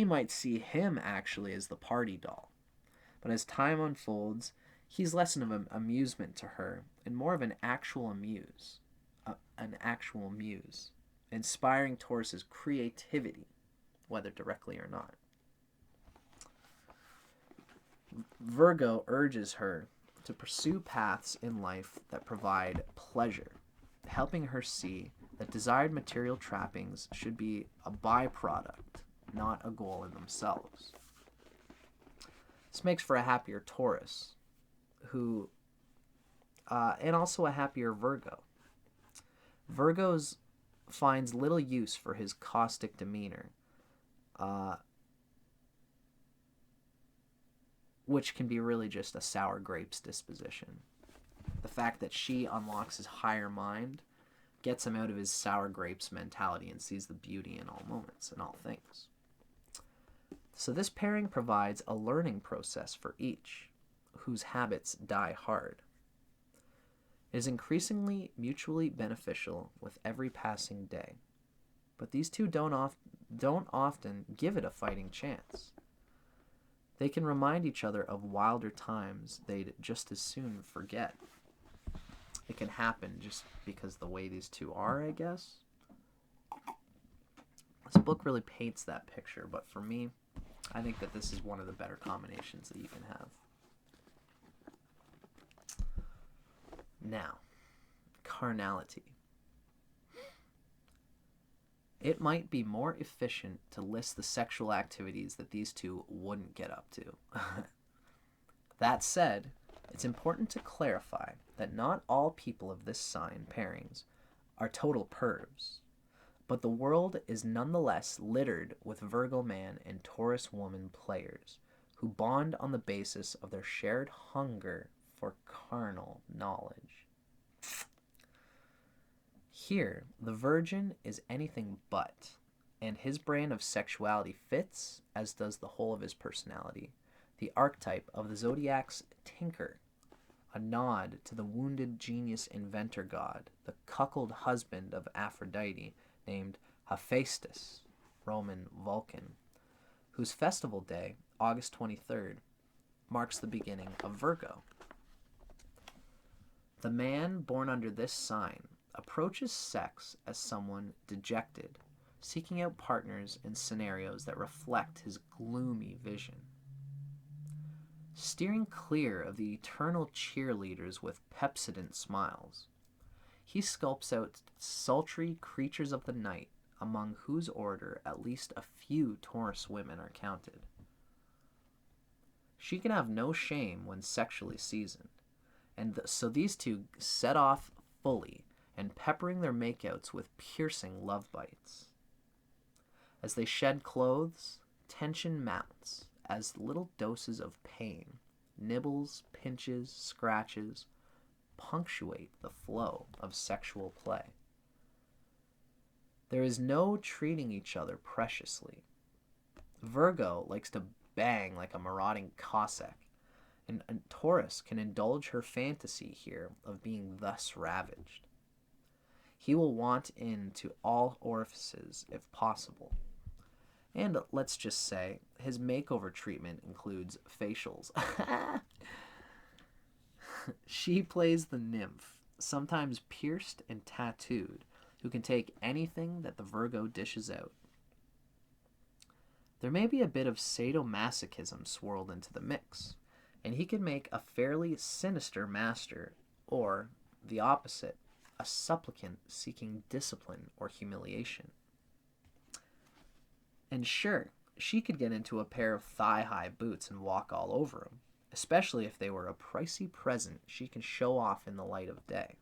might see him actually as the party doll. But as time unfolds, he's less of an amusement to her and more of an actual muse, inspiring Taurus's creativity, whether directly or not. Virgo urges her to pursue paths in life that provide pleasure, helping her see that desired material trappings should be a byproduct, not a goal in themselves. This makes for a happier Taurus, and also a happier Virgo. Virgo's finds little use for his caustic demeanor, which can be really just a sour grapes disposition. The fact that she unlocks his higher mind gets him out of his sour grapes mentality and sees the beauty in all moments and all things. So this pairing provides a learning process for each, whose habits die hard. It is increasingly mutually beneficial with every passing day, but these two don't often give it a fighting chance. They can remind each other of wilder times they'd just as soon forget. It can happen just because the way these two are, I guess. This book really paints that picture, but for me, I think that this is one of the better combinations that you can have. Now, carnality. It might be more efficient to list the sexual activities that these two wouldn't get up to. That said, it's important to clarify that not all people of this sign pairings are total pervs, but the world is nonetheless littered with Virgo man and Taurus woman players who bond on the basis of their shared hunger for carnal knowledge. Here, the virgin is anything but, and his brand of sexuality fits, as does the whole of his personality, the archetype of the zodiac's tinker, a nod to the wounded genius inventor god, the cuckold husband of Aphrodite, named Hephaestus, Roman Vulcan, whose festival day, August 23rd, marks the beginning of Virgo. The man born under this sign approaches sex as someone dejected, seeking out partners in scenarios that reflect his gloomy vision. Steering clear of the eternal cheerleaders with pepsodent smiles, he sculpts out sultry creatures of the night, among whose order at least a few Taurus women are counted. She can have no shame when sexually seasoned, and so these two set off fully, and peppering their makeouts with piercing love bites. As they shed clothes, tension mounts as little doses of pain, nibbles, pinches, scratches, punctuate the flow of sexual play. There is no treating each other preciously. Virgo likes to bang like a marauding Cossack, And Taurus can indulge her fantasy here of being thus ravaged. He will want into all orifices if possible. And let's just say his makeover treatment includes facials. She plays the nymph, sometimes pierced and tattooed, who can take anything that the Virgo dishes out. There may be a bit of sadomasochism swirled into the mix, and he can make a fairly sinister master, or the opposite, a supplicant seeking discipline or humiliation. And sure, she could get into a pair of thigh-high boots and walk all over him, especially if they were a pricey present she can show off in the light of day.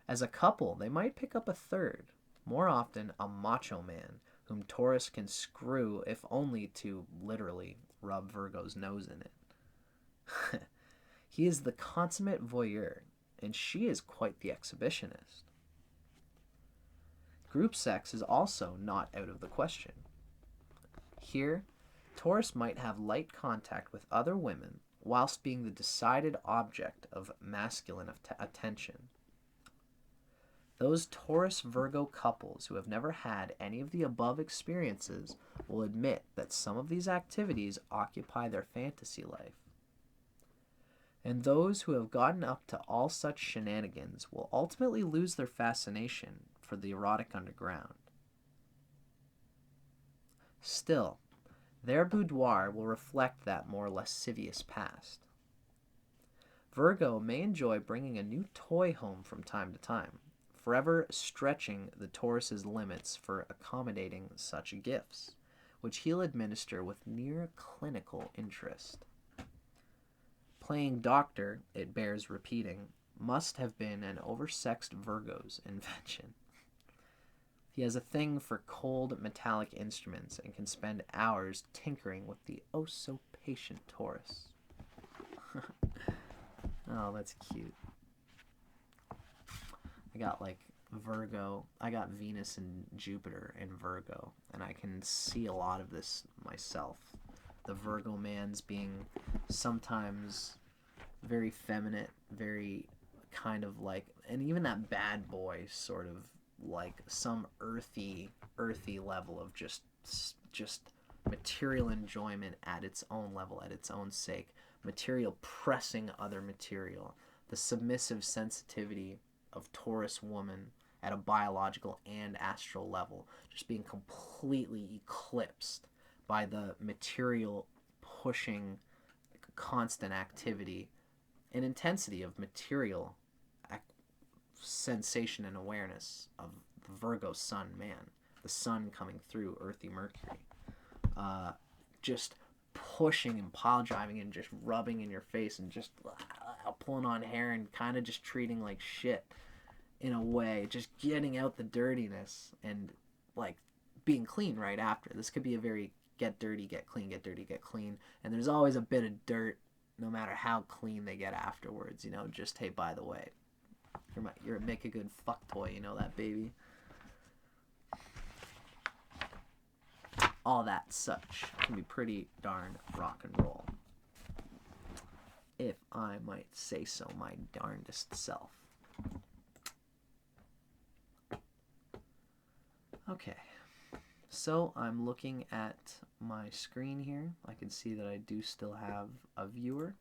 As a couple, they might pick up a third, more often a macho man, whom Taurus can screw if only to, literally, rub Virgo's nose in it. He is the consummate voyeur, and she is quite the exhibitionist. Group sex is also not out of the question. Here, Taurus might have light contact with other women whilst being the decided object of masculine attention. Those Taurus-Virgo couples who have never had any of the above experiences will admit that some of these activities occupy their fantasy life. And those who have gotten up to all such shenanigans will ultimately lose their fascination for the erotic underground. Still, their boudoir will reflect that more lascivious past. Virgo may enjoy bringing a new toy home from time to time, forever stretching the Taurus's limits for accommodating such gifts, which he'll administer with near clinical interest. Playing doctor, it bears repeating, must have been an oversexed Virgo's invention. He has a thing for cold metallic instruments and can spend hours tinkering with the oh-so-patient Taurus. Oh, that's cute. I got Virgo. I got Venus and Jupiter in Virgo, and I can see a lot of this myself. The Virgo man's being sometimes very feminine, very kind of and even that bad boy sort of some earthy level of just material enjoyment at its own level, at its own sake, material pressing other material, the submissive sensitivity of Taurus woman at a biological and astral level, just being completely eclipsed by the material pushing constant activity and intensity of material sensation and awareness of the Virgo Sun man, the sun coming through earthy Mercury, just pushing and pile driving and just rubbing in your face and just pulling on hair and kind of just treating like shit in a way, just getting out the dirtiness and being clean right after. This could be a very get dirty, get clean, get dirty, get clean, and there's always a bit of dirt no matter how clean they get afterwards, just, hey, by the way, you're make a good fuck toy, that, baby. All that such can be pretty darn rock and roll, if I might say so my darndest self. Okay, so I'm looking at my screen here. I can see that I do still have a viewer.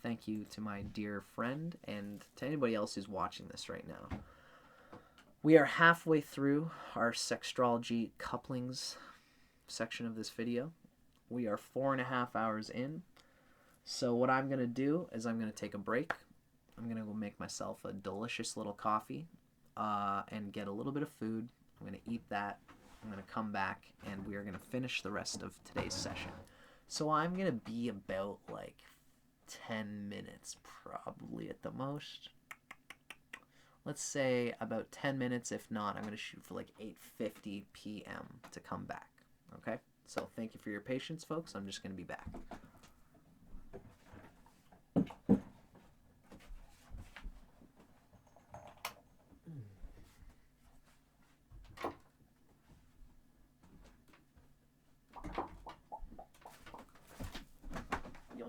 Thank you to my dear friend and to anybody else who's watching this right now. We are halfway through our Sextrology couplings section of this video. We are 4.5 hours in. So what I'm going to do is I'm going to take a break. I'm going to go make myself a delicious little coffee and get a little bit of food. I'm going to eat that. I'm going to come back and we are going to finish the rest of today's session. So I'm going to be about 10 minutes probably at the most. Let's say about 10 minutes. If not, I'm going to shoot for 8:50 p.m. to come back. Okay? So thank you for your patience, folks. I'm just going to be back. Yo.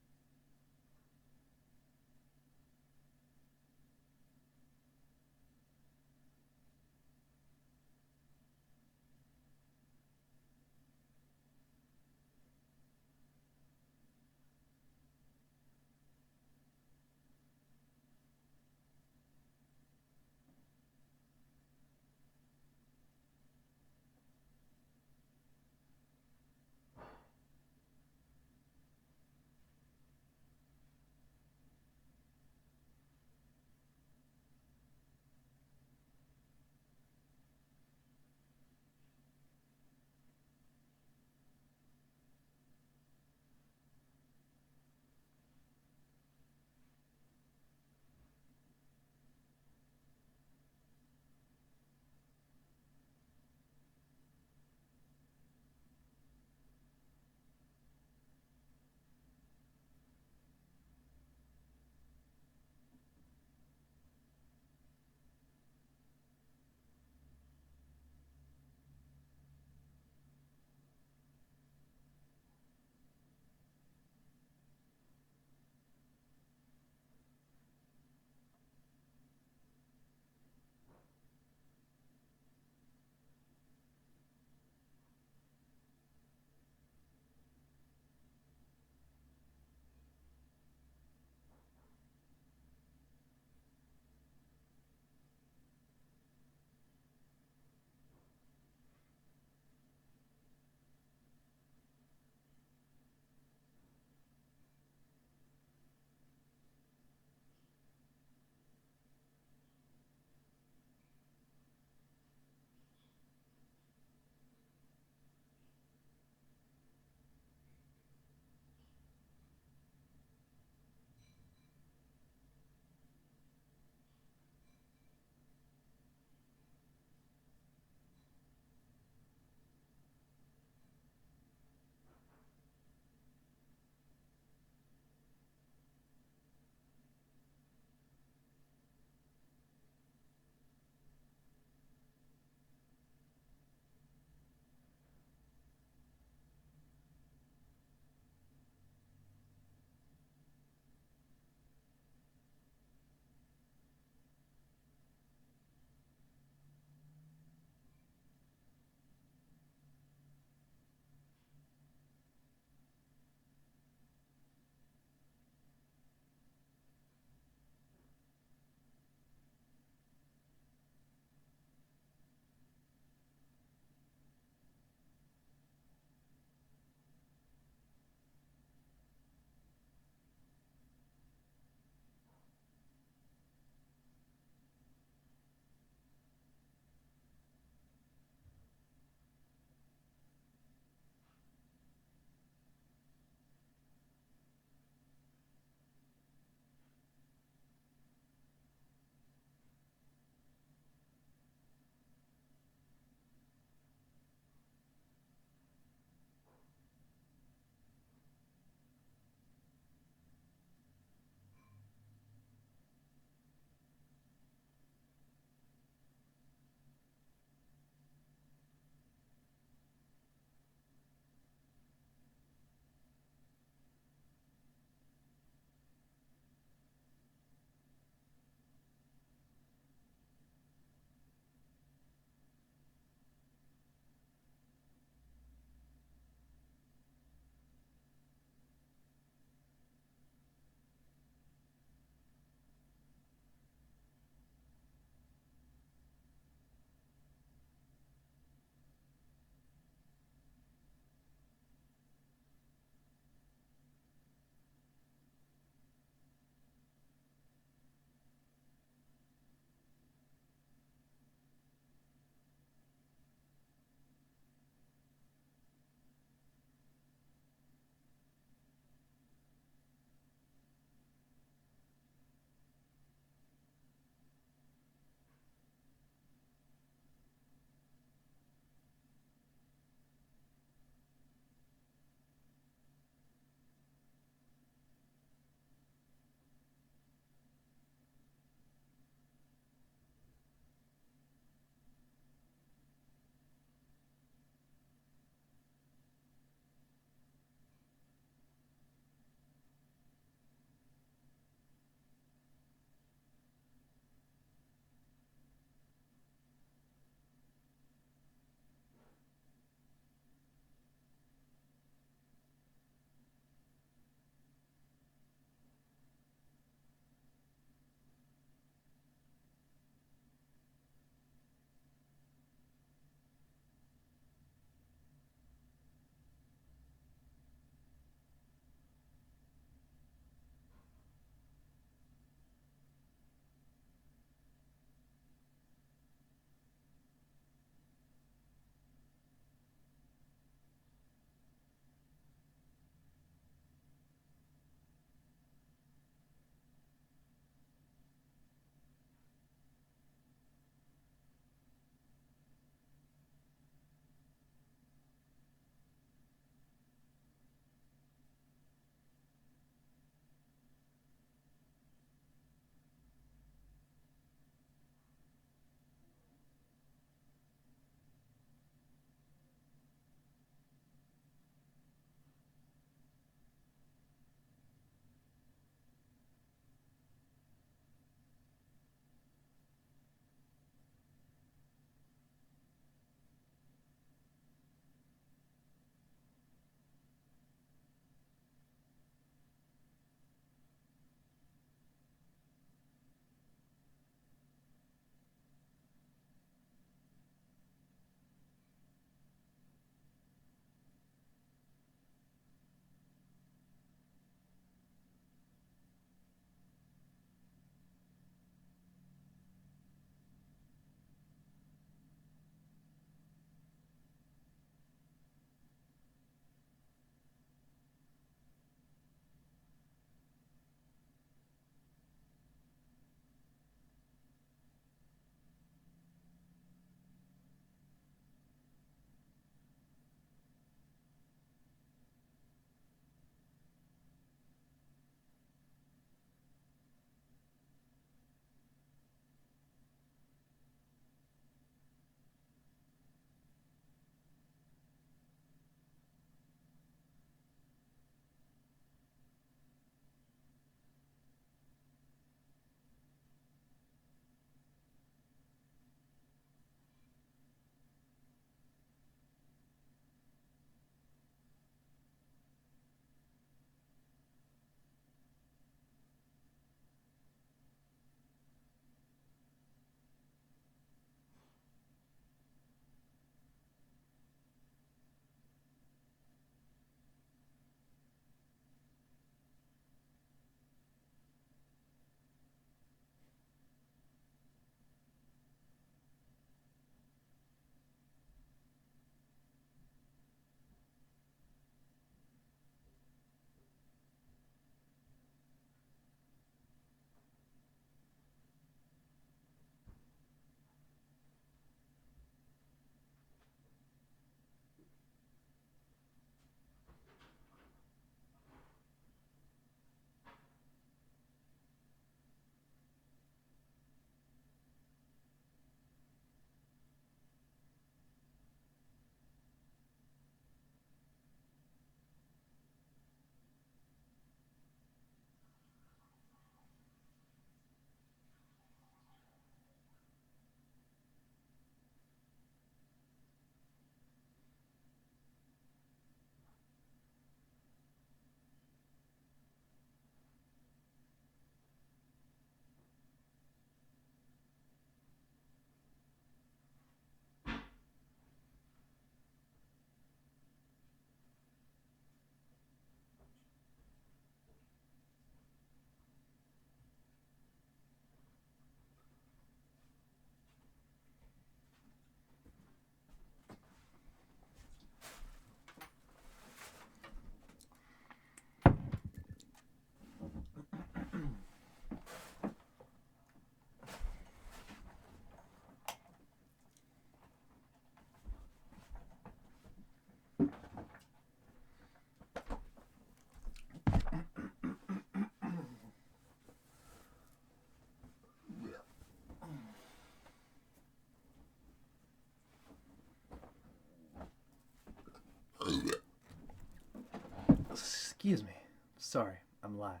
Excuse me. Sorry, I'm live.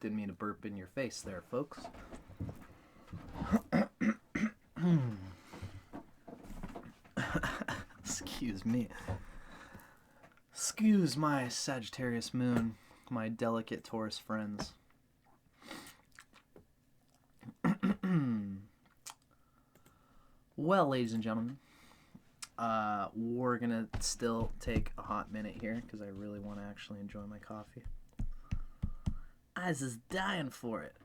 Didn't mean to burp in your face there, folks. Excuse me. Excuse my Sagittarius moon, my delicate Taurus friends. Well, ladies and gentlemen, we're gonna still take a hot minute here because I really want to actually enjoy my coffee. I was just dying for it.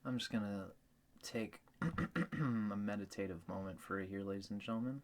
I'm just gonna take a meditative moment for it here, ladies and gentlemen.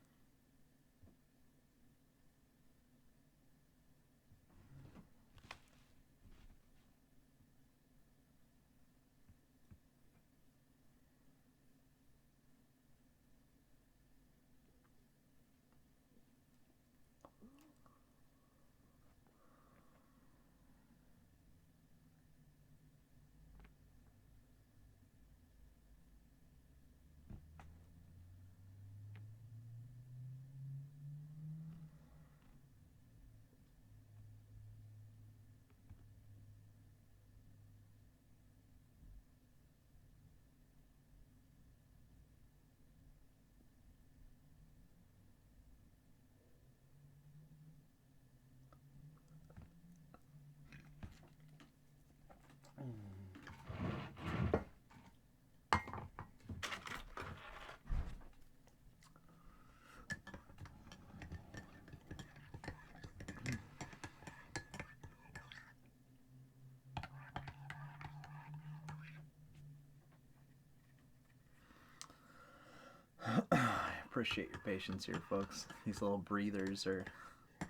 I appreciate your patience here, folks. These little breathers are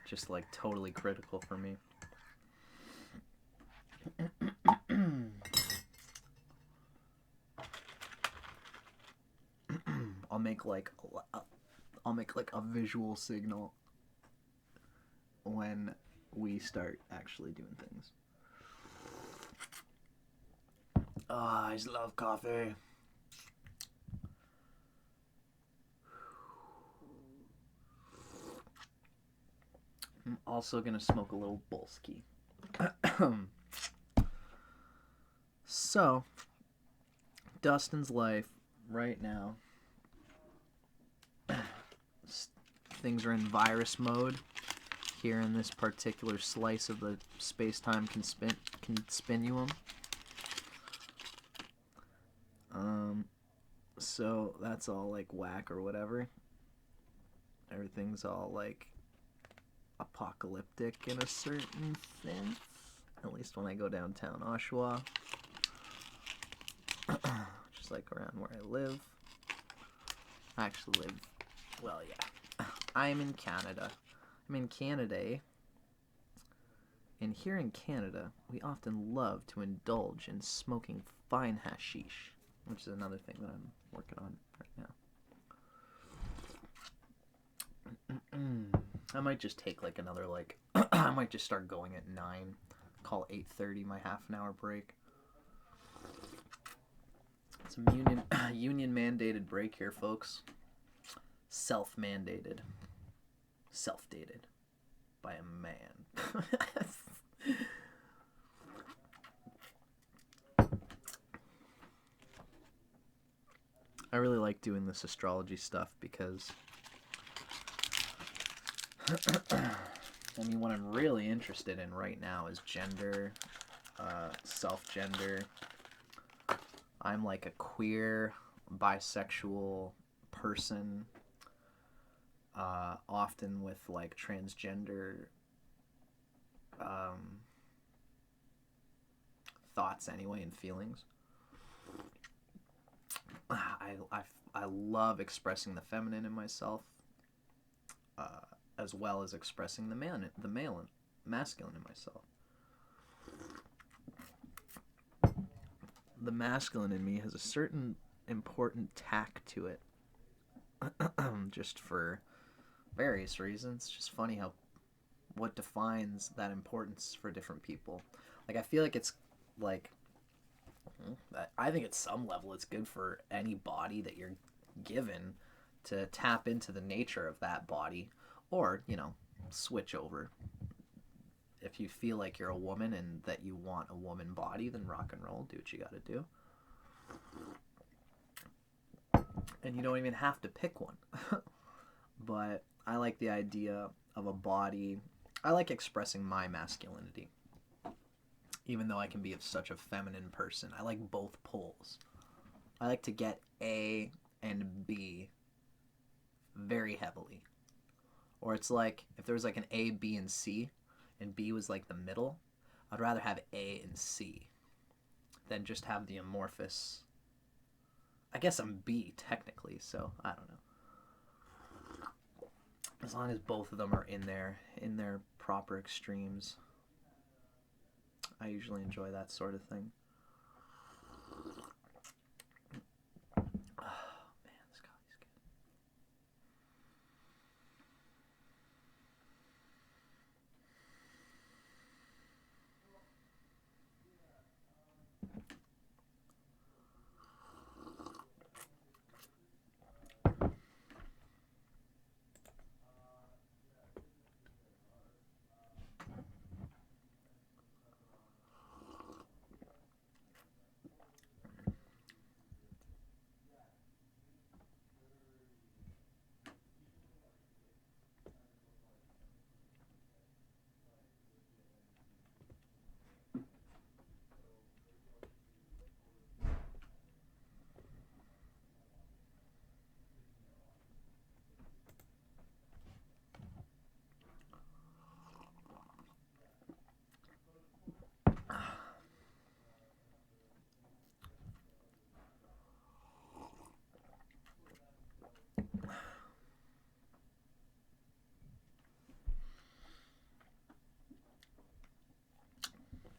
just like totally critical for me. I'll make like a visual signal when we start actually doing things. I just love coffee. I'm also gonna smoke a little Bolski. So, Dustin's life right now, things are in virus mode here in this particular slice of the space-time continuum. So that's all like whack or whatever. Everything's all like apocalyptic in a certain sense, at least when I go downtown Oshawa, just like around where I live. I actually live, well, yeah, I'm in Canada. I'm in Canada, and here in Canada, we often love to indulge in smoking fine hashish, which is another thing that I'm working on right now. I might just take like another I might just start going at 9, call 8:30 my half an hour break. It's a union mandated break here, folks. Self-mandated. Self-dated by a man. I really like doing this astrology stuff because I mean, what I'm really interested in right now is gender, self-gender. I'm like a queer, bisexual person, often with like transgender thoughts anyway and feelings. I love expressing the feminine in myself, as well as expressing the male and masculine in myself. The masculine in me has a certain important tack to it, just for various reasons. It's just funny how what defines that importance for different people. Like, I feel like it's like, I think at some level it's good for any body that you're given to tap into the nature of that body, or, you know, switch over. If you feel like you're a woman and that you want a woman body, then rock and roll, do what you gotta do. And you don't even have to pick one. But I like the idea of a body. I like expressing my masculinity. Even though I can be such a feminine person, I like both poles. I like to get A and B very heavily. Or it's like, if there was like an A, B, and C, and B was like the middle, I'd rather have A and C than just have the amorphous. I guess I'm B technically, so I don't know. As long as both of them are in their proper extremes, I usually enjoy that sort of thing. Oh man, this coffee's good.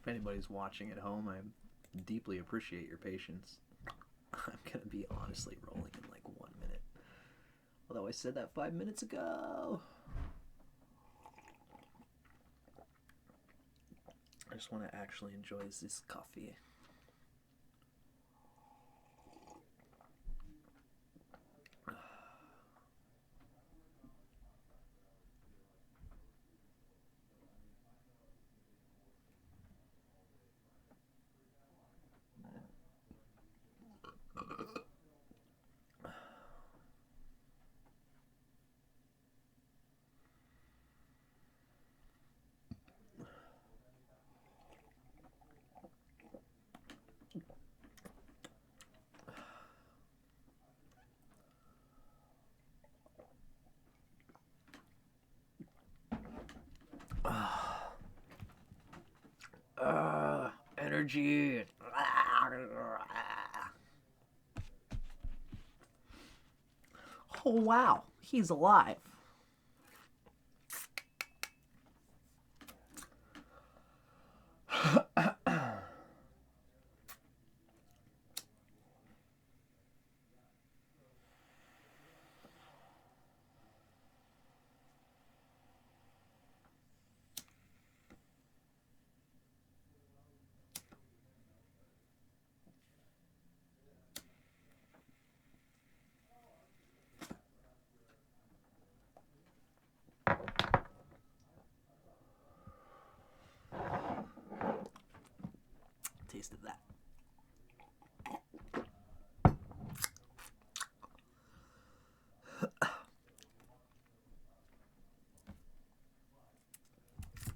If anybody's watching at home, I deeply appreciate your patience. I'm going to be honestly rolling in like 1 minute. Although I said that 5 minutes ago. I just want to actually enjoy this coffee. Energy. Oh wow, he's alive. Taste of that.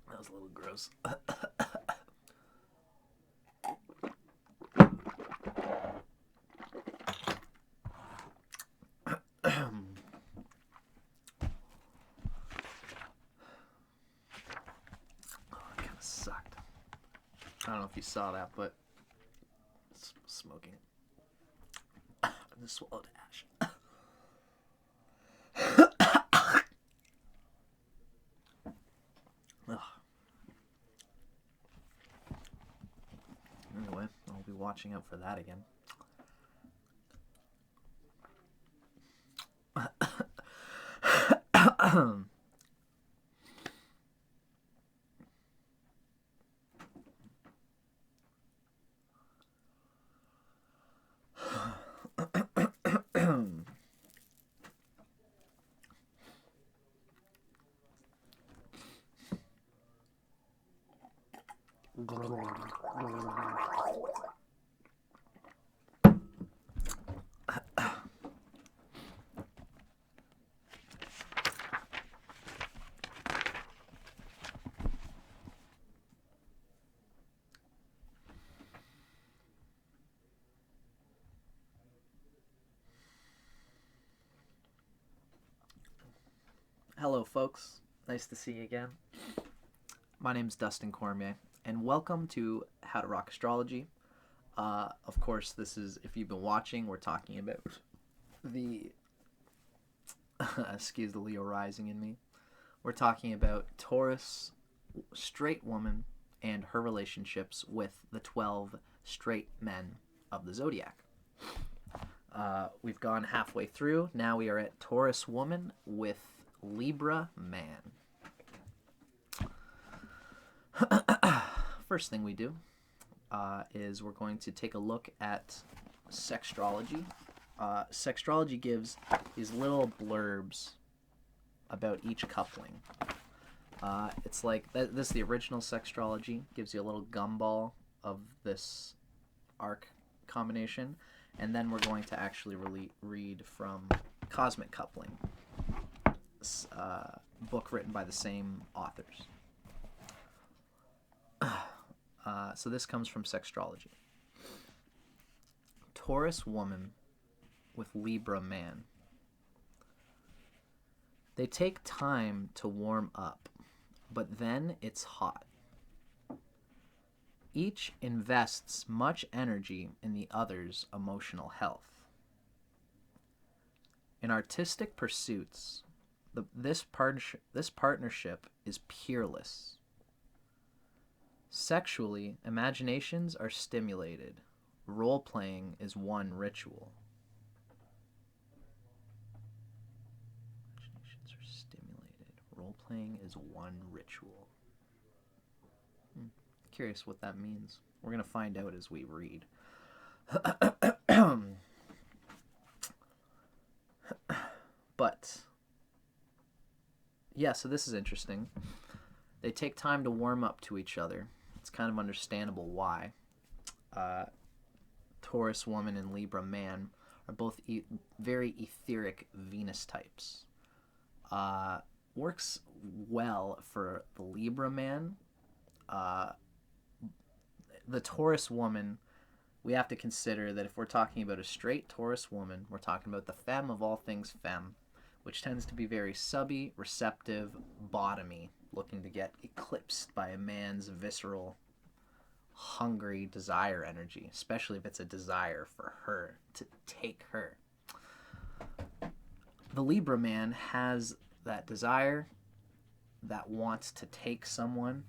That was a little gross. don't know if you saw that, but smoking. I just swallowed ash. Anyway, I'll be watching out for that again. Hello, folks. Nice to see you again. My name's Dustin Cormier, and welcome to How to Rock Astrology. Of course, this is, if you've been watching, we're talking about the, excuse the Leo rising in me. We're talking about Taurus straight woman and her relationships with the 12 straight men of the zodiac. We've gone halfway through. Now we are at Taurus woman with Libra man. First thing we do is we're going to take a look at Sextrology. Sextrology gives these little blurbs about each coupling. It's like, this is the original Sextrology. Gives you a little gumball of this arc combination. And then we're going to actually read from Cosmic Coupling, book written by the same authors. So this comes from Sextrology. Taurus woman with Libra man. They take time to warm up, but then it's hot. Each invests much energy in the other's emotional health. In artistic pursuits, this partnership is peerless. Sexually, imaginations are stimulated. Role-playing is one ritual. Imaginations are stimulated. Role-playing is one ritual. Curious what that means. We're going to find out as we read. But, yeah, so this is interesting. They take time to warm up to each other. It's kind of understandable why. Taurus woman and Libra man are both very etheric Venus types. Works well for the Libra man. The Taurus woman, we have to consider that if we're talking about a straight Taurus woman, we're talking about the femme of all things femme, which tends to be very subby, receptive, bottomy, looking to get eclipsed by a man's visceral, hungry desire energy, especially if it's a desire for her, to take her. The Libra man has that desire, that wants to take someone,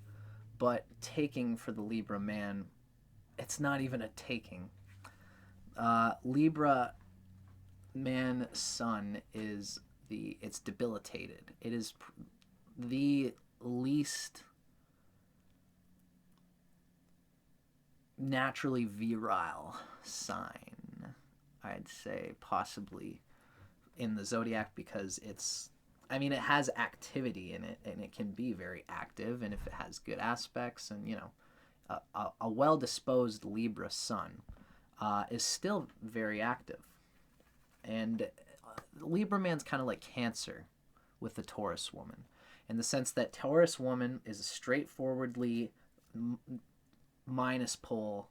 but taking for the Libra man, it's not even a taking. Libra man sun it's debilitated. It is the least naturally virile sign, I'd say, possibly in the zodiac, because it has activity in it, and it can be very active, and if it has good aspects, and a well-disposed Libra sun is still very active. And Libra man's kind of like Cancer with the Taurus woman, in the sense that Taurus woman is straightforwardly minus pole,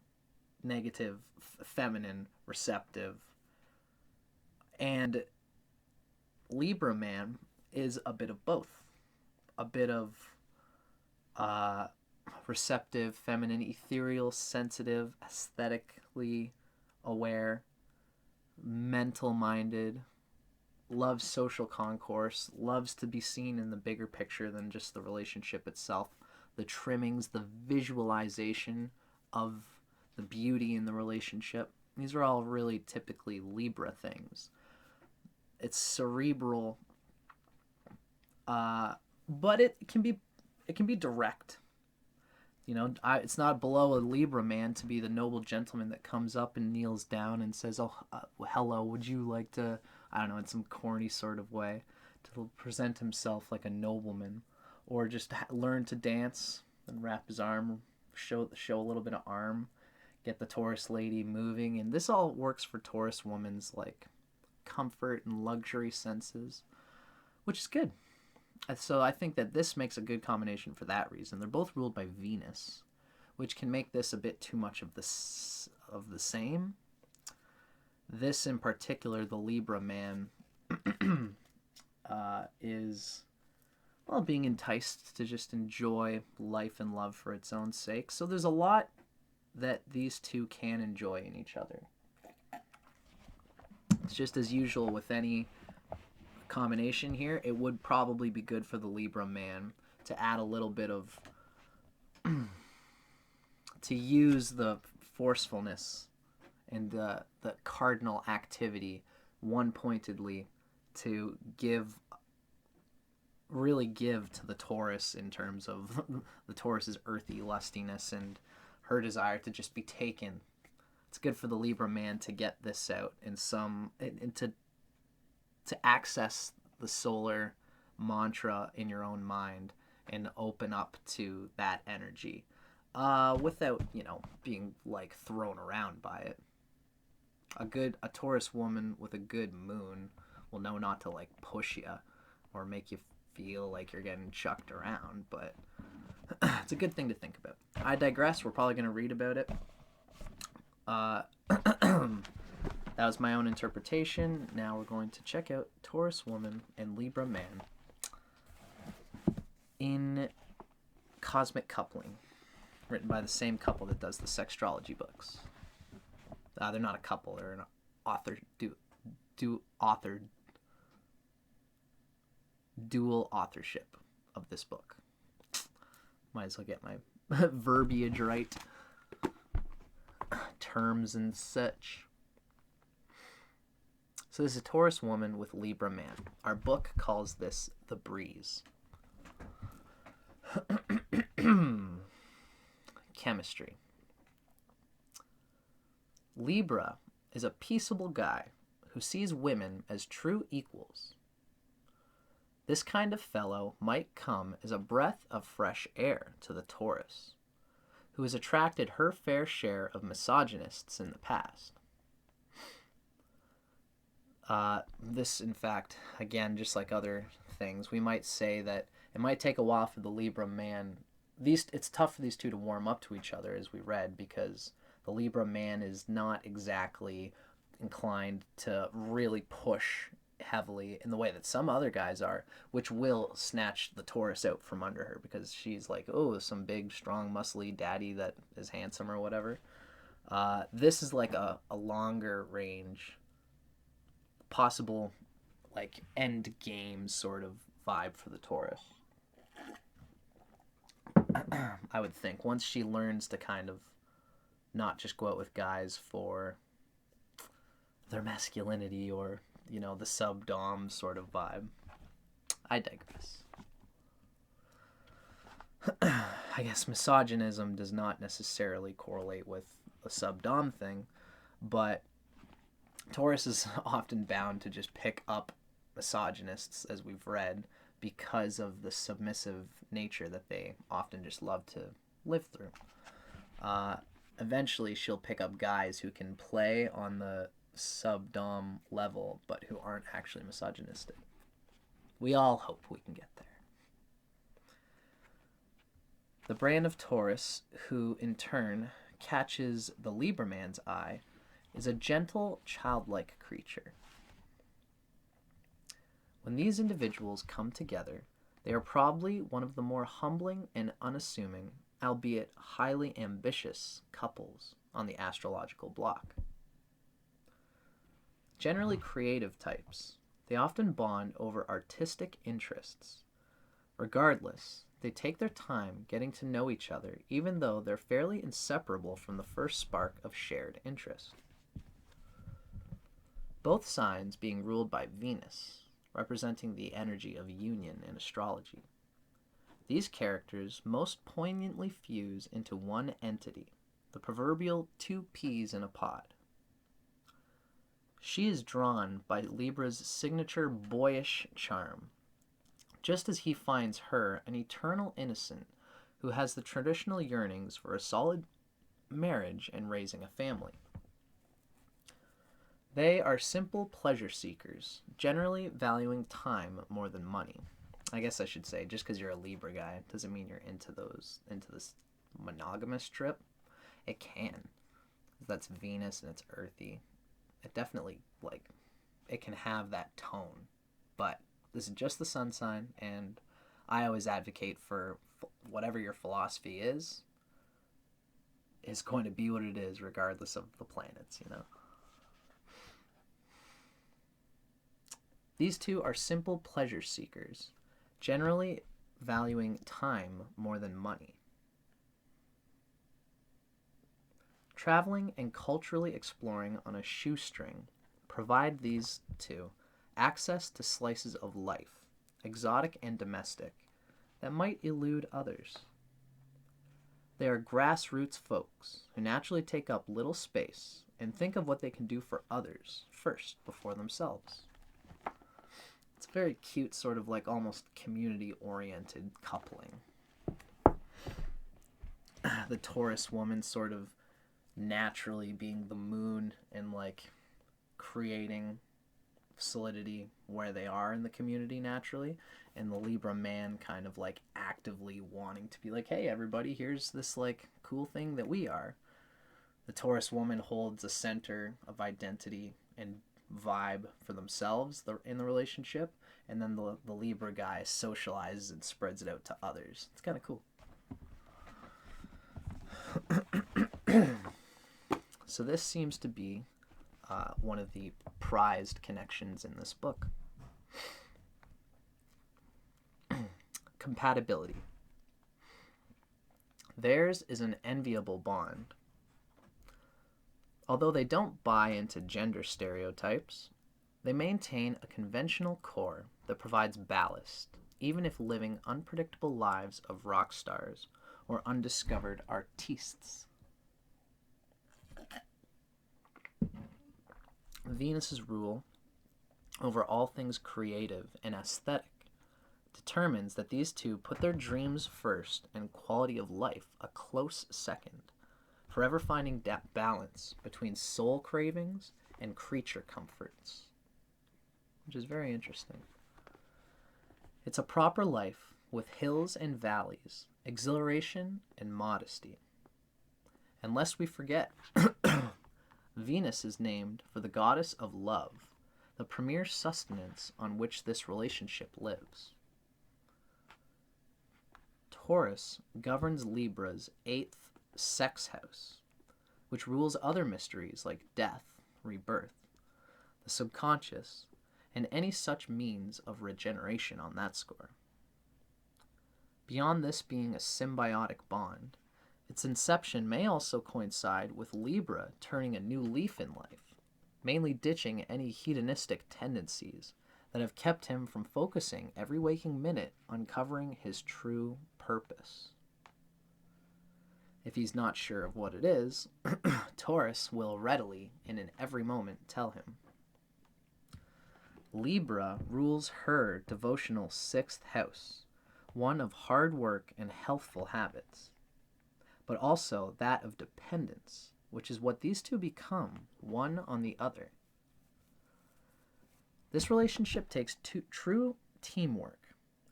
negative, feminine, receptive, and Libra man is a bit of both. A bit of receptive, feminine, ethereal, sensitive, aesthetically aware, mental-minded, loves social concourse, loves to be seen in the bigger picture than just the relationship itself, the trimmings, the visualization of the beauty in the relationship. These are all really typically Libra things. It's cerebral, but it can be direct. You know, it's not below a Libra man to be the noble gentleman that comes up and kneels down and says, "Oh, hello, would you like to," I don't know, in some corny sort of way, to present himself like a nobleman, or just learn to dance and wrap his arm, show a little bit of arm, get the Taurus lady moving. And this all works for Taurus woman's like comfort and luxury senses, which is good. So I think that this makes a good combination for that reason. They're both ruled by Venus, which can make this a bit too much of the same. This in particular, the Libra man, is, well, being enticed to just enjoy life and love for its own sake. So there's a lot that these two can enjoy in each other. It's just as usual with any combination here, it would probably be good for the Libra man to add a little bit of to use the forcefulness and the cardinal activity one pointedly to really give to the Taurus in terms of the Taurus's earthy lustiness and her desire to just be taken. It's good for the Libra man to get this out and to access the solar mantra in your own mind and open up to that energy without, being like thrown around by it. A Taurus woman with a good moon will know not to like push you or make you feel like you're getting chucked around, but it's a good thing to think about. I digress. We're probably going to read about it. That was my own interpretation. Now we're going to check out Taurus woman and Libra man in Cosmic Coupling, written by the same couple that does the Sextrology books. They're not a couple. They're an author, dual authorship of this book. Might as well get my verbiage right. Terms and such. So this is a Taurus woman with Libra man. Our book calls this The Breeze. Chemistry. Libra is a peaceable guy who sees women as true equals. This kind of fellow might come as a breath of fresh air to the Taurus, who has attracted her fair share of misogynists in the past. This, in fact, again, just like other things, we might say that it might take a while for the Libra man. It's tough for these two to warm up to each other, as we read, because the Libra man is not exactly inclined to really push heavily in the way that some other guys are, which will snatch the Taurus out from under her because she's like, oh, some big, strong, muscly daddy that is handsome or whatever. This is like a longer range, possible like end game sort of vibe for the Taurus. I would think once she learns to kind of not just go out with guys for their masculinity or, the sub-dom sort of vibe. I digress. I guess misogynism does not necessarily correlate with a sub-dom thing, but Taurus is often bound to just pick up misogynists, as we've read, because of the submissive nature that they often just love to live through. Eventually, she'll pick up guys who can play on the sub-dom level, but who aren't actually misogynistic. We all hope we can get there. The brand of Taurus, who in turn catches the Libra man's eye, is a gentle, childlike creature. When these individuals come together, they are probably one of the more humbling and unassuming albeit highly ambitious, couples on the astrological block. Generally creative types, they often bond over artistic interests. Regardless, they take their time getting to know each other, even though they're fairly inseparable from the first spark of shared interest. Both signs being ruled by Venus, representing the energy of union in astrology. These characters most poignantly fuse into one entity, the proverbial two peas in a pod. She is drawn by Libra's signature boyish charm, just as he finds her an eternal innocent who has the traditional yearnings for a solid marriage and raising a family. They are simple pleasure seekers, generally valuing time more than money. I guess I should say, just because you're a Libra guy doesn't mean you're into this monogamous trip. It can. That's Venus and it's earthy. It definitely, it can have that tone. But this is just the sun sign, and I always advocate for whatever your philosophy is going to be what it is regardless of the planets, you know. These two are simple pleasure seekers, generally valuing time more than money. Traveling and culturally exploring on a shoestring provide these two access to slices of life, exotic and domestic, that might elude others. They are grassroots folks who naturally take up little space and think of what they can do for others first before themselves. It's a very cute, sort of almost community-oriented coupling. The Taurus woman sort of naturally being the moon and creating solidity where they are in the community naturally, and the Libra man kind of actively wanting to be hey, everybody, here's this cool thing that we are. The Taurus woman holds a center of identity and vibe for themselves in the relationship, and then the Libra guy socializes and spreads it out to others. It's kind of cool. So this seems to be one of the prized connections in this book. Compatibility. Theirs is an enviable bond. Although they don't buy into gender stereotypes, they maintain a conventional core that provides ballast, even if living unpredictable lives of rock stars or undiscovered artistes. Venus's rule over all things creative and aesthetic determines that these two put their dreams first and quality of life a close second, forever finding that balance between soul cravings and creature comforts, which is very interesting. It's a proper life with hills and valleys, exhilaration and modesty. And lest we forget, Venus is named for the goddess of love, the premier sustenance on which this relationship lives. Taurus governs Libra's 8th sex house, which rules other mysteries like death, rebirth, the subconscious, and any such means of regeneration on that score. Beyond this being a symbiotic bond, its inception may also coincide with Libra turning a new leaf in life, mainly ditching any hedonistic tendencies that have kept him from focusing every waking minute on covering his true purpose. If he's not sure of what it is, Taurus will readily and in every moment tell him. Libra rules her devotional 6th house, one of hard work and healthful habits, but also that of dependence, which is what these two become, one on the other. This relationship takes true teamwork,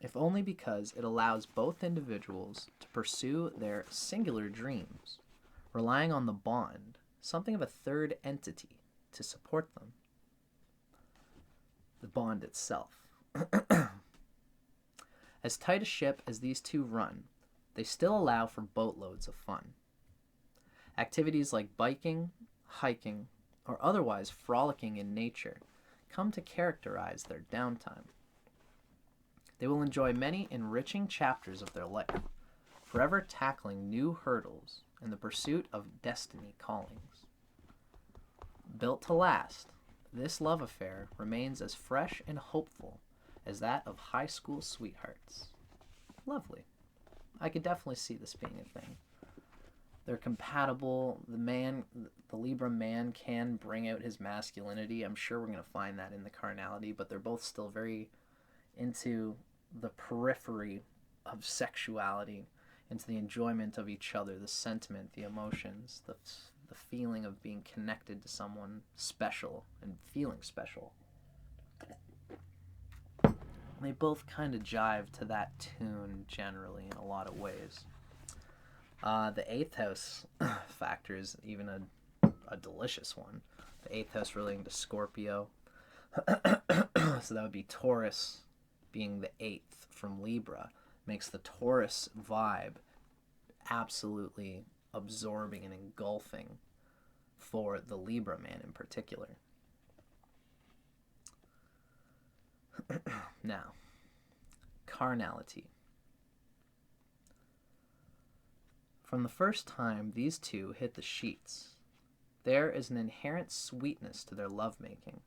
if only because it allows both individuals to pursue their singular dreams, relying on the bond, something of a third entity, to support them. The bond itself. As tight a ship as these two run, they still allow for boatloads of fun. Activities like biking, hiking, or otherwise frolicking in nature come to characterize their downtime. They will enjoy many enriching chapters of their life, forever tackling new hurdles in the pursuit of destiny callings. Built to last, this love affair remains as fresh and hopeful as that of high school sweethearts. Lovely. I could definitely see this being a thing. They're compatible. The Libra man can bring out his masculinity. I'm sure we're going to find that in the carnality, but they're both still very into the periphery of sexuality, into the enjoyment of each other, the sentiment, the emotions, the feeling of being connected to someone special and feeling special. They both kind of jive to that tune generally in a lot of ways. The 8th house factor is even a delicious one. The 8th house relating to Scorpio. So that would be Taurus being the 8th from Libra. Makes the Taurus vibe absolutely absorbing and engulfing for the Libra man in particular. Now, carnality. From the first time these two hit the sheets, there is an inherent sweetness to their lovemaking.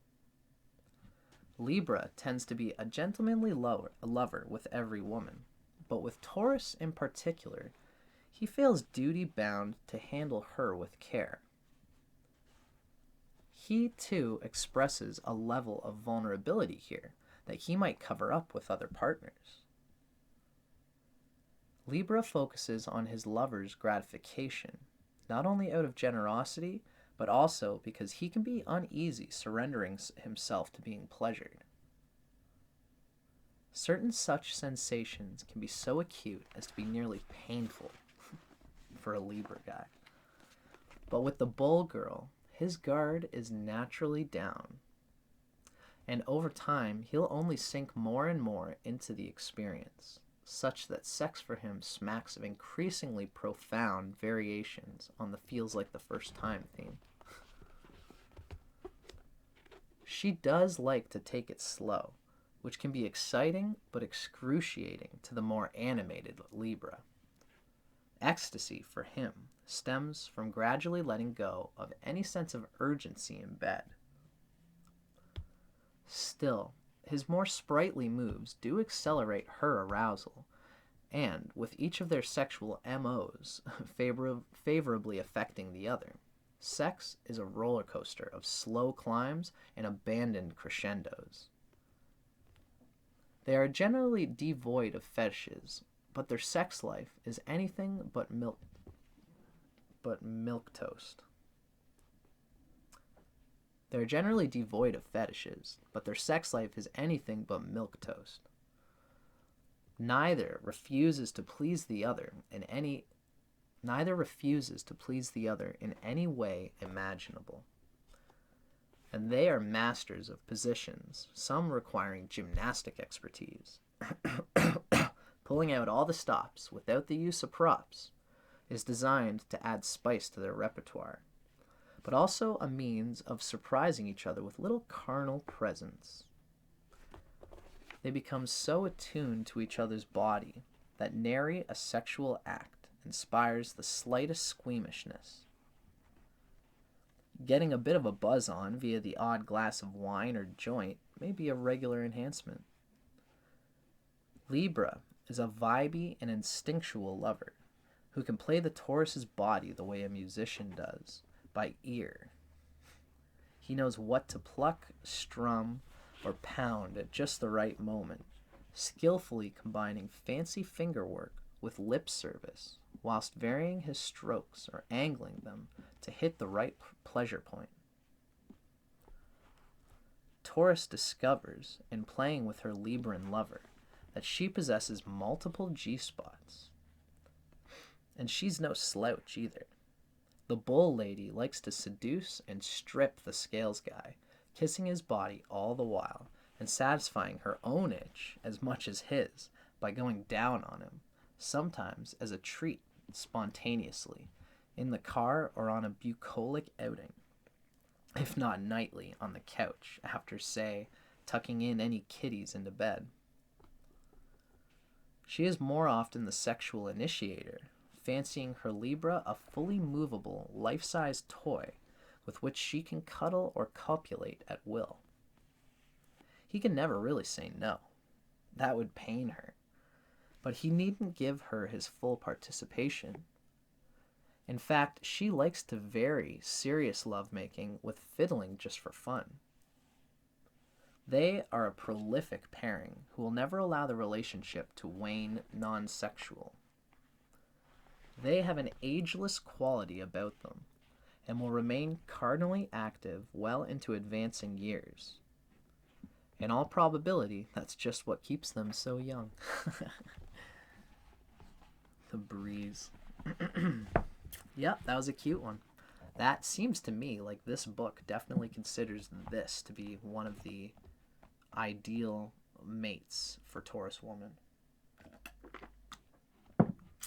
Libra tends to be a gentlemanly lover with every woman, but with Taurus in particular, he feels duty-bound to handle her with care. He, too, expresses a level of vulnerability here that he might cover up with other partners. Libra focuses on his lover's gratification, not only out of generosity, but also because he can be uneasy surrendering himself to being pleasured. Certain such sensations can be so acute as to be nearly painful for a Libra guy. But with the bull girl, his guard is naturally down, and over time he'll only sink more and more into the experience, such that sex for him smacks of increasingly profound variations on the feels like the first time theme. She does like to take it slow, which can be exciting but excruciating to the more animated Libra. Ecstasy for him stems from gradually letting go of any sense of urgency in bed. Still, his more sprightly moves do accelerate her arousal, and with each of their sexual MOs favorably affecting the other, sex is a roller coaster of slow climbs and abandoned crescendos. They are generally devoid of fetishes, but their sex life is anything but milk toast. They're generally devoid of fetishes, but their sex life is anything but milk toast. Neither refuses to please the other in any way imaginable. And they are masters of positions, some requiring gymnastic expertise. Pulling out all the stops without the use of props is designed to add spice to their repertoire, but also a means of surprising each other with little carnal presents. They become so attuned to each other's body that nary a sexual act inspires the slightest squeamishness. Getting a bit of a buzz on via the odd glass of wine or joint may be a regular enhancement. Libra is a vibey and instinctual lover who can play the Taurus's body the way a musician does, by ear. He knows what to pluck, strum, or pound at just the right moment, skillfully combining fancy finger work with lip service, whilst varying his strokes or angling them to hit the right pleasure point. Taurus discovers, in playing with her Libran lover, that she possesses multiple G-spots. And she's no slouch either. The bull lady likes to seduce and strip the scales guy, kissing his body all the while, and satisfying her own itch as much as his by going down on him, sometimes as a treat, spontaneously, in the car or on a bucolic outing, if not nightly on the couch after, say, tucking in any kitties into bed. She is more often the sexual initiator, fancying her Libra a fully movable, life-size toy with which she can cuddle or copulate at will. He can never really say no. That would pain her. But he needn't give her his full participation. In fact, she likes to vary serious lovemaking with fiddling just for fun. They are a prolific pairing who will never allow the relationship to wane non-sexual. They have an ageless quality about them and will remain cardinally active well into advancing years. In all probability, that's just what keeps them so young. The breeze. Yep, that was a cute one. That seems to me like this book definitely considers this to be one of the ideal mates for Taurus woman.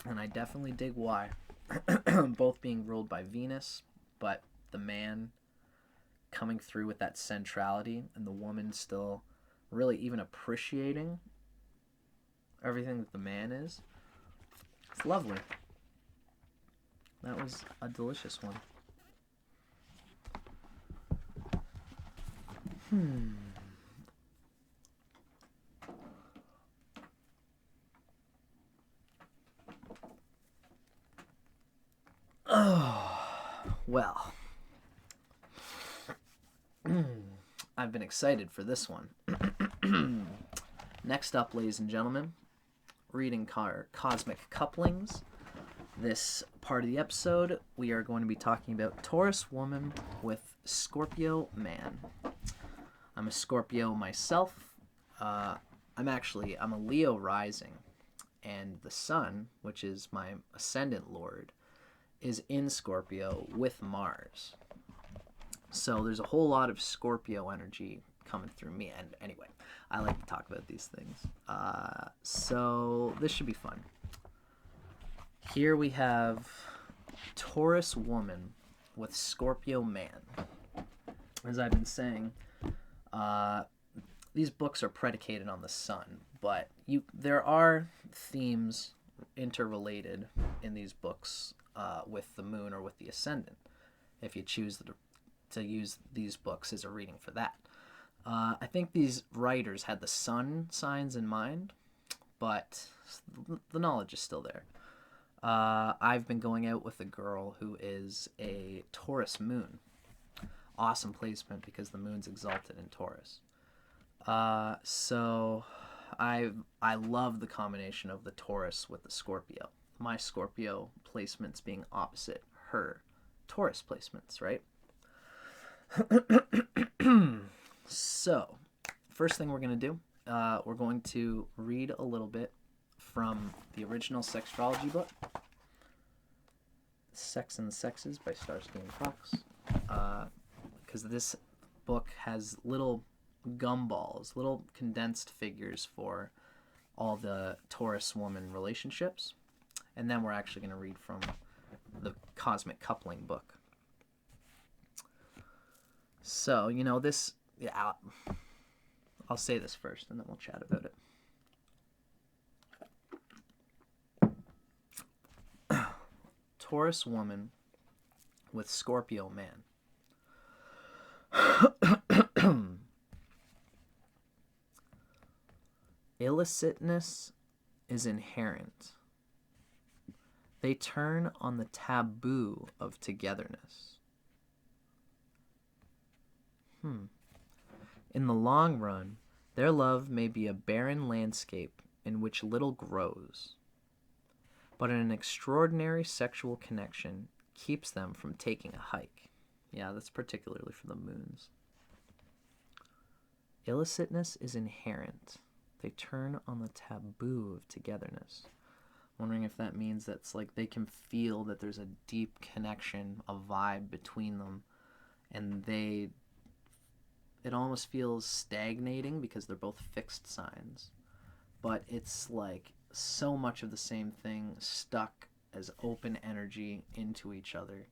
And I definitely dig why. Both being ruled by Venus, but the man coming through with that centrality and the woman still really even appreciating everything that the man is. It's lovely. That was a delicious one. Oh, well. I've been excited for this one. Next up, ladies and gentlemen, reading Cosmic Couplings. This part of the episode, we are going to be talking about Taurus woman with Scorpio man. I'm a Scorpio myself. I'm a Leo rising, and the sun, which is my ascendant lord, is in Scorpio with Mars. So there's a whole lot of Scorpio energy coming through me. And anyway, I like to talk about these things. So this should be fun. Here we have Taurus woman with Scorpio man. As I've been saying, these books are predicated on the sun, but there are themes interrelated in these books with the moon or with the ascendant, if you choose to use these books as a reading for that. I think these writers had the sun signs in mind, but the knowledge is still there. I've been going out with a girl who is a Taurus moon. Awesome placement because the moon's exalted in Taurus. So I love the combination of the Taurus with the Scorpio. My Scorpio placements being opposite her Taurus placements, right? So, first thing we're going to do, we're going to read a little bit from the original Sextrology book, Sex and the Sexes by Starsky and Cox, because this book has little gumballs, little condensed figures for all the Taurus woman relationships, and then we're actually going to read from the Cosmic Coupling book. So, this... Yeah, I'll say this first, and then we'll chat about it. Taurus woman with Scorpio man. Illicitness is inherent. They turn on the taboo of togetherness. In the long run, their love may be a barren landscape in which little grows, but an extraordinary sexual connection keeps them from taking a hike. Yeah, that's particularly for the moons. Illicitness is inherent. They turn on the taboo of togetherness. Wondering if that means that's like they can feel that there's a deep connection, a vibe between them, and it almost feels stagnating because they're both fixed signs. But it's like so much of the same thing stuck as open energy into each other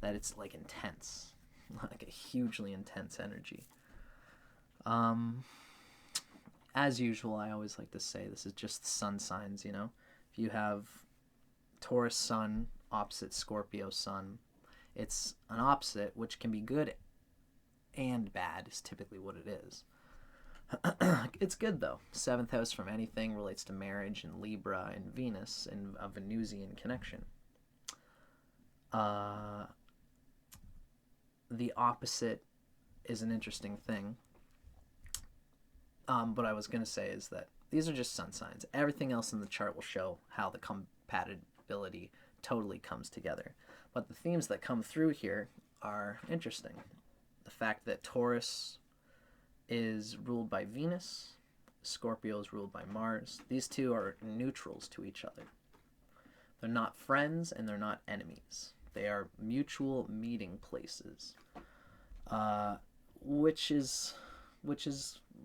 that it's like intense, like a hugely intense energy. As usual, I always like to say this is just sun signs, you know. If you have Taurus Sun opposite Scorpio Sun, it's an opposite, which can be good and bad, is typically what it is. It's good, though. Seventh house from anything relates to marriage and Libra and Venus and a Venusian connection. The opposite is an interesting thing. What I was going to say is that these are just sun signs. Everything else in the chart will show how the compatibility totally comes together. But the themes that come through here are interesting. The fact that Taurus is ruled by Venus, Scorpio is ruled by Mars. These two are neutrals to each other. They're not friends and they're not enemies. They are mutual meeting places, which is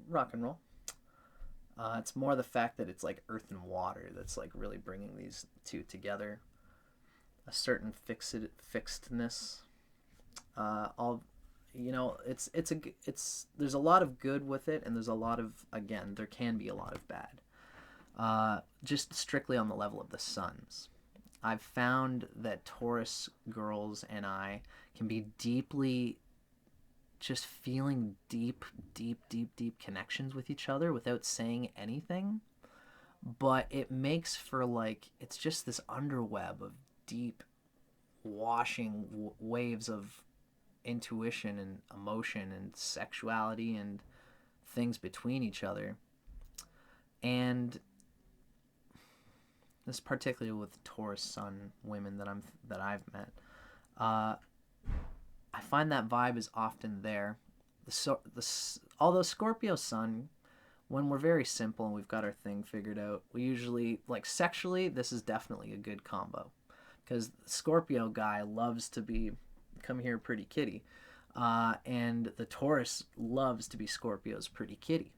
rock and roll. It's more the fact that it's like earth and water that's like really bringing these two together. A certain fixedness. There's a lot of good with it, and there's a lot of, again, there can be a lot of bad. Just strictly on the level of the suns. I've found that Taurus girls and I can be deeply just feeling deep connections with each other without saying anything. But it makes for like, it's just this underweb of deep washing waves of intuition and emotion and sexuality and things between each other. And this particularly with Taurus Sun women that I've met, I find that vibe is often there. Although Scorpio Sun, when we're very simple and we've got our thing figured out, we usually, like sexually, this is definitely a good combo. Because the Scorpio guy loves to be, come here pretty kitty. And the Taurus loves to be Scorpio's pretty kitty.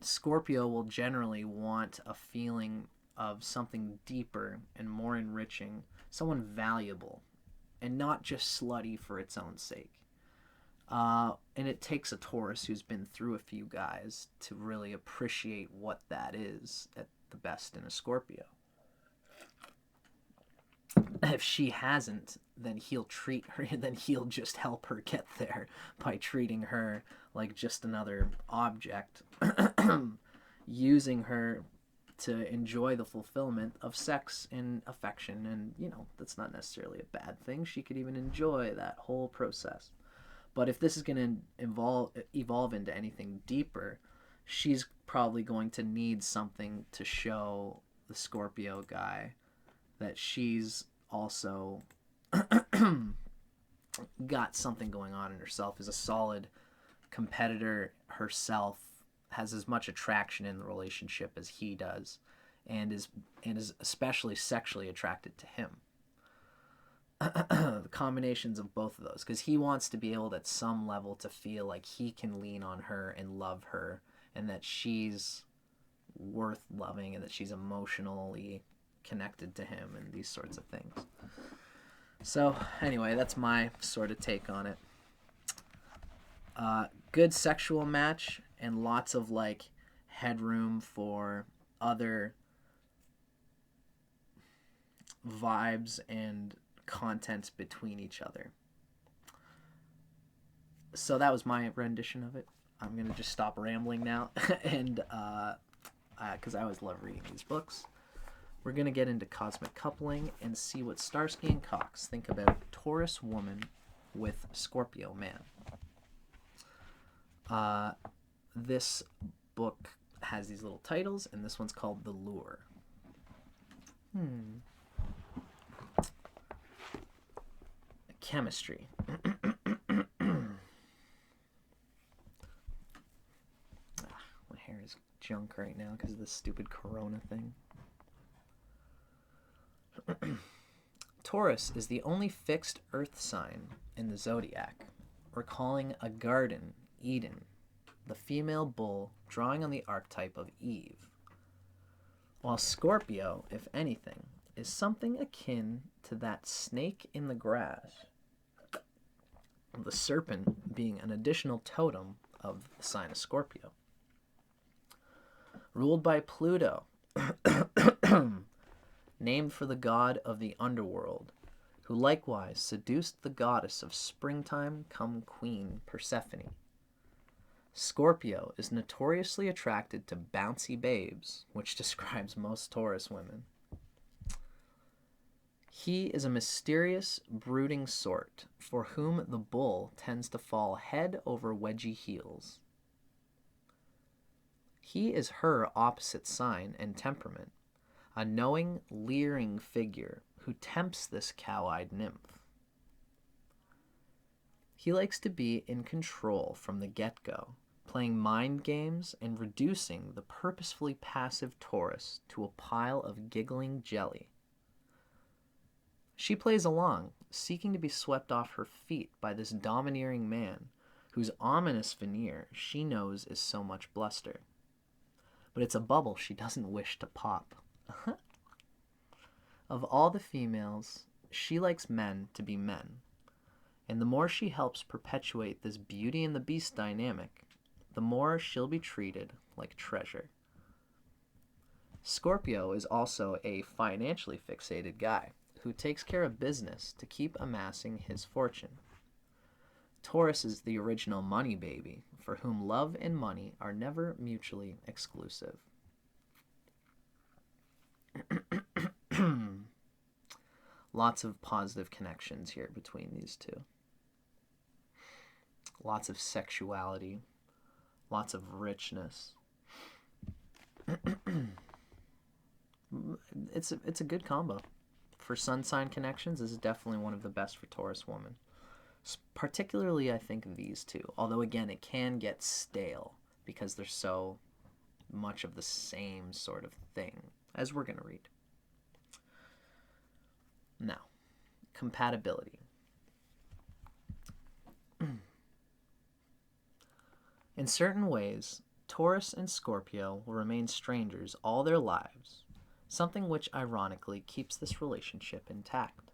Scorpio will generally want a feeling of something deeper and more enriching, someone valuable, and not just slutty for its own sake. And it takes a Taurus who's been through a few guys to really appreciate what that is at the best in a Scorpio. If she hasn't, then he'll treat her, then he'll just help her get there by treating her like just another object, using her to enjoy the fulfillment of sex and affection. And, you know, that's not necessarily a bad thing. She could even enjoy that whole process. But if this is going to evolve into anything deeper, she's probably going to need something to show the Scorpio guy that she's also got something going on in herself, is a solid competitor herself, has as much attraction in the relationship as he does, and is especially sexually attracted to him. The combinations of both of those, because he wants to be able at some level to feel like he can lean on her and love her, and that she's worth loving, and that she's emotionally connected to him, and these sorts of things. So anyway, that's my sort of take on it. Good sexual match and lots of like headroom for other vibes and content between each other. So that was my rendition of it. I'm gonna just stop rambling now, and because I always love reading these books. We're going to get into cosmic coupling and see what Starsky and Cox think about Taurus woman with Scorpio man. This book has these little titles, and this one's called The Lure. Chemistry. My hair is junk right now because of this stupid corona thing. Taurus is the only fixed earth sign in the zodiac, recalling a garden, Eden, the female bull drawing on the archetype of Eve, while Scorpio, if anything, is something akin to that snake in the grass, the serpent being an additional totem of the sign of Scorpio. Ruled by Pluto, named for the god of the underworld, who likewise seduced the goddess of springtime come queen Persephone. Scorpio is notoriously attracted to bouncy babes, which describes most Taurus women. He is a mysterious, brooding sort, for whom the bull tends to fall head over wedgy heels. He is her opposite sign and temperament, a knowing, leering figure who tempts this cow-eyed nymph. He likes to be in control from the get-go, playing mind games and reducing the purposefully passive Taurus to a pile of giggling jelly. She plays along, seeking to be swept off her feet by this domineering man, whose ominous veneer she knows is so much bluster. But it's a bubble she doesn't wish to pop. Of all the females, she likes men to be men, and the more she helps perpetuate this Beauty and the Beast dynamic, the more she'll be treated like treasure. Scorpio is also a financially fixated guy who takes care of business to keep amassing his fortune. Taurus is the original money baby, for whom love and money are never mutually exclusive. Lots of positive connections here between these two. Lots of sexuality, lots of richness. It's a good combo. For sun sign connections, this is definitely one of the best for Taurus woman. Particularly, I think, these two. Although, again, it can get stale because they're so much of the same sort of thing, as we're going to read. Now, compatibility. In certain ways, Taurus and Scorpio will remain strangers all their lives, something which ironically keeps this relationship intact.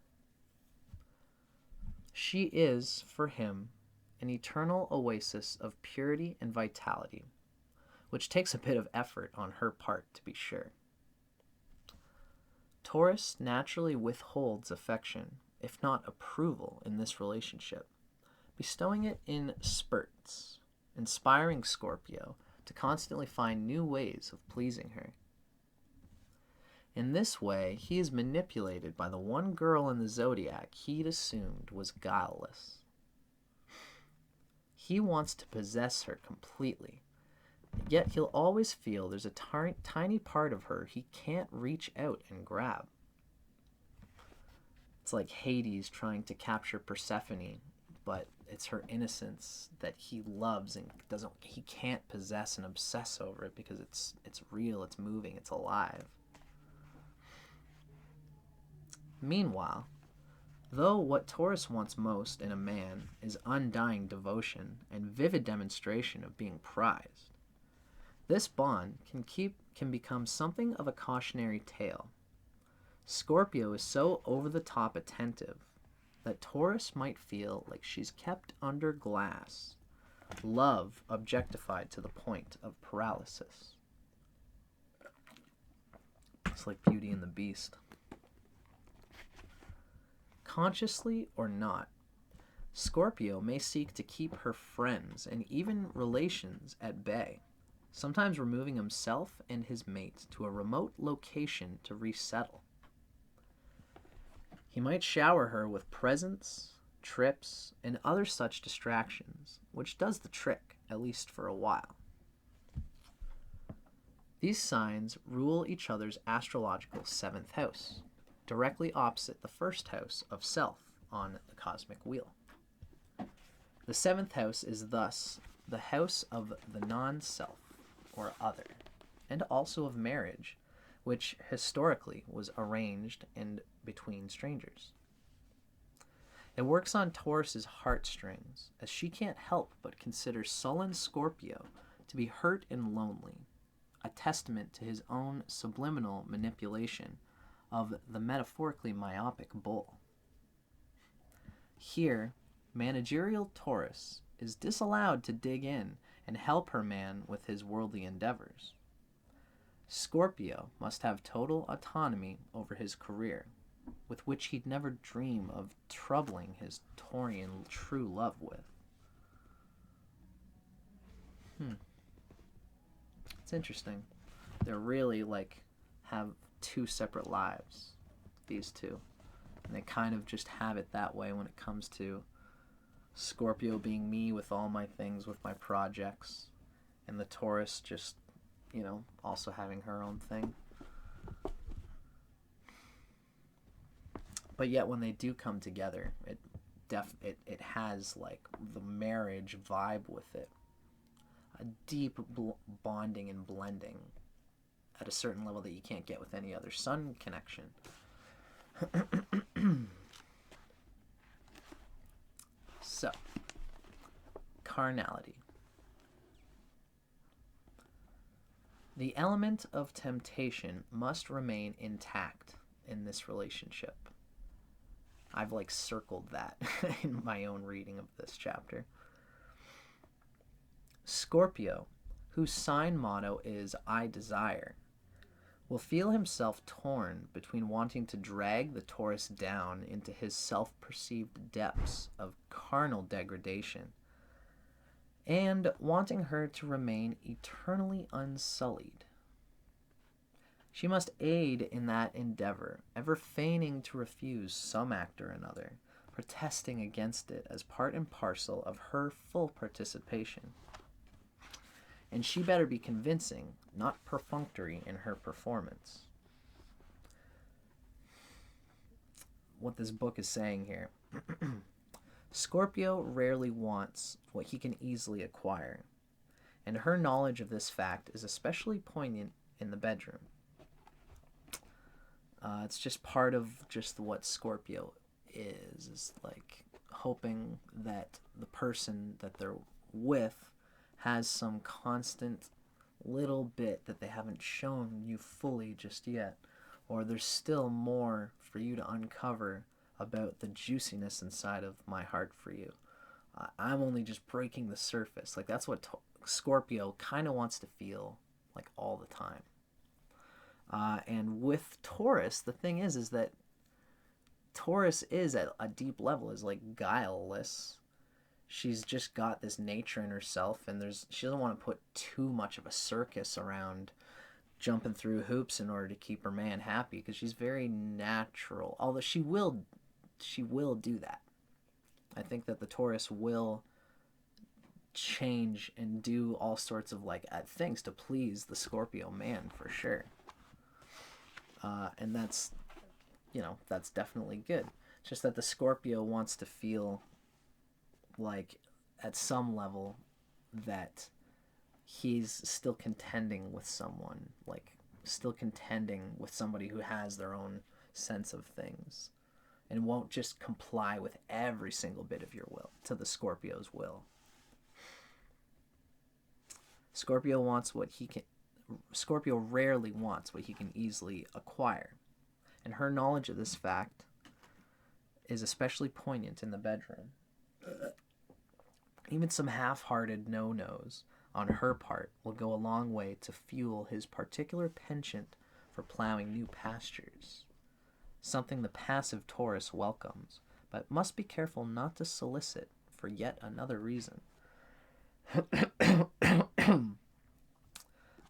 She is, for him, an eternal oasis of purity and vitality, which takes a bit of effort on her part, to be sure. Taurus naturally withholds affection, if not approval, in this relationship, bestowing it in spurts, inspiring Scorpio to constantly find new ways of pleasing her. In this way, he is manipulated by the one girl in the zodiac he'd assumed was guileless. He wants to possess her completely, yet he'll always feel there's a tiny part of her he can't reach out and grab. It's like Hades trying to capture Persephone, but it's her innocence that he loves and he can't possess and obsess over it because it's real, it's moving, it's alive. Meanwhile, though what Taurus wants most in a man is undying devotion and vivid demonstration of being prized, this bond can become something of a cautionary tale. Scorpio is so over-the-top attentive that Taurus might feel like she's kept under glass, love objectified to the point of paralysis. It's like Beauty and the Beast. Consciously or not, Scorpio may seek to keep her friends and even relations at bay, sometimes removing himself and his mate to a remote location to resettle. He might shower her with presents, trips, and other such distractions, which does the trick, at least for a while. These signs rule each other's astrological 7th house, directly opposite the 1st house of self on the cosmic wheel. The 7th house is thus the house of the non-self, or other, and also of marriage, which historically was arranged and between strangers. It works on Taurus's heartstrings, as she can't help but consider sullen Scorpio to be hurt and lonely, a testament to his own subliminal manipulation of the metaphorically myopic bull. Here, managerial Taurus is disallowed to dig in and help her man with his worldly endeavors. Scorpio must have total autonomy over his career, with which he'd never dream of troubling his Taurian true love with. It's interesting. They're really have two separate lives, these two. And they kind of just have it that way when it comes to Scorpio being me with all my things, with my projects, and the Taurus just, also having her own thing. But yet when they do come together, it has the marriage vibe with it. A deep bonding and blending at a certain level that you can't get with any other sun connection. So, carnality. The element of temptation must remain intact in this relationship. I've circled that in my own reading of this chapter. Scorpio, whose sign motto is I desire, will feel himself torn between wanting to drag the Taurus down into his self-perceived depths of carnal degradation and wanting her to remain eternally unsullied. She must aid in that endeavor, ever feigning to refuse some act or another, protesting against it as part and parcel of her full participation. And she better be convincing, not perfunctory in her performance. What this book is saying here. Scorpio rarely wants what he can easily acquire, and her knowledge of this fact is especially poignant in the bedroom. It's just part of just what Scorpio is hoping that the person that they're with has some constant little bit that they haven't shown you fully just yet, or there's still more for you to uncover about the juiciness inside of my heart for you. I'm only just breaking the surface. That's what Scorpio kind of wants to feel all the time. And with Taurus, the thing is that Taurus is at a deep level is guileless. She's just got this nature in herself, and she doesn't want to put too much of a circus around jumping through hoops in order to keep her man happy, because she's very natural. Although she will do that. I think that the Taurus will change and do all sorts of things to please the Scorpio man for sure. And that's definitely good. It's just that the Scorpio wants to feel at some level that he's still contending with someone, still contending with somebody who has their own sense of things and won't just comply with every single bit of your will to the Scorpio's will. Scorpio rarely wants what he can easily acquire, and her knowledge of this fact is especially poignant in the bedroom. Even some half-hearted no-nos on her part will go a long way to fuel his particular penchant for plowing new pastures, something the passive Taurus welcomes, but must be careful not to solicit for yet another reason.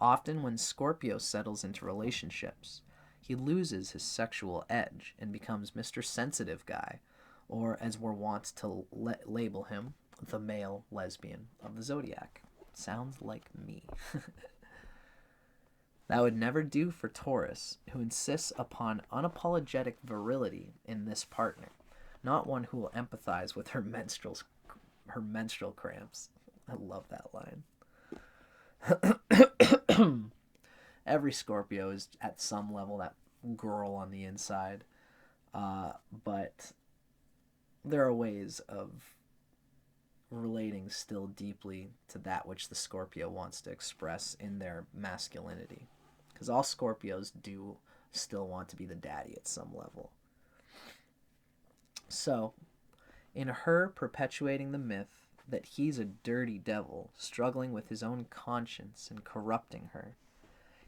Often when Scorpio settles into relationships, he loses his sexual edge and becomes Mr. Sensitive Guy, or as we're wont to label him, the male lesbian of the zodiac. Sounds like me. That would never do for Taurus, who insists upon unapologetic virility in this partner, not one who will empathize with her menstrual cramps. I love that line. Every Scorpio is at some level that girl on the inside, but there are ways of relating still deeply to that which the Scorpio wants to express in their masculinity. Because all Scorpios do still want to be the daddy at some level. So, in her perpetuating the myth that he's a dirty devil struggling with his own conscience and corrupting her,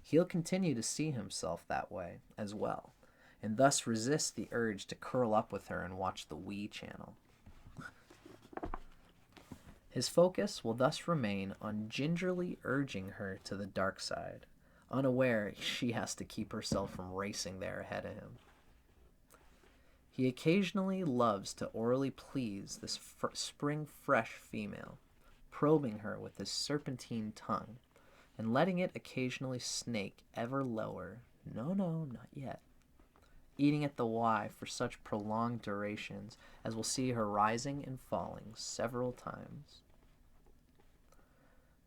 he'll continue to see himself that way as well, and thus resist the urge to curl up with her and watch the Wii channel. His focus will thus remain on gingerly urging her to the dark side, unaware she has to keep herself from racing there ahead of him. He occasionally loves to orally please this spring-fresh female, probing her with his serpentine tongue, and letting it occasionally snake ever lower, no, not yet, eating at the Y for such prolonged durations as will see her rising and falling several times.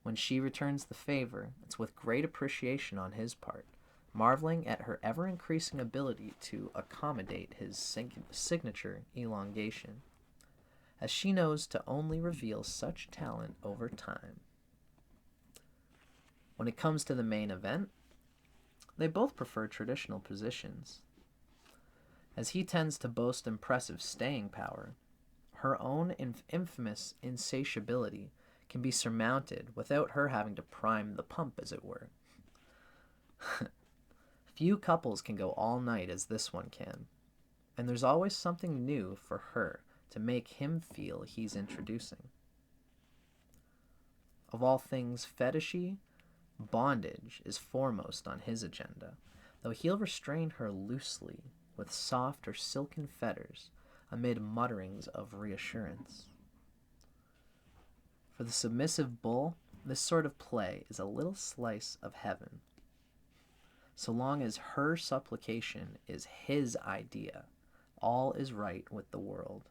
When she returns the favor, it's with great appreciation on his part, marveling at her ever-increasing ability to accommodate his signature elongation, as she knows to only reveal such talent over time. When it comes to the main event, they both prefer traditional positions. As he tends to boast impressive staying power, her own infamous insatiability can be surmounted without her having to prime the pump, as it were. Few couples can go all night as this one can, and there's always something new for her to make him feel he's introducing. Of all things fetishy, bondage is foremost on his agenda, though he'll restrain her loosely with soft or silken fetters amid mutterings of reassurance. For the submissive bull, this sort of play is a little slice of heaven. So long as her supplication is his idea, all is right with the world.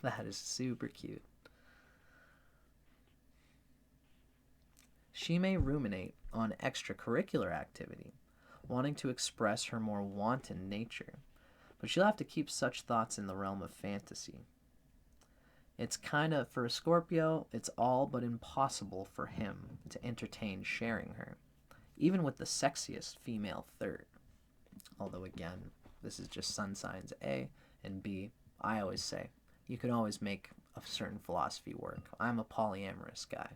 That is super cute. She may ruminate on extracurricular activity, wanting to express her more wanton nature, but she'll have to keep such thoughts in the realm of fantasy. It's kind of, for a Scorpio, it's all but impossible for him to entertain sharing her, even with the sexiest female third. Although again, this is just sun signs A and B. I always say, you can always make a certain philosophy work. I'm a polyamorous guy.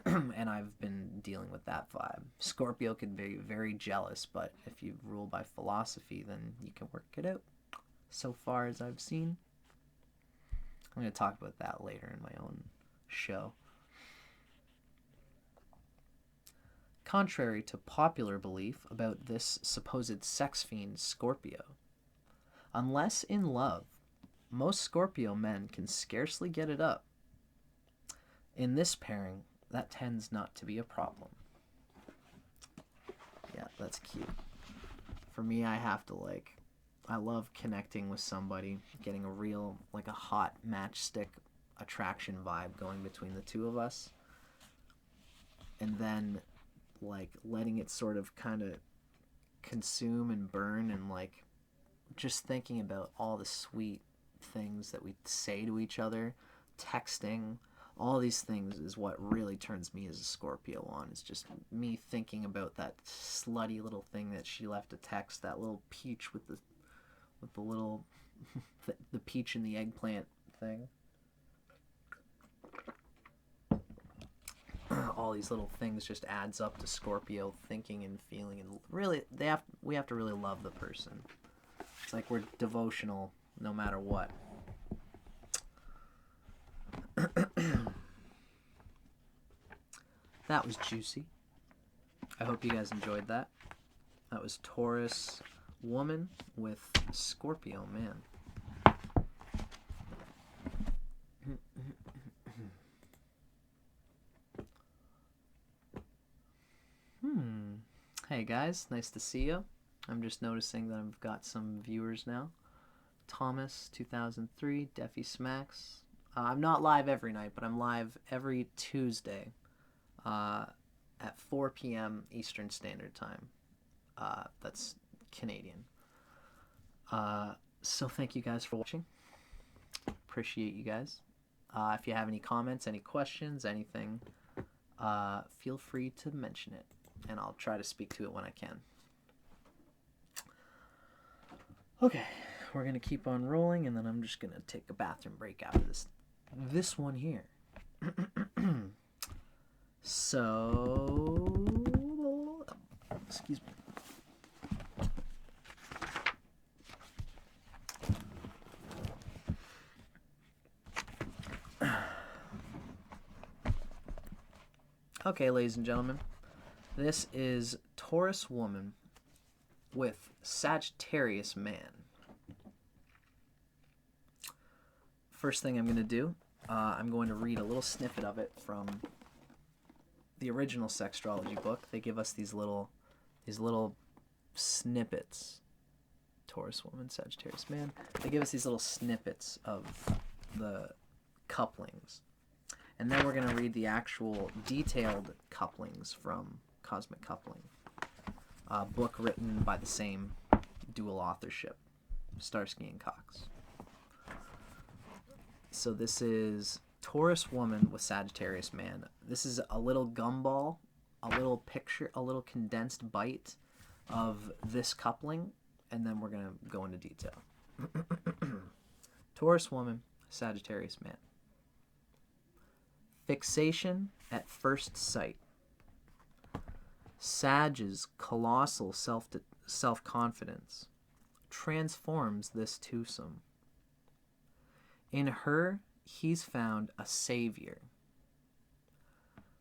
And I've been dealing with that vibe. Scorpio can be very jealous, but if you rule by philosophy, then you can work it out. So far as I've seen. I'm going to talk about that later in my own show. Contrary to popular belief about this supposed sex fiend Scorpio, unless in love, most Scorpio men can scarcely get it up. In this pairing, that tends not to be a problem. Yeah, that's cute. For me, I love connecting with somebody, getting a real, a hot matchstick attraction vibe going between the two of us. And then, letting it sort of kind of consume and burn, and, just thinking about all the sweet things that we say to each other, texting, all these things is what really turns me as a Scorpio on. It's just me thinking about that slutty little thing that she left to text, that little peach with the little, the peach and the eggplant thing. All these little things just adds up to Scorpio thinking and feeling, and really, we have to really love the person. It's like we're devotional no matter what. That was juicy. I hope you guys enjoyed that. That was Taurus Woman with Scorpio Man. Hey guys, nice to see you. I'm just noticing that I've got some viewers now. Thomas 2003, Defi Smacks. I'm not live every night, but I'm live every Tuesday at 4 p.m. Eastern Standard Time. That's Canadian. So thank you guys for watching. Appreciate you guys. If you have any comments, any questions, anything, feel free to mention it, and I'll try to speak to it when I can. Okay, we're going to keep on rolling, and then I'm just going to take a bathroom break after this one here. So, excuse me. Okay, ladies and gentlemen, this is Taurus Woman with Sagittarius Man. First thing I'm going to do, I'm going to read a little snippet of it from the original Sextrology book. They give us these little snippets. Taurus Woman, Sagittarius Man. They give us these little snippets of the couplings. And then we're going to read the actual detailed couplings from Cosmic Coupling, a book written by the same dual authorship, Starsky and Cox. So this is Taurus Woman with Sagittarius Man. This is a little gumball, a little picture, a little condensed bite of this coupling, and then we're going to go into detail. Taurus Woman, Sagittarius Man. Fixation at first sight. Sag's colossal self-confidence transforms this twosome. In her, he's found a savior.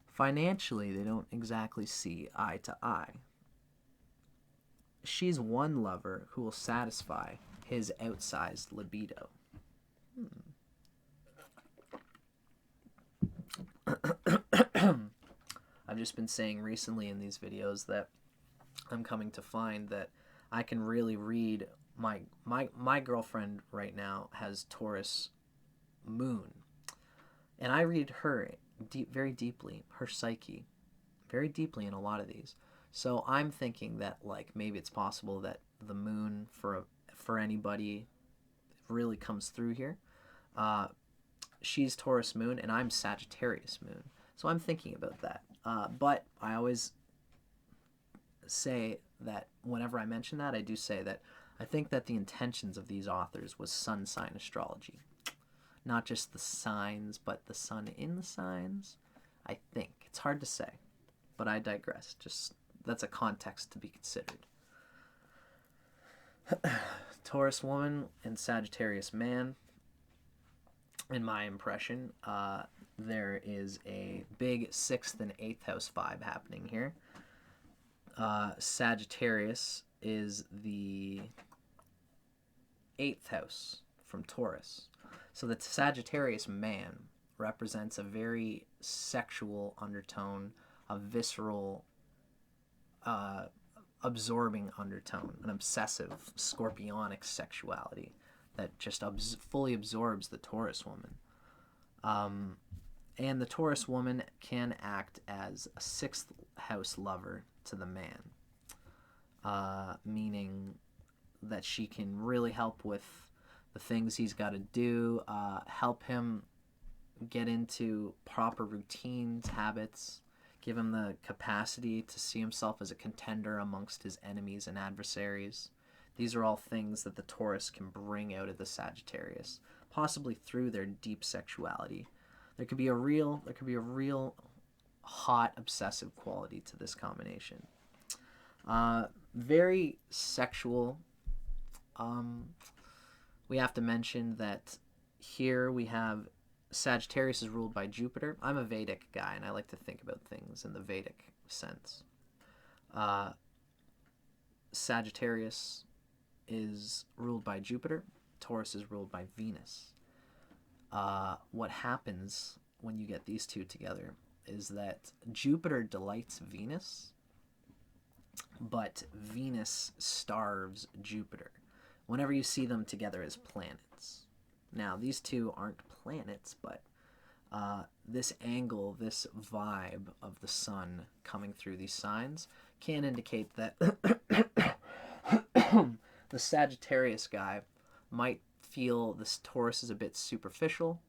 Financially, they don't exactly see eye to eye. She's one lover who will satisfy his outsized libido. I've just been saying recently in these videos that I'm coming to find that I can really read my girlfriend right now has Taurus Moon, and I read her very deeply, her psyche very deeply in a lot of these. So I'm thinking that like maybe it's possible that the moon for anybody really comes through here. She's Taurus Moon and I'm Sagittarius Moon. So I'm thinking about that. But I always say that whenever I mention that, I do say that I think that the intentions of these authors was sun sign astrology. Not just the signs, but the sun in the signs. I think. It's hard to say. But I digress. Just that's a context to be considered. Taurus Woman and Sagittarius Man. In my impression, there is a big 6th and 8th house vibe happening here. Sagittarius is the 8th house from Taurus. So the Sagittarius Man represents a very sexual undertone, a visceral, absorbing undertone, an obsessive, scorpionic sexuality that just fully absorbs the Taurus woman. And the Taurus woman can act as a 6th house lover to the man, meaning that she can really help with the things he's got to do, help him get into proper routines, habits, give him the capacity to see himself as a contender amongst his enemies and adversaries. These are all things that the Taurus can bring out of the Sagittarius, possibly through their deep sexuality. There could be a real hot, obsessive quality to this combination. Very sexual. We have to mention that here we have Sagittarius is ruled by Jupiter. I'm a Vedic guy, and I like to think about things in the Vedic sense. Sagittarius is ruled by Jupiter. Taurus is ruled by Venus. What happens when you get these two together is that Jupiter delights Venus, but Venus starves Jupiter whenever you see them together as planets. Now, these two aren't planets, but this angle, this vibe of the sun coming through these signs can indicate that the Sagittarius guy might feel this Taurus is a bit superficial,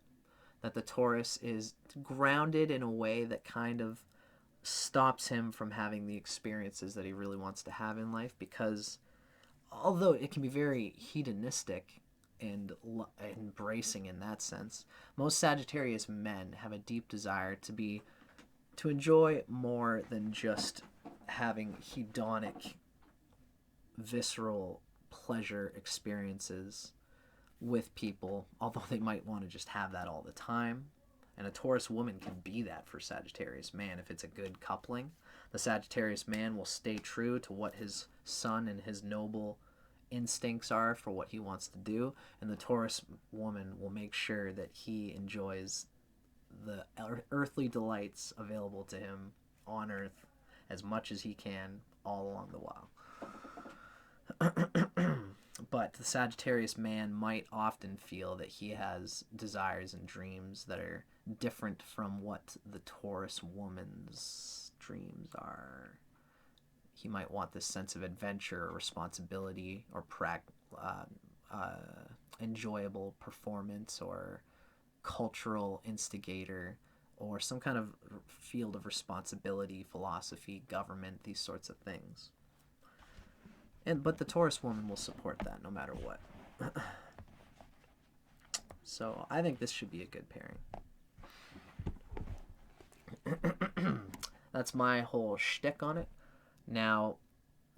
that the Taurus is grounded in a way that kind of stops him from having the experiences that he really wants to have in life, because although it can be very hedonistic and embracing in that sense, most Sagittarius men have a deep desire to enjoy more than just having hedonic, visceral pleasure experiences with people, although they might want to just have that all the time. And a Taurus woman can be that for Sagittarius man if it's a good coupling. The Sagittarius man will stay true to what his sun and his noble instincts are for what he wants to do, and the Taurus woman will make sure that he enjoys the earthly delights available to him on earth as much as he can all along the while. But the Sagittarius man might often feel that he has desires and dreams that are different from what the Taurus woman's dreams are. He might want this sense of adventure or responsibility or enjoyable performance or cultural instigator or some kind of field of responsibility, philosophy, government, these sorts of things. But the Taurus woman will support that no matter what. So I think this should be a good pairing. That's my whole shtick on it. Now,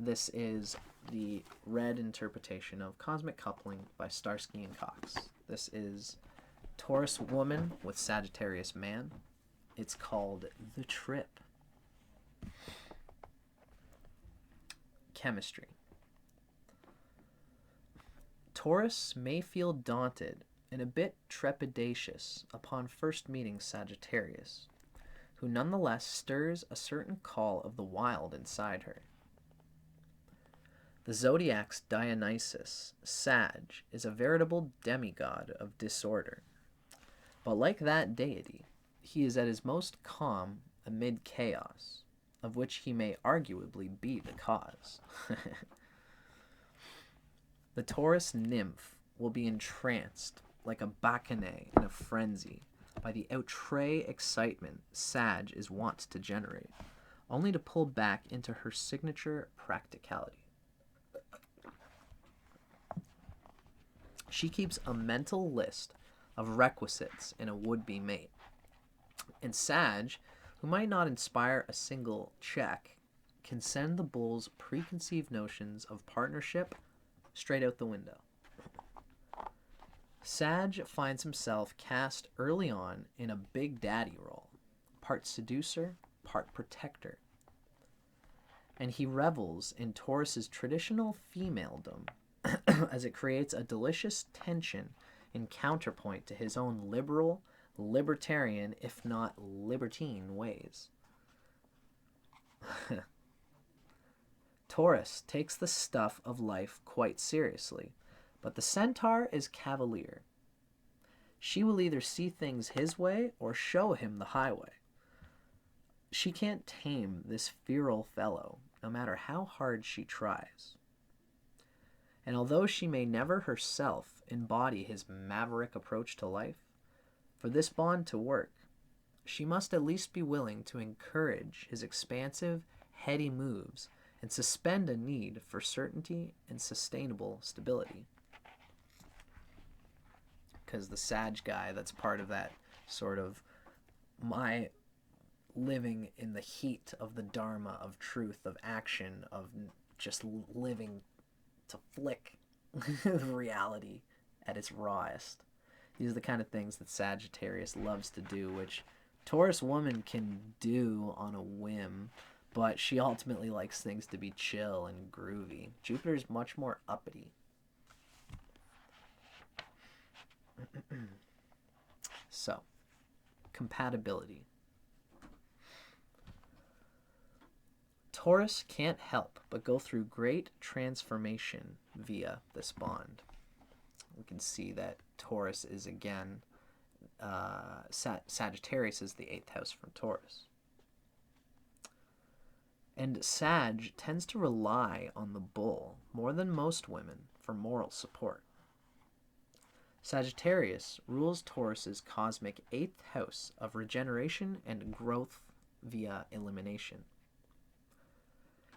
this is the red interpretation of Cosmic Coupling by Starsky and Cox. This is Taurus woman with Sagittarius man. It's called The Trip. Chemistry. Taurus may feel daunted and a bit trepidatious upon first meeting Sagittarius, who nonetheless stirs a certain call of the wild inside her. The zodiac's Dionysus, Sag, is a veritable demigod of disorder. But like that deity, he is at his most calm amid chaos, of which he may arguably be the cause. The Taurus nymph will be entranced like a bacchanal in a frenzy by the outre excitement Sag is wont to generate, only to pull back into her signature practicality. She keeps a mental list of requisites in a would-be mate, and Sag, who might not inspire a single check, can send the bull's preconceived notions of partnership straight out the window. Sag finds himself cast early on in a big daddy role, part seducer, part protector. And he revels in Taurus's traditional femaledom as it creates a delicious tension in counterpoint to his own liberal, libertarian, if not libertine ways. Taurus takes the stuff of life quite seriously, but the centaur is cavalier. She will either see things his way or show him the highway. She can't tame this feral fellow, no matter how hard she tries. And although she may never herself embody his maverick approach to life, for this bond to work, she must at least be willing to encourage his expansive, heady moves and suspend a need for certainty and sustainable stability. Because the Sag guy, that's part of that sort of my living in the heat of the dharma, of truth, of action, of just living to flick reality at its rawest. These are the kind of things that Sagittarius loves to do, which Taurus woman can do on a whim, but she ultimately likes things to be chill and groovy. Jupiter's much more uppity. So, compatibility. Taurus can't help but go through great transformation via this bond. We can see that Taurus is again, Sagittarius is the 8th house from Taurus. And Sag tends to rely on the bull more than most women for moral support. Sagittarius rules Taurus's cosmic 8th house of regeneration and growth via elimination.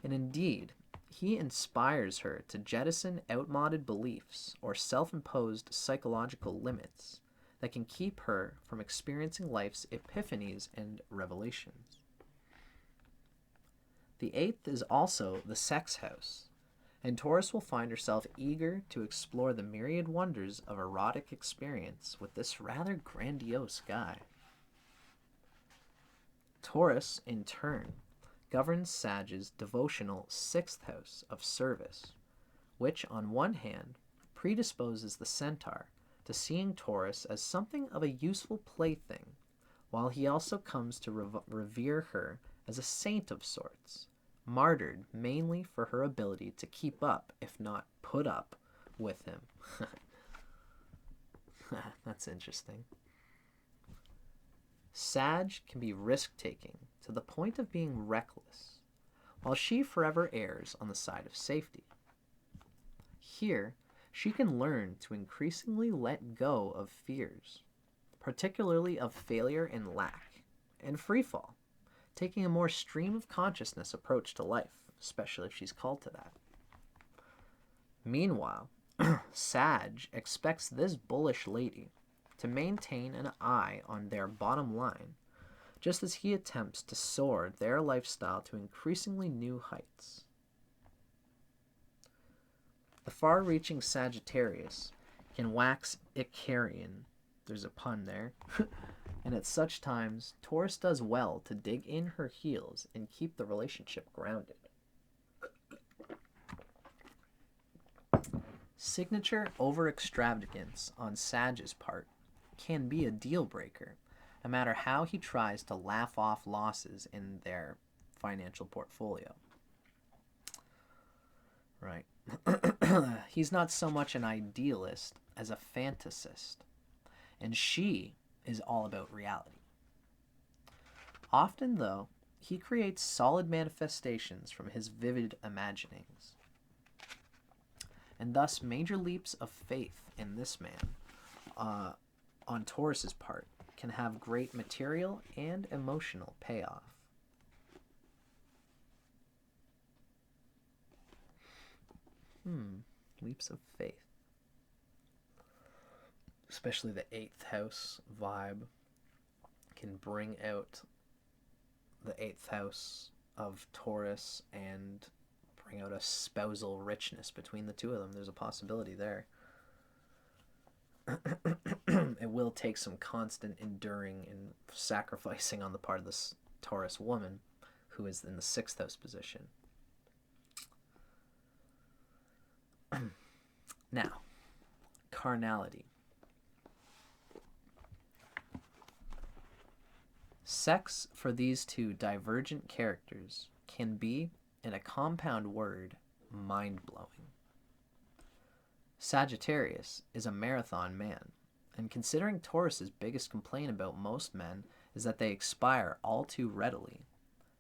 And indeed, he inspires her to jettison outmoded beliefs or self-imposed psychological limits that can keep her from experiencing life's epiphanies and revelations. The 8th is also the sex house, and Taurus will find herself eager to explore the myriad wonders of erotic experience with this rather grandiose guy. Taurus, in turn, governs Sag's devotional 6th house of service, which on one hand predisposes the centaur to seeing Taurus as something of a useful plaything, while he also comes to revere her as a saint of sorts, martyred mainly for her ability to keep up, if not put up, with him. That's interesting. Sag can be risk-taking to the point of being reckless, while she forever errs on the side of safety. Here, she can learn to increasingly let go of fears, particularly of failure and lack, and freefall, taking a more stream of consciousness approach to life, especially if she's called to that. Meanwhile, Sag expects this bullish lady to maintain an eye on their bottom line, just as he attempts to soar their lifestyle to increasingly new heights. The far-reaching Sagittarius can wax Icarian, there's a pun there, and at such times, Taurus does well to dig in her heels and keep the relationship grounded. Signature over-extravagance on Sag's part can be a deal breaker, no matter how he tries to laugh off losses in their financial portfolio. Right. He's not so much an idealist as a fantasist, and she is all about reality. Often, though, he creates solid manifestations from his vivid imaginings, and thus major leaps of faith in this man on Taurus's part can have great material and emotional payoff. Leaps of faith. Especially the 8th house vibe can bring out the 8th house of Taurus and bring out a spousal richness between the two of them. There's a possibility there. It will take some constant enduring and sacrificing on the part of this Taurus woman who is in the 6th house position. Now, carnality. Sex for these two divergent characters can be, in a compound word, mind-blowing. Sagittarius is a marathon man, and considering Taurus's biggest complaint about most men is that they expire all too readily,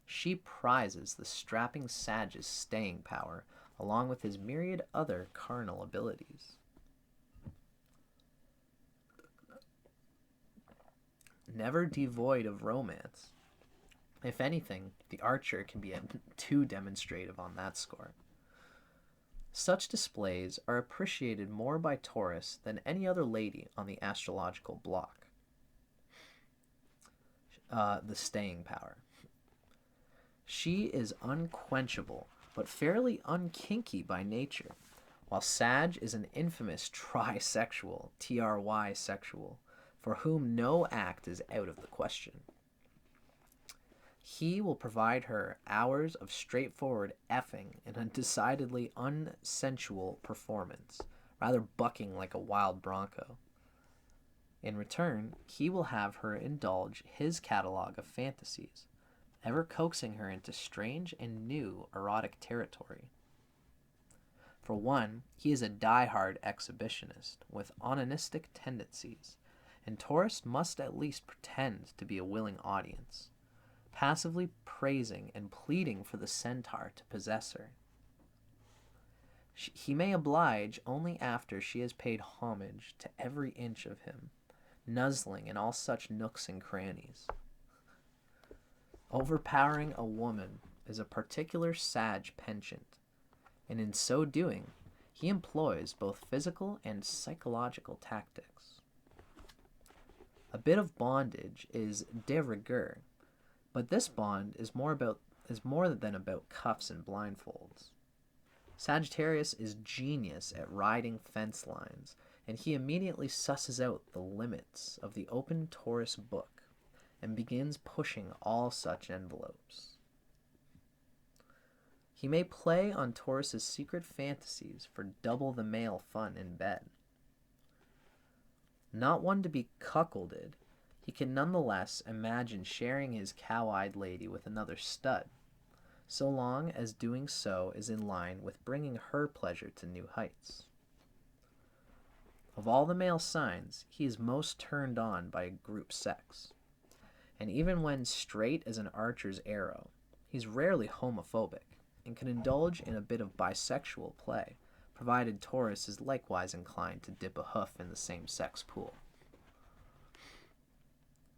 she prizes the strapping Sag's staying power along with his myriad other carnal abilities. Never devoid of romance. If anything, the archer can be too demonstrative on that score. Such displays are appreciated more by Taurus than any other lady on the astrological block. The staying power. She is unquenchable, but fairly unkinky by nature, while Sag is an infamous trisexual, TRY sexual, for whom no act is out of the question. He will provide her hours of straightforward effing in a decidedly unsensual performance, rather bucking like a wild bronco. In return, he will have her indulge his catalog of fantasies, ever coaxing her into strange and new erotic territory. For one, he is a die-hard exhibitionist with onanistic tendencies, and Taurus must at least pretend to be a willing audience, passively praising and pleading for the centaur to possess her. He may oblige only after she has paid homage to every inch of him, nuzzling in all such nooks and crannies. Overpowering a woman is a particular Sag penchant, and in so doing, he employs both physical and psychological tactics. A bit of bondage is de rigueur, but this bond is more than about cuffs and blindfolds. Sagittarius is genius at riding fence lines, and he immediately susses out the limits of the open Taurus book and begins pushing all such envelopes. He may play on Taurus's secret fantasies for double the male fun in bed. Not one to be cuckolded, he can nonetheless imagine sharing his cow-eyed lady with another stud, so long as doing so is in line with bringing her pleasure to new heights. Of all the male signs, he is most turned on by group sex, and even when straight as an archer's arrow, he's rarely homophobic and can indulge in a bit of bisexual play, provided Taurus is likewise inclined to dip a hoof in the same-sex pool.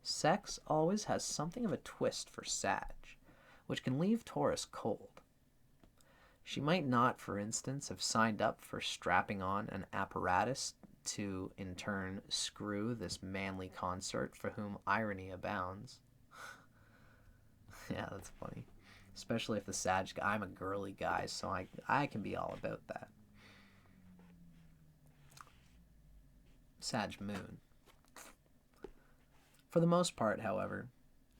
Sex always has something of a twist for Sag, which can leave Taurus cold. She might not, for instance, have signed up for strapping on an apparatus to, in turn, screw this manly consort for whom irony abounds. Yeah, that's funny. Especially if the Sag guy, I'm a girly guy, so I can be all about that. Sag moon. For the most part, however,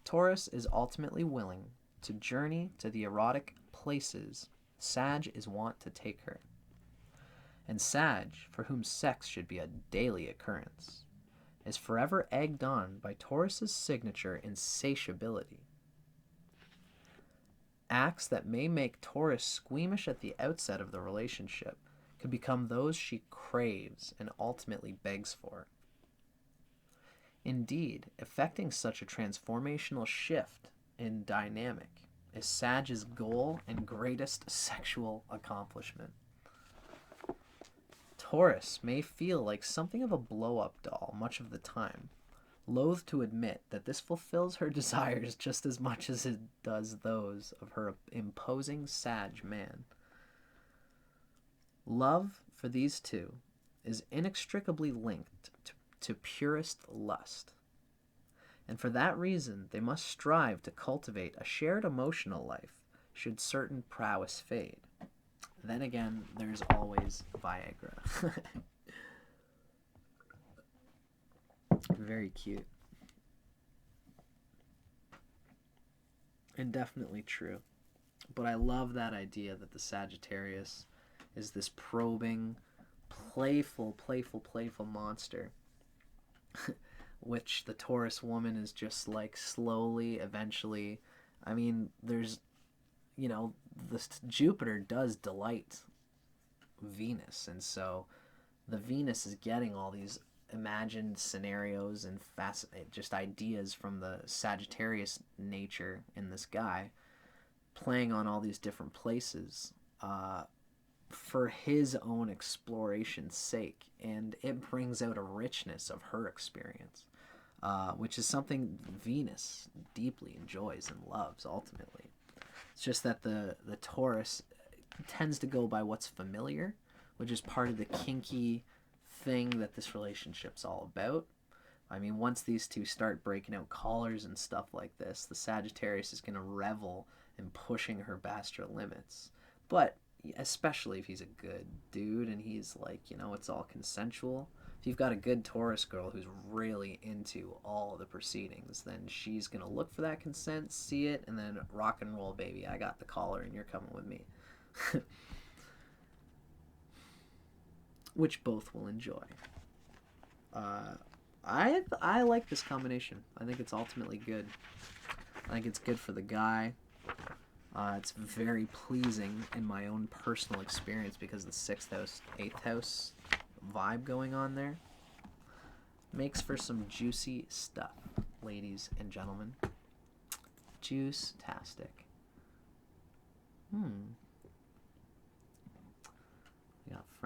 Taurus is ultimately willing to journey to the erotic places Sag is wont to take her. And Sag, for whom sex should be a daily occurrence, is forever egged on by Taurus's signature insatiability. Acts that may make Taurus squeamish at the outset of the relationship could become those she craves and ultimately begs for. Indeed, effecting such a transformational shift in dynamic is Sag's goal and greatest sexual accomplishment. Taurus may feel like something of a blow-up doll much of the time, loath to admit that this fulfills her desires just as much as it does those of her imposing Sag man. Love for these two is inextricably linked to purest lust, and for that reason they must strive to cultivate a shared emotional life should certain prowess fade. Then again, there's always Viagra. Very cute. And definitely true. But I love that idea that the Sagittarius is this probing, playful monster, which the Taurus woman is just like slowly, eventually. I mean, there's, this Jupiter does delight Venus, and so the Venus is getting all these imagined scenarios and just ideas from the Sagittarius nature in this guy, playing on all these different places for his own exploration's sake, and it brings out a richness of her experience, which is something Venus deeply enjoys and loves ultimately. It's just that the Taurus tends to go by what's familiar, which is part of the kinky thing that this relationship's all about. I mean, once these two start breaking out collars and stuff like this, the Sagittarius is going to revel in pushing her past her limits. But especially if he's a good dude and he's like, it's all consensual. If you've got a good Taurus girl who's really into all the proceedings, then she's going to look for that consent, see it, and then rock and roll, baby. I got the collar and you're coming with me. Which both will enjoy. I like this combination. I think it's ultimately good. I think it's good for the guy. It's very pleasing in my own personal experience because the 6th house, 8th house vibe going on there makes for some juicy stuff, ladies and gentlemen. Juice-tastic.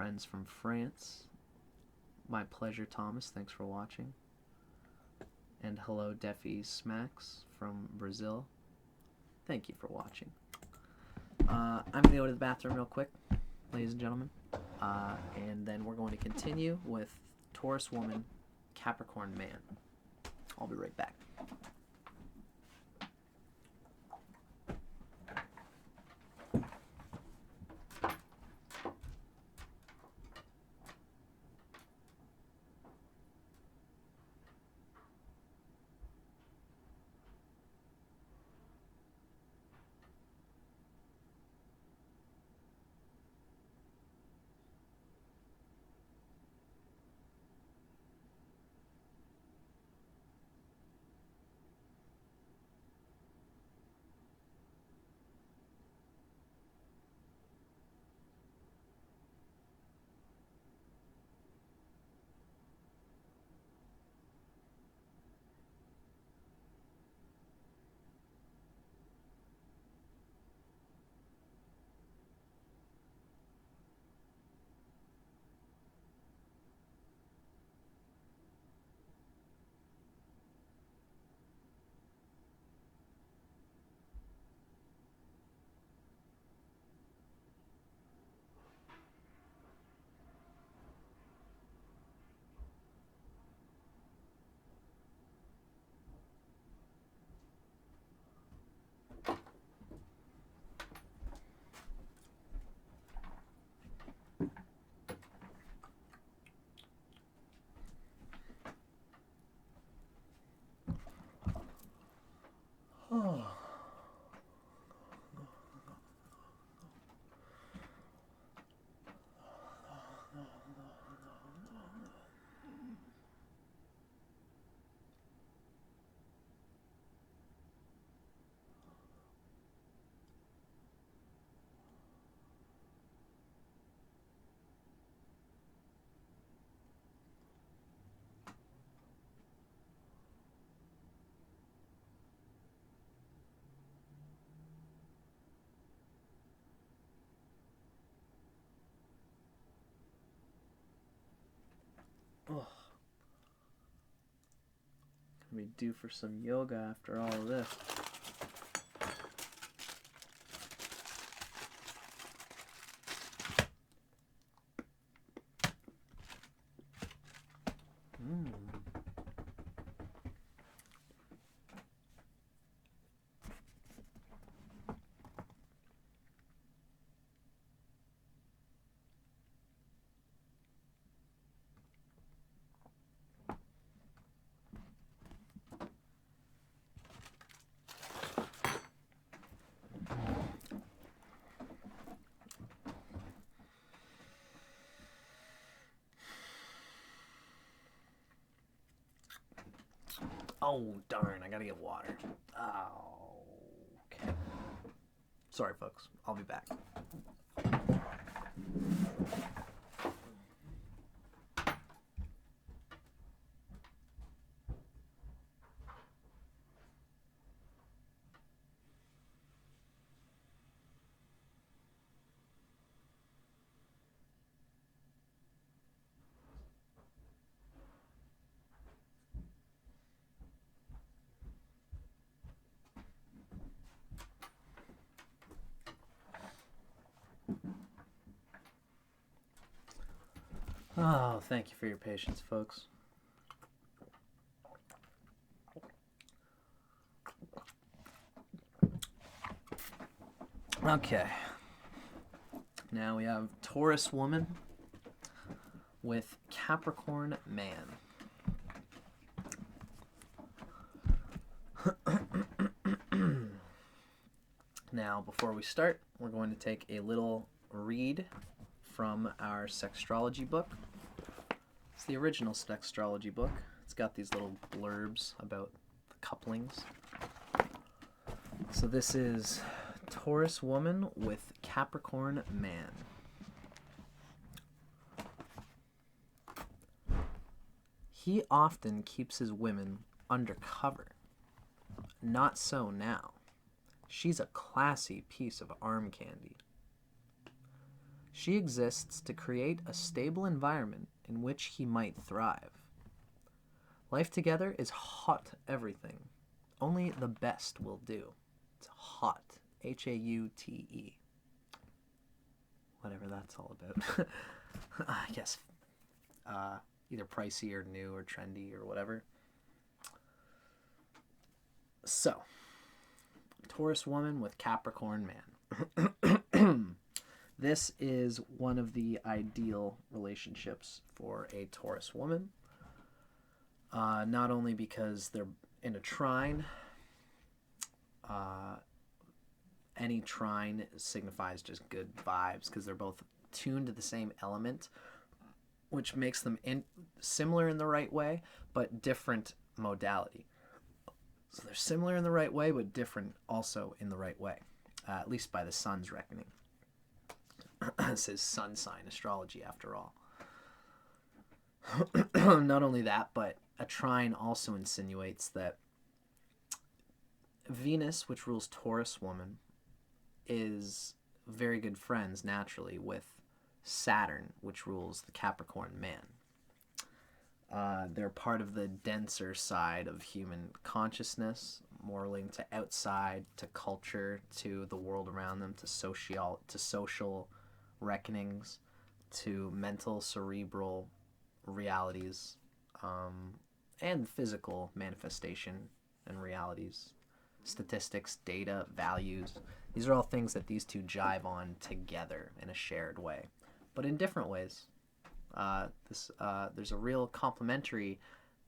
friends from France. My pleasure, Thomas. Thanks for watching. And hello, Defy Smacks from Brazil. Thank you for watching. I'm going to go to the bathroom real quick, ladies and gentlemen. And then we're going to continue with Taurus Woman, Capricorn Man. I'll be right back. Oh. Gonna be due for some yoga after all of this. Oh, darn, I gotta get water. Oh, okay. Sorry, folks. I'll be back. Oh, thank you for your patience, folks. Okay. Now we have Taurus Woman with Capricorn Man. Now, before we start, we're going to take a little read from our Sextrology book. It's the original Sextrology book. It's got these little blurbs about the couplings. So this is Taurus Woman with Capricorn Man. He often keeps his women undercover. Not so now. She's a classy piece of arm candy. She exists to create a stable environment in which he might thrive. Life together is hot everything. Only the best will do. It's hot. Haute. Whatever that's all about. I guess either pricey or new or trendy or whatever. So, Taurus woman with Capricorn man. This is one of the ideal relationships for a Taurus woman. Not only because they're in a trine. Any trine signifies just good vibes because they're both tuned to the same element, which makes them similar in the right way, but different modality. So they're similar in the right way, but different also in the right way, at least by the sun's reckoning. This is sun sign astrology, after all. Not only that, but a trine also insinuates that Venus, which rules Taurus woman, is very good friends naturally with Saturn, which rules the Capricorn man. They're part of the denser side of human consciousness, more linked to outside, to culture, to the world around them, to social reckonings, to mental, cerebral realities, and physical manifestation and realities, statistics, data, values. These are all things that these two jive on together in a shared way, but in different ways. There's a real complementary,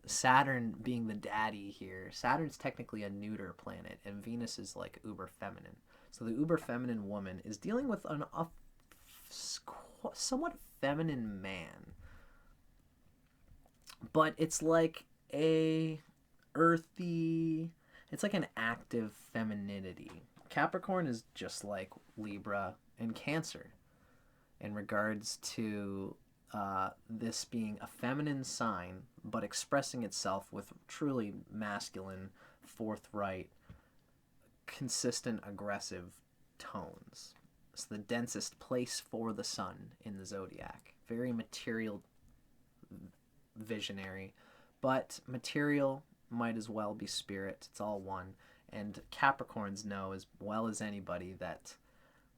Saturn being the daddy here. Saturn's technically a neuter planet, and Venus is like uber feminine. So the uber feminine woman is dealing with a somewhat feminine man, but it's like a earthy, it's like an active femininity. Capricorn is just like Libra and Cancer in regards to this being a feminine sign, but expressing itself with truly masculine, forthright, consistent, aggressive tones. It's the densest place for the sun in the zodiac. Very material, visionary, but material might as well be spirit. It's all one. And Capricorns know as well as anybody that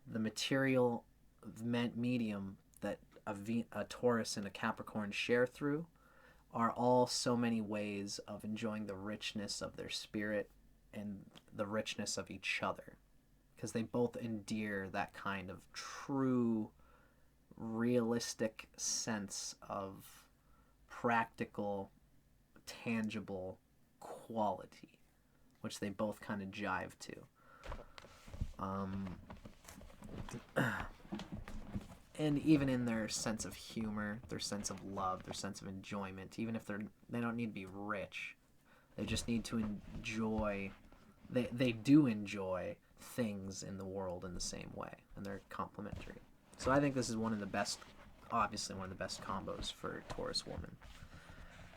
the material medium that a Taurus and a Capricorn share through are all so many ways of enjoying the richness of their spirit and the richness of each other, because they both endear that kind of true, realistic sense of practical, tangible quality, which they both kind of jive to. And even in their sense of humor, their sense of love, their sense of enjoyment, even if they don't need to be rich, they just need to enjoy, they do enjoy things in the world in the same way, and they're complementary. So I think this is obviously one of the best combos for Taurus woman.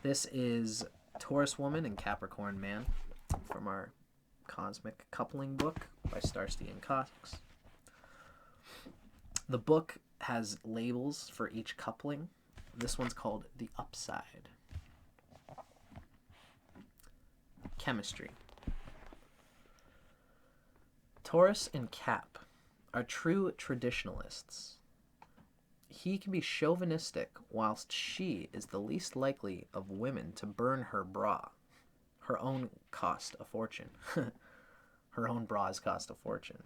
This is Taurus woman and Capricorn man from our Cosmic Coupling book by Starsky and Cox. The book has labels for each coupling. This one's called The Upside. Chemistry. Taurus and Cap are true traditionalists. He can be chauvinistic, whilst she is the least likely of women to burn her bra. Her own cost a fortune. Her own bras cost a fortune.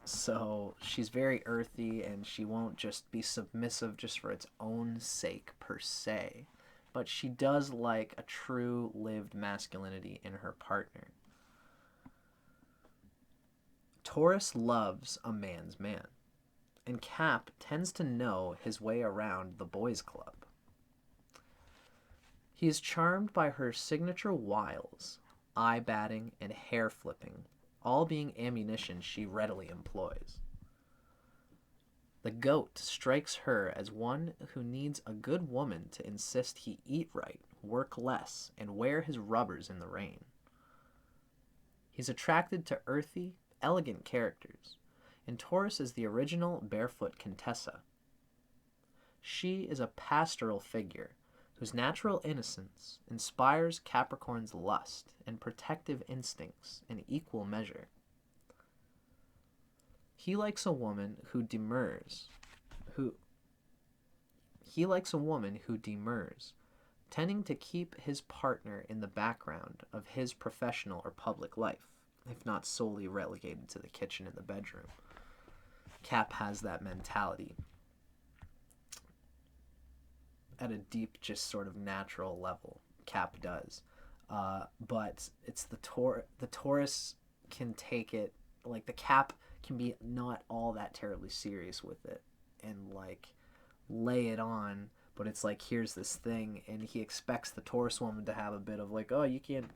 So she's very earthy, and she won't just be submissive just for its own sake per se, but she does like a true lived masculinity in her partner. Taurus loves a man's man, and Cap tends to know his way around the boys' club. He is charmed by her signature wiles, eye batting and hair flipping, all being ammunition she readily employs. The goat strikes her as one who needs a good woman to insist he eat right, work less, and wear his rubbers in the rain. He's attracted to earthy, elegant characters, and Taurus is the original barefoot Contessa. She is a pastoral figure whose natural innocence inspires Capricorn's lust and protective instincts in equal measure. He likes a woman who demurs, tending to keep his partner in the background of his professional or public life, if not solely relegated to the kitchen and the bedroom. Cap has that mentality at a deep, just sort of natural level. Cap does. But it's the Taurus can take it, like the Cap can be not all that terribly serious with it and like lay it on, but it's like, here's this thing, and he expects the Taurus woman to have a bit of like, oh, you can't,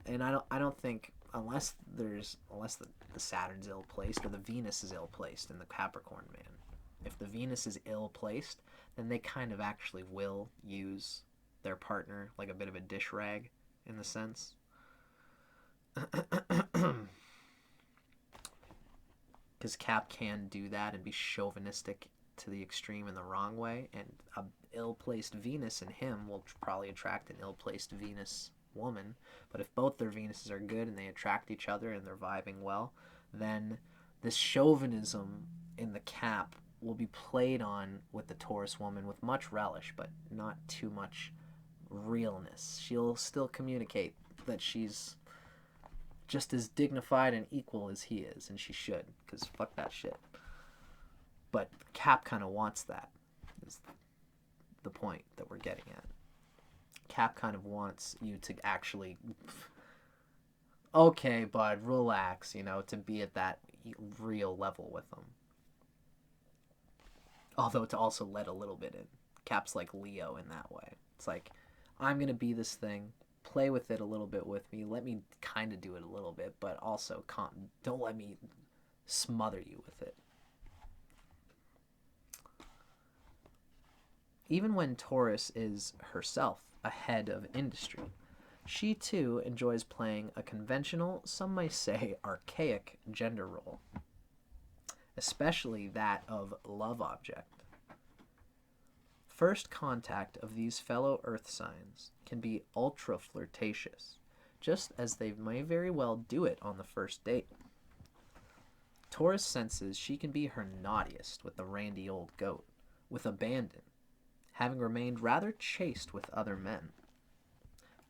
and I don't think, unless the Saturn's ill placed or the Venus is ill placed in the Capricorn man. If the Venus is ill placed, then they kind of actually will use their partner like a bit of a dish rag in the sense. Because Cap can do that and be chauvinistic to the extreme in the wrong way, and a ill-placed Venus in him will probably attract an ill-placed Venus woman. But if both their Venuses are good and they attract each other and they're vibing well, then this chauvinism in the Cap will be played on with the Taurus woman with much relish, but not too much realness. She'll still communicate that she's just as dignified and equal as he is, and she should, because fuck that shit. But Cap kind of wants that, is the point that we're getting at. Cap kind of wants you to actually, okay, bud, relax, to be at that real level with them. Although to also let a little bit in. Cap's like Leo in that way. It's like, I'm going to be this thing, play with it a little bit with me, let me kind of do it a little bit, but also don't let me smother you with it. Even when Taurus is herself a head of industry, she too enjoys playing a conventional, some might say archaic, gender role, especially that of love object. First contact of these fellow earth signs can be ultra flirtatious, just as they may very well do it on the first date. Taurus senses she can be her naughtiest with the randy old goat, with abandon, having remained rather chaste with other men.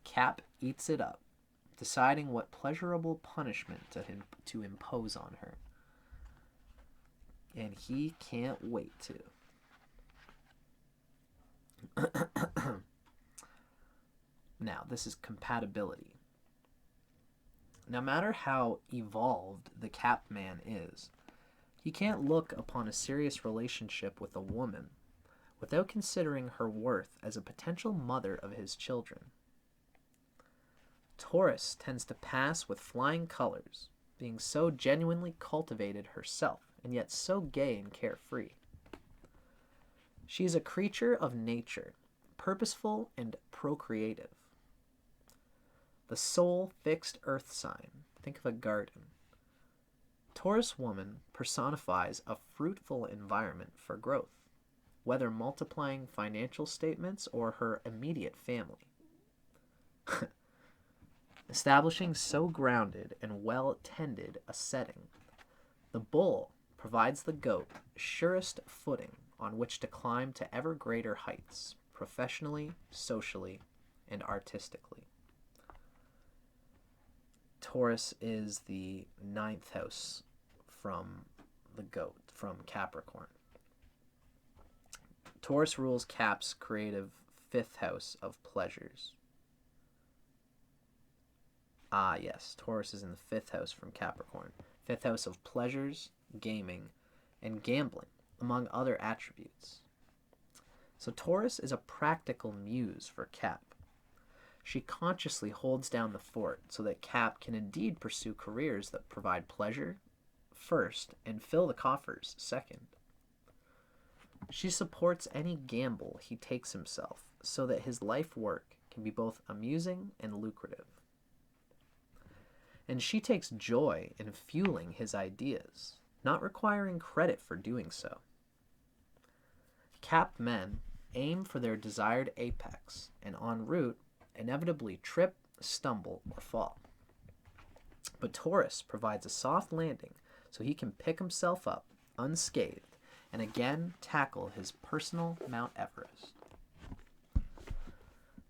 Cap eats it up, deciding what pleasurable punishment to impose on her. And he can't wait to. Now, this is compatibility. No matter how evolved the Cap man is, he can't look upon a serious relationship with a woman without considering her worth as a potential mother of his children. Taurus tends to pass with flying colors, being so genuinely cultivated herself, and yet so gay and carefree. She is a creature of nature, purposeful and procreative. The sole fixed earth sign, think of a garden. Taurus woman personifies a fruitful environment for growth, whether multiplying financial statements or her immediate family. Establishing so grounded and well-tended a setting, the bull provides the goat surest footing on which to climb to ever greater heights, professionally, socially, and artistically. Taurus is the 9th house from the goat, from Capricorn. Taurus rules Cap's creative 5th house of pleasures. Ah, yes, Taurus is in the 5th house from Capricorn. 5th house of pleasures, gaming, and gambling, among other attributes. So Taurus is a practical muse for Cap. She consciously holds down the fort so that Cap can indeed pursue careers that provide pleasure first and fill the coffers second. She supports any gamble he takes himself so that his life work can be both amusing and lucrative. And she takes joy in fueling his ideas, not requiring credit for doing so. Cap men aim for their desired apex, and en route inevitably trip, stumble, or fall. But Taurus provides a soft landing so he can pick himself up unscathed and again tackle his personal Mount Everest.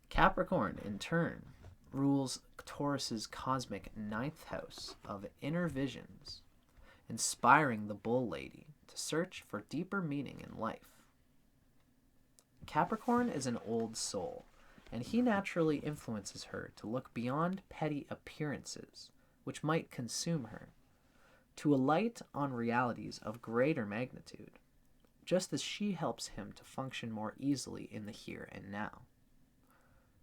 Capricorn, in turn, rules Taurus's cosmic ninth house of inner visions, inspiring the bull lady to search for deeper meaning in life. Capricorn is an old soul, and he naturally influences her to look beyond petty appearances, which might consume her, to alight on realities of greater magnitude, just as she helps him to function more easily in the here and now.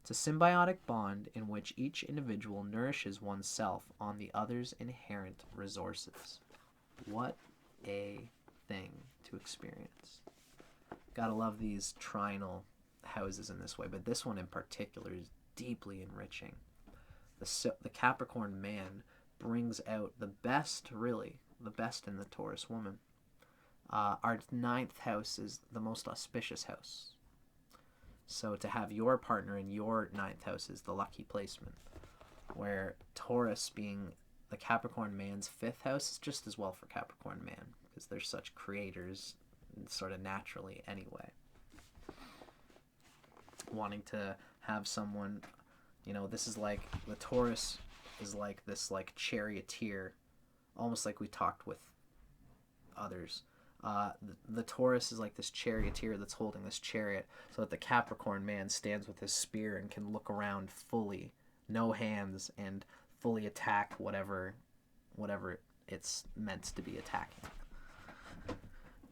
It's a symbiotic bond in which each individual nourishes oneself on the other's inherent resources. What a thing to experience. Gotta love these trinal houses in this way, but this one in particular is deeply enriching. The Capricorn man brings out the best, really, the best in the Taurus woman. Our ninth house is the most auspicious house. So to have your partner in your ninth house is the lucky placement, where Taurus being the Capricorn man's fifth house is just as well for Capricorn man, because they're such creators sort of naturally anyway. Wanting to have someone, this is like, the Taurus is like this like charioteer, almost like we talked with others. The Taurus is like this charioteer that's holding this chariot, so that the Capricorn man stands with his spear and can look around fully, no hands, and fully attack whatever it's meant to be attacking.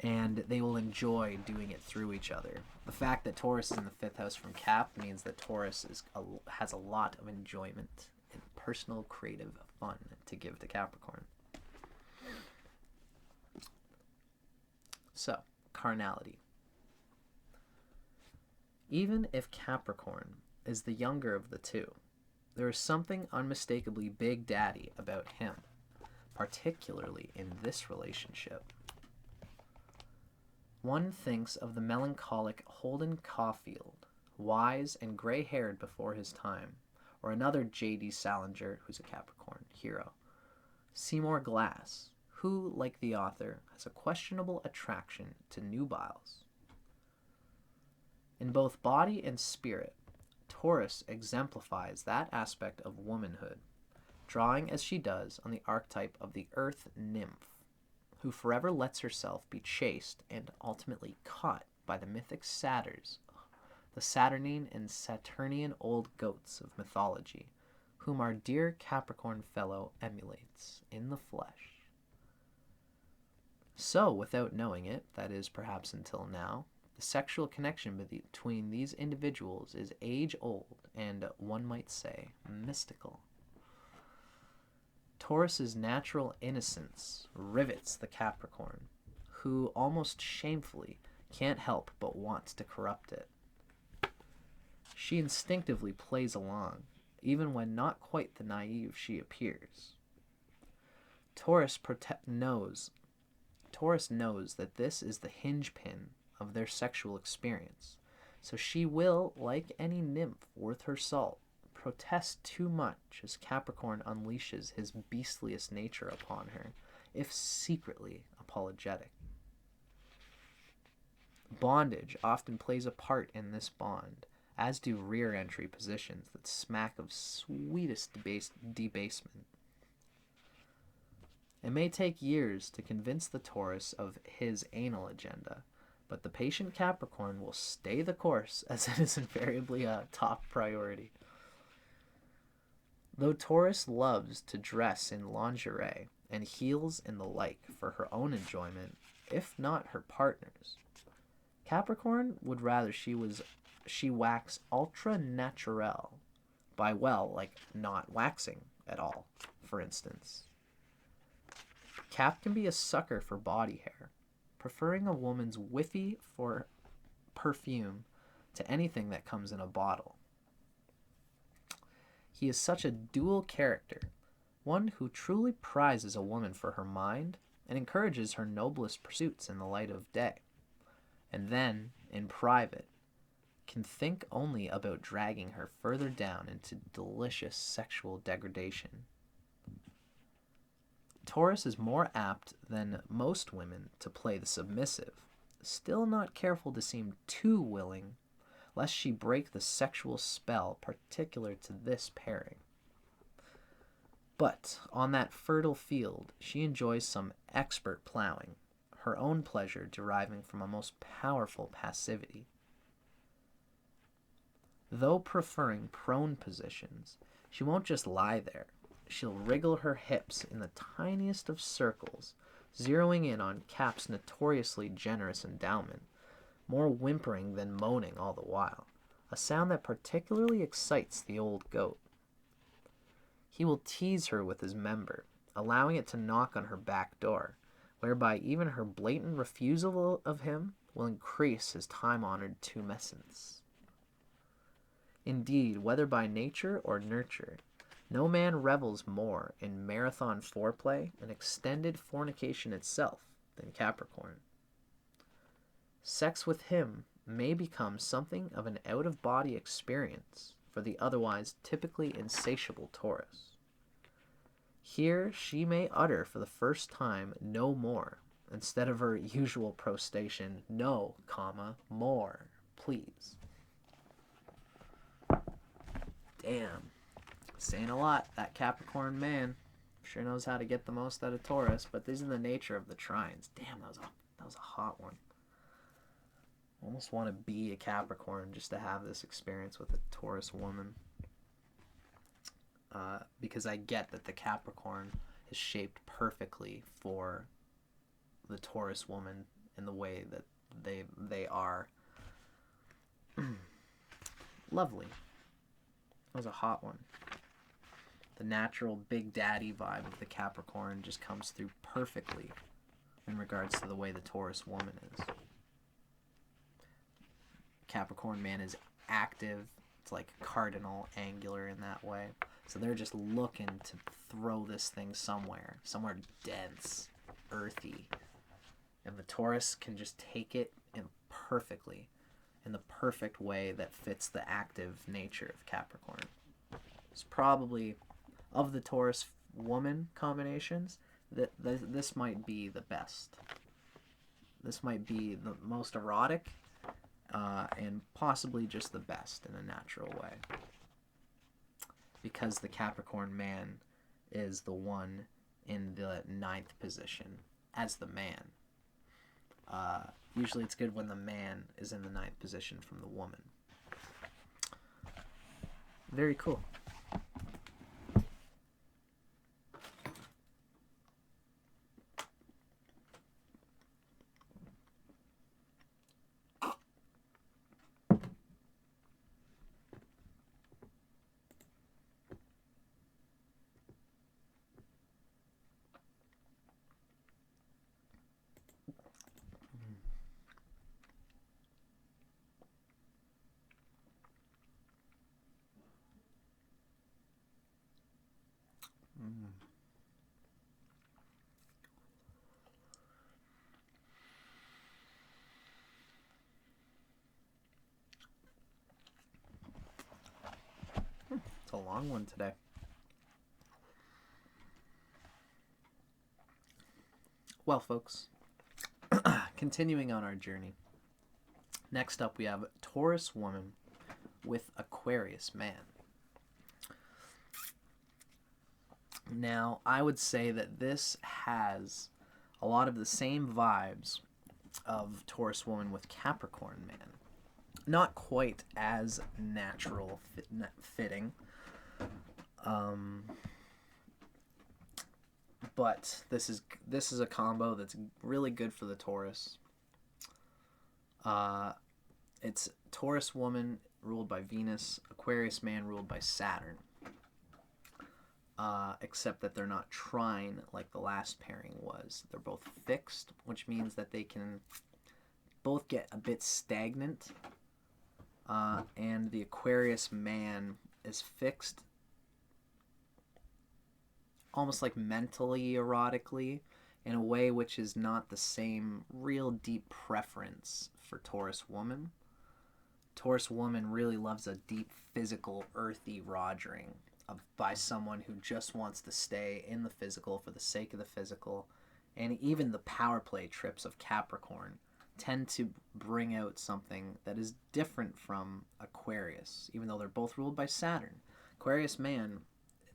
And they will enjoy doing it through each other. The fact that Taurus is in the fifth house from Cap means that Taurus has a lot of enjoyment and personal creative fun to give to Capricorn. So, carnality. Even if Capricorn is the younger of the two, there is something unmistakably Big Daddy about him, particularly in this relationship. One thinks of the melancholic Holden Caulfield, wise and gray-haired before his time, or another J.D. Salinger, who's a Capricorn hero, Seymour Glass, who, like the author, has a questionable attraction to nubiles. In both body and spirit, Taurus exemplifies that aspect of womanhood, drawing as she does on the archetype of the earth nymph, who forever lets herself be chased and ultimately caught by the mythic satyrs, the Saturnine and Saturnian old goats of mythology, whom our dear Capricorn fellow emulates in the flesh. So, without knowing it, that is, perhaps until now, the sexual connection between these individuals is age-old and, one might say, mystical. Taurus's natural innocence rivets the Capricorn, who almost shamefully can't help but want to corrupt it. She instinctively plays along, even when not quite the naive she appears. Taurus knows that this is the hinge pin of their sexual experience, so she will, like any nymph worth her salt, protest too much as Capricorn unleashes his beastliest nature upon her, if secretly apologetic. Bondage often plays a part in this bond, as do rear entry positions that smack of sweetest debasement. It may take years to convince the Taurus of his anal agenda, but the patient Capricorn will stay the course, as it is invariably a top priority. Though Taurus loves to dress in lingerie and heels and the like for her own enjoyment, if not her partner's, Capricorn would rather she wax ultra naturel by, not waxing at all, for instance. Cap can be a sucker for body hair, preferring a woman's whiffy for perfume to anything that comes in a bottle. He is such a dual character, one who truly prizes a woman for her mind and encourages her noblest pursuits in the light of day, and then, in private, can think only about dragging her further down into delicious sexual degradation. Taurus is more apt than most women to play the submissive, still not careful to seem too willing, lest she break the sexual spell particular to this pairing. But on that fertile field, she enjoys some expert plowing, her own pleasure deriving from a most powerful passivity. Though preferring prone positions, she won't just lie there. She'll wriggle her hips in the tiniest of circles, zeroing in on Cap's notoriously generous endowment, more whimpering than moaning all the while, a sound that particularly excites the old goat. He will tease her with his member, allowing it to knock on her back door, whereby even her blatant refusal of him will increase his time-honored tumescence. Indeed, whether by nature or nurture, no man revels more in marathon foreplay and extended fornication itself than Capricorn. Sex with him may become something of an out-of-body experience for the otherwise typically insatiable Taurus. Here she may utter for the first time no more, instead of her usual protestation, no, comma, more, please. Damn. Saying a lot. That Capricorn man sure knows how to get the most out of Taurus, but these are the nature of the trines. Damn, that was a hot one. I almost want to be a Capricorn just to have this experience with a Taurus woman. Because I get that the Capricorn is shaped perfectly for the Taurus woman in the way that they are. Lovely. That was a hot one. The natural Big Daddy vibe of the Capricorn just comes through perfectly in regards to the way the Taurus woman is. Capricorn man is active. It's like cardinal angular in that way. So they're just looking to throw this thing somewhere dense, earthy. And the Taurus can just take it in perfectly, in the perfect way that fits the active nature of Capricorn. It's probably, of the Taurus woman combinations, that this might be the best. This might be the most erotic, and possibly just the best in a natural way. Because the Capricorn man is the one in the 9th position as the man. Usually it's good when the man is in the 9th position from the woman. Very cool. It's a long one today. Well, folks, continuing on our journey. Next up, we have Taurus woman with Aquarius man. Now, I would say that this has a lot of the same vibes of Taurus woman with Capricorn man. Not quite as natural fitting. But this is a combo that's really good for the Taurus. It's Taurus woman ruled by Venus, Aquarius man ruled by Saturn. Except that they're not trine like the last pairing was. They're both fixed, which means that they can both get a bit stagnant. And the Aquarius man is fixed almost like mentally erotically, in a way which is not the same real deep preference for Taurus woman. Taurus woman really loves a deep physical, earthy rogering by someone who just wants to stay in the physical for the sake of the physical. And even the power play trips of Capricorn tend to bring out something that is different from Aquarius, even though they're both ruled by Saturn. Aquarius man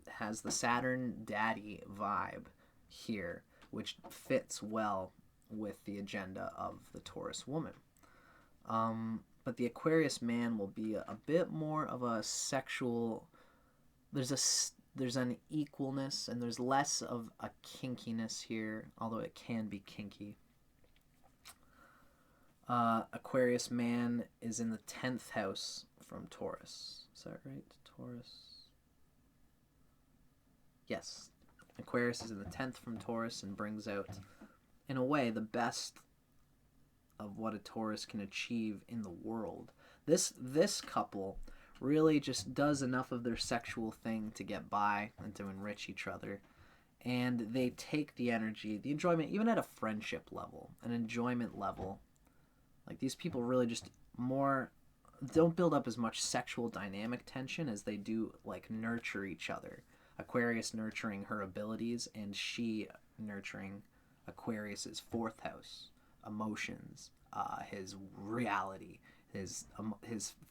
has the Saturn daddy vibe here, which fits well with the agenda of the Taurus woman. But the Aquarius man will be a bit more of a sexual. There's an equalness, and there's less of a kinkiness here, although it can be kinky. Aquarius man is in the 10th house from Taurus. Is that right? Taurus. Yes. Aquarius is in the 10th from Taurus and brings out, in a way, the best of what a Taurus can achieve in the world. This couple really just does enough of their sexual thing to get by and to enrich each other. And they take the energy, the enjoyment, even at a friendship level, an enjoyment level. Like, these people really just don't build up as much sexual dynamic tension as they do, like, nurture each other. Aquarius nurturing her abilities, and she nurturing Aquarius's 4th house, emotions, his reality, his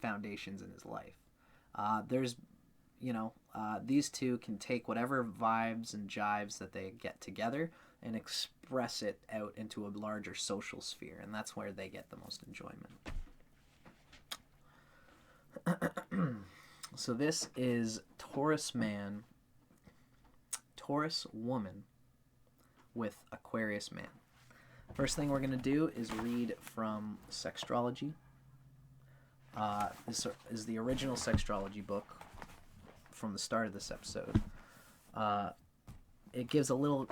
foundations in his life. These two can take whatever vibes and jives that they get together and express it out into a larger social sphere, and that's where they get the most enjoyment. So this is Taurus man, Taurus woman with Aquarius man. First thing we're going to do is read from Sextrology. This is the original Sextrology book from the start of this episode. It gives a little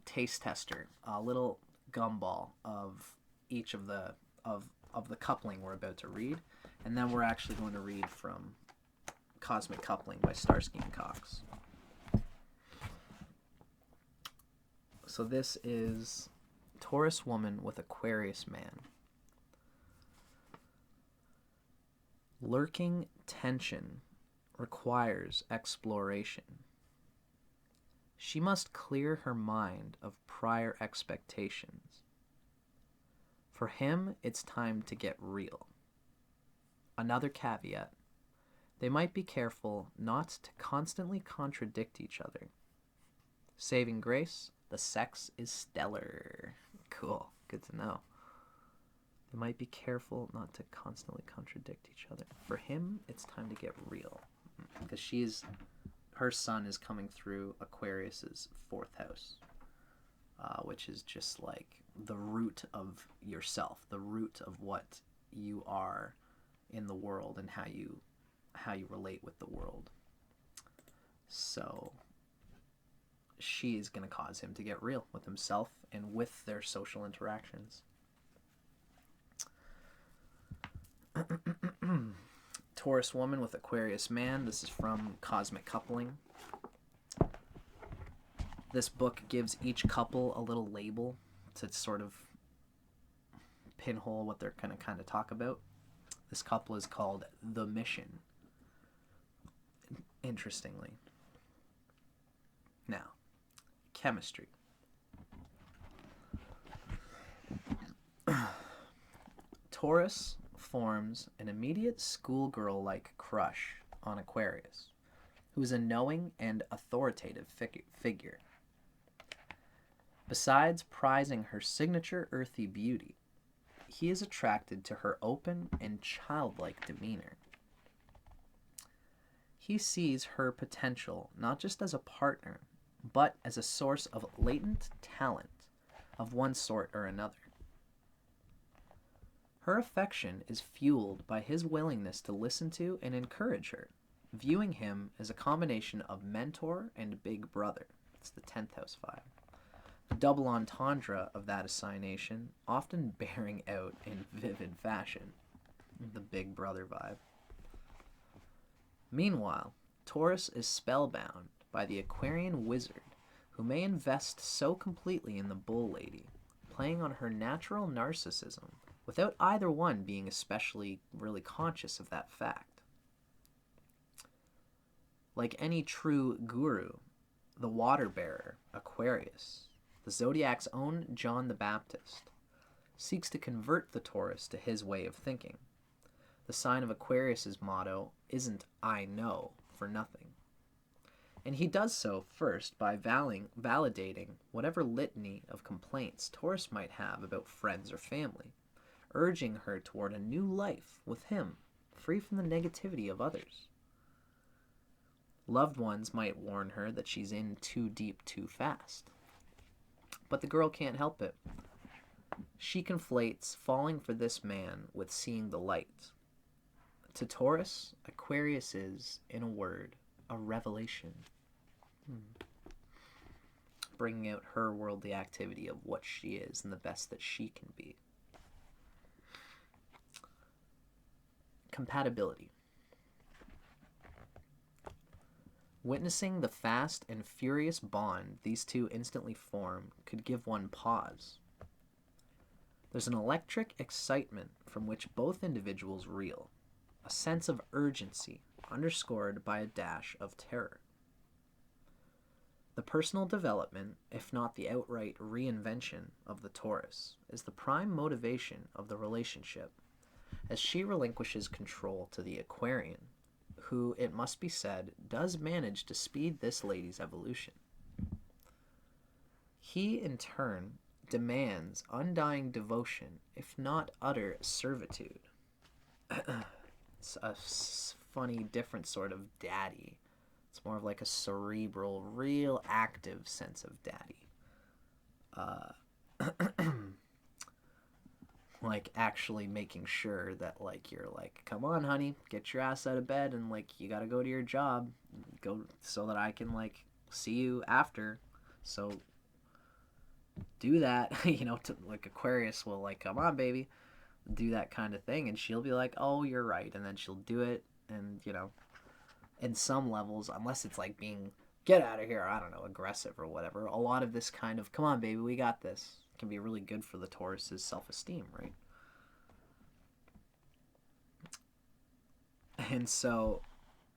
taste tester, a little gumball of each of the coupling we're about to read, and then we're actually going to read from Cosmic Coupling by Starsky and Cox. So this is Taurus woman with Aquarius man. Lurking tension requires exploration. She must clear her mind of prior expectations. For him, it's time to get real. Another caveat: they might be careful not to constantly contradict each other. Saving grace, the sex is stellar. Cool. Good to know. They might be careful not to constantly contradict each other. For him, it's time to get real. Because her sun is coming through Aquarius's 4th house, which is just like the root of yourself, the root of what you are in the world and how you relate with the world. So she is going to cause him to get real with himself and with their social interactions. Taurus woman with Aquarius man. This is from Cosmic Coupling. This book gives each couple a little label to sort of pinhole what they're going to kind of talk about. This couple is called The Mission, interestingly. Now, chemistry. Taurus forms an immediate schoolgirl-like crush on Aquarius, who is a knowing and authoritative figure. Besides prizing her signature earthy beauty, he is attracted to her open and childlike demeanor. He sees her potential not just as a partner, but as a source of latent talent of one sort or another. Her affection is fueled by his willingness to listen to and encourage her, viewing him as a combination of mentor and big brother. It's the 10th house vibe. The double entendre of that assignation, often bearing out in vivid fashion. The big brother vibe. Meanwhile, Taurus is spellbound by the Aquarian wizard, who may invest so completely in the bull lady, playing on her natural narcissism without either one being especially really conscious of that fact. Like any true guru, the water bearer, Aquarius, the zodiac's own John the Baptist, seeks to convert the Taurus to his way of thinking. The sign of Aquarius's motto isn't "I know" for nothing. And he does so first by validating whatever litany of complaints Taurus might have about friends or family, urging her toward a new life with him, free from the negativity of others. Loved ones might warn her that she's in too deep too fast. But the girl can't help it. She conflates falling for this man with seeing the light. To Taurus, Aquarius is, in a word, a revelation. Bringing out her worldly activity of what she is and the best that she can be. Compatibility. Witnessing the fast and furious bond these two instantly form could give one pause. There's an electric excitement from which both individuals reel, a sense of urgency underscored by a dash of terror. The personal development, if not the outright reinvention of the Taurus, is the prime motivation of the relationship, as she relinquishes control to the Aquarian, who, it must be said, does manage to speed this lady's evolution. He, in turn, demands undying devotion, if not utter servitude. It's a funny, different sort of daddy. It's more of like a cerebral, real active sense of daddy. Like actually making sure that like you're like, come on honey, get your ass out of bed and like you gotta go to your job, go so that I can like see you after. So do that. Like Aquarius will like, come on baby, do that kind of thing, and she'll be like, oh you're right, and then she'll do it. And in some levels, unless it's like being get out of here, I don't know, aggressive or whatever, a lot of this kind of come on baby, we got this can be really good for the Taurus's self-esteem, right? And so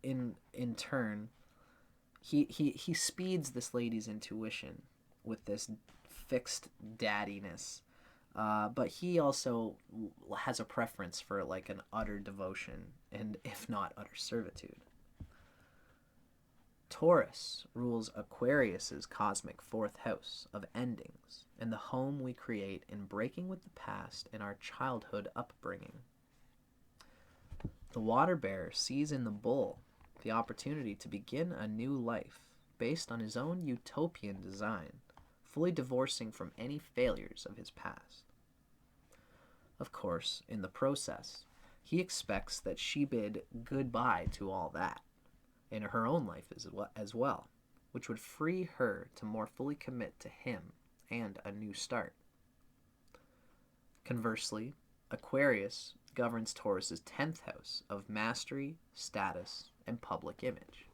in turn, he speeds this lady's intuition with this fixed daddiness, but he also has a preference for like an utter devotion and if not utter servitude. Taurus rules Aquarius's cosmic fourth house of endings and the home we create in breaking with the past in our childhood upbringing. The water bearer sees in the bull the opportunity to begin a new life based on his own utopian design, fully divorcing from any failures of his past. Of course, in the process, he expects that she bid goodbye to all that in her own life as well, which would free her to more fully commit to him and a new start. Conversely, Aquarius governs Taurus's 10th house of mastery, status, and public image.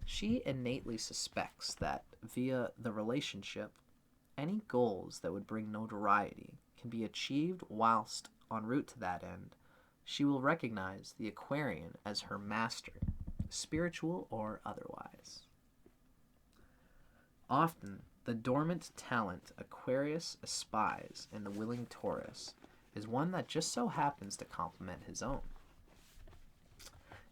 She innately suspects that via the relationship, any goals that would bring notoriety can be achieved whilst, en route to that end, she will recognize the Aquarian as her master, spiritual or otherwise. Often, the dormant talent Aquarius espies in the willing Taurus is one that just so happens to complement his own.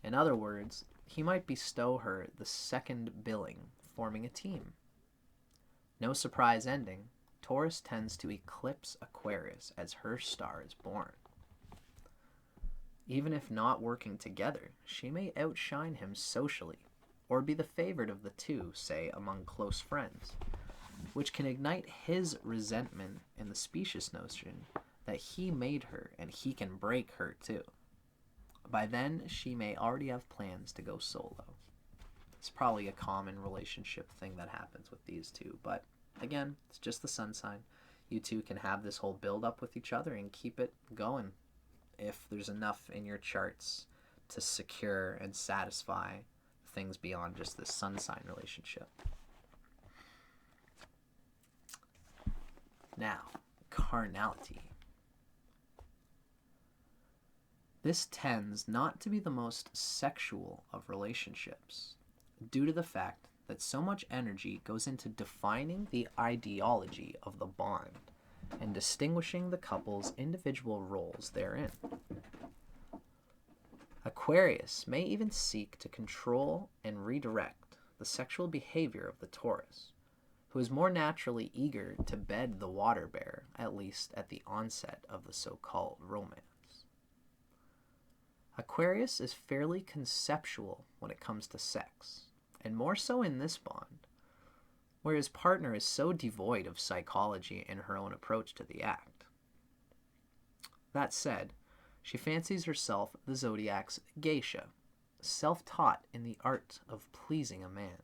In other words, he might bestow her the second billing, forming a team. No surprise ending, Taurus tends to eclipse Aquarius as her star is born. Even if not working together, she may outshine him socially, or be the favorite of the two, say, among close friends, which can ignite his resentment in the specious notion that he made her and he can break her too. By then, she may already have plans to go solo. It's probably a common relationship thing that happens with these two, but again, it's just the sun sign. You two can have this whole build up with each other and keep it going if there's enough in your charts to secure and satisfy things beyond just this sun sign relationship. Now, carnality. This tends not to be the most sexual of relationships, due to the fact that so much energy goes into defining the ideology of the bond and distinguishing the couple's individual roles therein. Aquarius may even seek to control and redirect the sexual behavior of the Taurus, who is more naturally eager to bed the water bearer, at least at the onset of the so-called romance. Aquarius is fairly conceptual when it comes to sex, and more so in this bond, where his partner is so devoid of psychology in her own approach to the act. That said, she fancies herself the zodiac's geisha, self-taught in the art of pleasing a man.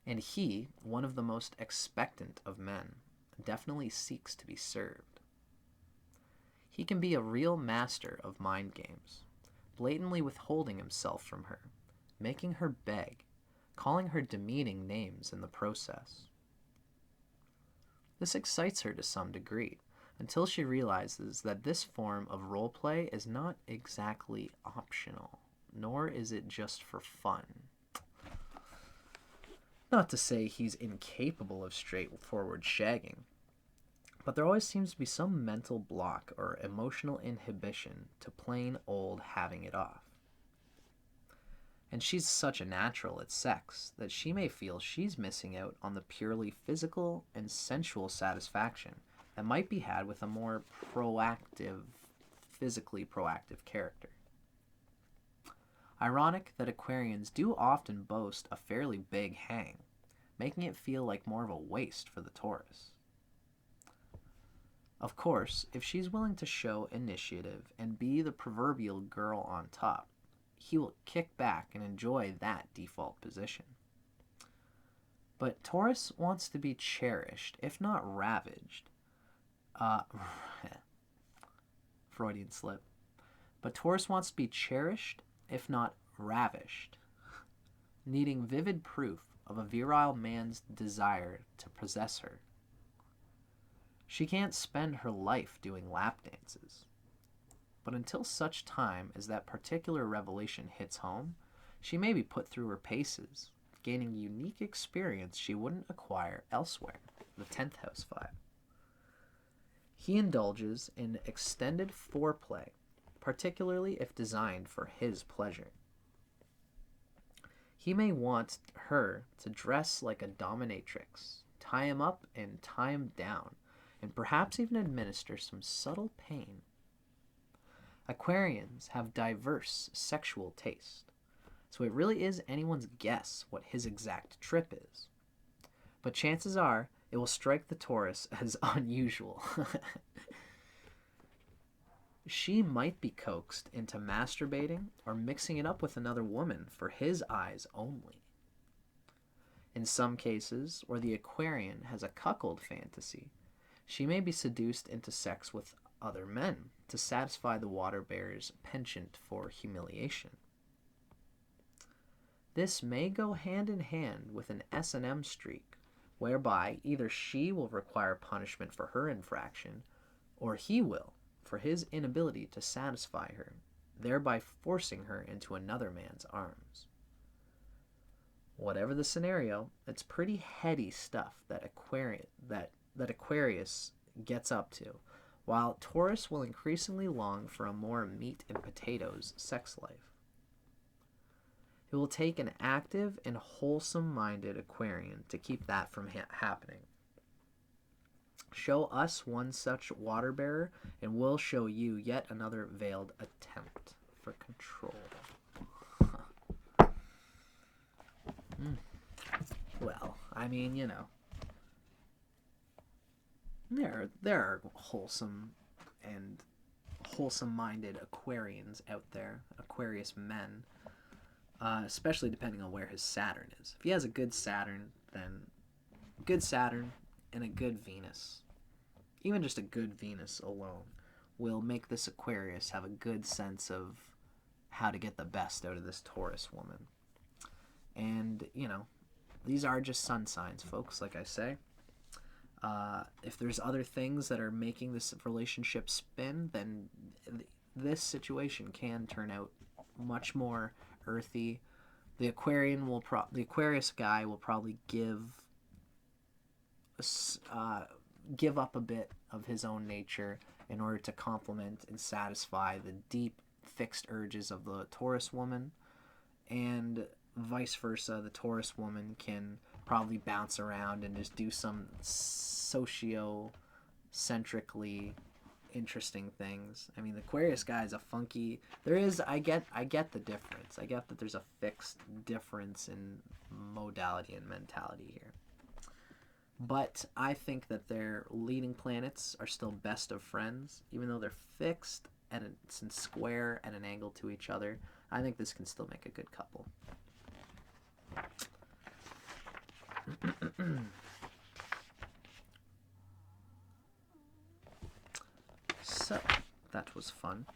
And he, one of the most expectant of men, definitely seeks to be served. He can be a real master of mind games, blatantly withholding himself from her, making her beg, calling her demeaning names in the process. This excites her to some degree, until she realizes that this form of role play is not exactly optional, nor is it just for fun. Not to say he's incapable of straightforward shagging, but there always seems to be some mental block or emotional inhibition to plain old having it off. And she's such a natural at sex that she may feel she's missing out on the purely physical and sensual satisfaction that might be had with a more physically proactive character. Ironic that Aquarians do often boast a fairly big hang, making it feel like more of a waste for the Taurus. Of course, if she's willing to show initiative and be the proverbial girl on top, he will kick back and enjoy that default position. But Taurus wants to be cherished, if not ravaged. Freudian slip. But Taurus wants to be cherished, if not ravished, needing vivid proof of a virile man's desire to possess her. She can't spend her life doing lap dances. But until such time as that particular revelation hits home, she may be put through her paces, gaining unique experience she wouldn't acquire elsewhere, the 10th house vibe. He indulges in extended foreplay, particularly if designed for his pleasure. He may want her to dress like a dominatrix, tie him up and tie him down, and perhaps even administer some subtle pain. Aquarians have diverse sexual taste, so it really is anyone's guess what his exact trip is. But chances are it will strike the Taurus as unusual. She might be coaxed into masturbating or mixing it up with another woman for his eyes only. In some cases, where the Aquarian has a cuckold fantasy, she may be seduced into sex with other men to satisfy the water bearer's penchant for humiliation. This may go hand in hand with an S&M streak, whereby either she will require punishment for her infraction, or he will for his inability to satisfy her, thereby forcing her into another man's arms. Whatever the scenario, it's pretty heady stuff that Aquarius gets up to, while Taurus will increasingly long for a more meat and potatoes sex life. It will take an active and wholesome-minded Aquarian to keep that from happening. Show us one such water bearer, and we'll show you yet another veiled attempt for control. Well, I mean, you know, there are wholesome-minded Aquarians out there, Aquarius men, especially depending on where his Saturn is. If he has a good Saturn, then good Saturn and a good Venus, even just a good Venus alone, will make this Aquarius have a good sense of how to get the best out of this Taurus woman. And, you know, these are just sun signs, folks, like I say. If there's other things that are making this relationship spin, then this situation can turn out much more earthy. The Aquarius guy will probably give up a bit of his own nature in order to complement and satisfy the deep, fixed urges of the Taurus woman, and vice versa. The Taurus woman can probably bounce around and just do some socio-centrically interesting things. I mean, the Aquarius guy is a funky. I get the difference. I get that there's a fixed difference in modality and mentality here. But I think that their leading planets are still best of friends, even though they're fixed and square at an angle to each other. I think this can still make a good couple. So, that was fun.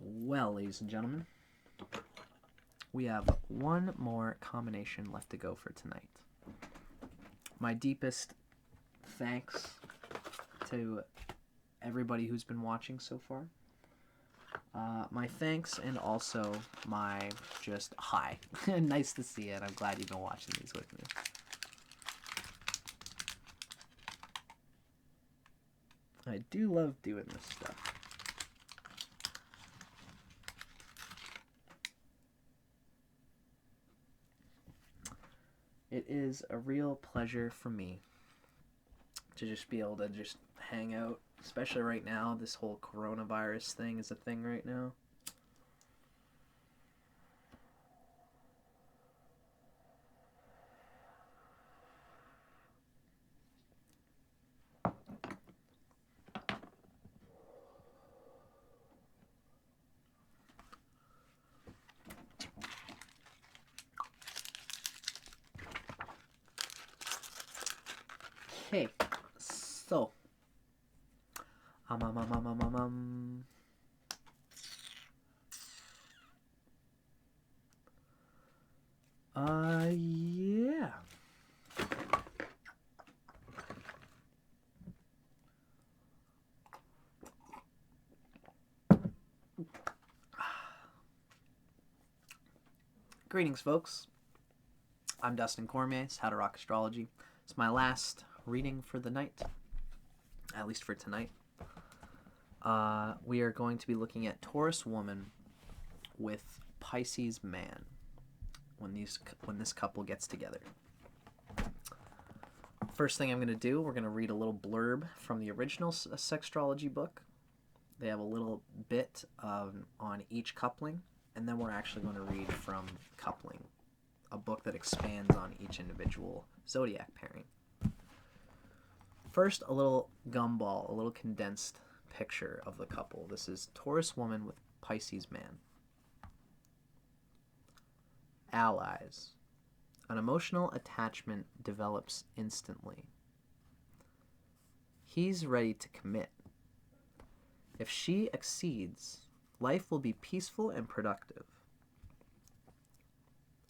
Well, ladies and gentlemen, we have one more combination left to go for tonight. My deepest thanks to everybody who's been watching so far. My thanks, and also my just hi. Nice to see it. I'm glad you've been watching these with me. I do love doing this stuff. It is a real pleasure for me to just be able to just hang out, especially right now. This whole coronavirus thing is a thing right now. Okay, so yeah. Greetings, folks. I'm Dustin Cormier, How to Rock Astrology. It's my last reading for the night, at least for tonight. We are going to be looking at Taurus woman with Pisces man when this couple gets together. First thing I'm going to do, we're going to read a little blurb from the original Sextrology book. They have a little bit on each coupling, and then we're actually going to read from Coupling, a book that expands on each individual zodiac pairing. First, a little gumball, a little condensed picture of the couple. This is Taurus woman with Pisces man. Allies. An emotional attachment develops instantly. He's ready to commit. If she exceeds, life will be peaceful and productive.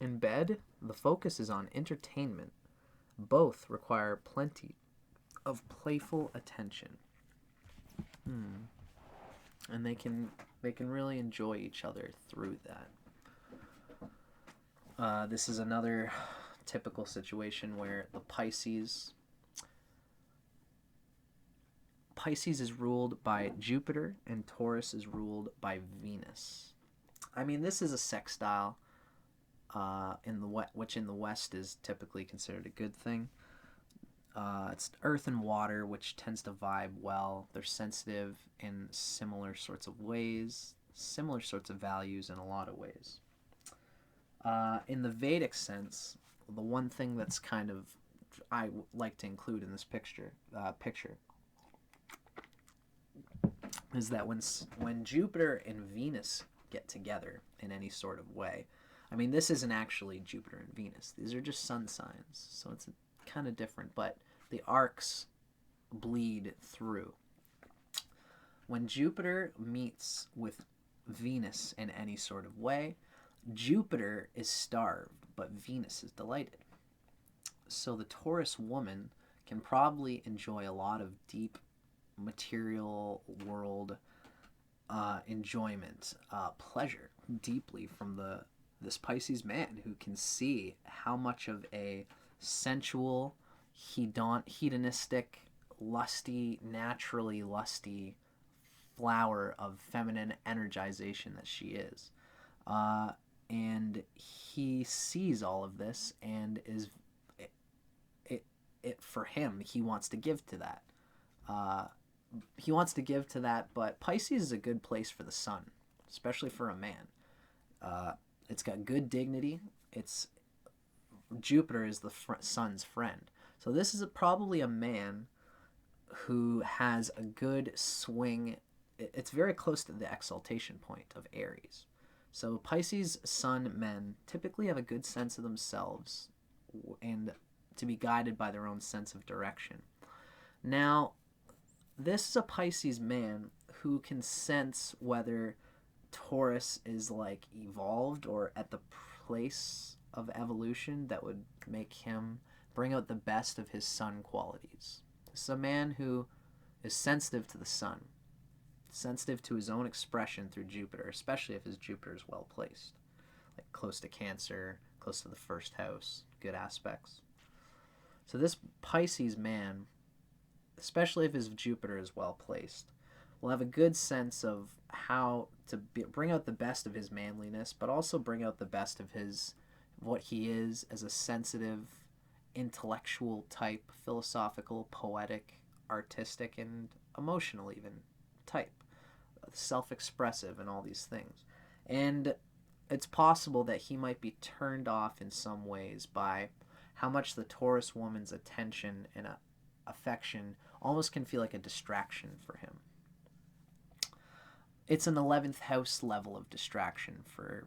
In bed, the focus is on entertainment. Both require plenty of playful attention. And they can really enjoy each other through that. This is another typical situation where the Pisces is ruled by Jupiter and Taurus is ruled by Venus. I mean, this is a sextile, which in the West is typically considered a good thing. It's earth and water, which tends to vibe well. They're sensitive in similar sorts of ways, similar sorts of values in a lot of ways. In the Vedic sense, the one thing that's kind of I like to include in this picture is that when Jupiter and Venus get together in any sort of way, I mean, this isn't actually Jupiter and Venus. These are just sun signs, so it's kind of different, but the arcs bleed through. when Jupiter meets with Venus in any sort of way, Jupiter is starved, but Venus is delighted. So the Taurus woman can probably enjoy a lot of deep material world enjoyment, pleasure deeply from this Pisces man who can see how much of a sensual, hedonistic, lusty, naturally lusty flower of feminine energization that she is. And he sees all of this and is it for him, he wants to give to that. But Pisces is a good place for the sun, especially for a man. It's got good dignity. Jupiter is the sun's friend. So this is probably a man who has a good swing. It's very close to the exaltation point of Aries. So Pisces sun men typically have a good sense of themselves and to be guided by their own sense of direction. Now, this is a Pisces man who can sense whether Taurus is like evolved or at the place of evolution that would make him bring out the best of his sun qualities. This is a man who is sensitive to the sun, sensitive to his own expression through Jupiter, especially if his Jupiter is well placed, like close to Cancer, close to the first house, good aspects. So this Pisces man, especially if his Jupiter is well placed, will have a good sense of how to bring out the best of his manliness, but also bring out the best of what he is as a sensitive, intellectual type, philosophical, poetic, artistic, and emotional even type, self-expressive and all these things. And it's possible that he might be turned off in some ways by how much the Taurus woman's attention and affection almost can feel like a distraction for him. It's an 11th house level of distraction for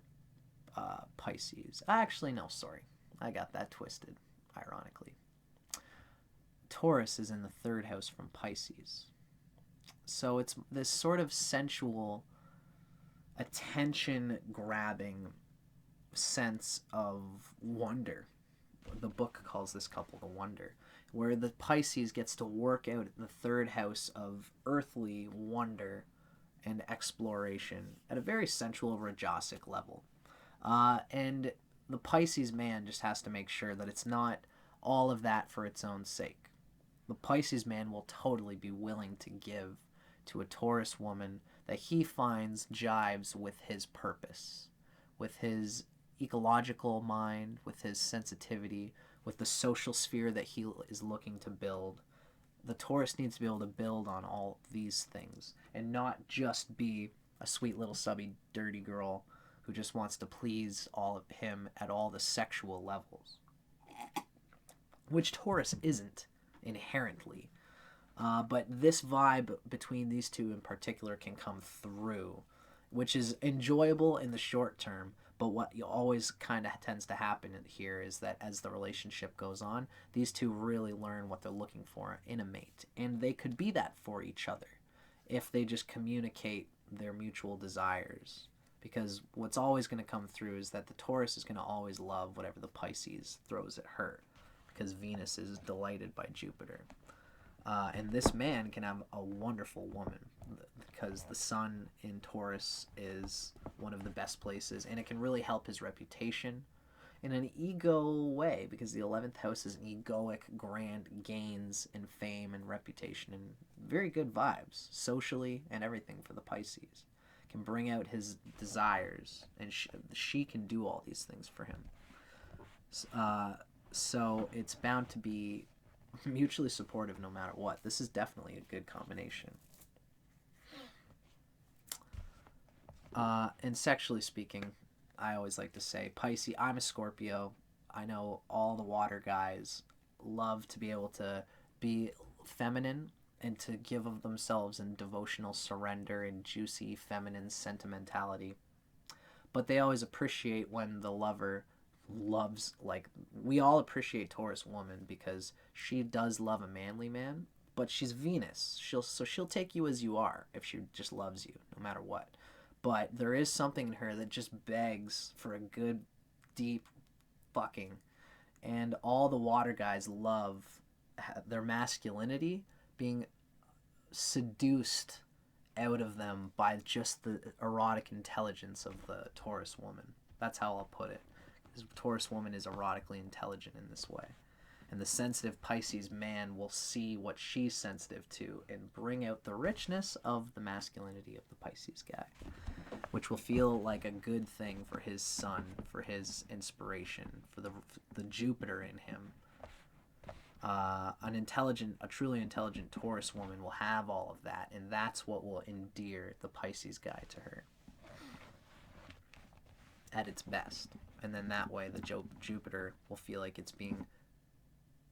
Pisces. Actually, no, sorry. I got that twisted, ironically. Taurus is in the 3rd house from Pisces. So it's this sort of sensual, attention-grabbing sense of wonder. The book calls this couple the wonder, where the Pisces gets to work out the 3rd house of earthly wonder and exploration at a very sensual, rajasic level. And the Pisces man just has to make sure that it's not all of that for its own sake. The Pisces man will totally be willing to give to a Taurus woman that he finds jives with his purpose, with his ecological mind, with his sensitivity, with the social sphere that he is looking to build. The Taurus needs to be able to build on all these things and not just be a sweet little subby dirty girl who just wants to please all of him at all the sexual levels, which Taurus isn't inherently. But this vibe between these two in particular can come through, which is enjoyable in the short term. But what always kind of tends to happen here is that as the relationship goes on, these two really learn what they're looking for in a mate. And they could be that for each other if they just communicate their mutual desires. Because what's always going to come through is that the Taurus is going to always love whatever the Pisces throws at her, because Venus is delighted by Jupiter. And this man can have a wonderful woman because the sun in Taurus is one of the best places, and it can really help his reputation in an ego way, because the 11th house is an egoic, grand gains in fame and reputation and very good vibes socially and everything for the Pisces. Can bring out his desires, and she can do all these things for him. So it's bound to be mutually supportive no matter what. This is definitely a good combination. And sexually speaking, I always like to say, Pisces, I'm a Scorpio. I know all the water guys love to be able to be feminine and to give of themselves in devotional surrender and juicy feminine sentimentality. But they always appreciate when the lover loves, like, we all appreciate Taurus woman because she does love a manly man, but she's Venus. She'll take you as you are if she just loves you, no matter what. But there is something in her that just begs for a good, deep fucking. And all the water guys love their masculinity being seduced out of them by just the erotic intelligence of the Taurus woman. That's how I'll put it. Because Taurus woman is erotically intelligent in this way. And the sensitive Pisces man will see what she's sensitive to and bring out the richness of the masculinity of the Pisces guy, which will feel like a good thing for his sun, for his inspiration, for the Jupiter in him. A truly intelligent Taurus woman will have all of that, and that's what will endear the Pisces guy to her at its best. And then that way the Jupiter will feel like it's being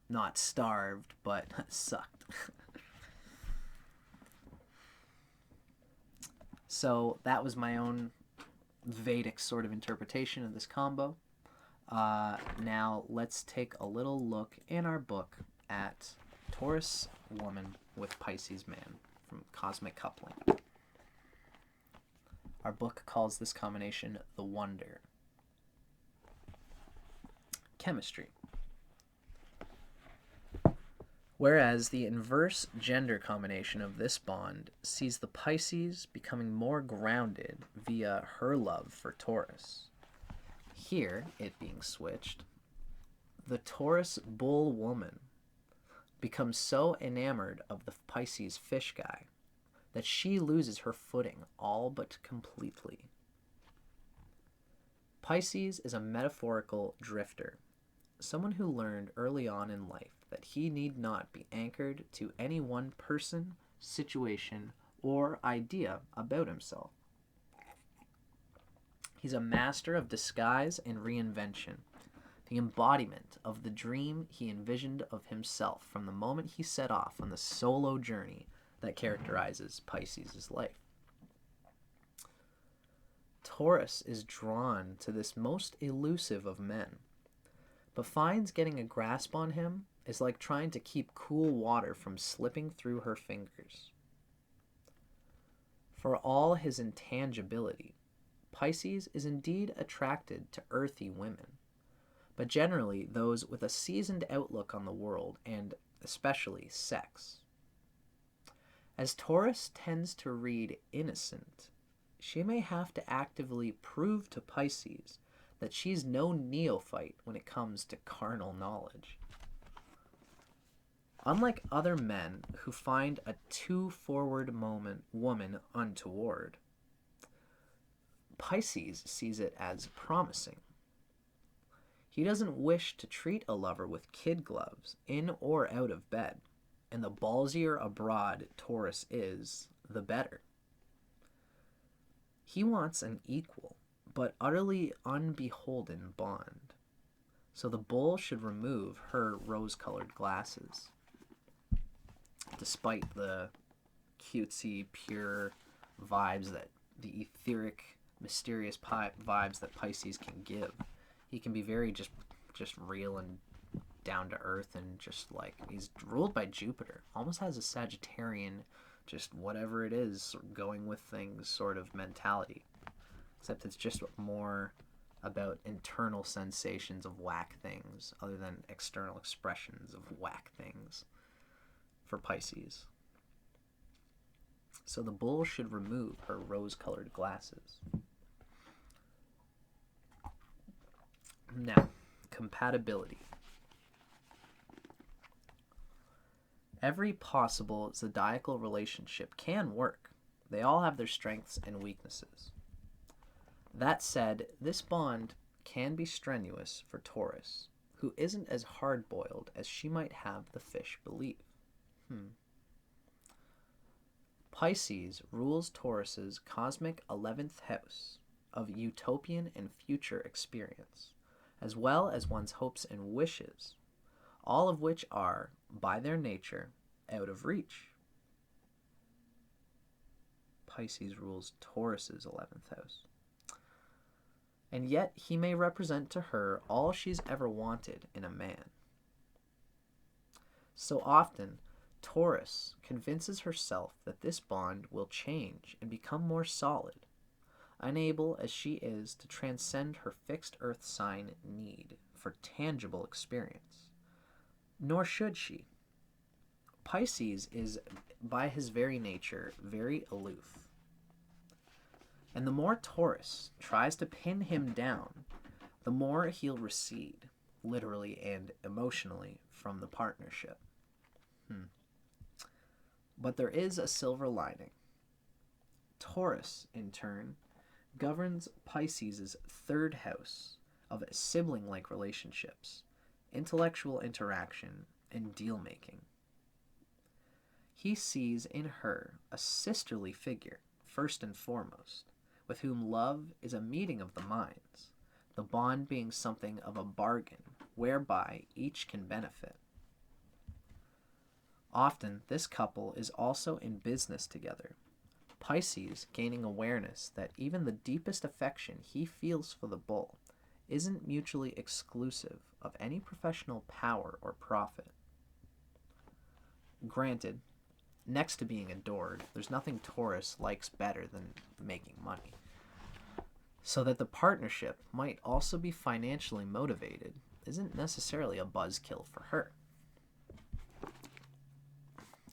not starved, but sucked. So that was my own Vedic sort of interpretation of this combo. Now let's take a little look in our book at Taurus woman with Pisces man from Cosmic Coupling. Our book calls this combination the Wonder. Chemistry. Whereas the inverse gender combination of this bond sees the Pisces becoming more grounded via her love for Taurus. Here, it being switched, the Taurus bull woman becomes so enamored of the Pisces fish guy that she loses her footing all but completely. Pisces is a metaphorical drifter, someone who learned early on in life that he need not be anchored to any one person, situation, or idea about himself. He's a master of disguise and reinvention, the embodiment of the dream he envisioned of himself from the moment he set off on the solo journey that characterizes Pisces' life. Taurus is drawn to this most elusive of men, but finds getting a grasp on him is like trying to keep cool water from slipping through her fingers. For all his intangibility, Pisces is indeed attracted to earthy women, but generally those with a seasoned outlook on the world and especially sex. As Taurus tends to read innocent, she may have to actively prove to Pisces that she's no neophyte when it comes to carnal knowledge. Unlike other men who find a too-forward woman untoward, Pisces sees it as promising. He doesn't wish to treat a lover with kid gloves, in or out of bed, and the ballsier abroad Taurus is, the better. He wants an equal, but utterly unbeholden bond, so the bull should remove her rose-colored glasses. Despite the cutesy, pure vibes that the etheric, mysterious vibes that Pisces can give, he can be very just real and down to earth, and just like he's ruled by Jupiter, almost has a Sagittarian, just whatever it is, going with things sort of mentality, except it's just more about internal sensations of whack things other than external expressions of whack things for Pisces. So the bull should remove her rose-colored glasses. Now, compatibility. Every possible zodiacal relationship can work. They all have their strengths and weaknesses. That said, this bond can be strenuous for Taurus, who isn't as hard-boiled as she might have the fish believe. Pisces rules Taurus's cosmic 11th house of utopian and future experience, as well as one's hopes and wishes, all of which are, by their nature, out of reach. Pisces rules Taurus's 11th house. And yet he may represent to her all she's ever wanted in a man. So often, Taurus convinces herself that this bond will change and become more solid, unable as she is to transcend her fixed earth sign need for tangible experience. Nor should she. Pisces is, by his very nature, very aloof. And the more Taurus tries to pin him down, the more he'll recede, literally and emotionally, from the partnership. But there is a silver lining. Taurus, in turn, governs Pisces' third house of sibling-like relationships, intellectual interaction, and deal-making. He sees in her a sisterly figure, first and foremost, with whom love is a meeting of the minds, the bond being something of a bargain whereby each can benefit. Often, this couple is also in business together, Pisces gaining awareness that even the deepest affection he feels for the bull isn't mutually exclusive of any professional power or profit. Granted, next to being adored, there's nothing Taurus likes better than making money. So that the partnership might also be financially motivated isn't necessarily a buzzkill for her.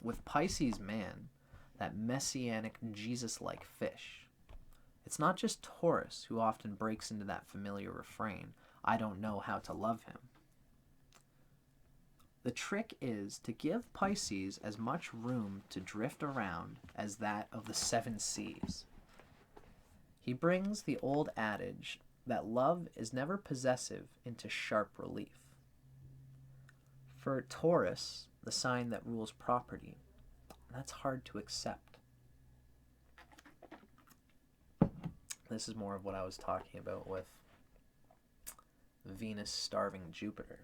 With Pisces man, that messianic Jesus-like fish, it's not just Taurus who often breaks into that familiar refrain, "I don't know how to love him." The trick is to give Pisces as much room to drift around as that of the seven seas. He brings the old adage that love is never possessive into sharp relief. For Taurus, the sign that rules property, that's hard to accept. This is more of what I was talking about with Venus starving Jupiter.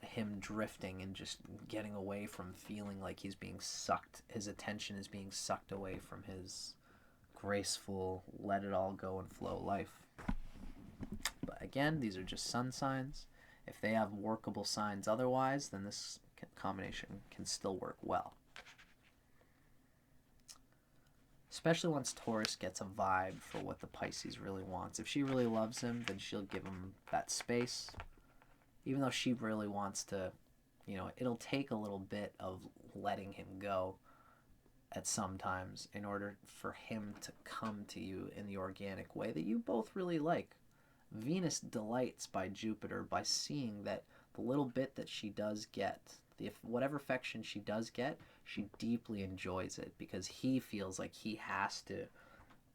Him drifting and just getting away from feeling like he's being sucked, his attention is being sucked away from his graceful, let it all go and flow life. But again, these are just sun signs. If they have workable signs otherwise, then this combination can still work well. Especially once Taurus gets a vibe for what the Pisces really wants. If she really loves him, then she'll give him that space. Even though she really wants to, it'll take a little bit of letting him go at some times in order for him to come to you in the organic way that you both really like. Venus delights by Jupiter by seeing that the little bit that she does get, whatever affection she does get, she deeply enjoys it because he feels like he has to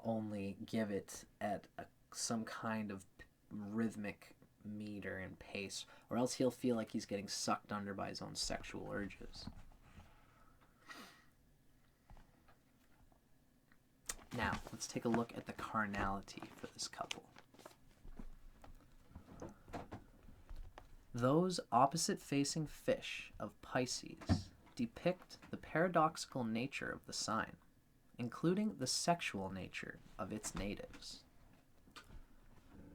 only give it at some kind of rhythmic meter and pace, or else he'll feel like he's getting sucked under by his own sexual urges. Now, let's take a look at the carnality for this couple. Those opposite-facing fish of Pisces depict the paradoxical nature of the sign, including the sexual nature of its natives.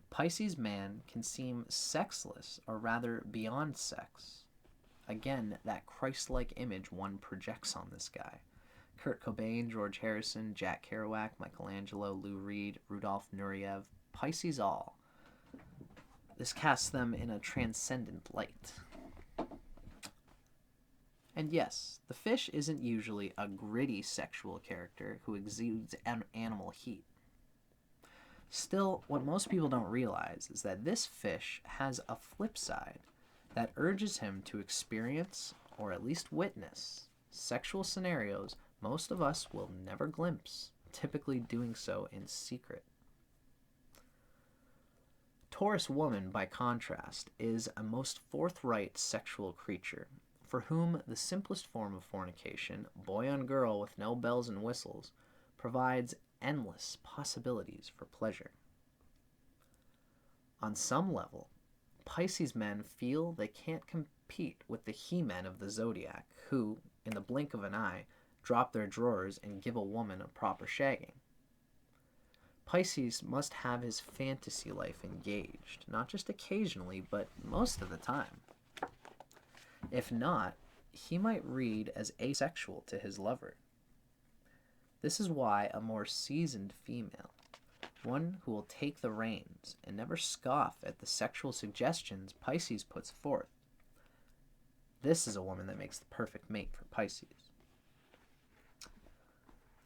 Pisces man can seem sexless, or rather beyond sex. Again, that Christ-like image one projects on this guy. Kurt Cobain, George Harrison, Jack Kerouac, Michelangelo, Lou Reed, Rudolf Nureyev, Pisces all. This casts them in a transcendent light. And yes, the fish isn't usually a gritty sexual character who exudes animal heat. Still, what most people don't realize is that this fish has a flip side that urges him to experience, or at least witness, sexual scenarios most of us will never glimpse, typically doing so in secret. Taurus woman, by contrast, is a most forthright sexual creature, for whom the simplest form of fornication, boy on girl with no bells and whistles, provides endless possibilities for pleasure. On some level, Pisces men feel they can't compete with the he-men of the zodiac, who, in the blink of an eye, drop their drawers and give a woman a proper shagging. Pisces must have his fantasy life engaged, not just occasionally, but most of the time. If not, he might read as asexual to his lover. This is why a more seasoned female, one who will take the reins and never scoff at the sexual suggestions Pisces puts forth. This is a woman that makes the perfect mate for Pisces.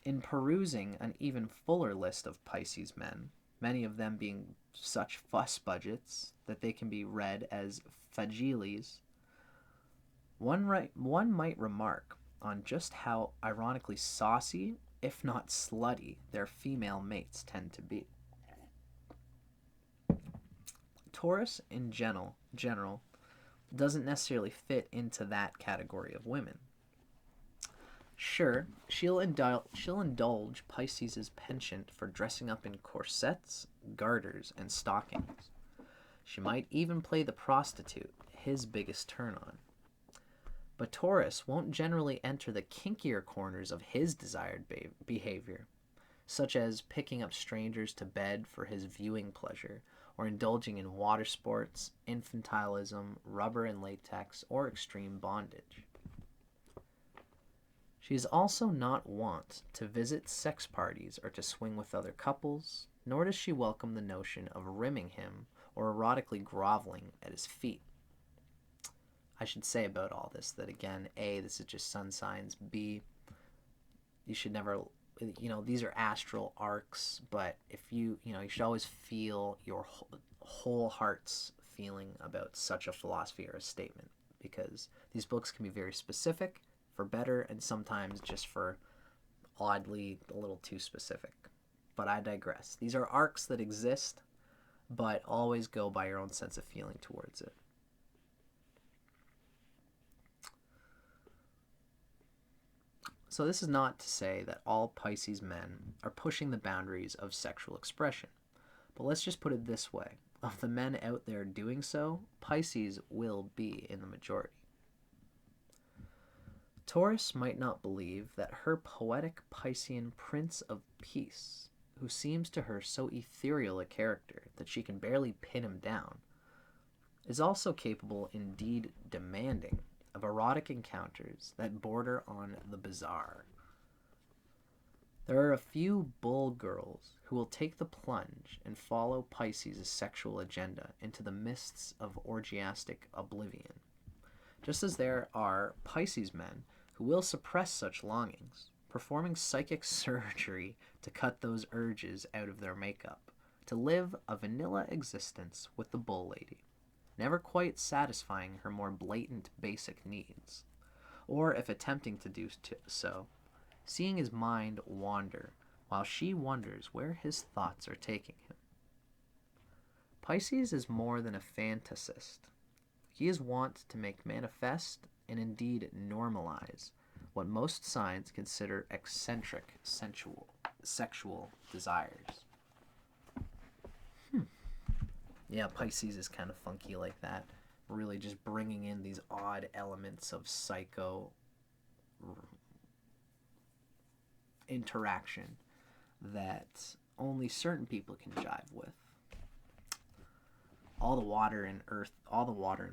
In perusing an even fuller list of Pisces men, many of them being such fuss budgets that they can be read as fagiles, one might remark on just how ironically saucy, if not slutty, their female mates tend to be. Taurus, in general, doesn't necessarily fit into that category of women. Sure, she'll indulge Pisces' penchant for dressing up in corsets, garters, and stockings. She might even play the prostitute, his biggest turn-on. But Taurus won't generally enter the kinkier corners of his desired behavior, such as picking up strangers to bed for his viewing pleasure, or indulging in water sports, infantilism, rubber and latex, or extreme bondage. She is also not wont to visit sex parties or to swing with other couples, nor does she welcome the notion of rimming him or erotically groveling at his feet. I should say about all this that, again, A, this is just sun signs. B, you should never, these are astral arcs, but if you should always feel your whole heart's feeling about such a philosophy or a statement, because these books can be very specific, for better, and sometimes just for oddly a little too specific. But I digress. These are arcs that exist, but always go by your own sense of feeling towards it. So this is not to say that all Pisces men are pushing the boundaries of sexual expression. But let's just put it this way. Of the men out there doing so, Pisces will be in the majority. Taurus might not believe that her poetic Piscean Prince of Peace, who seems to her so ethereal a character that she can barely pin him down, is also capable, indeed demanding, of erotic encounters that border on the bizarre. There are a few bull girls who will take the plunge and follow Pisces' sexual agenda into the mists of orgiastic oblivion, just as there are Pisces men who will suppress such longings, performing psychic surgery to cut those urges out of their makeup, to live a vanilla existence with the bull lady, never quite satisfying her more blatant basic needs, or if attempting to do so, seeing his mind wander while she wonders where his thoughts are taking him. Pisces is more than a fantasist. He is wont to make manifest and indeed normalize what most signs consider eccentric sexual desires. Yeah, Pisces is kind of funky like that. Really just bringing in these odd elements of psycho interaction that only certain people can jive with. All the water and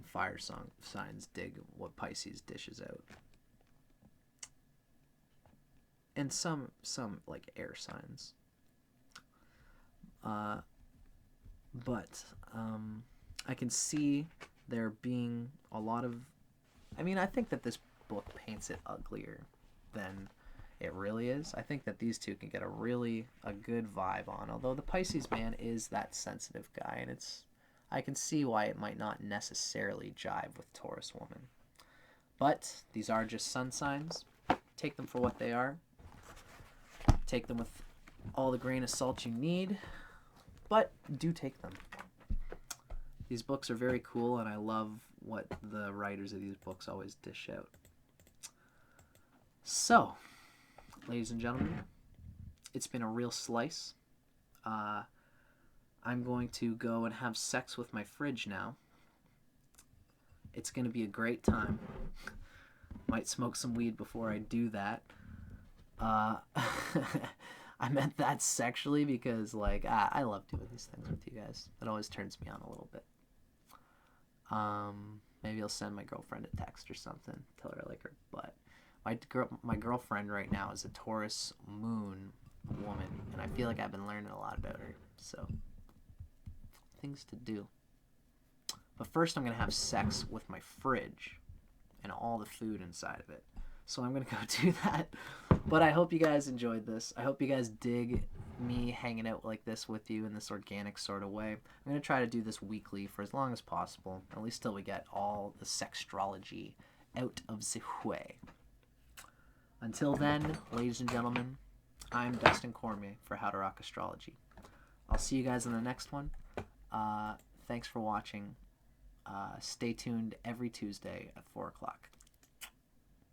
fire signs dig what Pisces dishes out. And some like air signs. But I can see there being a lot of... I think that this book paints it uglier than it really is. I think that these two can get a good vibe on, although the Pisces man is that sensitive guy, and I can see why it might not necessarily jive with Taurus woman. But these are just sun signs. Take them for what they are. Take them with all the grain of salt you need, but do take them. These books are very cool, and I love what the writers of these books always dish out. So, ladies and gentlemen, it's been a real slice. I'm going to go and have sex with my fridge now. It's going to be a great time. Might smoke some weed before I do that. I meant that sexually because, I love doing these things with you guys. It always turns me on a little bit. Maybe I'll send my girlfriend a text or something. Tell her I like her butt. My girlfriend right now is a Taurus Moon woman, and I feel like I've been learning a lot about her. So, things to do. But first I'm going to have sex with my fridge and all the food inside of it. So I'm going to go do that. But I hope you guys enjoyed this. I hope you guys dig me hanging out like this with you in this organic sort of way. I'm going to try to do this weekly for as long as possible, at least till we get all the sextrology out of the way. Until then, ladies and gentlemen, I'm Dustin Cormier for How to Rock Astrology. I'll see you guys in the next one. Thanks for watching. Stay tuned every Tuesday at 4 o'clock.